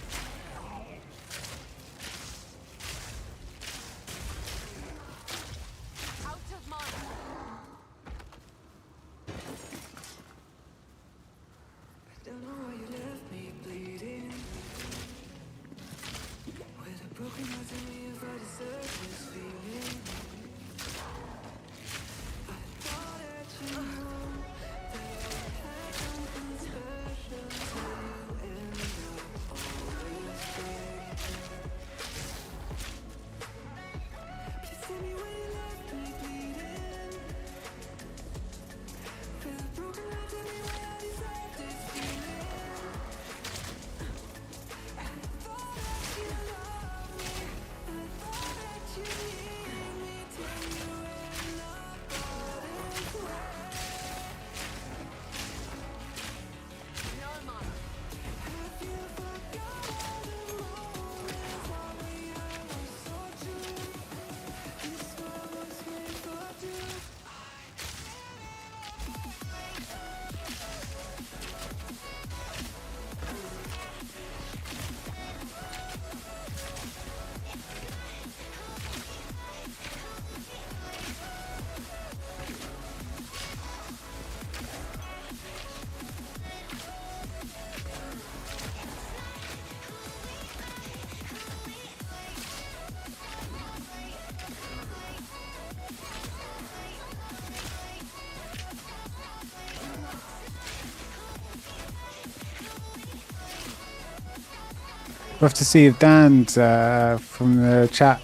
We'll have to see if Dan's from the chat,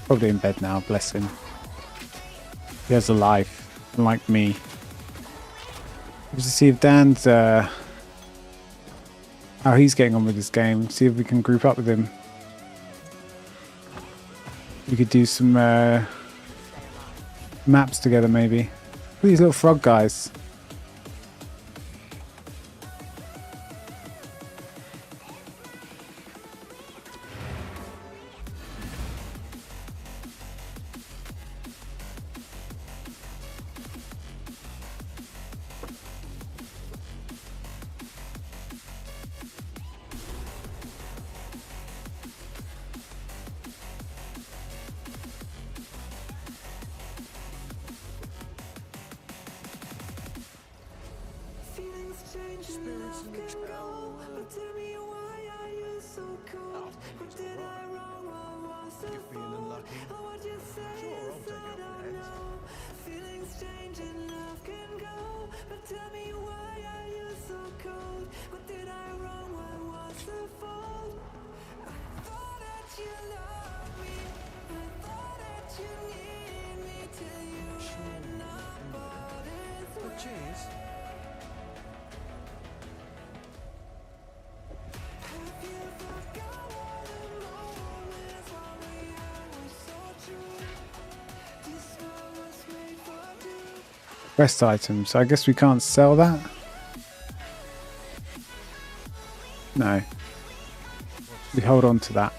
probably in bed now, bless him. He has a life, unlike me. We'll have to see if Dan's, how he's getting on with this game, see if we can group up with him. We could do some maps together maybe. Look at these little frog guys. Rest item. So I guess we can't sell that? No. We hold on to that.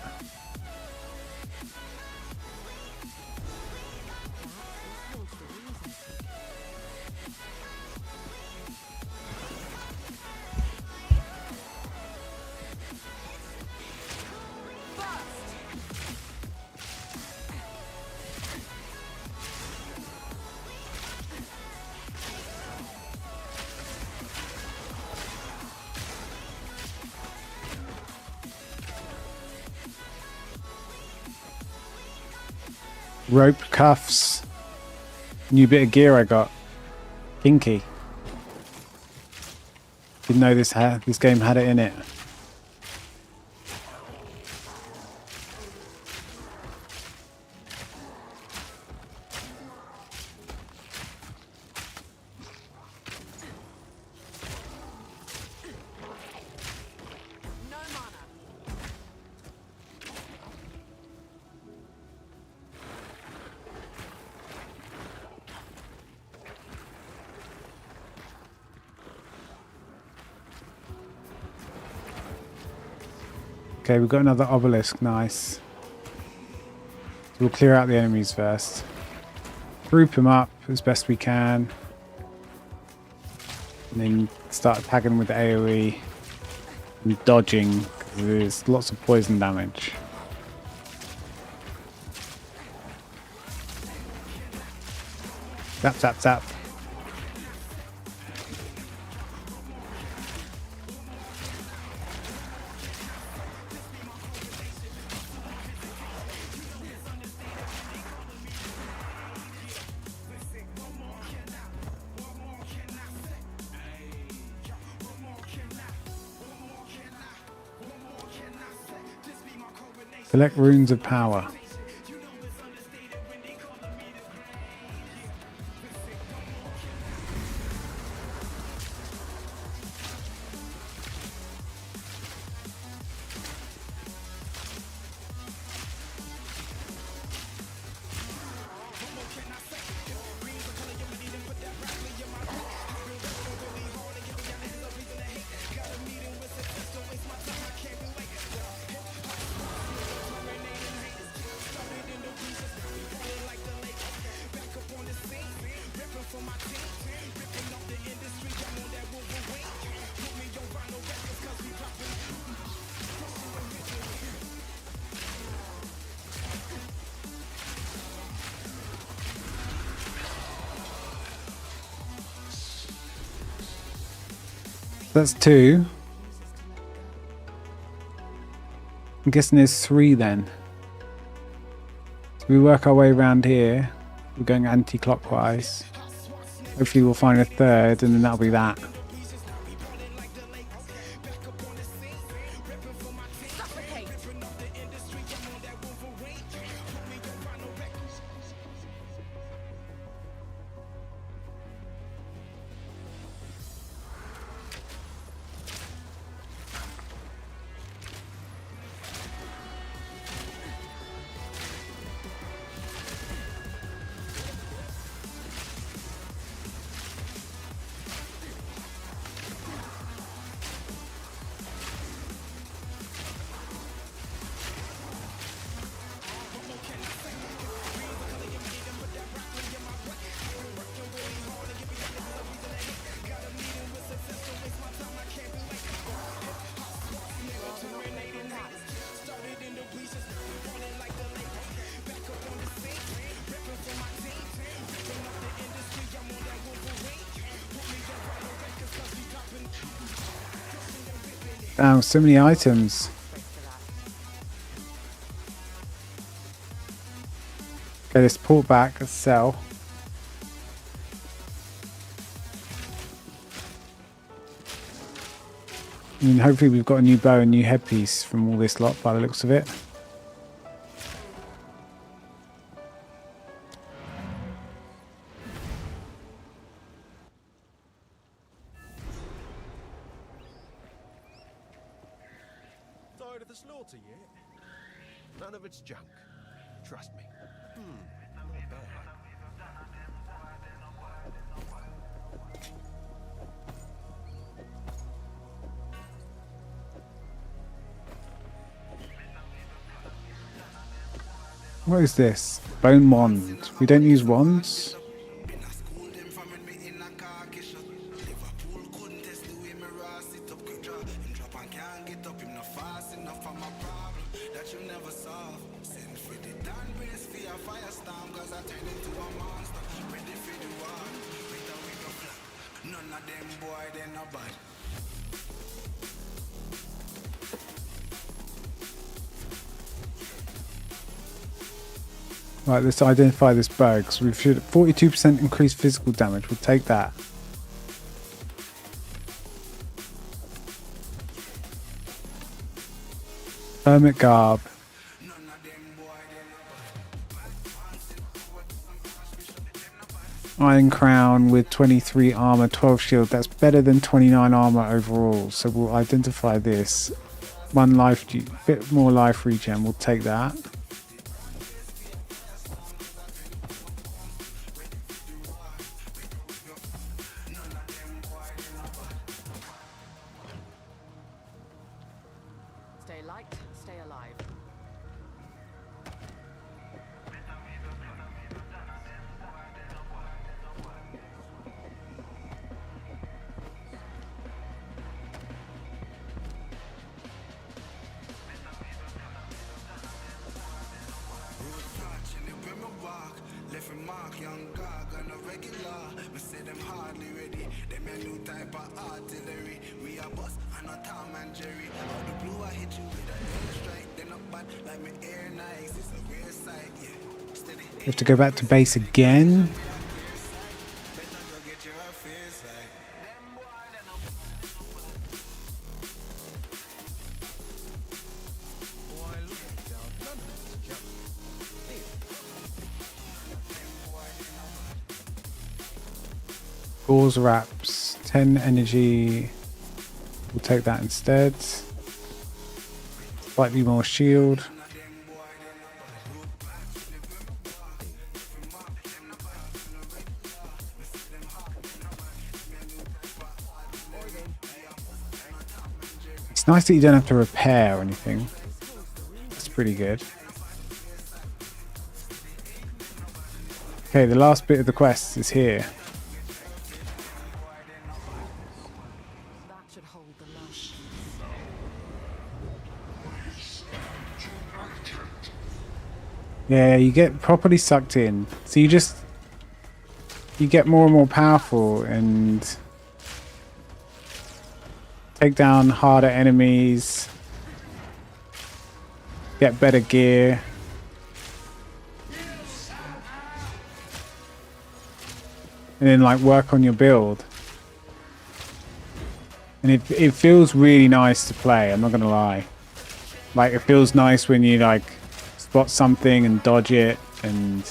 Rope cuffs. New bit of gear I got. Kinky. Didn't know this game had it in it. Okay, we've got another obelisk. Nice. So we'll clear out the enemies first. Group them up as best we can. And then start attacking with AoE. And dodging, because there's lots of poison damage. Zap, zap, zap. Collect runes of power. That's 2. I'm guessing there's 3 then. So we work our way around here. We're going anti-clockwise. Hopefully we'll find a 3rd and then that'll be that. Damn, so many items. Okay, let's pull back, let's sell. And hopefully we've got a new bow and new headpiece from all this lot by the looks of it. Tired of the slaughter yet? None of it's junk. Trust me. Not bad. What is this? Bone wand. We don't use wands. Right, let's identify this bug. So we should 42% increased physical damage. We'll take that. Hermit garb. Iron crown with 23 armor, 12 shield. That's better than 29 armor overall. So we'll identify this. One life, bit more life regen. We'll take that. Stay light, stay alive. We have to go back to base again. Gauze wraps, 10 energy. We'll take that instead. Slightly more shield. It's nice that you don't have to repair or anything. That's pretty good. Okay, the last bit of the quest is here. That should hold the lush. Yeah, you get properly sucked in. So you get more and more powerful and take down harder enemies, get better gear. And then like work on your build. And it feels really nice to play, I'm not gonna lie. Like it feels nice when you like spot something and dodge it and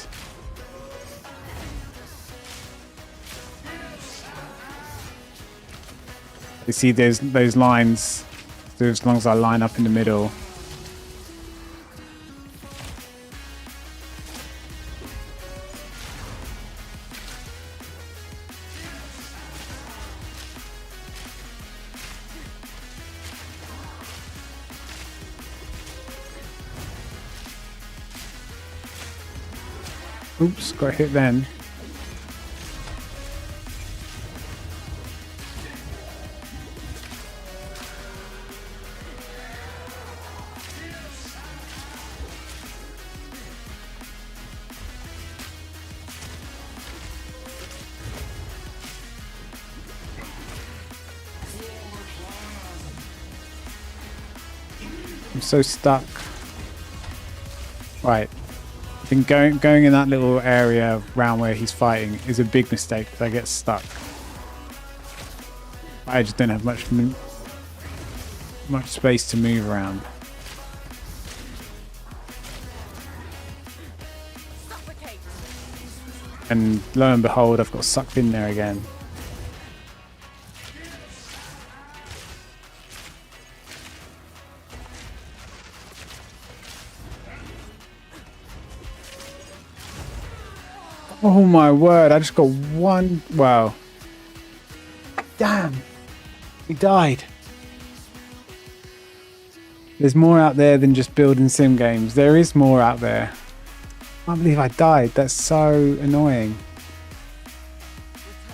you see those lines, so as long as I line up in the middle. Oops, got hit then. I'm so stuck. Right. I think going in that little area around where he's fighting is a big mistake because I get stuck. I just don't have much space to move around. Suffocate. And lo and behold, I've got sucked in there again. Oh my word, I just got one. Wow. Damn. He died. There's more out there than just building sim games. There is more out there. can't believe I died. That's so annoying.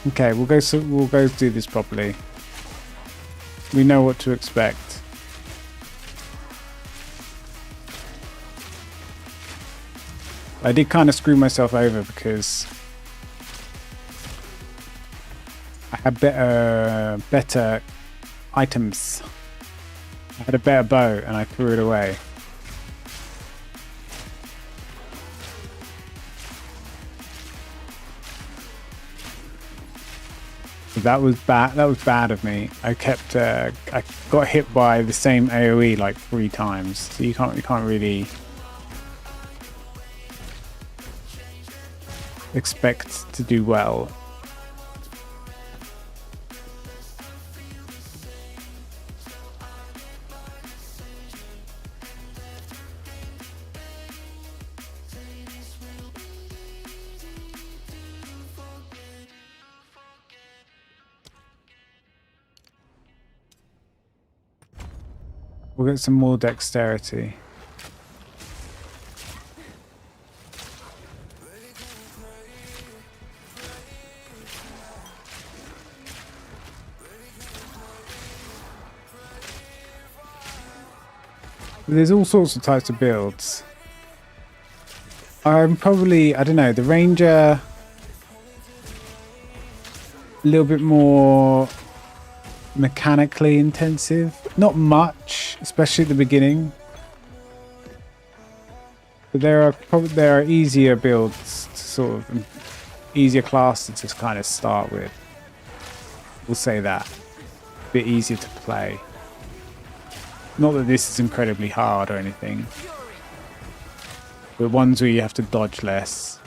Okay, we'll go do this properly. We know what to expect. I did kind of screw myself over because I had better items. I had a better bow and I threw it away. That was bad. That was bad of me. I got hit by the same AOE like 3 times. So you can't really expect to do well. We'll get some more dexterity. There's all sorts of types of builds. I'm probably, I don't know, the Ranger a little bit more mechanically intensive. Not much, especially at the beginning. But there are easier builds to sort of easier classes to kind of start with. We'll say that. A bit easier to play. Not that this is incredibly hard or anything. But ones where you have to dodge less.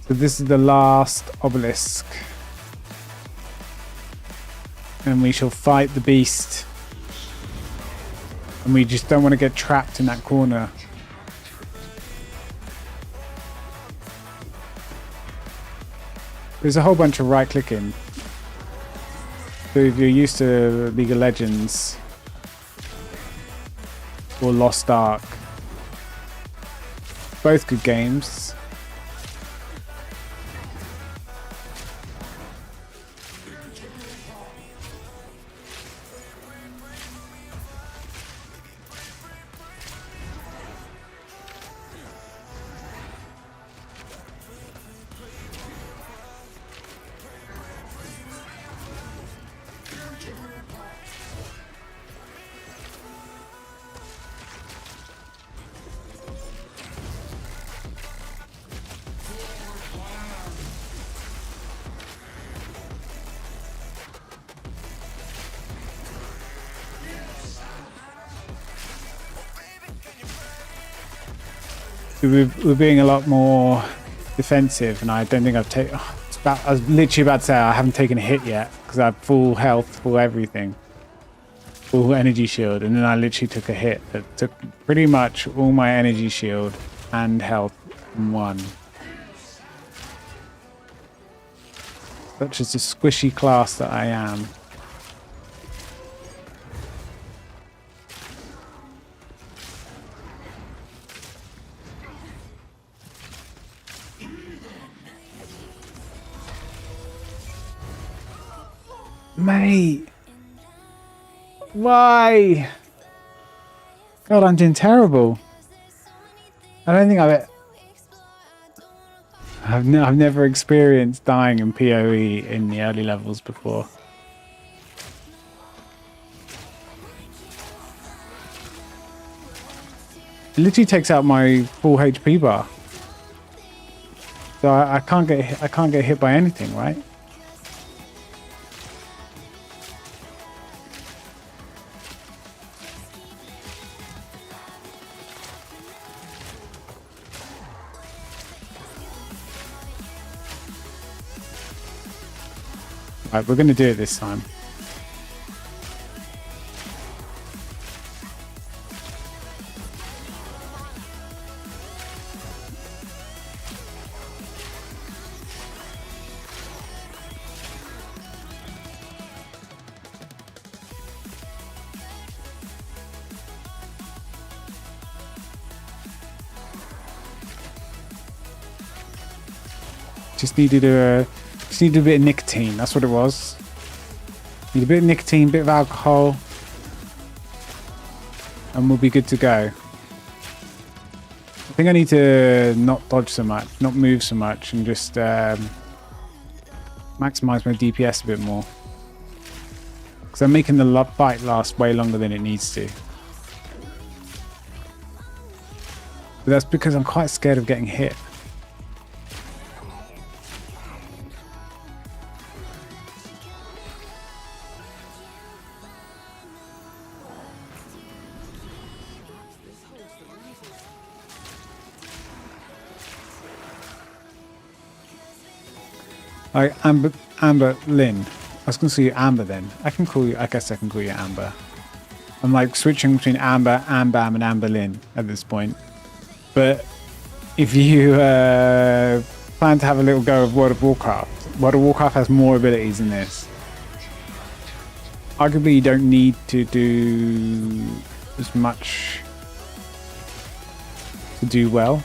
So this is the last obelisk. And we shall fight the beast. And we just don't want to get trapped in that corner. There's a whole bunch of right clicking. So if you're used to League of Legends or Lost Ark, both good games. We're being a lot more defensive, and I don't think I've taken. I was literally about to say I haven't taken a hit yet because I have full health, full everything, full energy shield, and then I literally took a hit that took pretty much all my energy shield and health in one. Such as a squishy class that I am. Mate, why? God, I'm doing terrible. I don't think I've never experienced dying in POE in the early levels before. It literally takes out my full HP bar, so I can't get hit by anything, right? Right, we're going to do it this time. Just needed a bit of nicotine. That's what it was. Need a bit of nicotine, bit of alcohol, and we'll be good to go. I think I need to not dodge so much, not move so much, and just maximize my DPS a bit more. Because I'm making the fight last way longer than it needs to. But that's because I'm quite scared of getting hit. Like Amber Lynn. I was going to call you Amber then. I guess I can call you Amber. I'm like switching between Amber, Ambam, and Amber Lynn at this point. But if you plan to have a little go of World of Warcraft has more abilities in this. Arguably, you don't need to do as much to do well.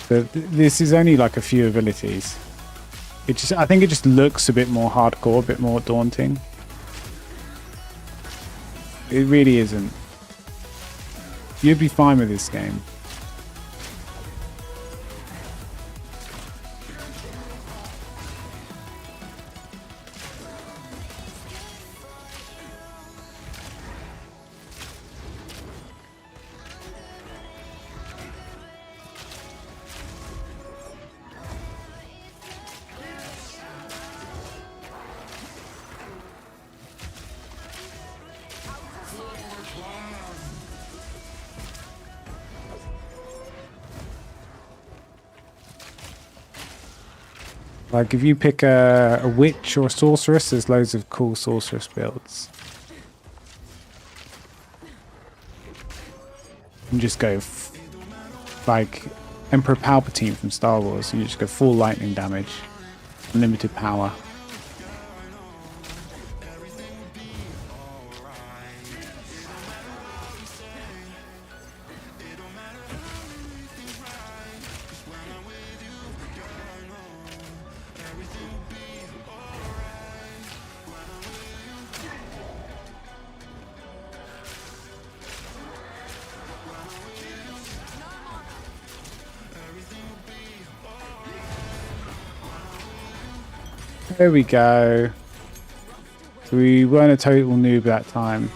But this is only like a few abilities. I think it just looks a bit more hardcore, a bit more daunting. It really isn't. You'd be fine with this game. Like if you pick a witch or a sorceress, there's loads of cool sorceress builds. You just go like Emperor Palpatine from Star Wars. You just go full lightning damage, unlimited power. There we go. So we weren't a total noob that time.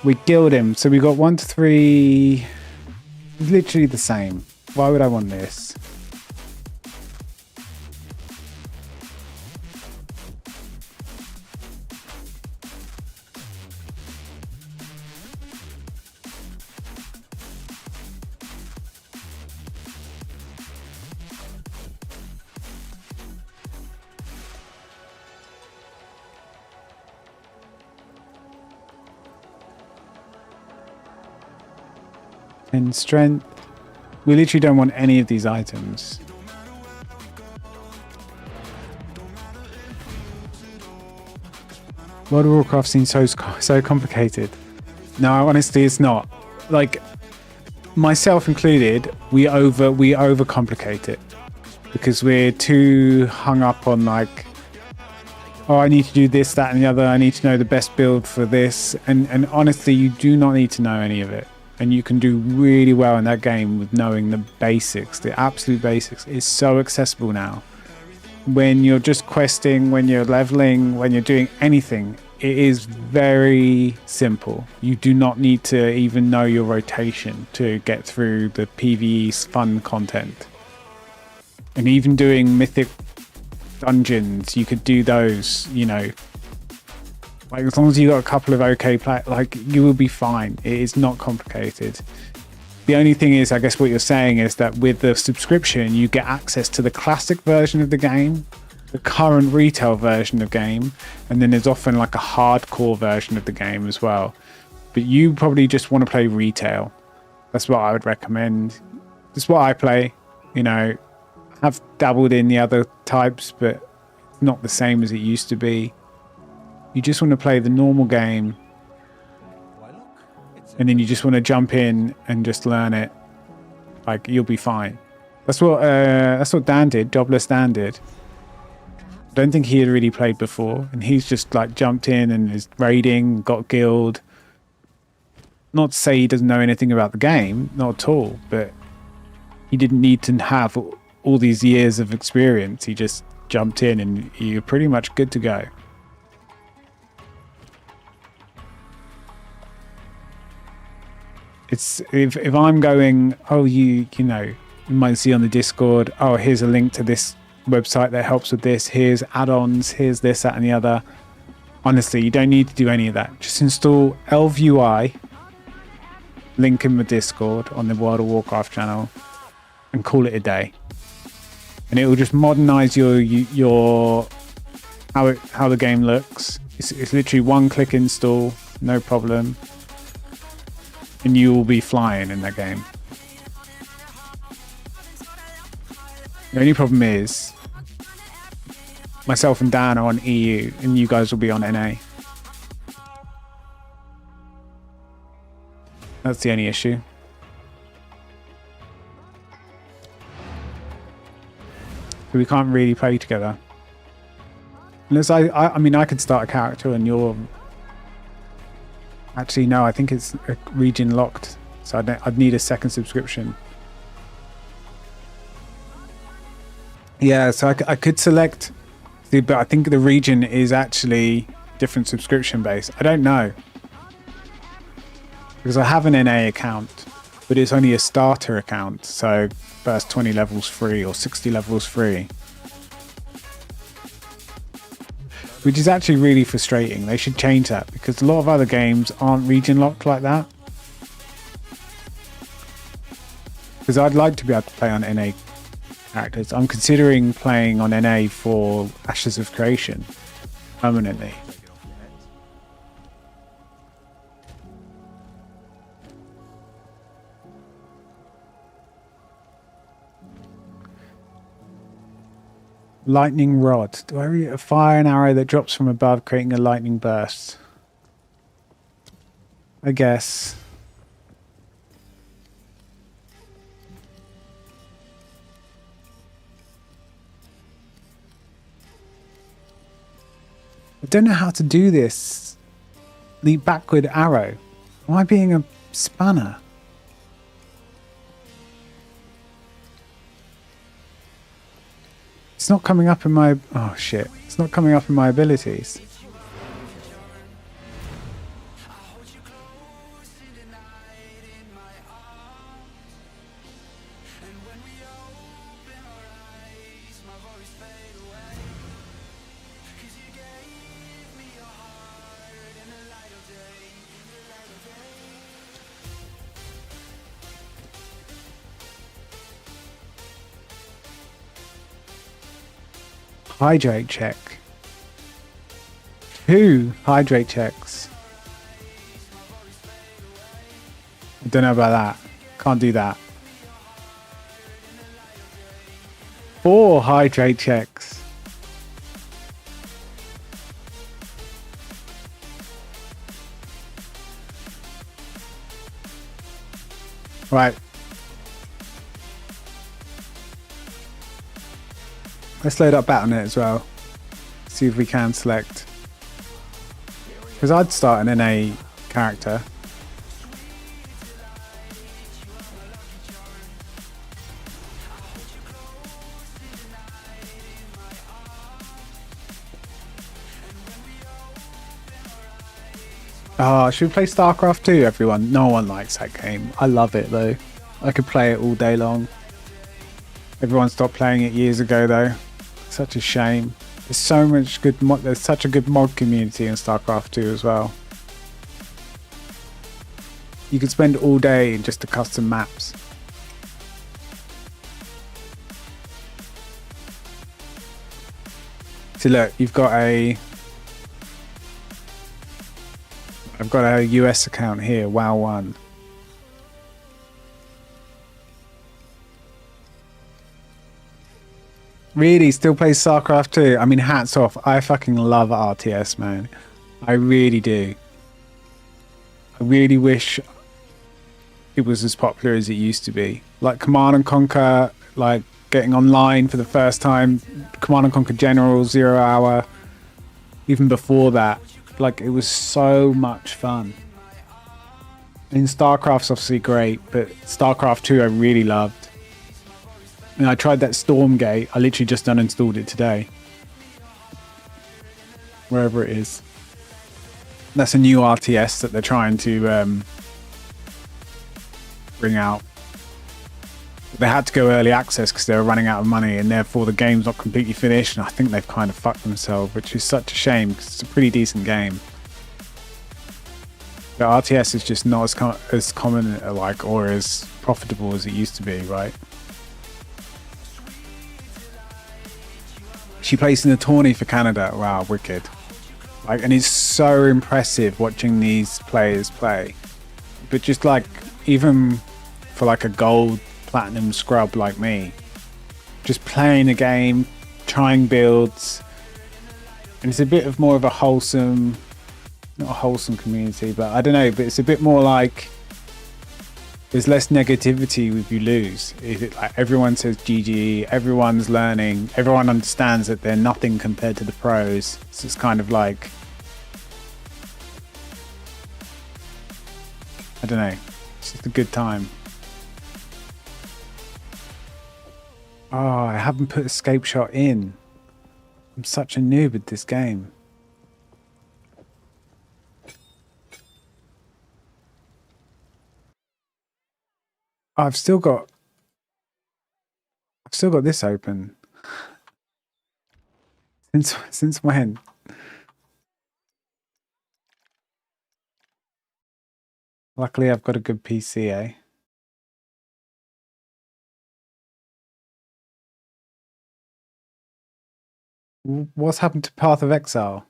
We killed him. So we got 1 to 3. Literally the same. Why would I want this? And strength. We literally don't want any of these items. World of Warcraft seems so complicated. No, honestly, it's not. Like, myself included, we overcomplicate it because we're too hung up on like, oh, I need to do this, that, and the other. I need to know the best build for this, and honestly, you do not need to know any of it. And you can do really well in that game with knowing the basics, the absolute basics. It's so accessible now. When you're just questing, when you're leveling, when you're doing anything, it is very simple. You do not need to even know your rotation to get through the PvE fun content. And even doing mythic dungeons, you could do those, you know. Like, as long as you got a couple of okay play, like, you will be fine. It is not complicated. The only thing is, I guess what you're saying is that with the subscription, you get access to the classic version of the game, the current retail version of the game, and then there's often like a hardcore version of the game as well. But you probably just want to play retail. That's what I would recommend. That's what I play. You know, I've dabbled in the other types, but not the same as it used to be. You just want to play the normal game, and then you just want to jump in and just learn it. Like, you'll be fine. That's what Dan did. Jobless Dan did. I don't think he had really played before, and he's just like jumped in and is raiding, got guild. Not to say he doesn't know anything about the game, not at all, but he didn't need to have all these years of experience. He just jumped in and you're pretty much good to go. It's if I'm going, oh, you know, you might see on the Discord, oh, here's a link to this website that helps with this, here's add-ons, here's this, that and the other. Honestly, you don't need to do any of that. Just install ElvUI, link in the Discord on the World of Warcraft channel, and call it a day. And it will just modernize your how the game looks. It's literally one click install, no problem. And you will be flying in that game. The only problem is myself and Dan are on EU and you guys will be on NA. That's the only issue. So we can't really play together. Unless I mean, I could start a character and you're... Actually, no, I think it's region locked. So I'd need a second subscription. Yeah, so I could select... But I think the region is actually different subscription base. I don't know. Because I have an NA account, but it's only a starter account. So first 20 levels free or 60 levels free. Which is actually really frustrating. They should change that because a lot of other games aren't region locked like that. Because I'd like to be able to play on NA characters. I'm considering playing on NA for Ashes of Creation permanently. Lightning rod. Do I fire an arrow that drops from above, creating a lightning burst? I guess. I don't know how to do this. The backward arrow. Am I being a spanner? It's not coming up in my... Oh, shit. It's not coming up in my abilities. Hydrate check. 2 hydrate checks. I don't know about that. Can't do that. 4 hydrate checks. Right. Let's load up Battle.net as well. See if we can select. Because I'd start an NA character. Oh, should we play StarCraft 2, everyone? No one likes that game. I love it though. I could play it all day long. Everyone stopped playing it years ago though. Such a shame. There's so much good mod. There's such a good mod community in StarCraft 2 as well. You could spend all day in just the custom maps. So look, I've got a US account here, WoW1. Really, still plays StarCraft 2. I mean, hats off. I fucking love RTS, man. I really do. I really wish it was as popular as it used to be. Like Command and Conquer, like getting online for the first time. Command and Conquer General, 0 Hour. Even before that, like it was so much fun. And StarCraft's obviously great, but StarCraft 2 I really loved. And I tried that Stormgate. I literally just uninstalled it today. Wherever it is. That's a new RTS that they're trying to bring out. They had to go early access because they were running out of money, and therefore the game's not completely finished. And I think they've kind of fucked themselves, which is such a shame because it's a pretty decent game. The RTS is just not as common, like, or as profitable as it used to be, right? She plays in the tourney for Canada. Wow, wicked. Like, and it's so impressive watching these players play. But just like, even for like a gold platinum scrub like me, just playing a game, trying builds, and it's a bit of more of a wholesome, not a wholesome community, but I don't know, but it's a bit more like there's less negativity if you lose. Like everyone says GG, everyone's learning, everyone understands that they're nothing compared to the pros. So it's kind of like, I don't know, it's just a good time. Oh, I haven't put escape shot in. I'm such a noob at this game. I've still got this open. Since when? Luckily I've got a good PC, eh? What's happened to Path of Exile?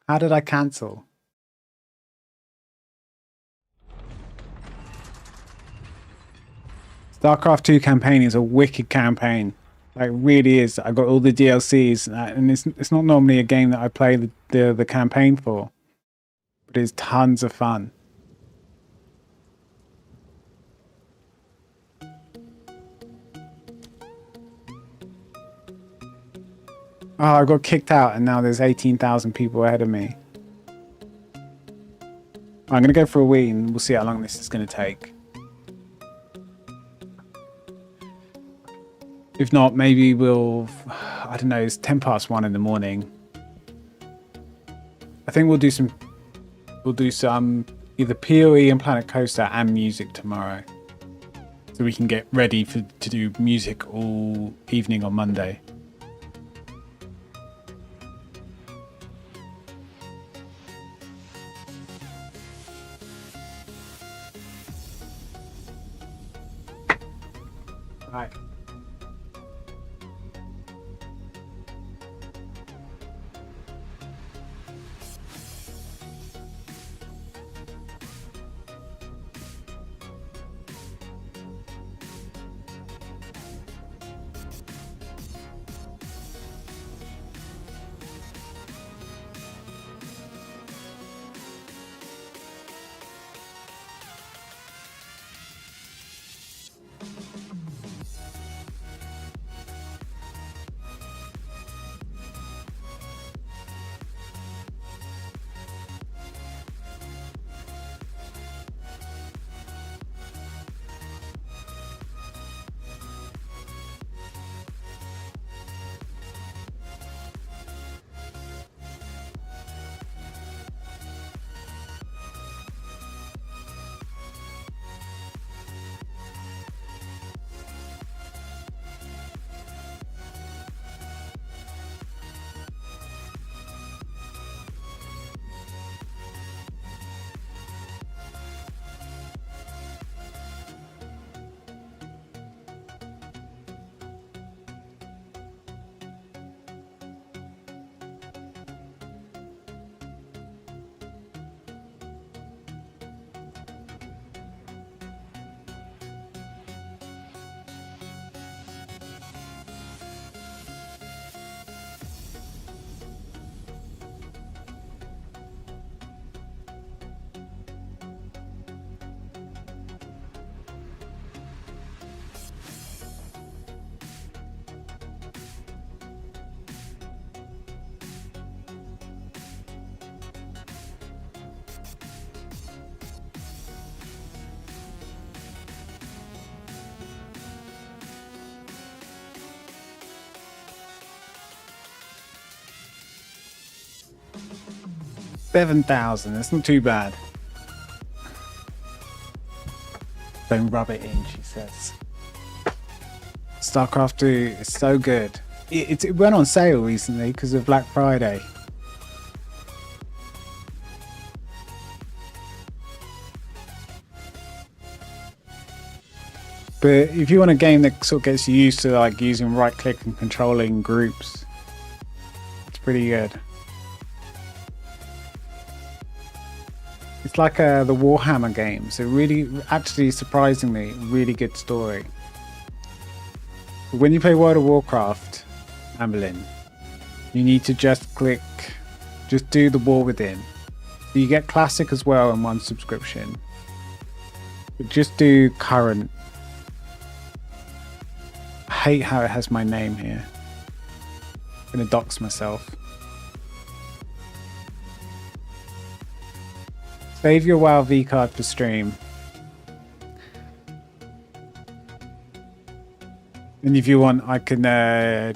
How did I cancel? StarCraft 2 campaign is a wicked campaign. Like, really is. I got all the DLCs, and it's not normally a game that I play the campaign for, but it's tons of fun. Oh, I got kicked out, and now there's 18,000 people ahead of me. I'm gonna go for a wee, and we'll see how long this is gonna take. If not, maybe we'll, I don't know, it's 1:10 in the morning. I think we'll do some either POE and Planet Coaster and music tomorrow. So we can get ready to do music all evening on Monday. Right. 7,000. That's not too bad. Don't rub it in, she says. StarCraft 2 is so good. It went on sale recently because of Black Friday. But if you want a game that sort of gets you used to like using right click and controlling groups, it's pretty good. It's like the Warhammer games. They're really, actually surprisingly, really good story. But when you play World of Warcraft, Amberlin, you need to just do the War Within. So you get Classic as well in one subscription. But just do Current. I hate how it has my name here. I'm gonna dox myself. Save your WoW V card for stream. And if you want, I can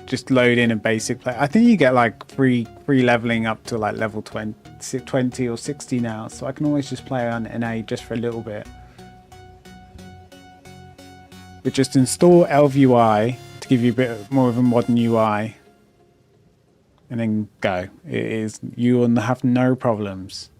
just load in a basic play. I think you get like free leveling up to like level 20 or 60 now. So I can always just play on NA just for a little bit. But just install ElvUI to give you a bit more of a modern UI. And then go. You will have no problems.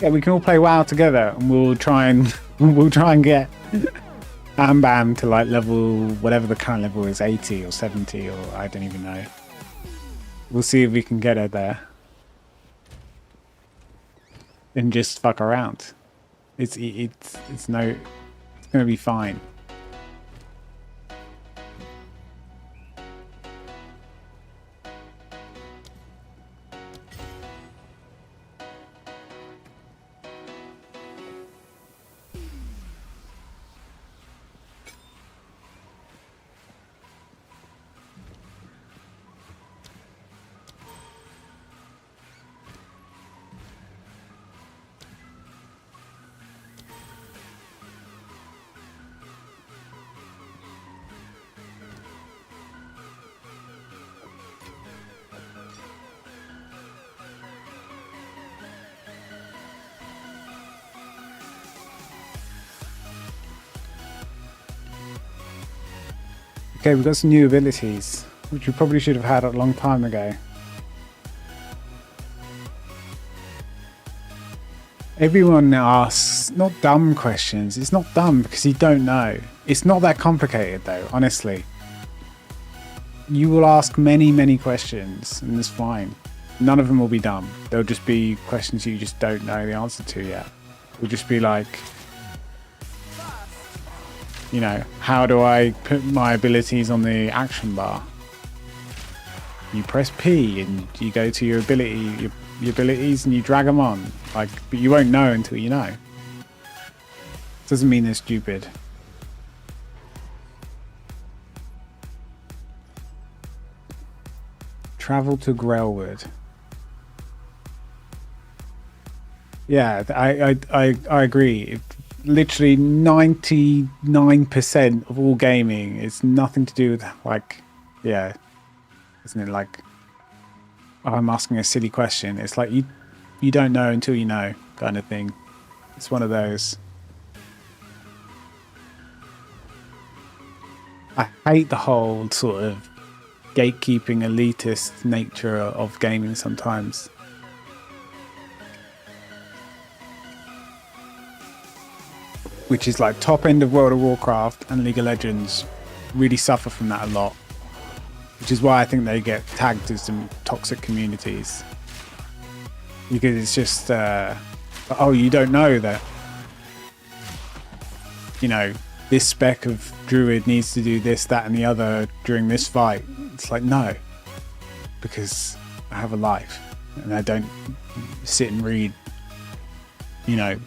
Yeah, we can all play WoW together, and we'll try and get Bam Bam to like level whatever the current level is, 80 or 70 or I don't even know. We'll see if we can get her there, and just fuck around. It's gonna be fine. Okay, we've got some new abilities, which we probably should have had a long time ago. Everyone asks not dumb questions. It's not dumb because you don't know. It's not that complicated though, honestly. You will ask many, many questions and it's fine. None of them will be dumb. They'll just be questions you just don't know the answer to yet. It'll just be like, you know, how do I put my abilities on the action bar? You press P and you go to your abilities and you drag them on. Like, but you won't know until you know. Doesn't mean they're stupid. Travel to Grailwood. Yeah, I agree. Literally 99% of all gaming is nothing to do with like, yeah, isn't it like, oh, I'm asking a silly question. It's like you don't know until you know kind of thing. It's one of those. I hate the whole sort of gatekeeping elitist nature of gaming sometimes. Which is like top end of World of Warcraft and League of Legends really suffer from that a lot. Which is why I think they get tagged as some toxic communities. Because it's just, oh, you don't know that, you know, this spec of druid needs to do this, that, and the other during this fight. It's like, no, because I have a life and I don't sit and read, you know,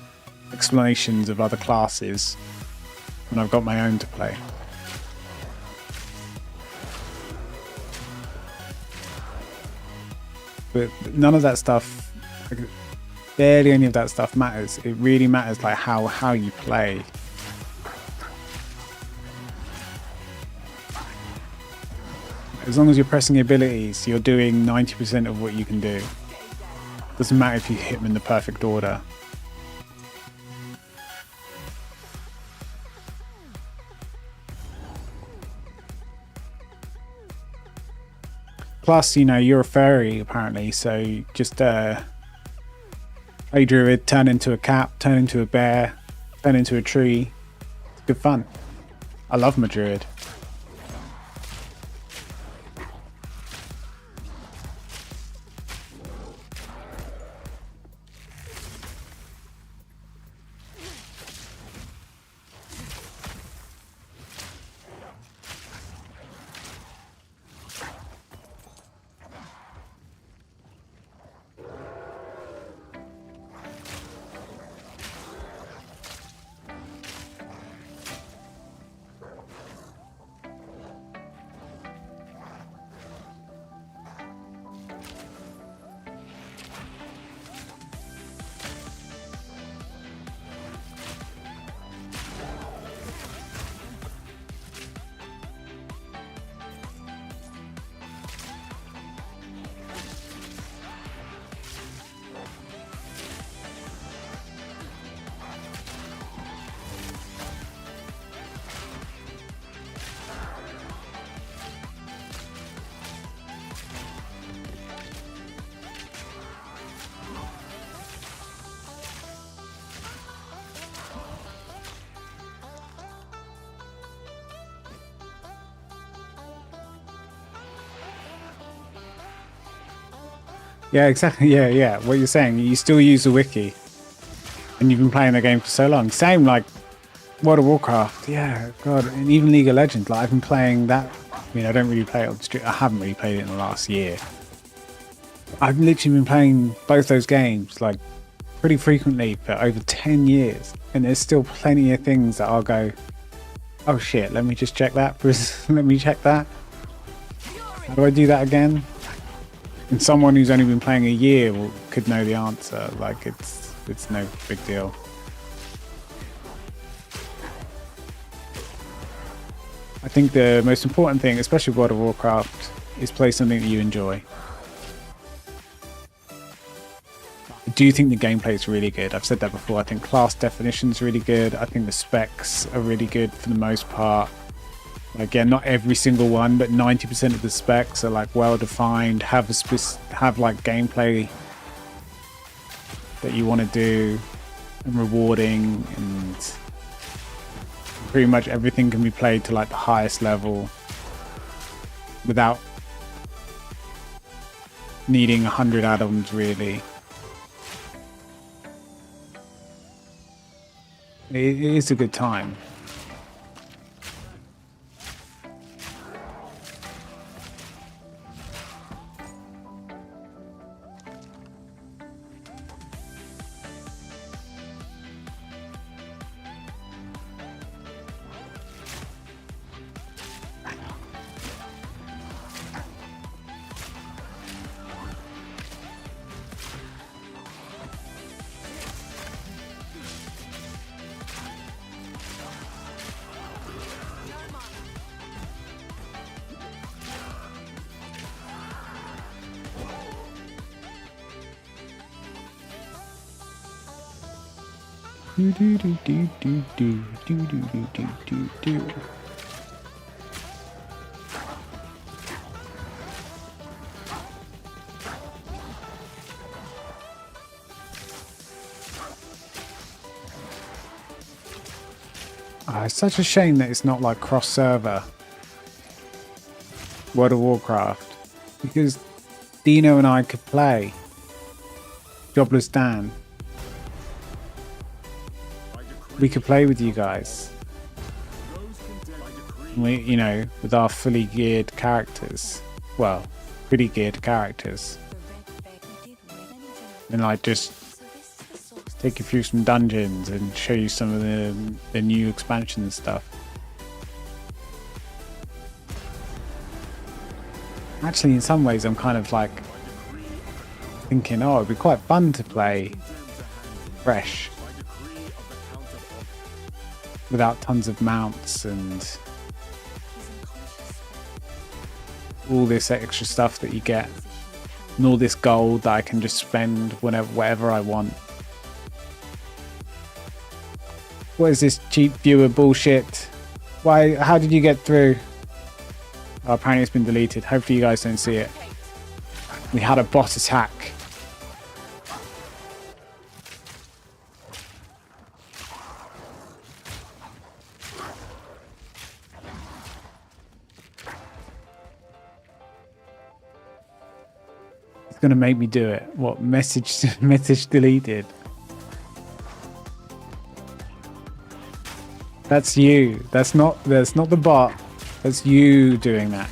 explanations of other classes when I've got my own to play. But none of that stuff, like, barely any of that stuff matters. It really matters like how you play. As long as you're pressing abilities, you're doing 90% of what you can do. Doesn't matter if you hit them in the perfect order. Plus, you know, you're a fairy apparently, so just play druid, turn into a cat, turn into a bear, turn into a tree. It's good fun. I love my druid. Yeah, exactly. Yeah. What you're saying, you still use the wiki, and you've been playing the game for so long. Same like World of Warcraft. Yeah, God, and even League of Legends. Like I've been playing that. I mean, I don't really play it on the street. I haven't really played it in the last year. I've literally been playing both those games like pretty frequently for over 10 years, and there's still plenty of things that I'll go, oh shit, let me just check that. Let me check that. How do I do that again? And someone who's only been playing a year could know the answer. Like it's no big deal. I think the most important thing, especially World of Warcraft, is play something that you enjoy. I do think the gameplay is really good. I've said that before. I think class definition is really good. I think the specs are really good for the most part. Again, not every single one, but 90% of the specs are like well defined, have like gameplay that you want to do and rewarding, and pretty much everything can be played to like the highest level without needing 100 add-ons really. It is a good time. It's such a shame that it's not like cross-server World of Warcraft, because Dino and I could play Jobless Dan. We could play with you guys. We, you know, with our fully geared characters, well, pretty geared characters, and like just take you through some dungeons and show you some of the new expansion and stuff. Actually, in some ways, I'm kind of like thinking, oh, it'd be quite fun to play fresh without tons of mounts and all this extra stuff that you get, and all this gold that I can just spend whatever I want. What is this cheap viewer bullshit? Why? How did you get through? Oh, apparently it's been deleted. Hopefully you guys don't see it. We had a boss attack. It's gonna make me do it. What? Message deleted. That's you. That's not the bot. That's you doing that.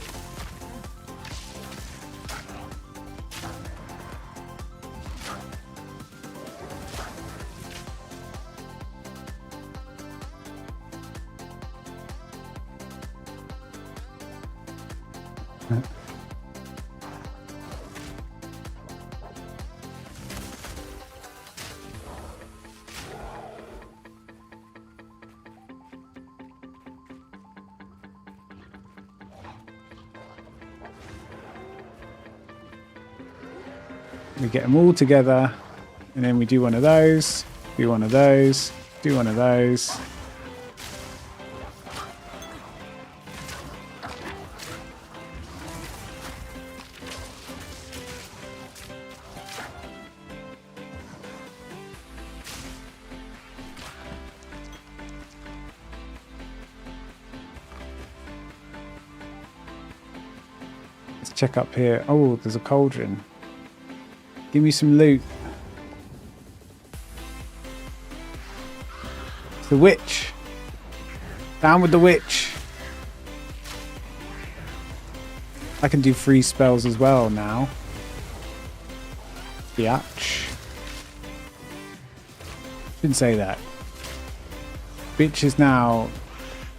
We get them all together, and then we do one of those, do one of those, do one of those. Let's check up here. Oh, there's a cauldron. Give me some loot. It's the witch. Down with the witch. I can do free spells as well now. Biatch. Shouldn't say that. Bitch is now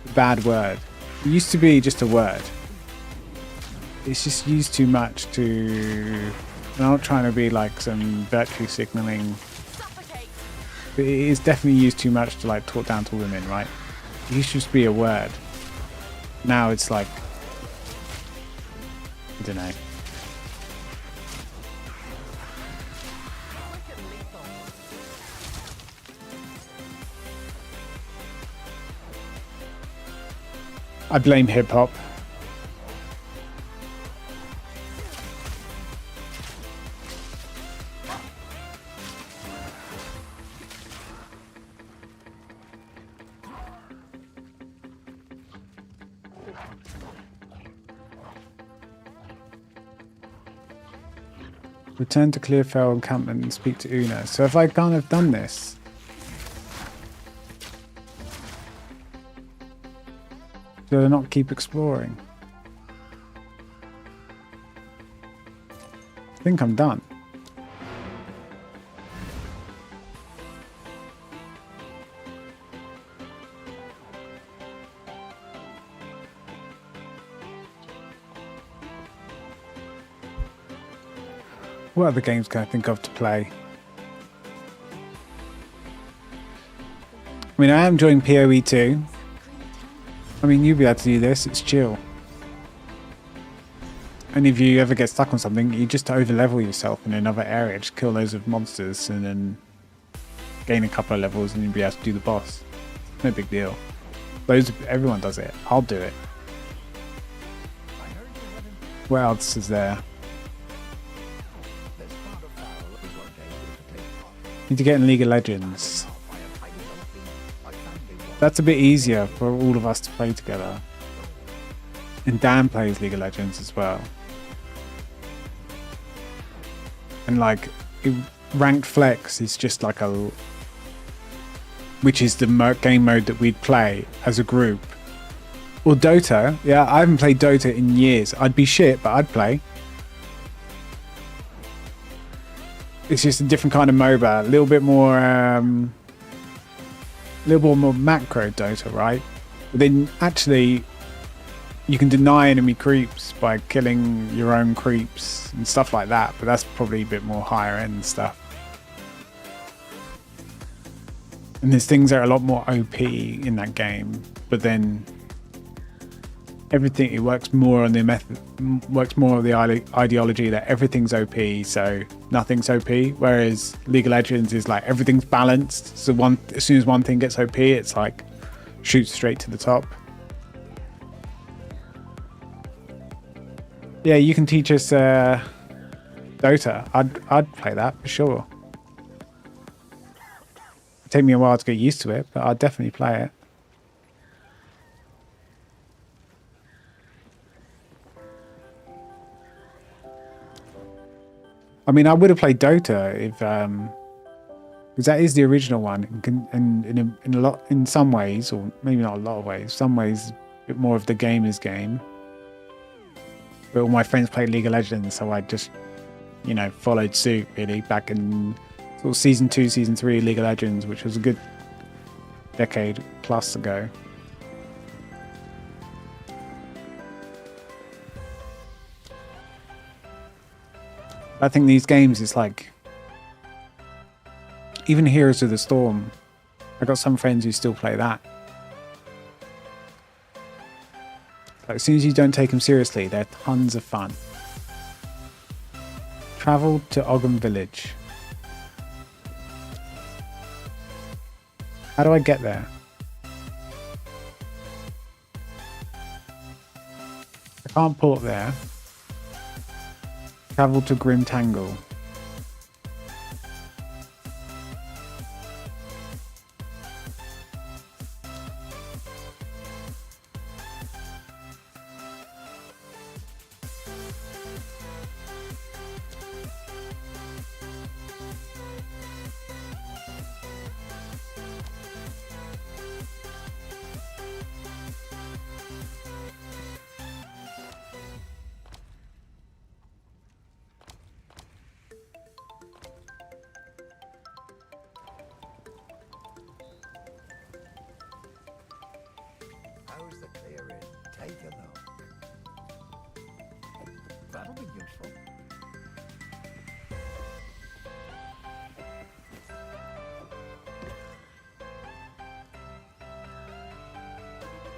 a bad word. It used to be just a word. It's just used too much to... I'm not trying to be like some virtue signaling. But it is definitely used too much to like talk down to women, right? It used to just be a word. Now it's like, I don't know. I blame hip hop. Return to Clearfell encampment and speak to Una. So if I kind of done this, do I not keep exploring? I think I'm done. What other games can I think of to play? I mean, I am enjoying POE2. I mean, you'll be able to do this, it's chill. And if you ever get stuck on something, you just over-level yourself in another area, just kill loads of monsters and then gain a couple of levels and you'll be able to do the boss. No big deal. Everyone does it. I'll do it. What else is there? Need to get in League of Legends. That's a bit easier for all of us to play together. And Dan plays League of Legends as well. And like, ranked flex is just like a... which is the game mode that we'd play as a group Or Dota. Yeah, I haven't played Dota in years. I'd be shit, but I'd play. It's just a different kind of MOBA. A little bit more macro Dota, right? But then actually you can deny enemy creeps by killing your own creeps and stuff like that, but that's probably a bit more higher end stuff. And there's things that are a lot more OP in that game, but then everything, it works more on the method, works more on the ideology that everything's OP, so nothing's OP. Whereas League of Legends is like everything's balanced. So as soon as one thing gets OP, it's like shoots straight to the top. Yeah, you can teach us Dota. I'd play that for sure. It'd take me a while to get used to it, but I'd definitely play it. I mean, I would have played Dota if, because that is the original one, and in some ways, or maybe not a lot of ways, some ways, a bit more of the gamer's game. But all my friends played League of Legends, so I just, you know, followed suit really back in sort of season 2, season 3 of League of Legends, which was a good decade plus ago. I think these games, it's like, even Heroes of the Storm, I got some friends who still play that. Like, as soon as you don't take them seriously, they're tons of fun. Travel to Ogham Village. How do I get there? I can't pull up there. Travel to Grim Tangle. How's the clearing? Take a look. That'll be useful.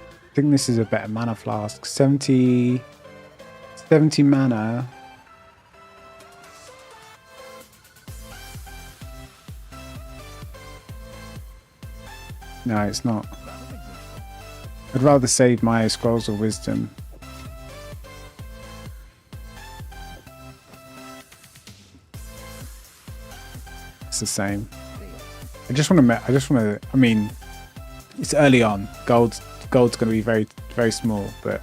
I think this is a better mana flask. 70 mana. No, it's not. I'd rather save my Scrolls of Wisdom. It's the same. I mean, it's early on. Gold's going to be very, very small, but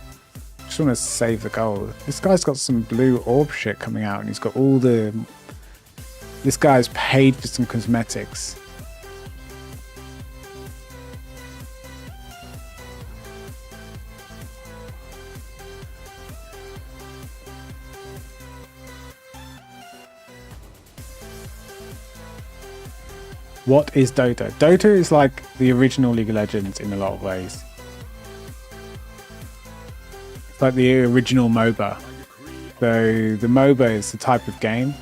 I just want to save the gold. This guy's got some blue orb shit coming out, and he's got all the... This guy's paid for some cosmetics. What is Dota? Dota is like the original League of Legends in a lot of ways. It's like the original MOBA. So the MOBA is the type of game,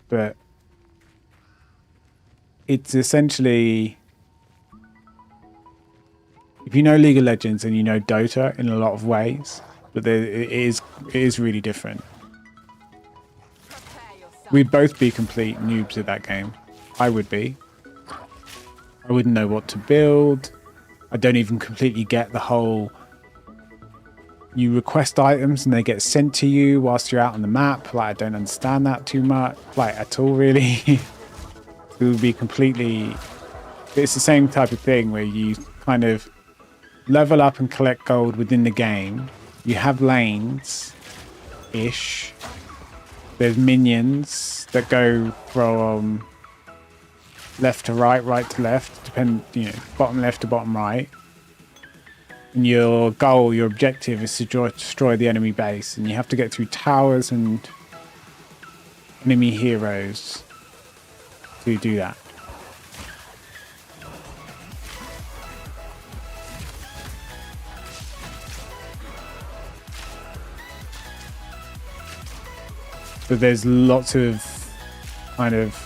but it's essentially, if you know League of Legends and you know Dota in a lot of ways, but it is really different. We'd both be complete noobs at that game. I would be. I wouldn't know what to build. I don't even completely get the whole... You request items and they get sent to you whilst you're out on the map. Like, I don't understand that too much. Like, at all, really. It would be completely... It's the same type of thing where you kind of level up and collect gold within the game. You have lanes-ish. There's minions that go from left to right, right to left, bottom left to bottom right. And your goal, your objective is to destroy the enemy base. And you have to get through towers and enemy heroes to do that. But there's lots of kind of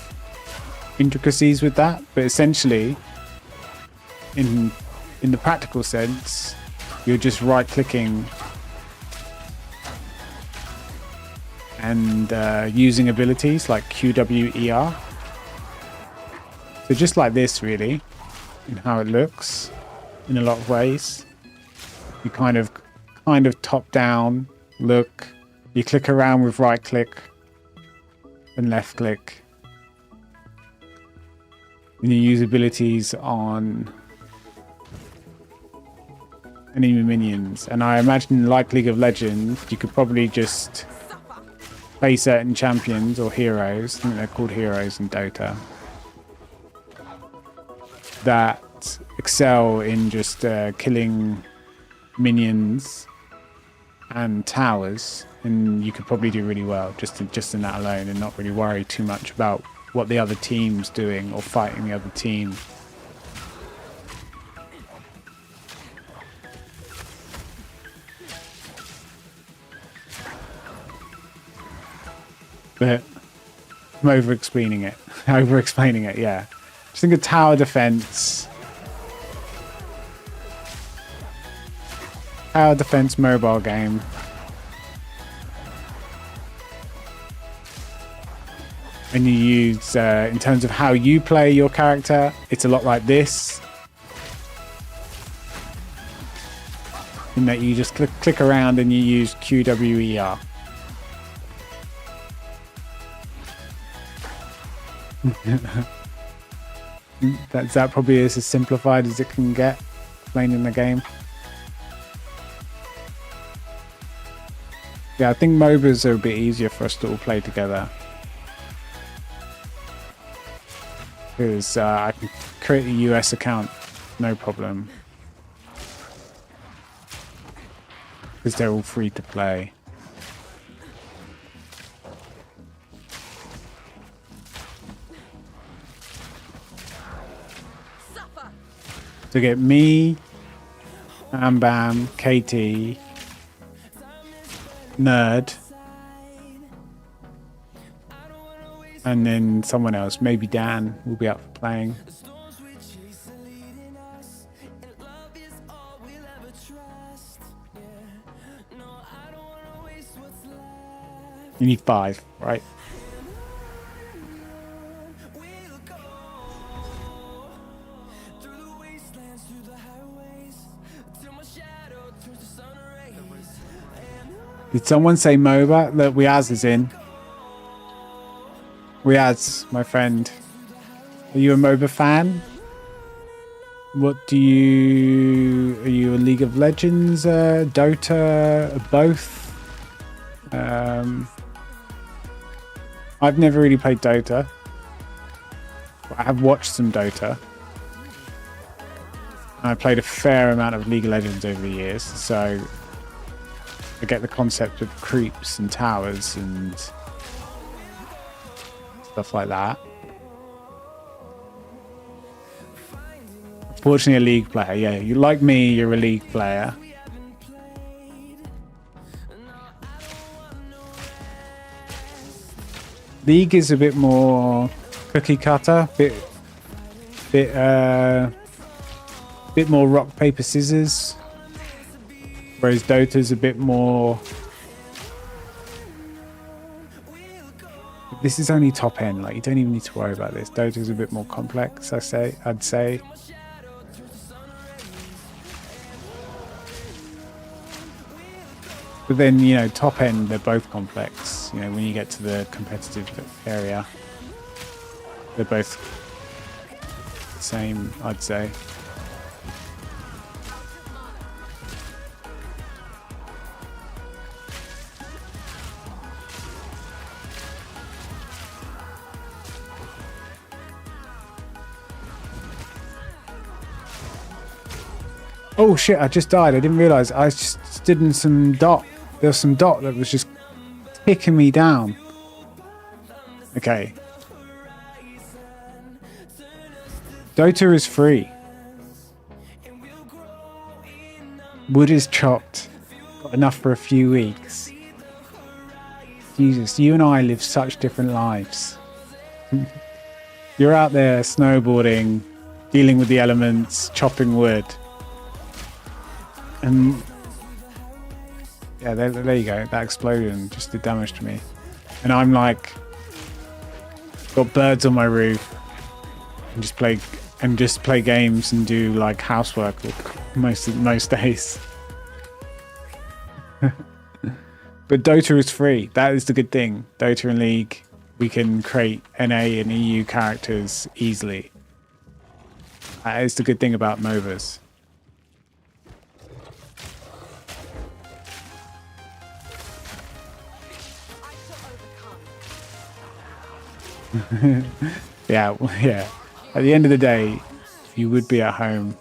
intricacies with that. But essentially, in the practical sense, you're just right-clicking and using abilities like QWER. So just like this, really, in how it looks, in a lot of ways. You kind of top-down look. You click around with right-click and left-click. And you use abilities on enemy minions. And I imagine, like League of Legends, you could probably just play certain champions or heroes, I think they're called heroes in Dota, that excel in just killing minions and towers, and you could probably do really well just in that alone, and not really worry too much about what the other team's doing or fighting the other team. But I'm over-explaining it. Over-explaining it, yeah. Just think of tower defense. Tower defense mobile game. And you use, in terms of how you play your character, it's a lot like this. In that you just click around and you use QWER. That probably is as simplified as it can get, playing in the game. Yeah, I think MOBAs are a bit easier for us to all play together. Because I can create a US account, no problem. Because they're all free to play. To get me, Bam, KT, Nerd, and then someone else, maybe Dan, will be up for playing. You need 5, right? Did someone say MOBA? Look, Riaz is in. Riaz, my friend. Are you a MOBA fan? What do you... Are you a League of Legends, Dota, both? I've never really played Dota. I have watched some Dota. I played a fair amount of League of Legends over the years, so I get the concept of creeps and towers and stuff like that. Fortunately, a League player. Yeah, you like me, you're a League player. League is a bit more cookie cutter, bit more rock paper scissors. Whereas Dota's a bit more... This is only top end, like you don't even need to worry about this. Dota's a bit more complex, I'd say. But then, you know, top end, they're both complex. You know, when you get to the competitive area, they're both the same, I'd say. Oh shit, I just died. I didn't realise. I just stood in some dot. There was some dot that was just ticking me down. Okay. Dota is free. Wood is chopped. Got enough for a few weeks. Jesus, you and I live such different lives. You're out there snowboarding, dealing with the elements, chopping wood. And yeah, there you go. That explosion just did damage to me. And I'm like, got birds on my roof and just play games and do like housework most days. But Dota is free. That is the good thing. Dota and League, we can create NA and EU characters easily. That is the good thing about MOBAs. Yeah. At the end of the day, you would be at home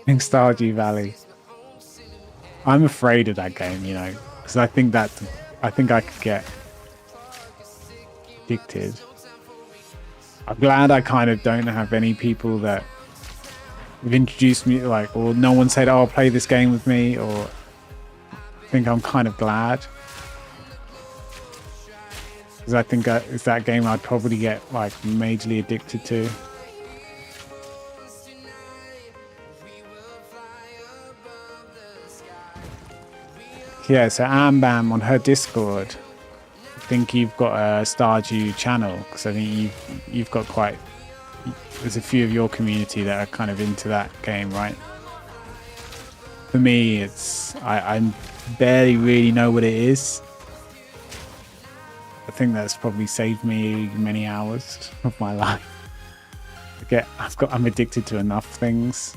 in Stardew Valley. I'm afraid of that game, you know, because I think I could get addicted. I'm glad I kind of don't have any people that have introduced me, like, or no one said, "Oh, play this game with me," or I think I'm kind of glad. Because I think it's that game I'd probably get like majorly addicted to. Yeah, so Ambam on her Discord, I think you've got a Stardew channel, because I think you've got there's a few of your community that are kind of into that game, right? For me, I barely really know what it is. I think that's probably saved me many hours of my life. I'm addicted to enough things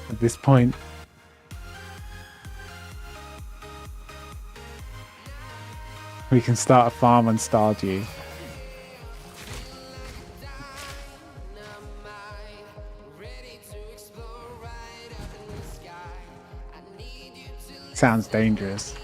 at this point. We can start a farm on Stardew. Sounds dangerous.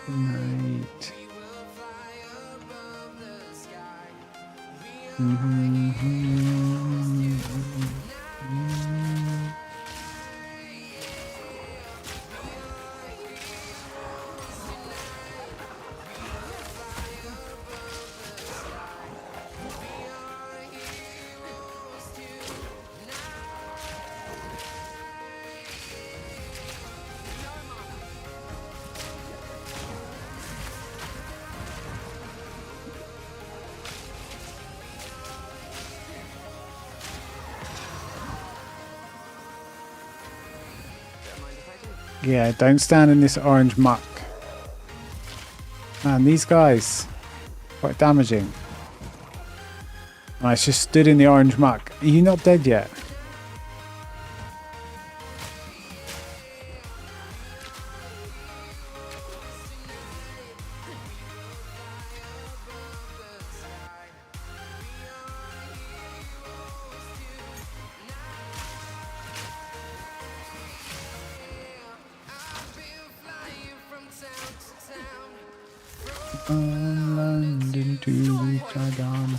Right. Yeah, don't stand in this orange muck. Man, these guys, quite damaging. I just stood in the orange muck. Are you not dead yet? From London to Saigon.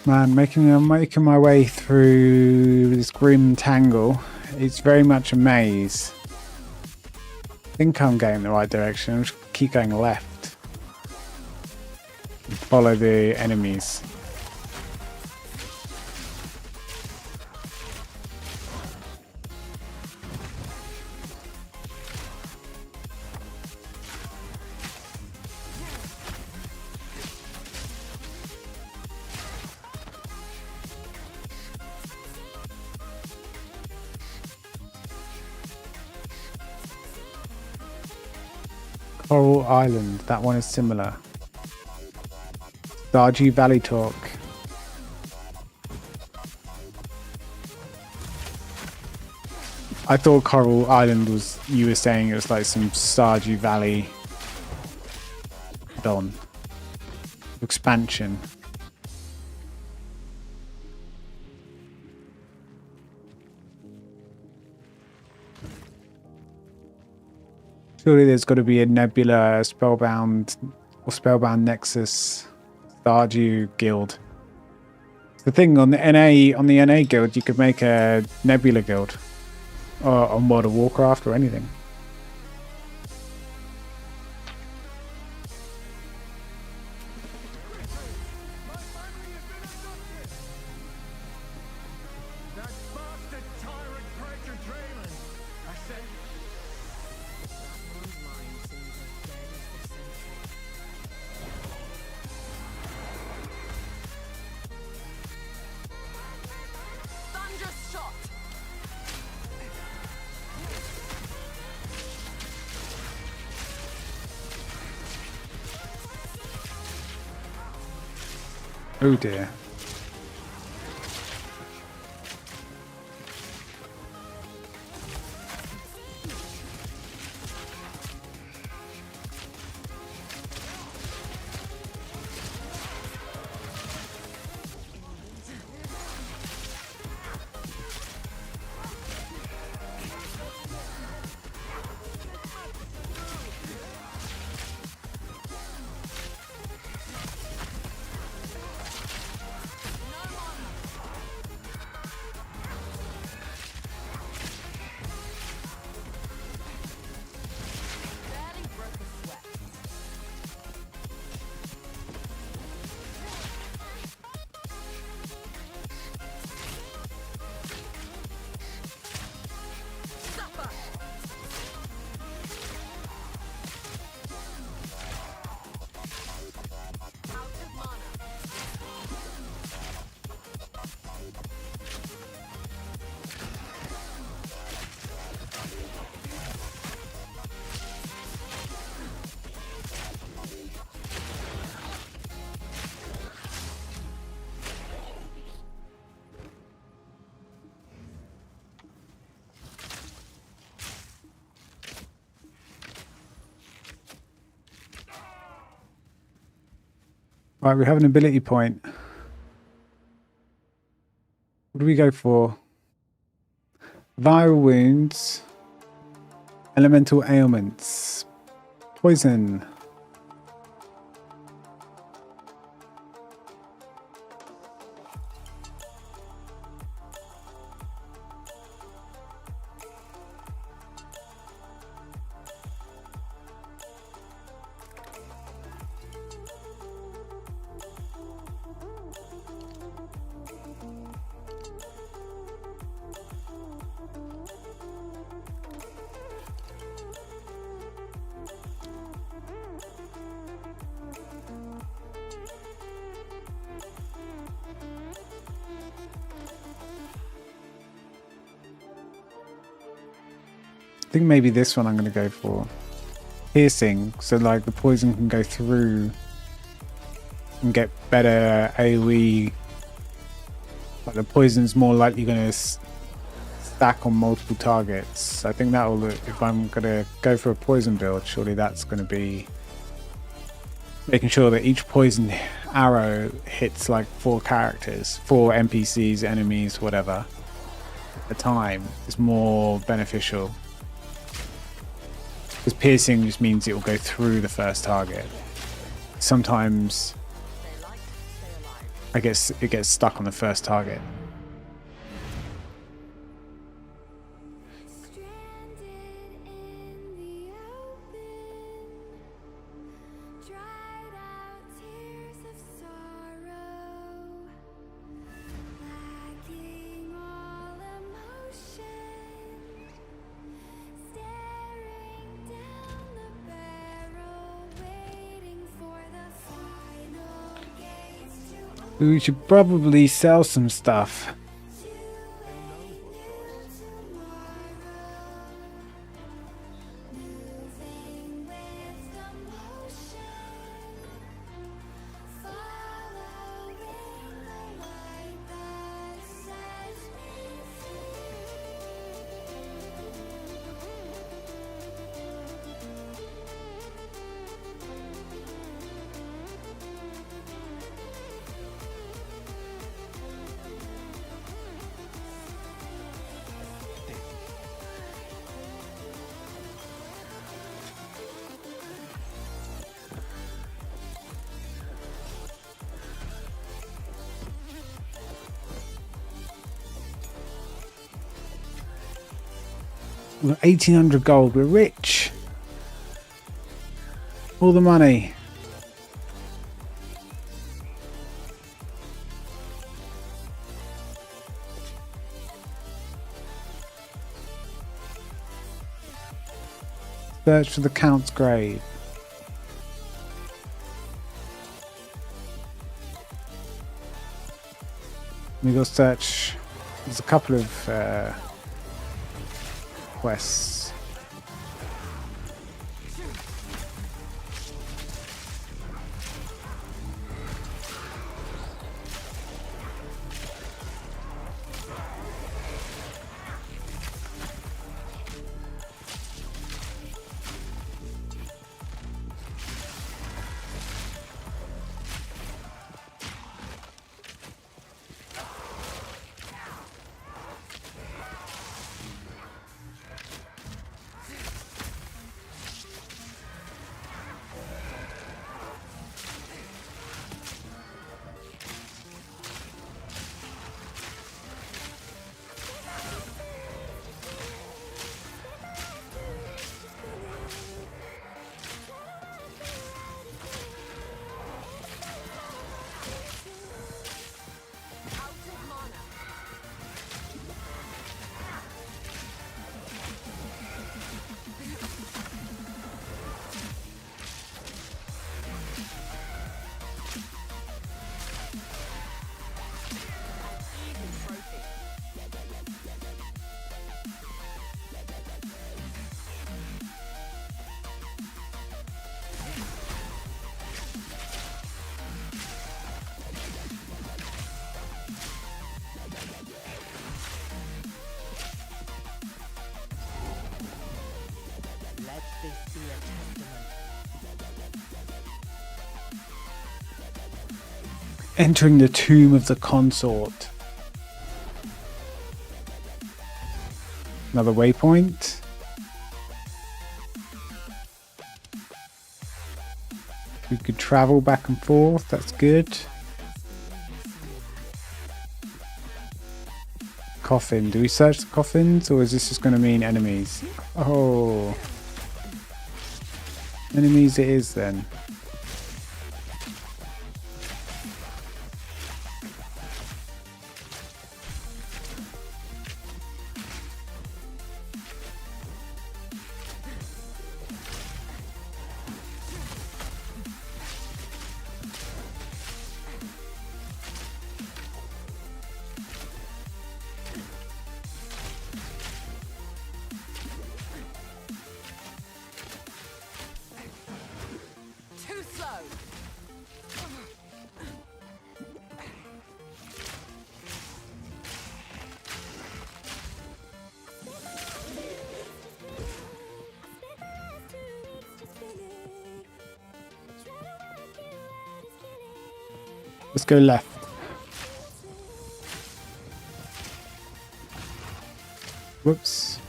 Man, I'm making my way through this grim tangle. It's very much a maze. I think I'm going the right direction. I'll just keep going left. And follow the enemies. Coral Island, that one is similar. Stardew Valley Talk. I thought Coral Island was, you were saying it was like some Stardew Valley add-on. Expansion. Surely there's got to be a Nebula, Spellbound, or Spellbound Nexus Stardew guild. The thing on the NA guild, you could make a Nebula guild, or on World of Warcraft or anything. That bastard tyrant Predator Draymond. I said, Thunderous shot! Oh dear. Barely broke a sweat. Suffer! Out of mana. Right, we have an ability point. What do we go for? Viral wounds, elemental ailments, poison. I think maybe this one I'm going to go for. Piercing, so like the poison can go through and get better AoE. Like the poison's more likely going to stack on multiple targets. I think that will, if I'm going to go for a poison build, surely that's going to be making sure that each poison arrow hits like 4 characters, 4 NPCs, enemies, whatever, at a time is more beneficial. Because piercing just means it will go through the first target. Sometimes it gets stuck on the first target. We should probably sell some stuff. We've got 1800 gold. We're rich. All the money. Search for the Count's grave. We got search. There's a couple of quests. Entering the tomb of the consort. Another waypoint. We could travel back and forth, that's good. Coffin, do we search the coffins or is this just going to mean enemies? Oh. Enemies it is then. Let's go left. Whoops.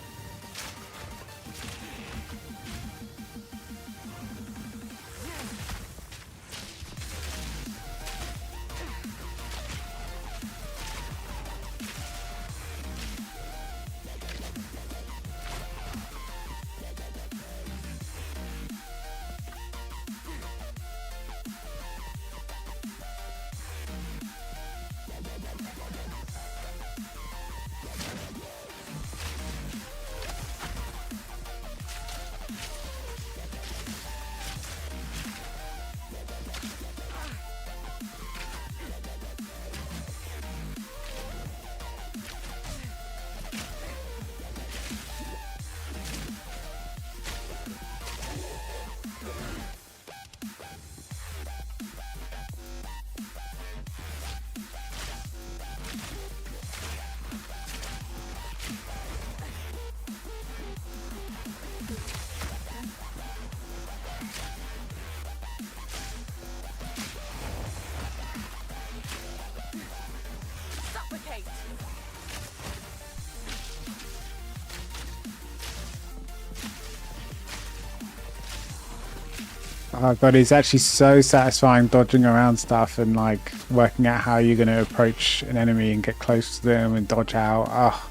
Oh god, it's actually so satisfying dodging around stuff and like working out how you're going to approach an enemy and get close to them and dodge out. Oh,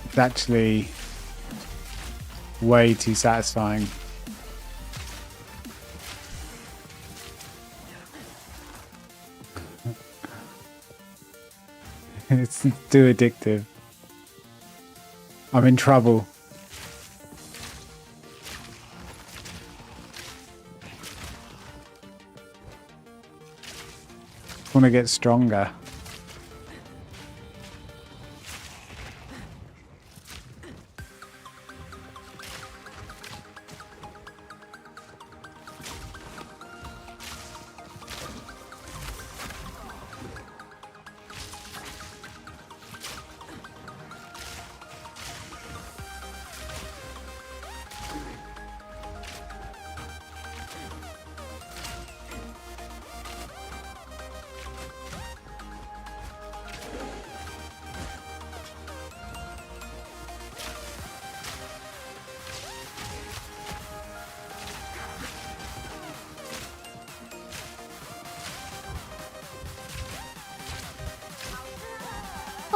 it's actually way too satisfying. It's too addictive. I'm in trouble. I want to get stronger.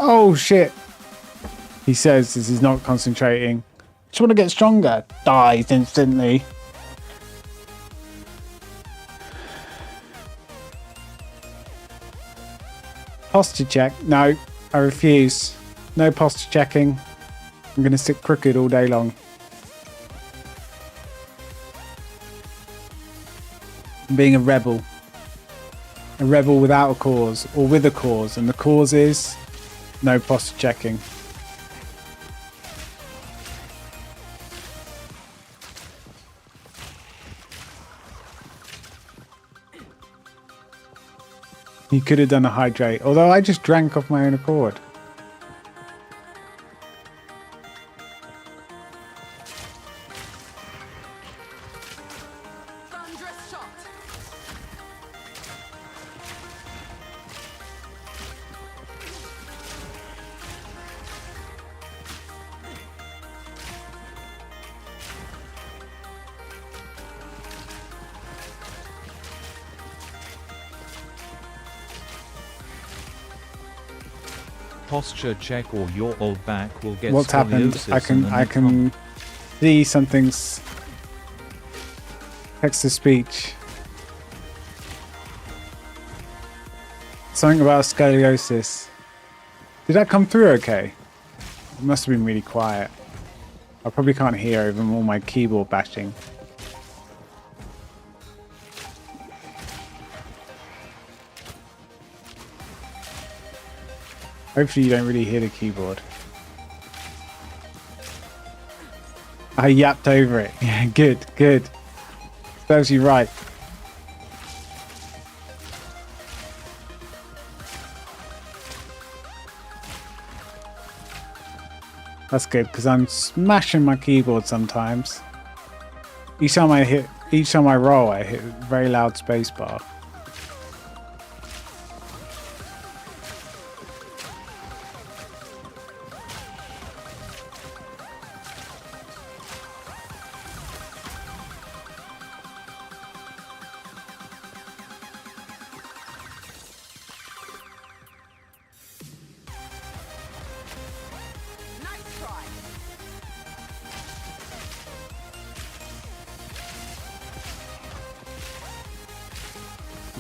Oh shit! He says this is not concentrating. Just want to get stronger. Dies instantly. Posture check. No, I refuse. No posture checking. I'm going to sit crooked all day long. I'm being a rebel. A rebel without a cause, or with a cause, and the cause is no posture checking. He could have done a hydrate, although I just drank off my own accord. Thunderous shot. Posture check or your old back will get What's happened? scoliosis. I can see something's text to speech. Something about scoliosis. Did that come through okay? It must have been really quiet. I probably can't hear over all my keyboard bashing. Hopefully you don't really hear the keyboard. I yapped over it. Yeah, good, good. Serves you right. That's good, because I'm smashing my keyboard sometimes. Each time I roll, I hit a very loud spacebar. Nice try.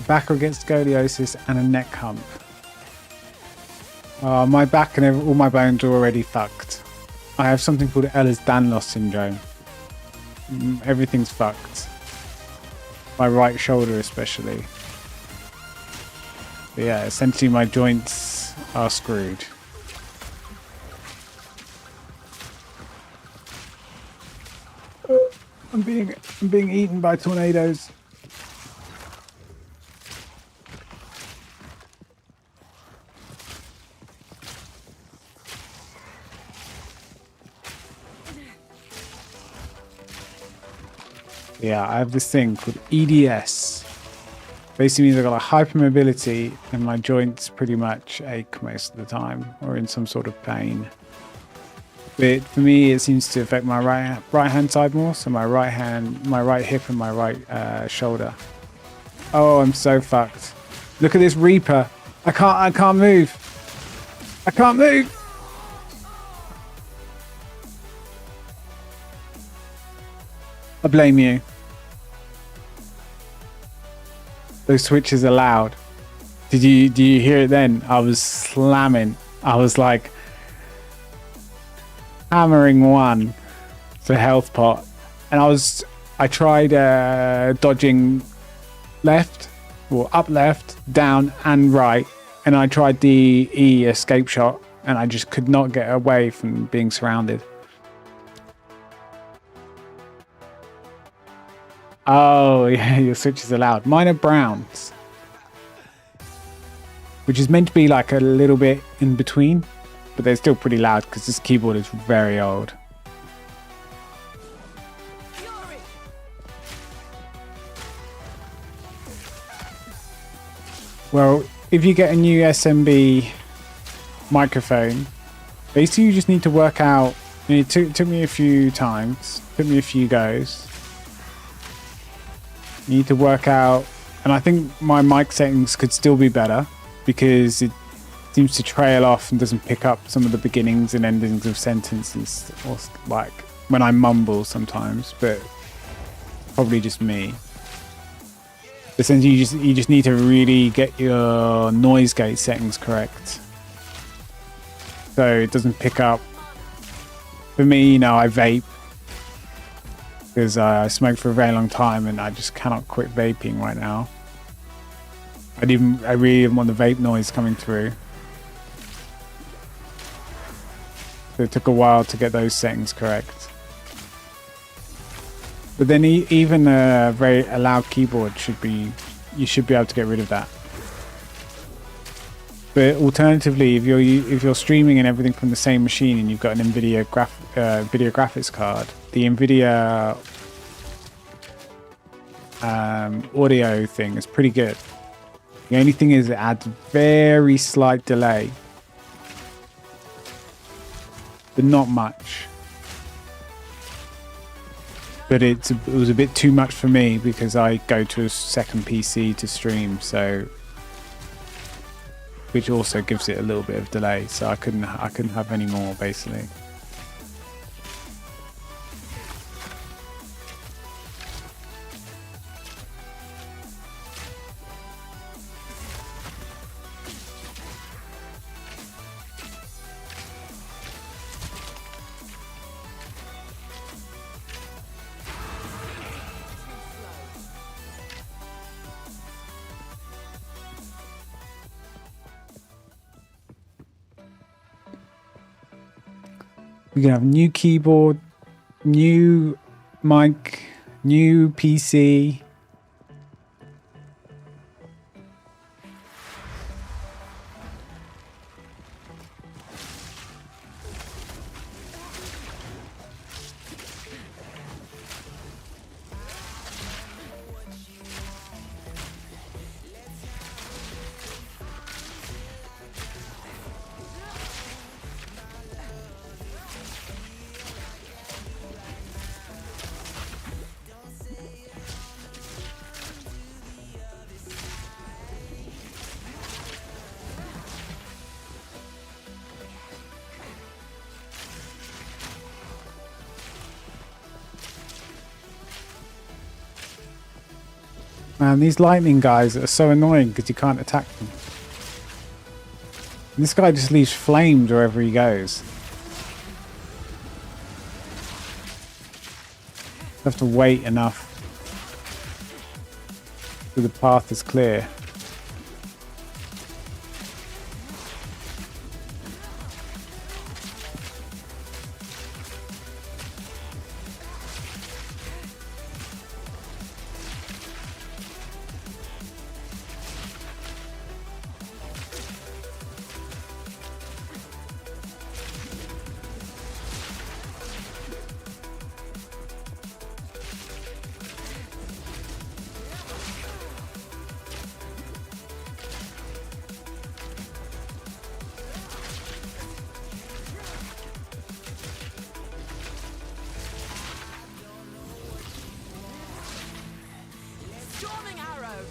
Back against scoliosis and a neck hump. My back and all my bones are already fucked. I have something called Ehlers-Danlos syndrome. Everything's fucked. My right shoulder especially. But yeah, essentially my joints are screwed. I'm being eaten by tornadoes. Yeah, I have this thing called EDS. Basically means I've got a hypermobility and my joints pretty much ache most of the time or in some sort of pain. But for me, it seems to affect my right hand side more. So my right hip, and my right shoulder. Oh, I'm so fucked. Look at this Reaper. I can't move. I can't move. I blame you. Those switches are loud. Do you hear it then? I was slamming. I was like hammering one for health pot, and I tried dodging left, or up left, down and right, and I tried the E escape shot, and I just could not get away from being surrounded. Oh yeah, your switches are loud. Mine are browns, which is meant to be like a little bit in between, but they're still pretty loud because this keyboard is very old. Well, if you get a new SMB microphone, basically you just need to work out, it took me a few times, took me a few goes. You need to work out, and I think my mic settings could still be better because it seems to trail off and doesn't pick up some of the beginnings and endings of sentences, or like when I mumble sometimes, but probably just me. Essentially, you just need to really get your noise gate settings correct, so it doesn't pick up. For me, you know, I vape because I smoked for a very long time, and I just cannot quit vaping right now. I really didn't want the vape noise coming through, so it took a while to get those settings correct. But then even a loud keyboard you should be able to get rid of that. But alternatively, if you're streaming and everything from the same machine and you've got an NVIDIA video graphics card, the NVIDIA audio thing is pretty good. The only thing is it adds very slight delay, but not much. But it was a bit too much for me because I go to a second PC to stream, so which also gives it a little bit of delay. So I couldn't have any more basically. We can have a new keyboard, new mic, new PC. Man, these lightning guys are so annoying because you can't attack them. And this guy just leaves flames wherever he goes. You have to wait enough so the path is clear. Storming arrow.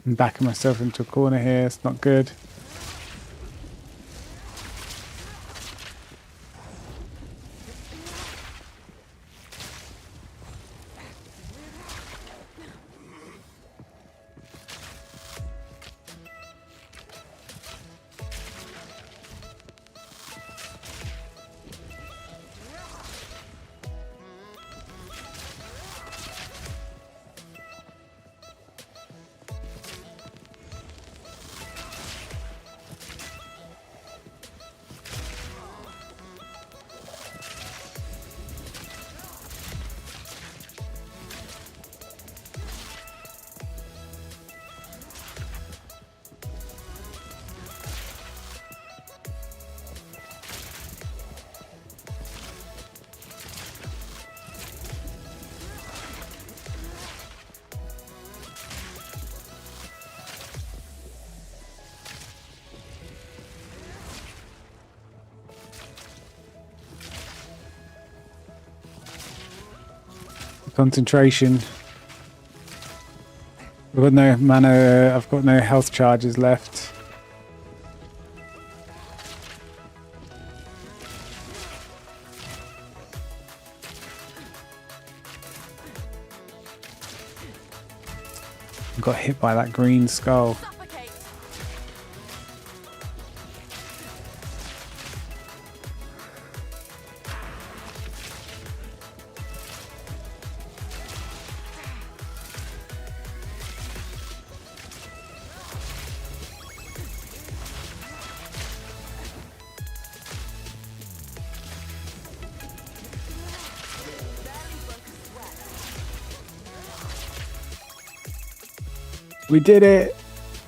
I'm backing myself into a corner here. It's not good. Concentration. I've got no mana, I've got no health charges left. I got hit by that green skull. We did it!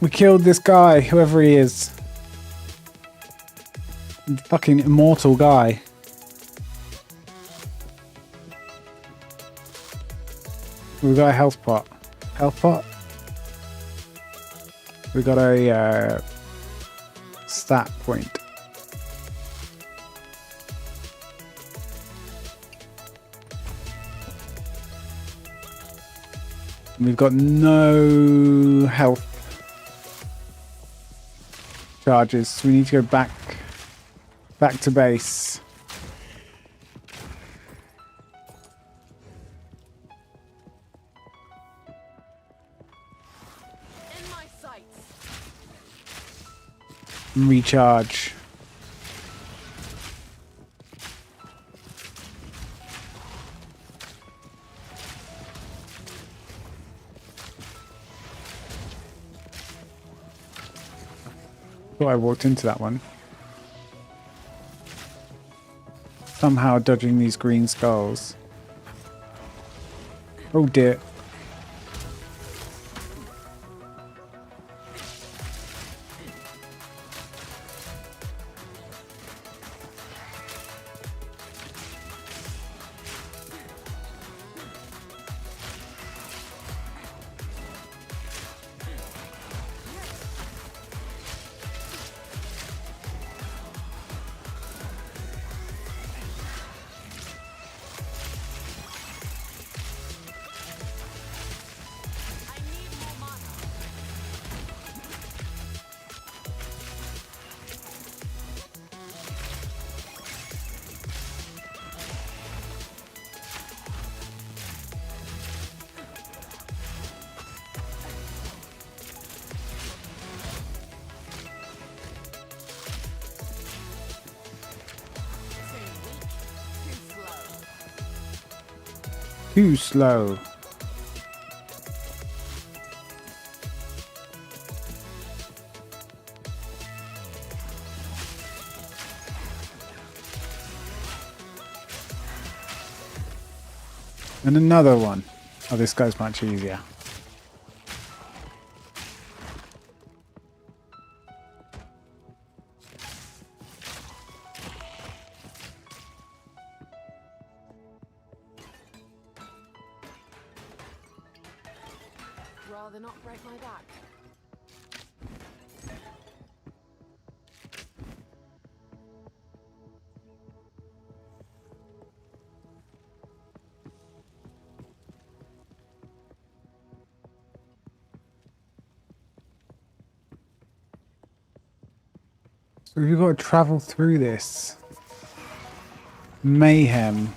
We killed this guy, whoever he is. Fucking immortal guy. We got a health pot. Health pot? We got a stat point. We've got no health charges, so we need to go back to base. In my sights. And recharge. I walked into that one. Somehow dodging these green skulls. Oh dear. Too slow. And another one. Oh, this goes much easier. Rather not break my back. So we've got to travel through this mayhem.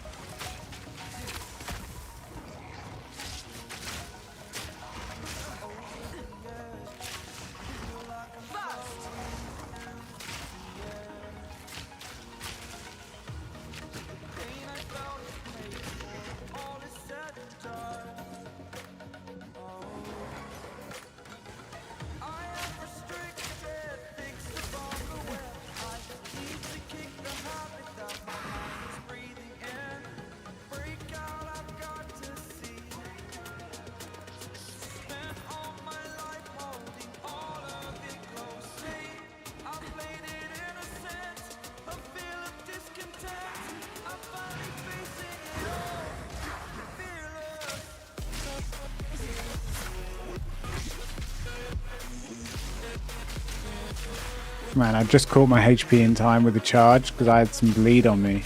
Man, I just caught my HP in time with the charge because I had some bleed on me.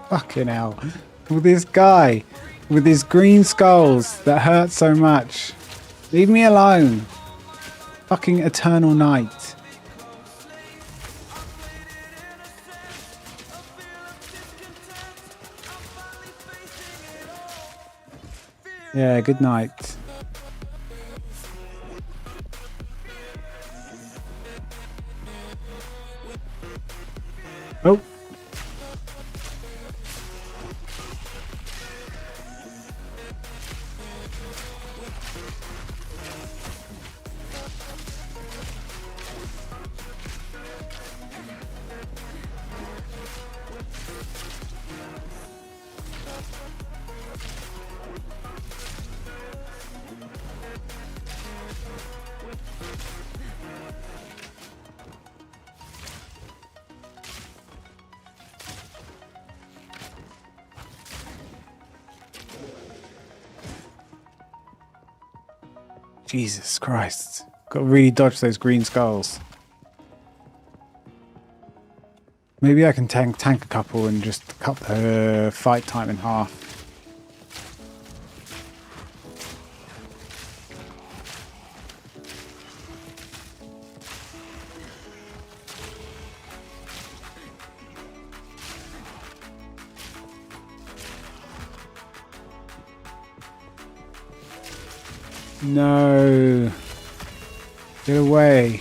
Fucking hell. With this guy with his green skulls that hurt so much. Leave me alone. Fucking eternal night. Yeah, good night. Oh. Jesus Christ. Got to really dodge those green skulls. Maybe I can tank a couple and just cut the fight time in half. No. Get away.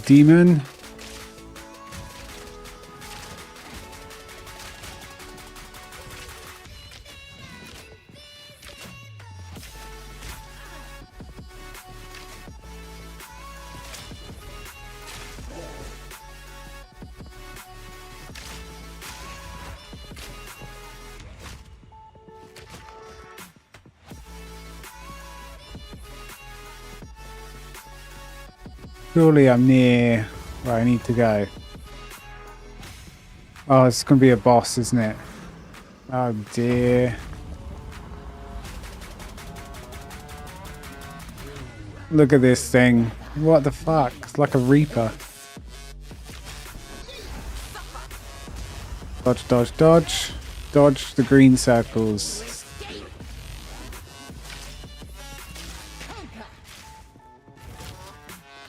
Demon. Surely I'm near where I need to go. Oh, it's going to be a boss, isn't it? Oh dear. Look at this thing. What the fuck? It's like a Reaper. Dodge, dodge, dodge. Dodge the green circles.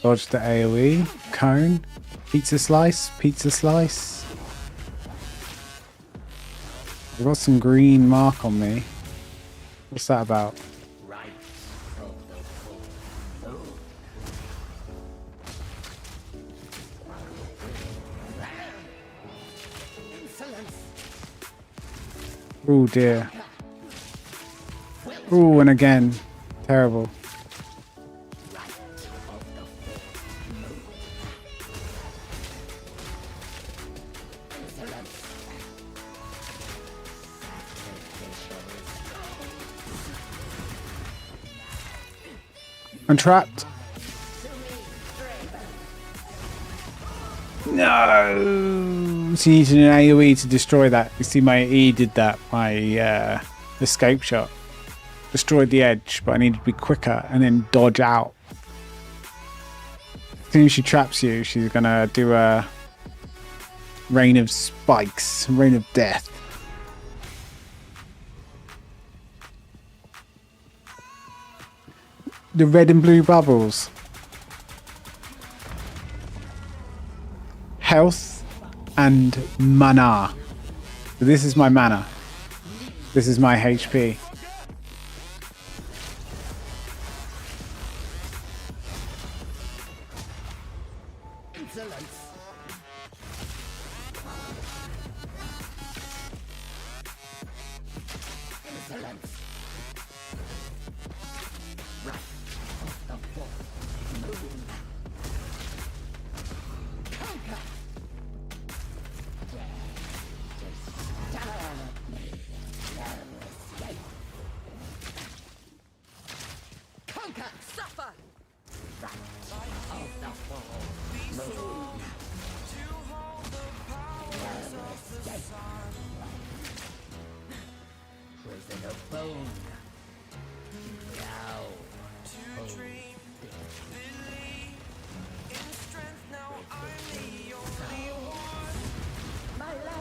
Dodge the AoE. Cone. Pizza slice. Pizza slice. I've got some green mark on me. What's that about? Oh dear. Oh, and again. Terrible. I'm trapped. No! So you needed an AoE to destroy that. You see my E did that. My escape shot. Destroyed the edge, but I needed to be quicker and then dodge out. As soon as she traps you, she's gonna do a rain of spikes, rain of death. The red and blue bubbles. Health and mana. So this is my mana. This is my HP.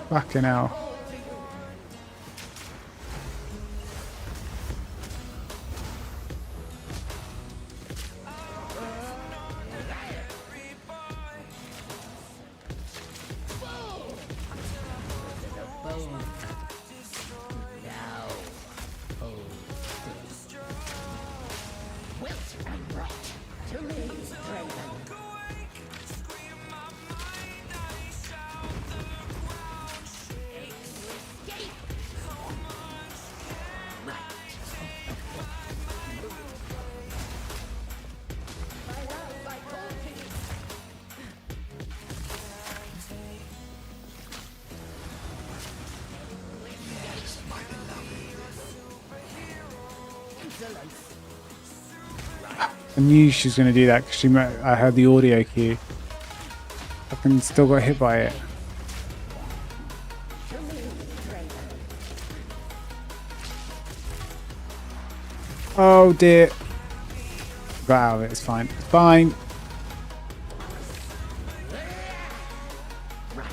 Fucking hell. I knew she was going to do that because I heard the audio cue. I can still got hit by it. Oh dear. Got out of it, it's fine. It's fine.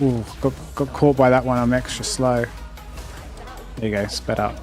Ooh, got caught by that one, I'm extra slow. There you go, sped up.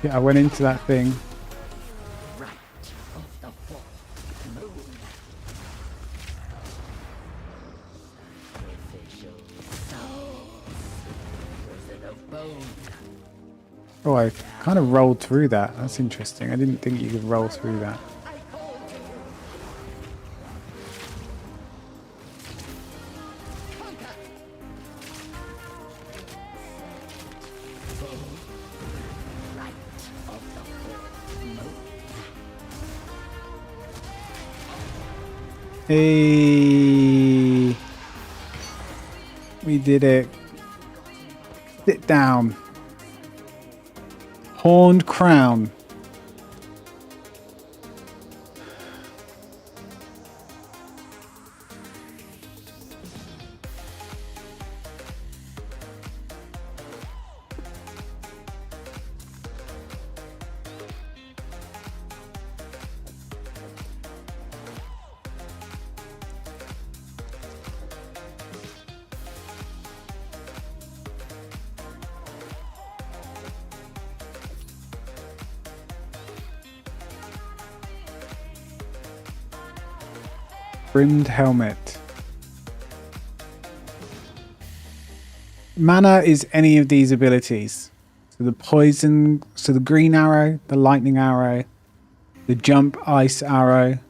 Yeah, I went into that thing. Oh, I kind of rolled through that. That's interesting. I didn't think you could roll through that. Hey, we did it. Sit down. Horned crown. Brimmed helmet. Mana is any of these abilities. So the poison, so the green arrow, the lightning arrow, the jump ice arrow, and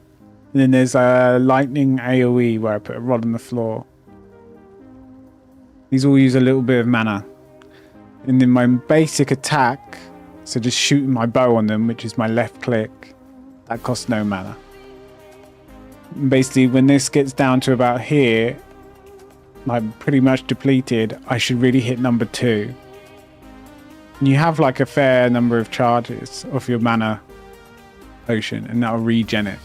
then there's a lightning AoE where I put a rod on the floor. These all use a little bit of mana. And then my basic attack, so just shooting my bow on them, which is my left click, that costs no mana. Basically, when this gets down to about here, I'm pretty much depleted. I should really hit number 2. And you have like a fair number of charges of your mana potion, and that'll regen it.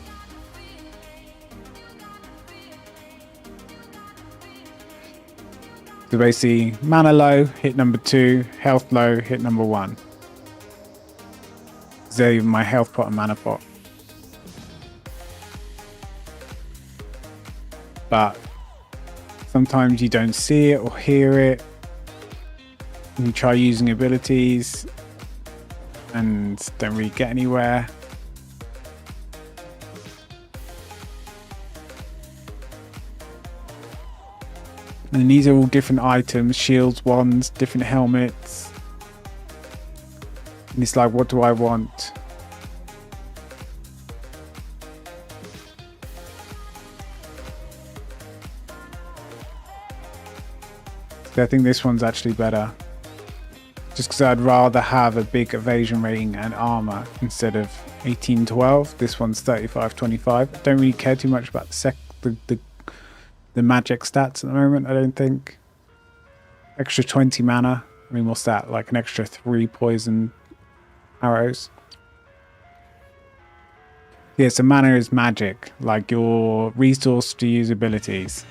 So basically, mana low, hit number 2, health low, hit number 1. So my health pot and mana pot. But sometimes you don't see it or hear it. And you try using abilities and don't really get anywhere. And these are all different items, shields, wands, different helmets. And it's like, what do I want? I think this one's actually better. Just because I'd rather have a big evasion rating and armor instead of 18-12. This one's 35-25. I don't really care too much about the magic stats at the moment, I don't think. Extra 20 mana. I mean, what's that? Like an extra 3 poison arrows. Yeah, so mana is magic. Like your resource to use abilities.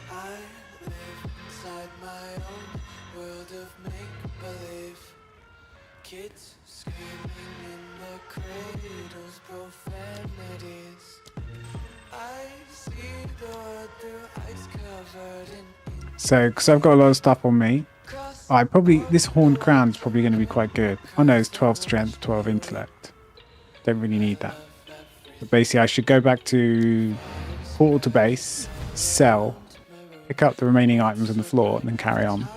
So, because I've got a lot of stuff on me, this horned crown is probably going to be quite good. Oh no, it's 12 strength, 12 intellect. Don't really need that. But basically, I should go back to portal to base, sell, pick up the remaining items on the floor, and then carry on.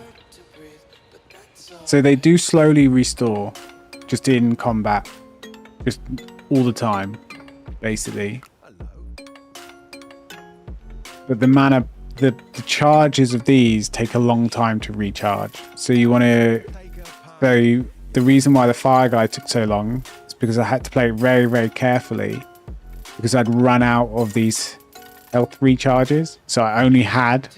So they do slowly restore, just in combat, just all the time, basically. But the mana, the charges of these take a long time to recharge. So you want to, so the reason why the fire guy took so long is because I had to play it very, very carefully, because I'd run out of these health recharges. So I only had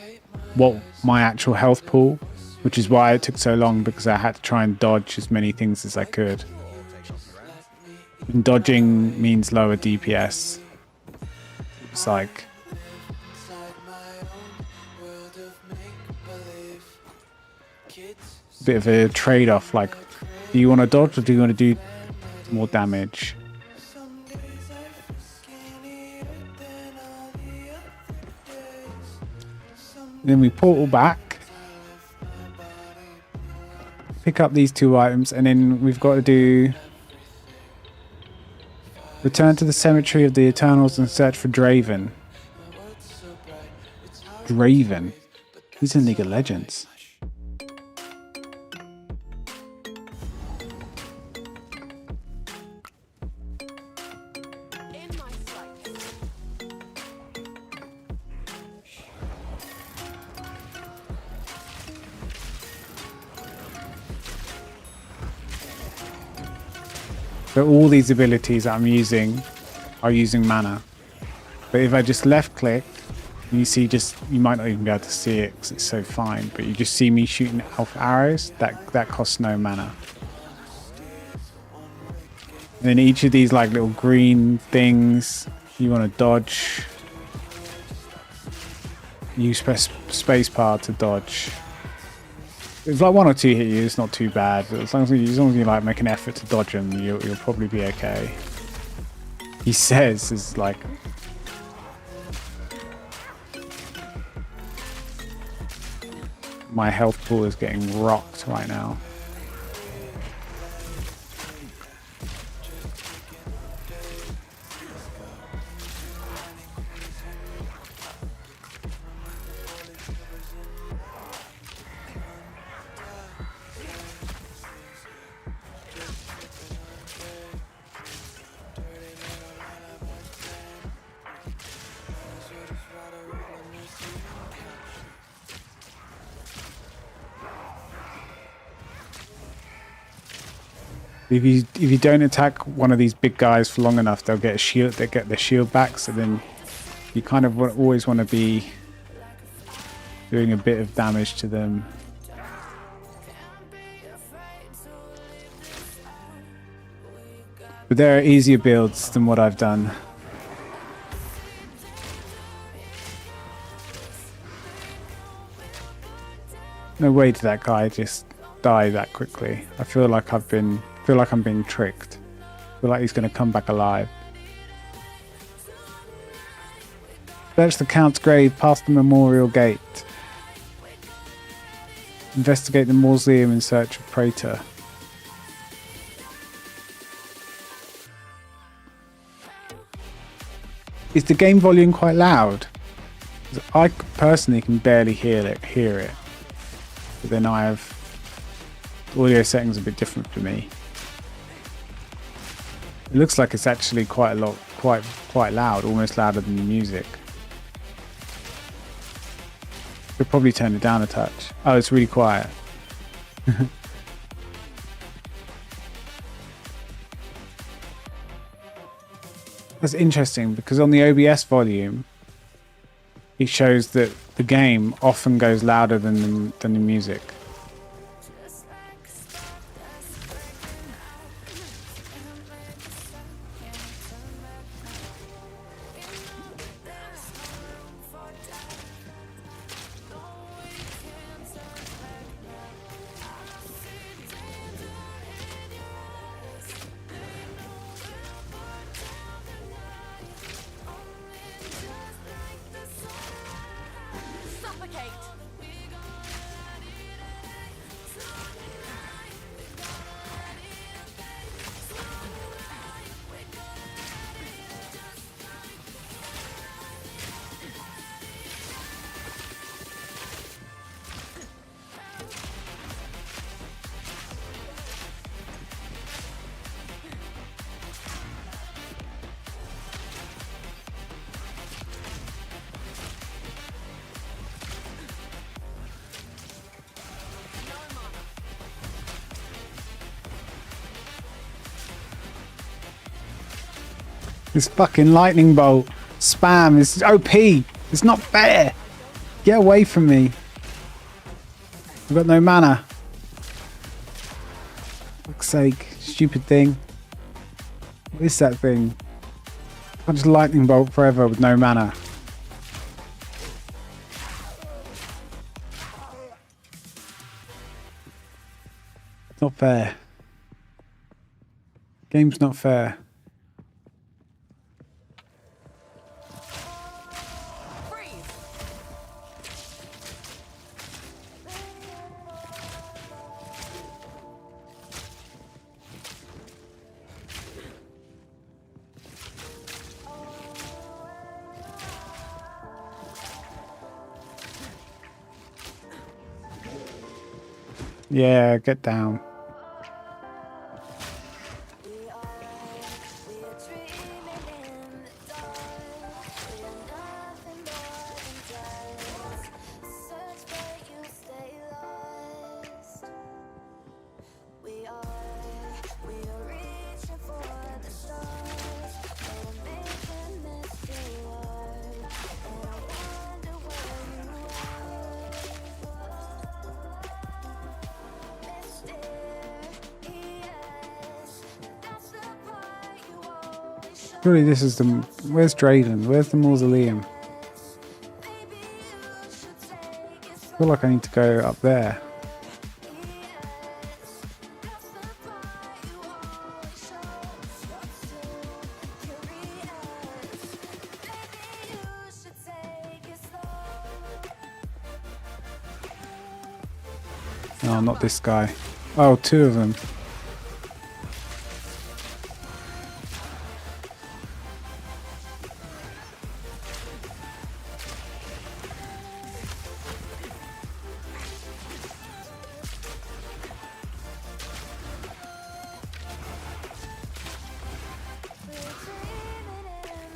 what my actual health pool, which is why it took so long, because I had to try and dodge as many things as I could. And dodging means lower DPS. It's like a bit of a trade-off, like, do you want to dodge or do you want to do more damage? Then we portal back, pick up these 2 items, and then we've got to do Return to the cemetery of the Eternals and search for Draven. Draven? He's in League of Legends. So all these abilities that I'm using are using mana. But if I just left click, you see you might not even be able to see it because it's so fine, but you just see me shooting off arrows, that costs no mana. And then each of these like little green things, you want to dodge. Use spacebar to dodge. It's like 1 or 2 hit you, it's not too bad. But as long as you like make an effort to dodge them, you'll probably be okay. He says is like. My health pool is getting rocked right now. If you don't attack one of these big guys for long enough, they'll get a shield. They get their shield back. So then you kind of always want to be doing a bit of damage to them. But there are easier builds than what I've done. No way did that guy just die that quickly. I feel like I'm being tricked. I feel like he's going to come back alive. Search the Count's grave past the memorial gate. Investigate the mausoleum in search of Praetor. Is the game volume quite loud? I personally can barely hear it. But then I have audio settings a bit different for me. It looks like it's actually quite loud, almost louder than the music. Could probably turn it down a touch. Oh, it's really quiet. That's interesting because on the OBS volume, it shows that the game often goes louder than the music. This fucking lightning bolt spam is OP. It's not fair. Get away from me. I've got no mana. Fuck's sake. Stupid thing. What is that thing? I just lightning bolt forever with no mana. It's not fair. Game's not fair. Yeah, get down. Surely this is the... Where's Drayden? Where's the mausoleum? I feel like I need to go up there. Oh, not this guy. Oh, two of them.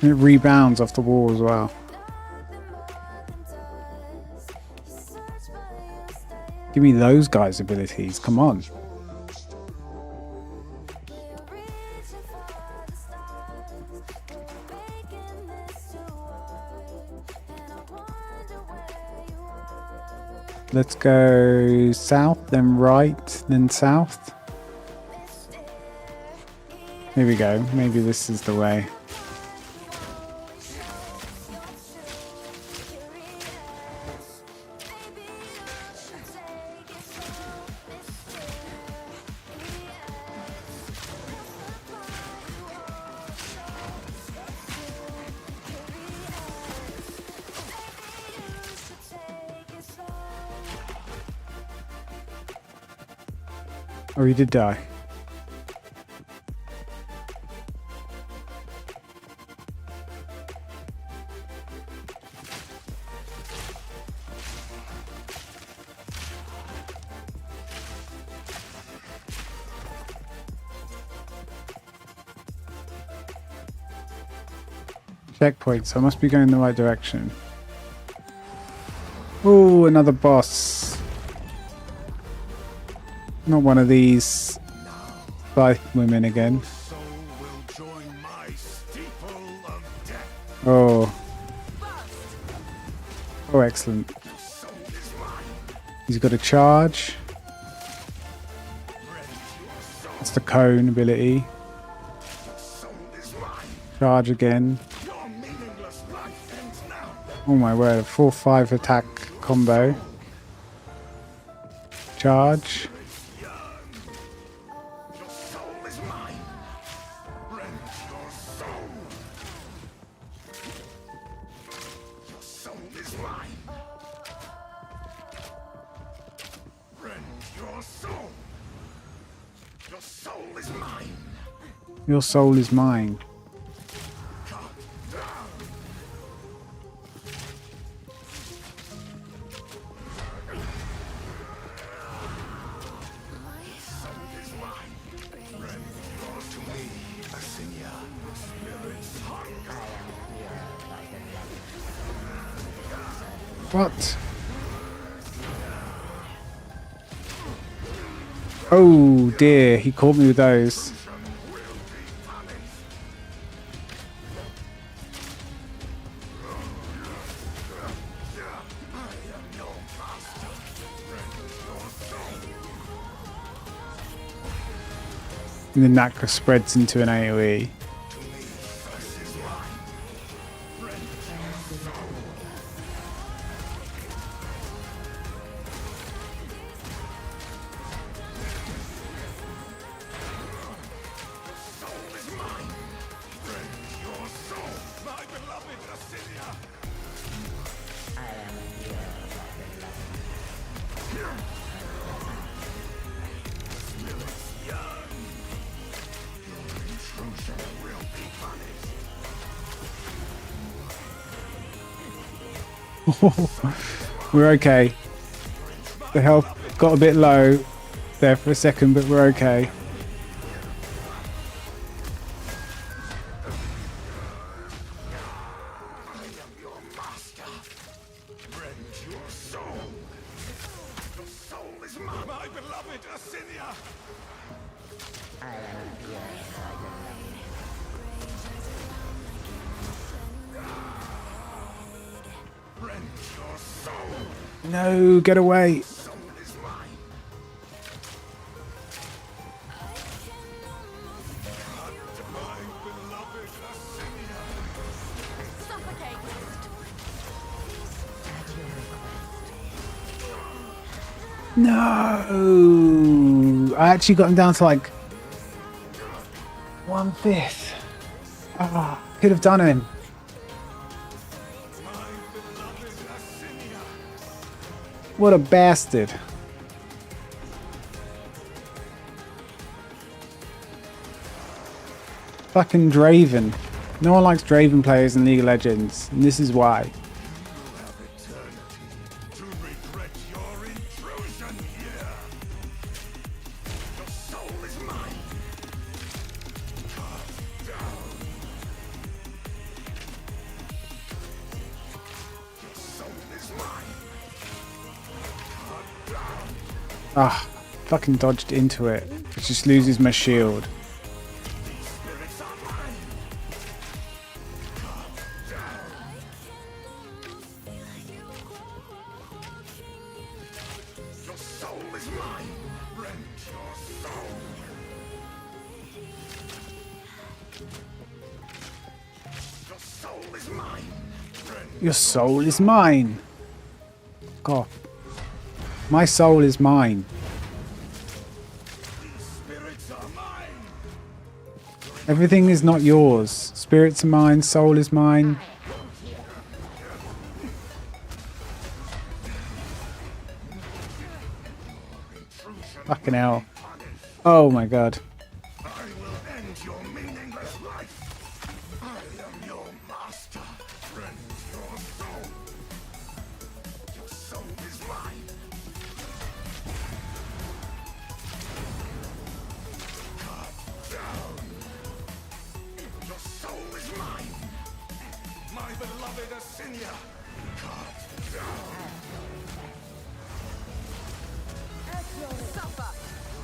It rebounds off the wall as well. Give me those guys' abilities, come on. Let's go south, then right, then south. Here we go, maybe this is the way. Oh, he did die. Checkpoint, so I must be going in the right direction. Oh, another boss. Not one of these Scythe women again. Oh. Oh, excellent. He's got a charge. That's the cone ability. Charge again. Oh my word, a 4-5 attack combo. Charge. Your soul is mine. What? Oh dear, he caught me with those. And then that spreads into an AoE. We're okay. The health got a bit low. there for a second, but we're okay. My beloved Asinia! Rend your soul! No, get away. Soul is mine! My beloved Asinia! Suffocate. No, I actually got him down to like 1/5. Ah, could have done him. What a bastard. Fucking Draven. No one likes Draven players in League of Legends, and this is why. To regret your intrusion here! Your soul is mine! Cut down! Your soul is mine! Cut down! Ah, fucking dodged into it. It just loses my shield. These spirits are mine! Cut down! Your soul is mine! Rend your soul! Your soul is mine! Rend Your soul is mine. God. My soul is mine. these spirits are mine! Everything is not yours. Spirits are mine, soul is mine. Fucking hell. Oh my god. I will end your meaningless life! I am your master! Rend your soul! Your soul is mine! Cut down! Your soul is mine! My beloved Asinia! Cut down! Suffer.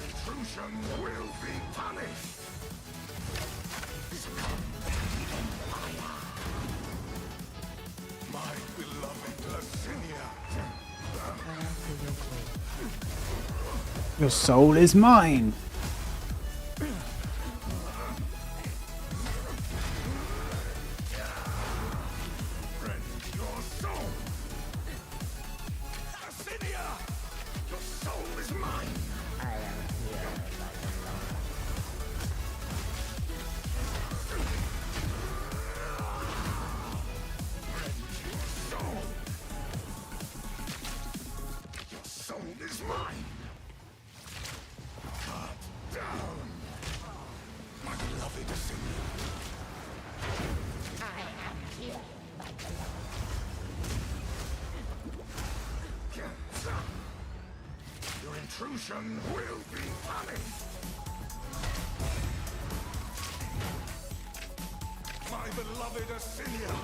Intrusion will be punished! My beloved Asinia! Your soul is mine. Rend your soul! Asinia! Your soul is mine! Soul! Your soul is mine! Cut down! My beloved Asinia! Your intrusion will be punished! My beloved Asinia!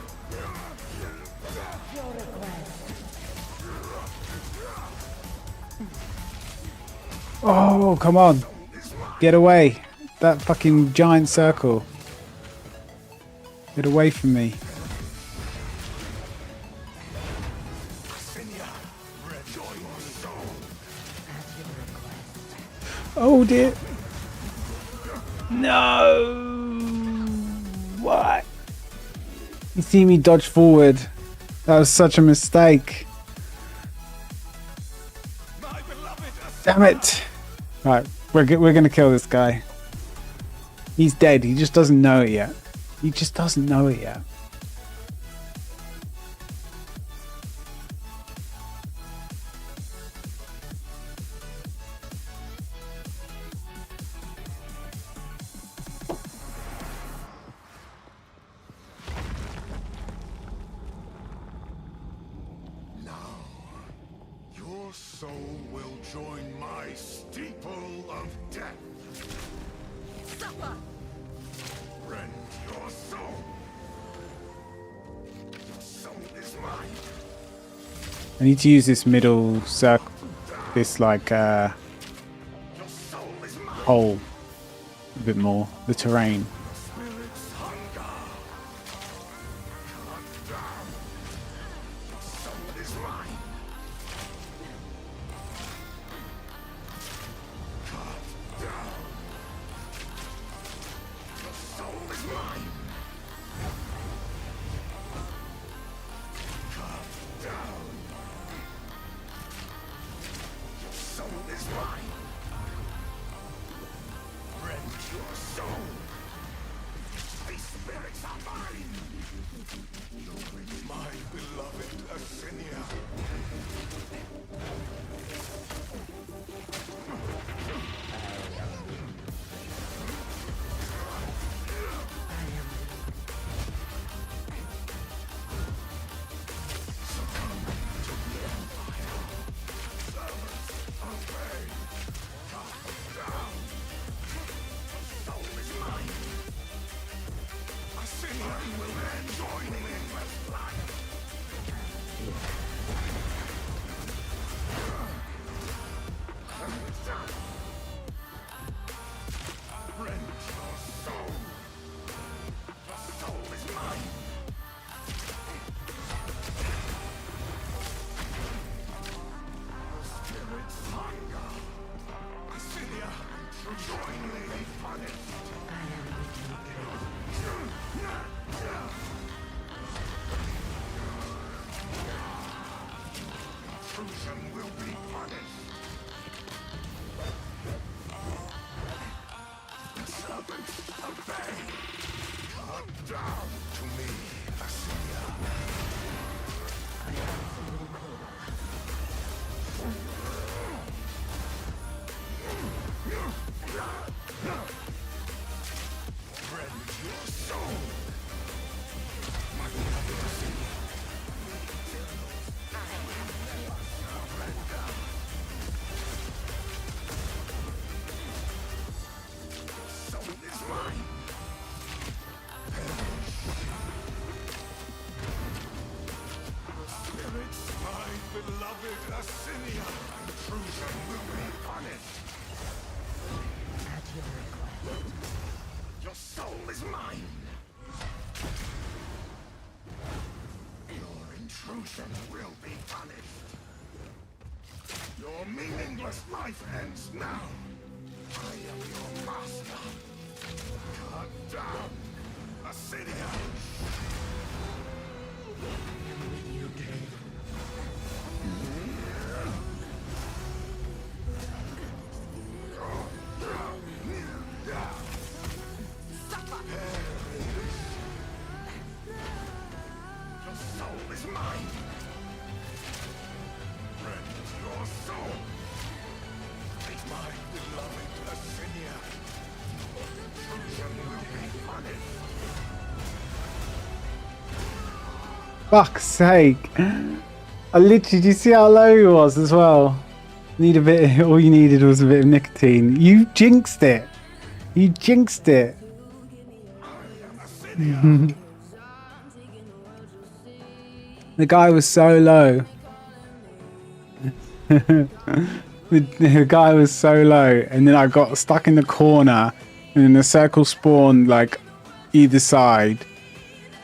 Oh, come on. Get away. That fucking giant circle. Get away from me. Asinia! Rejoice your soul! Oh dear. No. What? You see me dodge forward. That was such a mistake. My beloved Asinia! Damn it. Right, we're gonna kill this guy. He's dead. He just doesn't know it yet. He just doesn't know it yet. Your Your soul will join my steeple of death. Supper! Rend your soul. Your soul is mine. I need to use this middle circle, this like Your soul is mine. hole a bit more, the terrain. Spirit's hunger. Cut down. Your soul is mine. Cut down. Your soul is mine. Cut down. Your soul is mine. Rend your soul. These spirits are mine. My beloved Asinia. Succumb to the Empire. Servants obey. Cut down. Soul is mine. Asinia will enjoy the endless life. Rend your soul. The soul is mine. Spirit's hunger. Asinia, join Lady Punished. Intrusion will be punished. Servants, obey. Cut down to me, Asinia. Rend your soul. My beloved Asinia. Surrender. Soul is mine. Spirits, my beloved Asinia. Intrusion will be punished. At your request. Your soul is mine. Your intrusion will be punished. Your meaningless life ends now. I am your master. Cut down, Asinia. You came. Your soul is mine. Rend your soul. It's my beloved Asinia. Intrusion will be punished. Fuck's sake. I literally, did you see how low he was as well? Need a bit, all you needed was a bit of nicotine. You jinxed it. You jinxed it. The guy was so low. the guy was so low, and then I got stuck in the corner, and then the circle spawned like either side,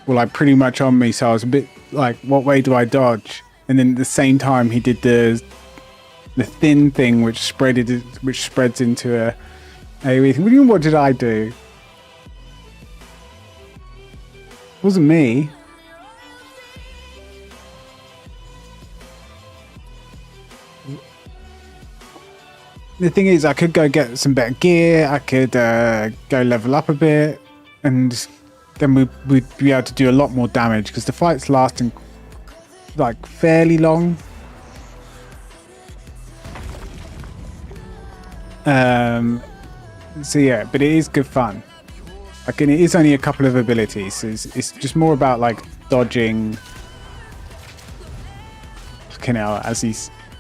were like pretty much on me. So I was a bit like, what way do I dodge? And then at the same time, he did the thin thing, which spreads into a AoE thing. What did I do? It wasn't me. The thing is, I could go get some better gear, I could go level up a bit, and then we'd be able to do a lot more damage, because the fight's lasting like fairly long. So yeah, but it is good fun. Like, and it is only a couple of abilities, so it's just more about like dodging. Fucking hell, as he's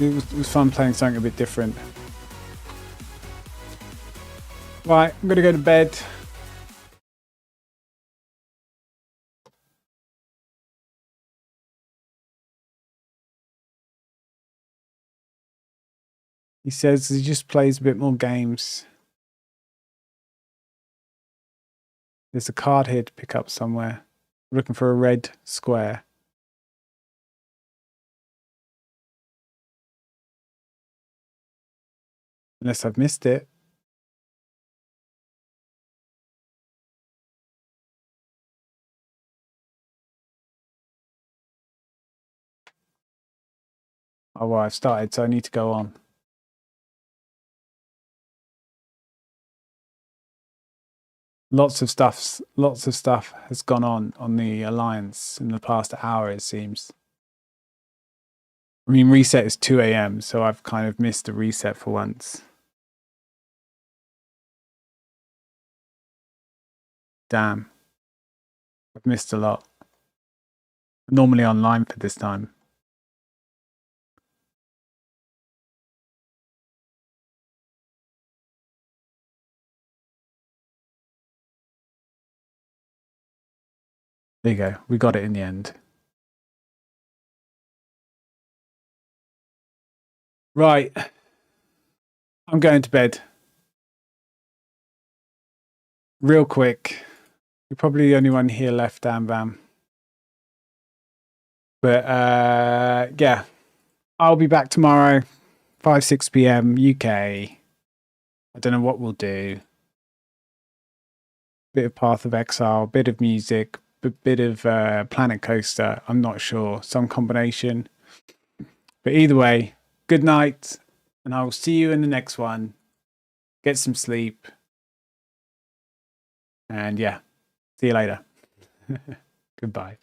It was fun playing something a bit different. Right, I'm gonna go to bed. He says he just plays a bit more games. There's a card here to pick up somewhere. I'm looking for a red square. Unless I've missed it. Oh, well, I've started, so I need to go on. Lots of stuff has gone on the Alliance in the past hour, it seems. I mean, reset is 2 a.m., so I've kind of missed the reset for once. Damn. I've missed a lot. I'm normally online for this time. There you go. We got it in the end. Right. I'm going to bed. Real quick. You're probably the only one here left, Dan Bam. But yeah. I'll be back tomorrow, 5-6 p.m. UK. I don't know what we'll do. Bit of Path of Exile, bit of music, bit of Planet Coaster. I'm not sure. Some combination. But either way, good night. And I will see you in the next one. Get some sleep. And yeah, see you later. Goodbye.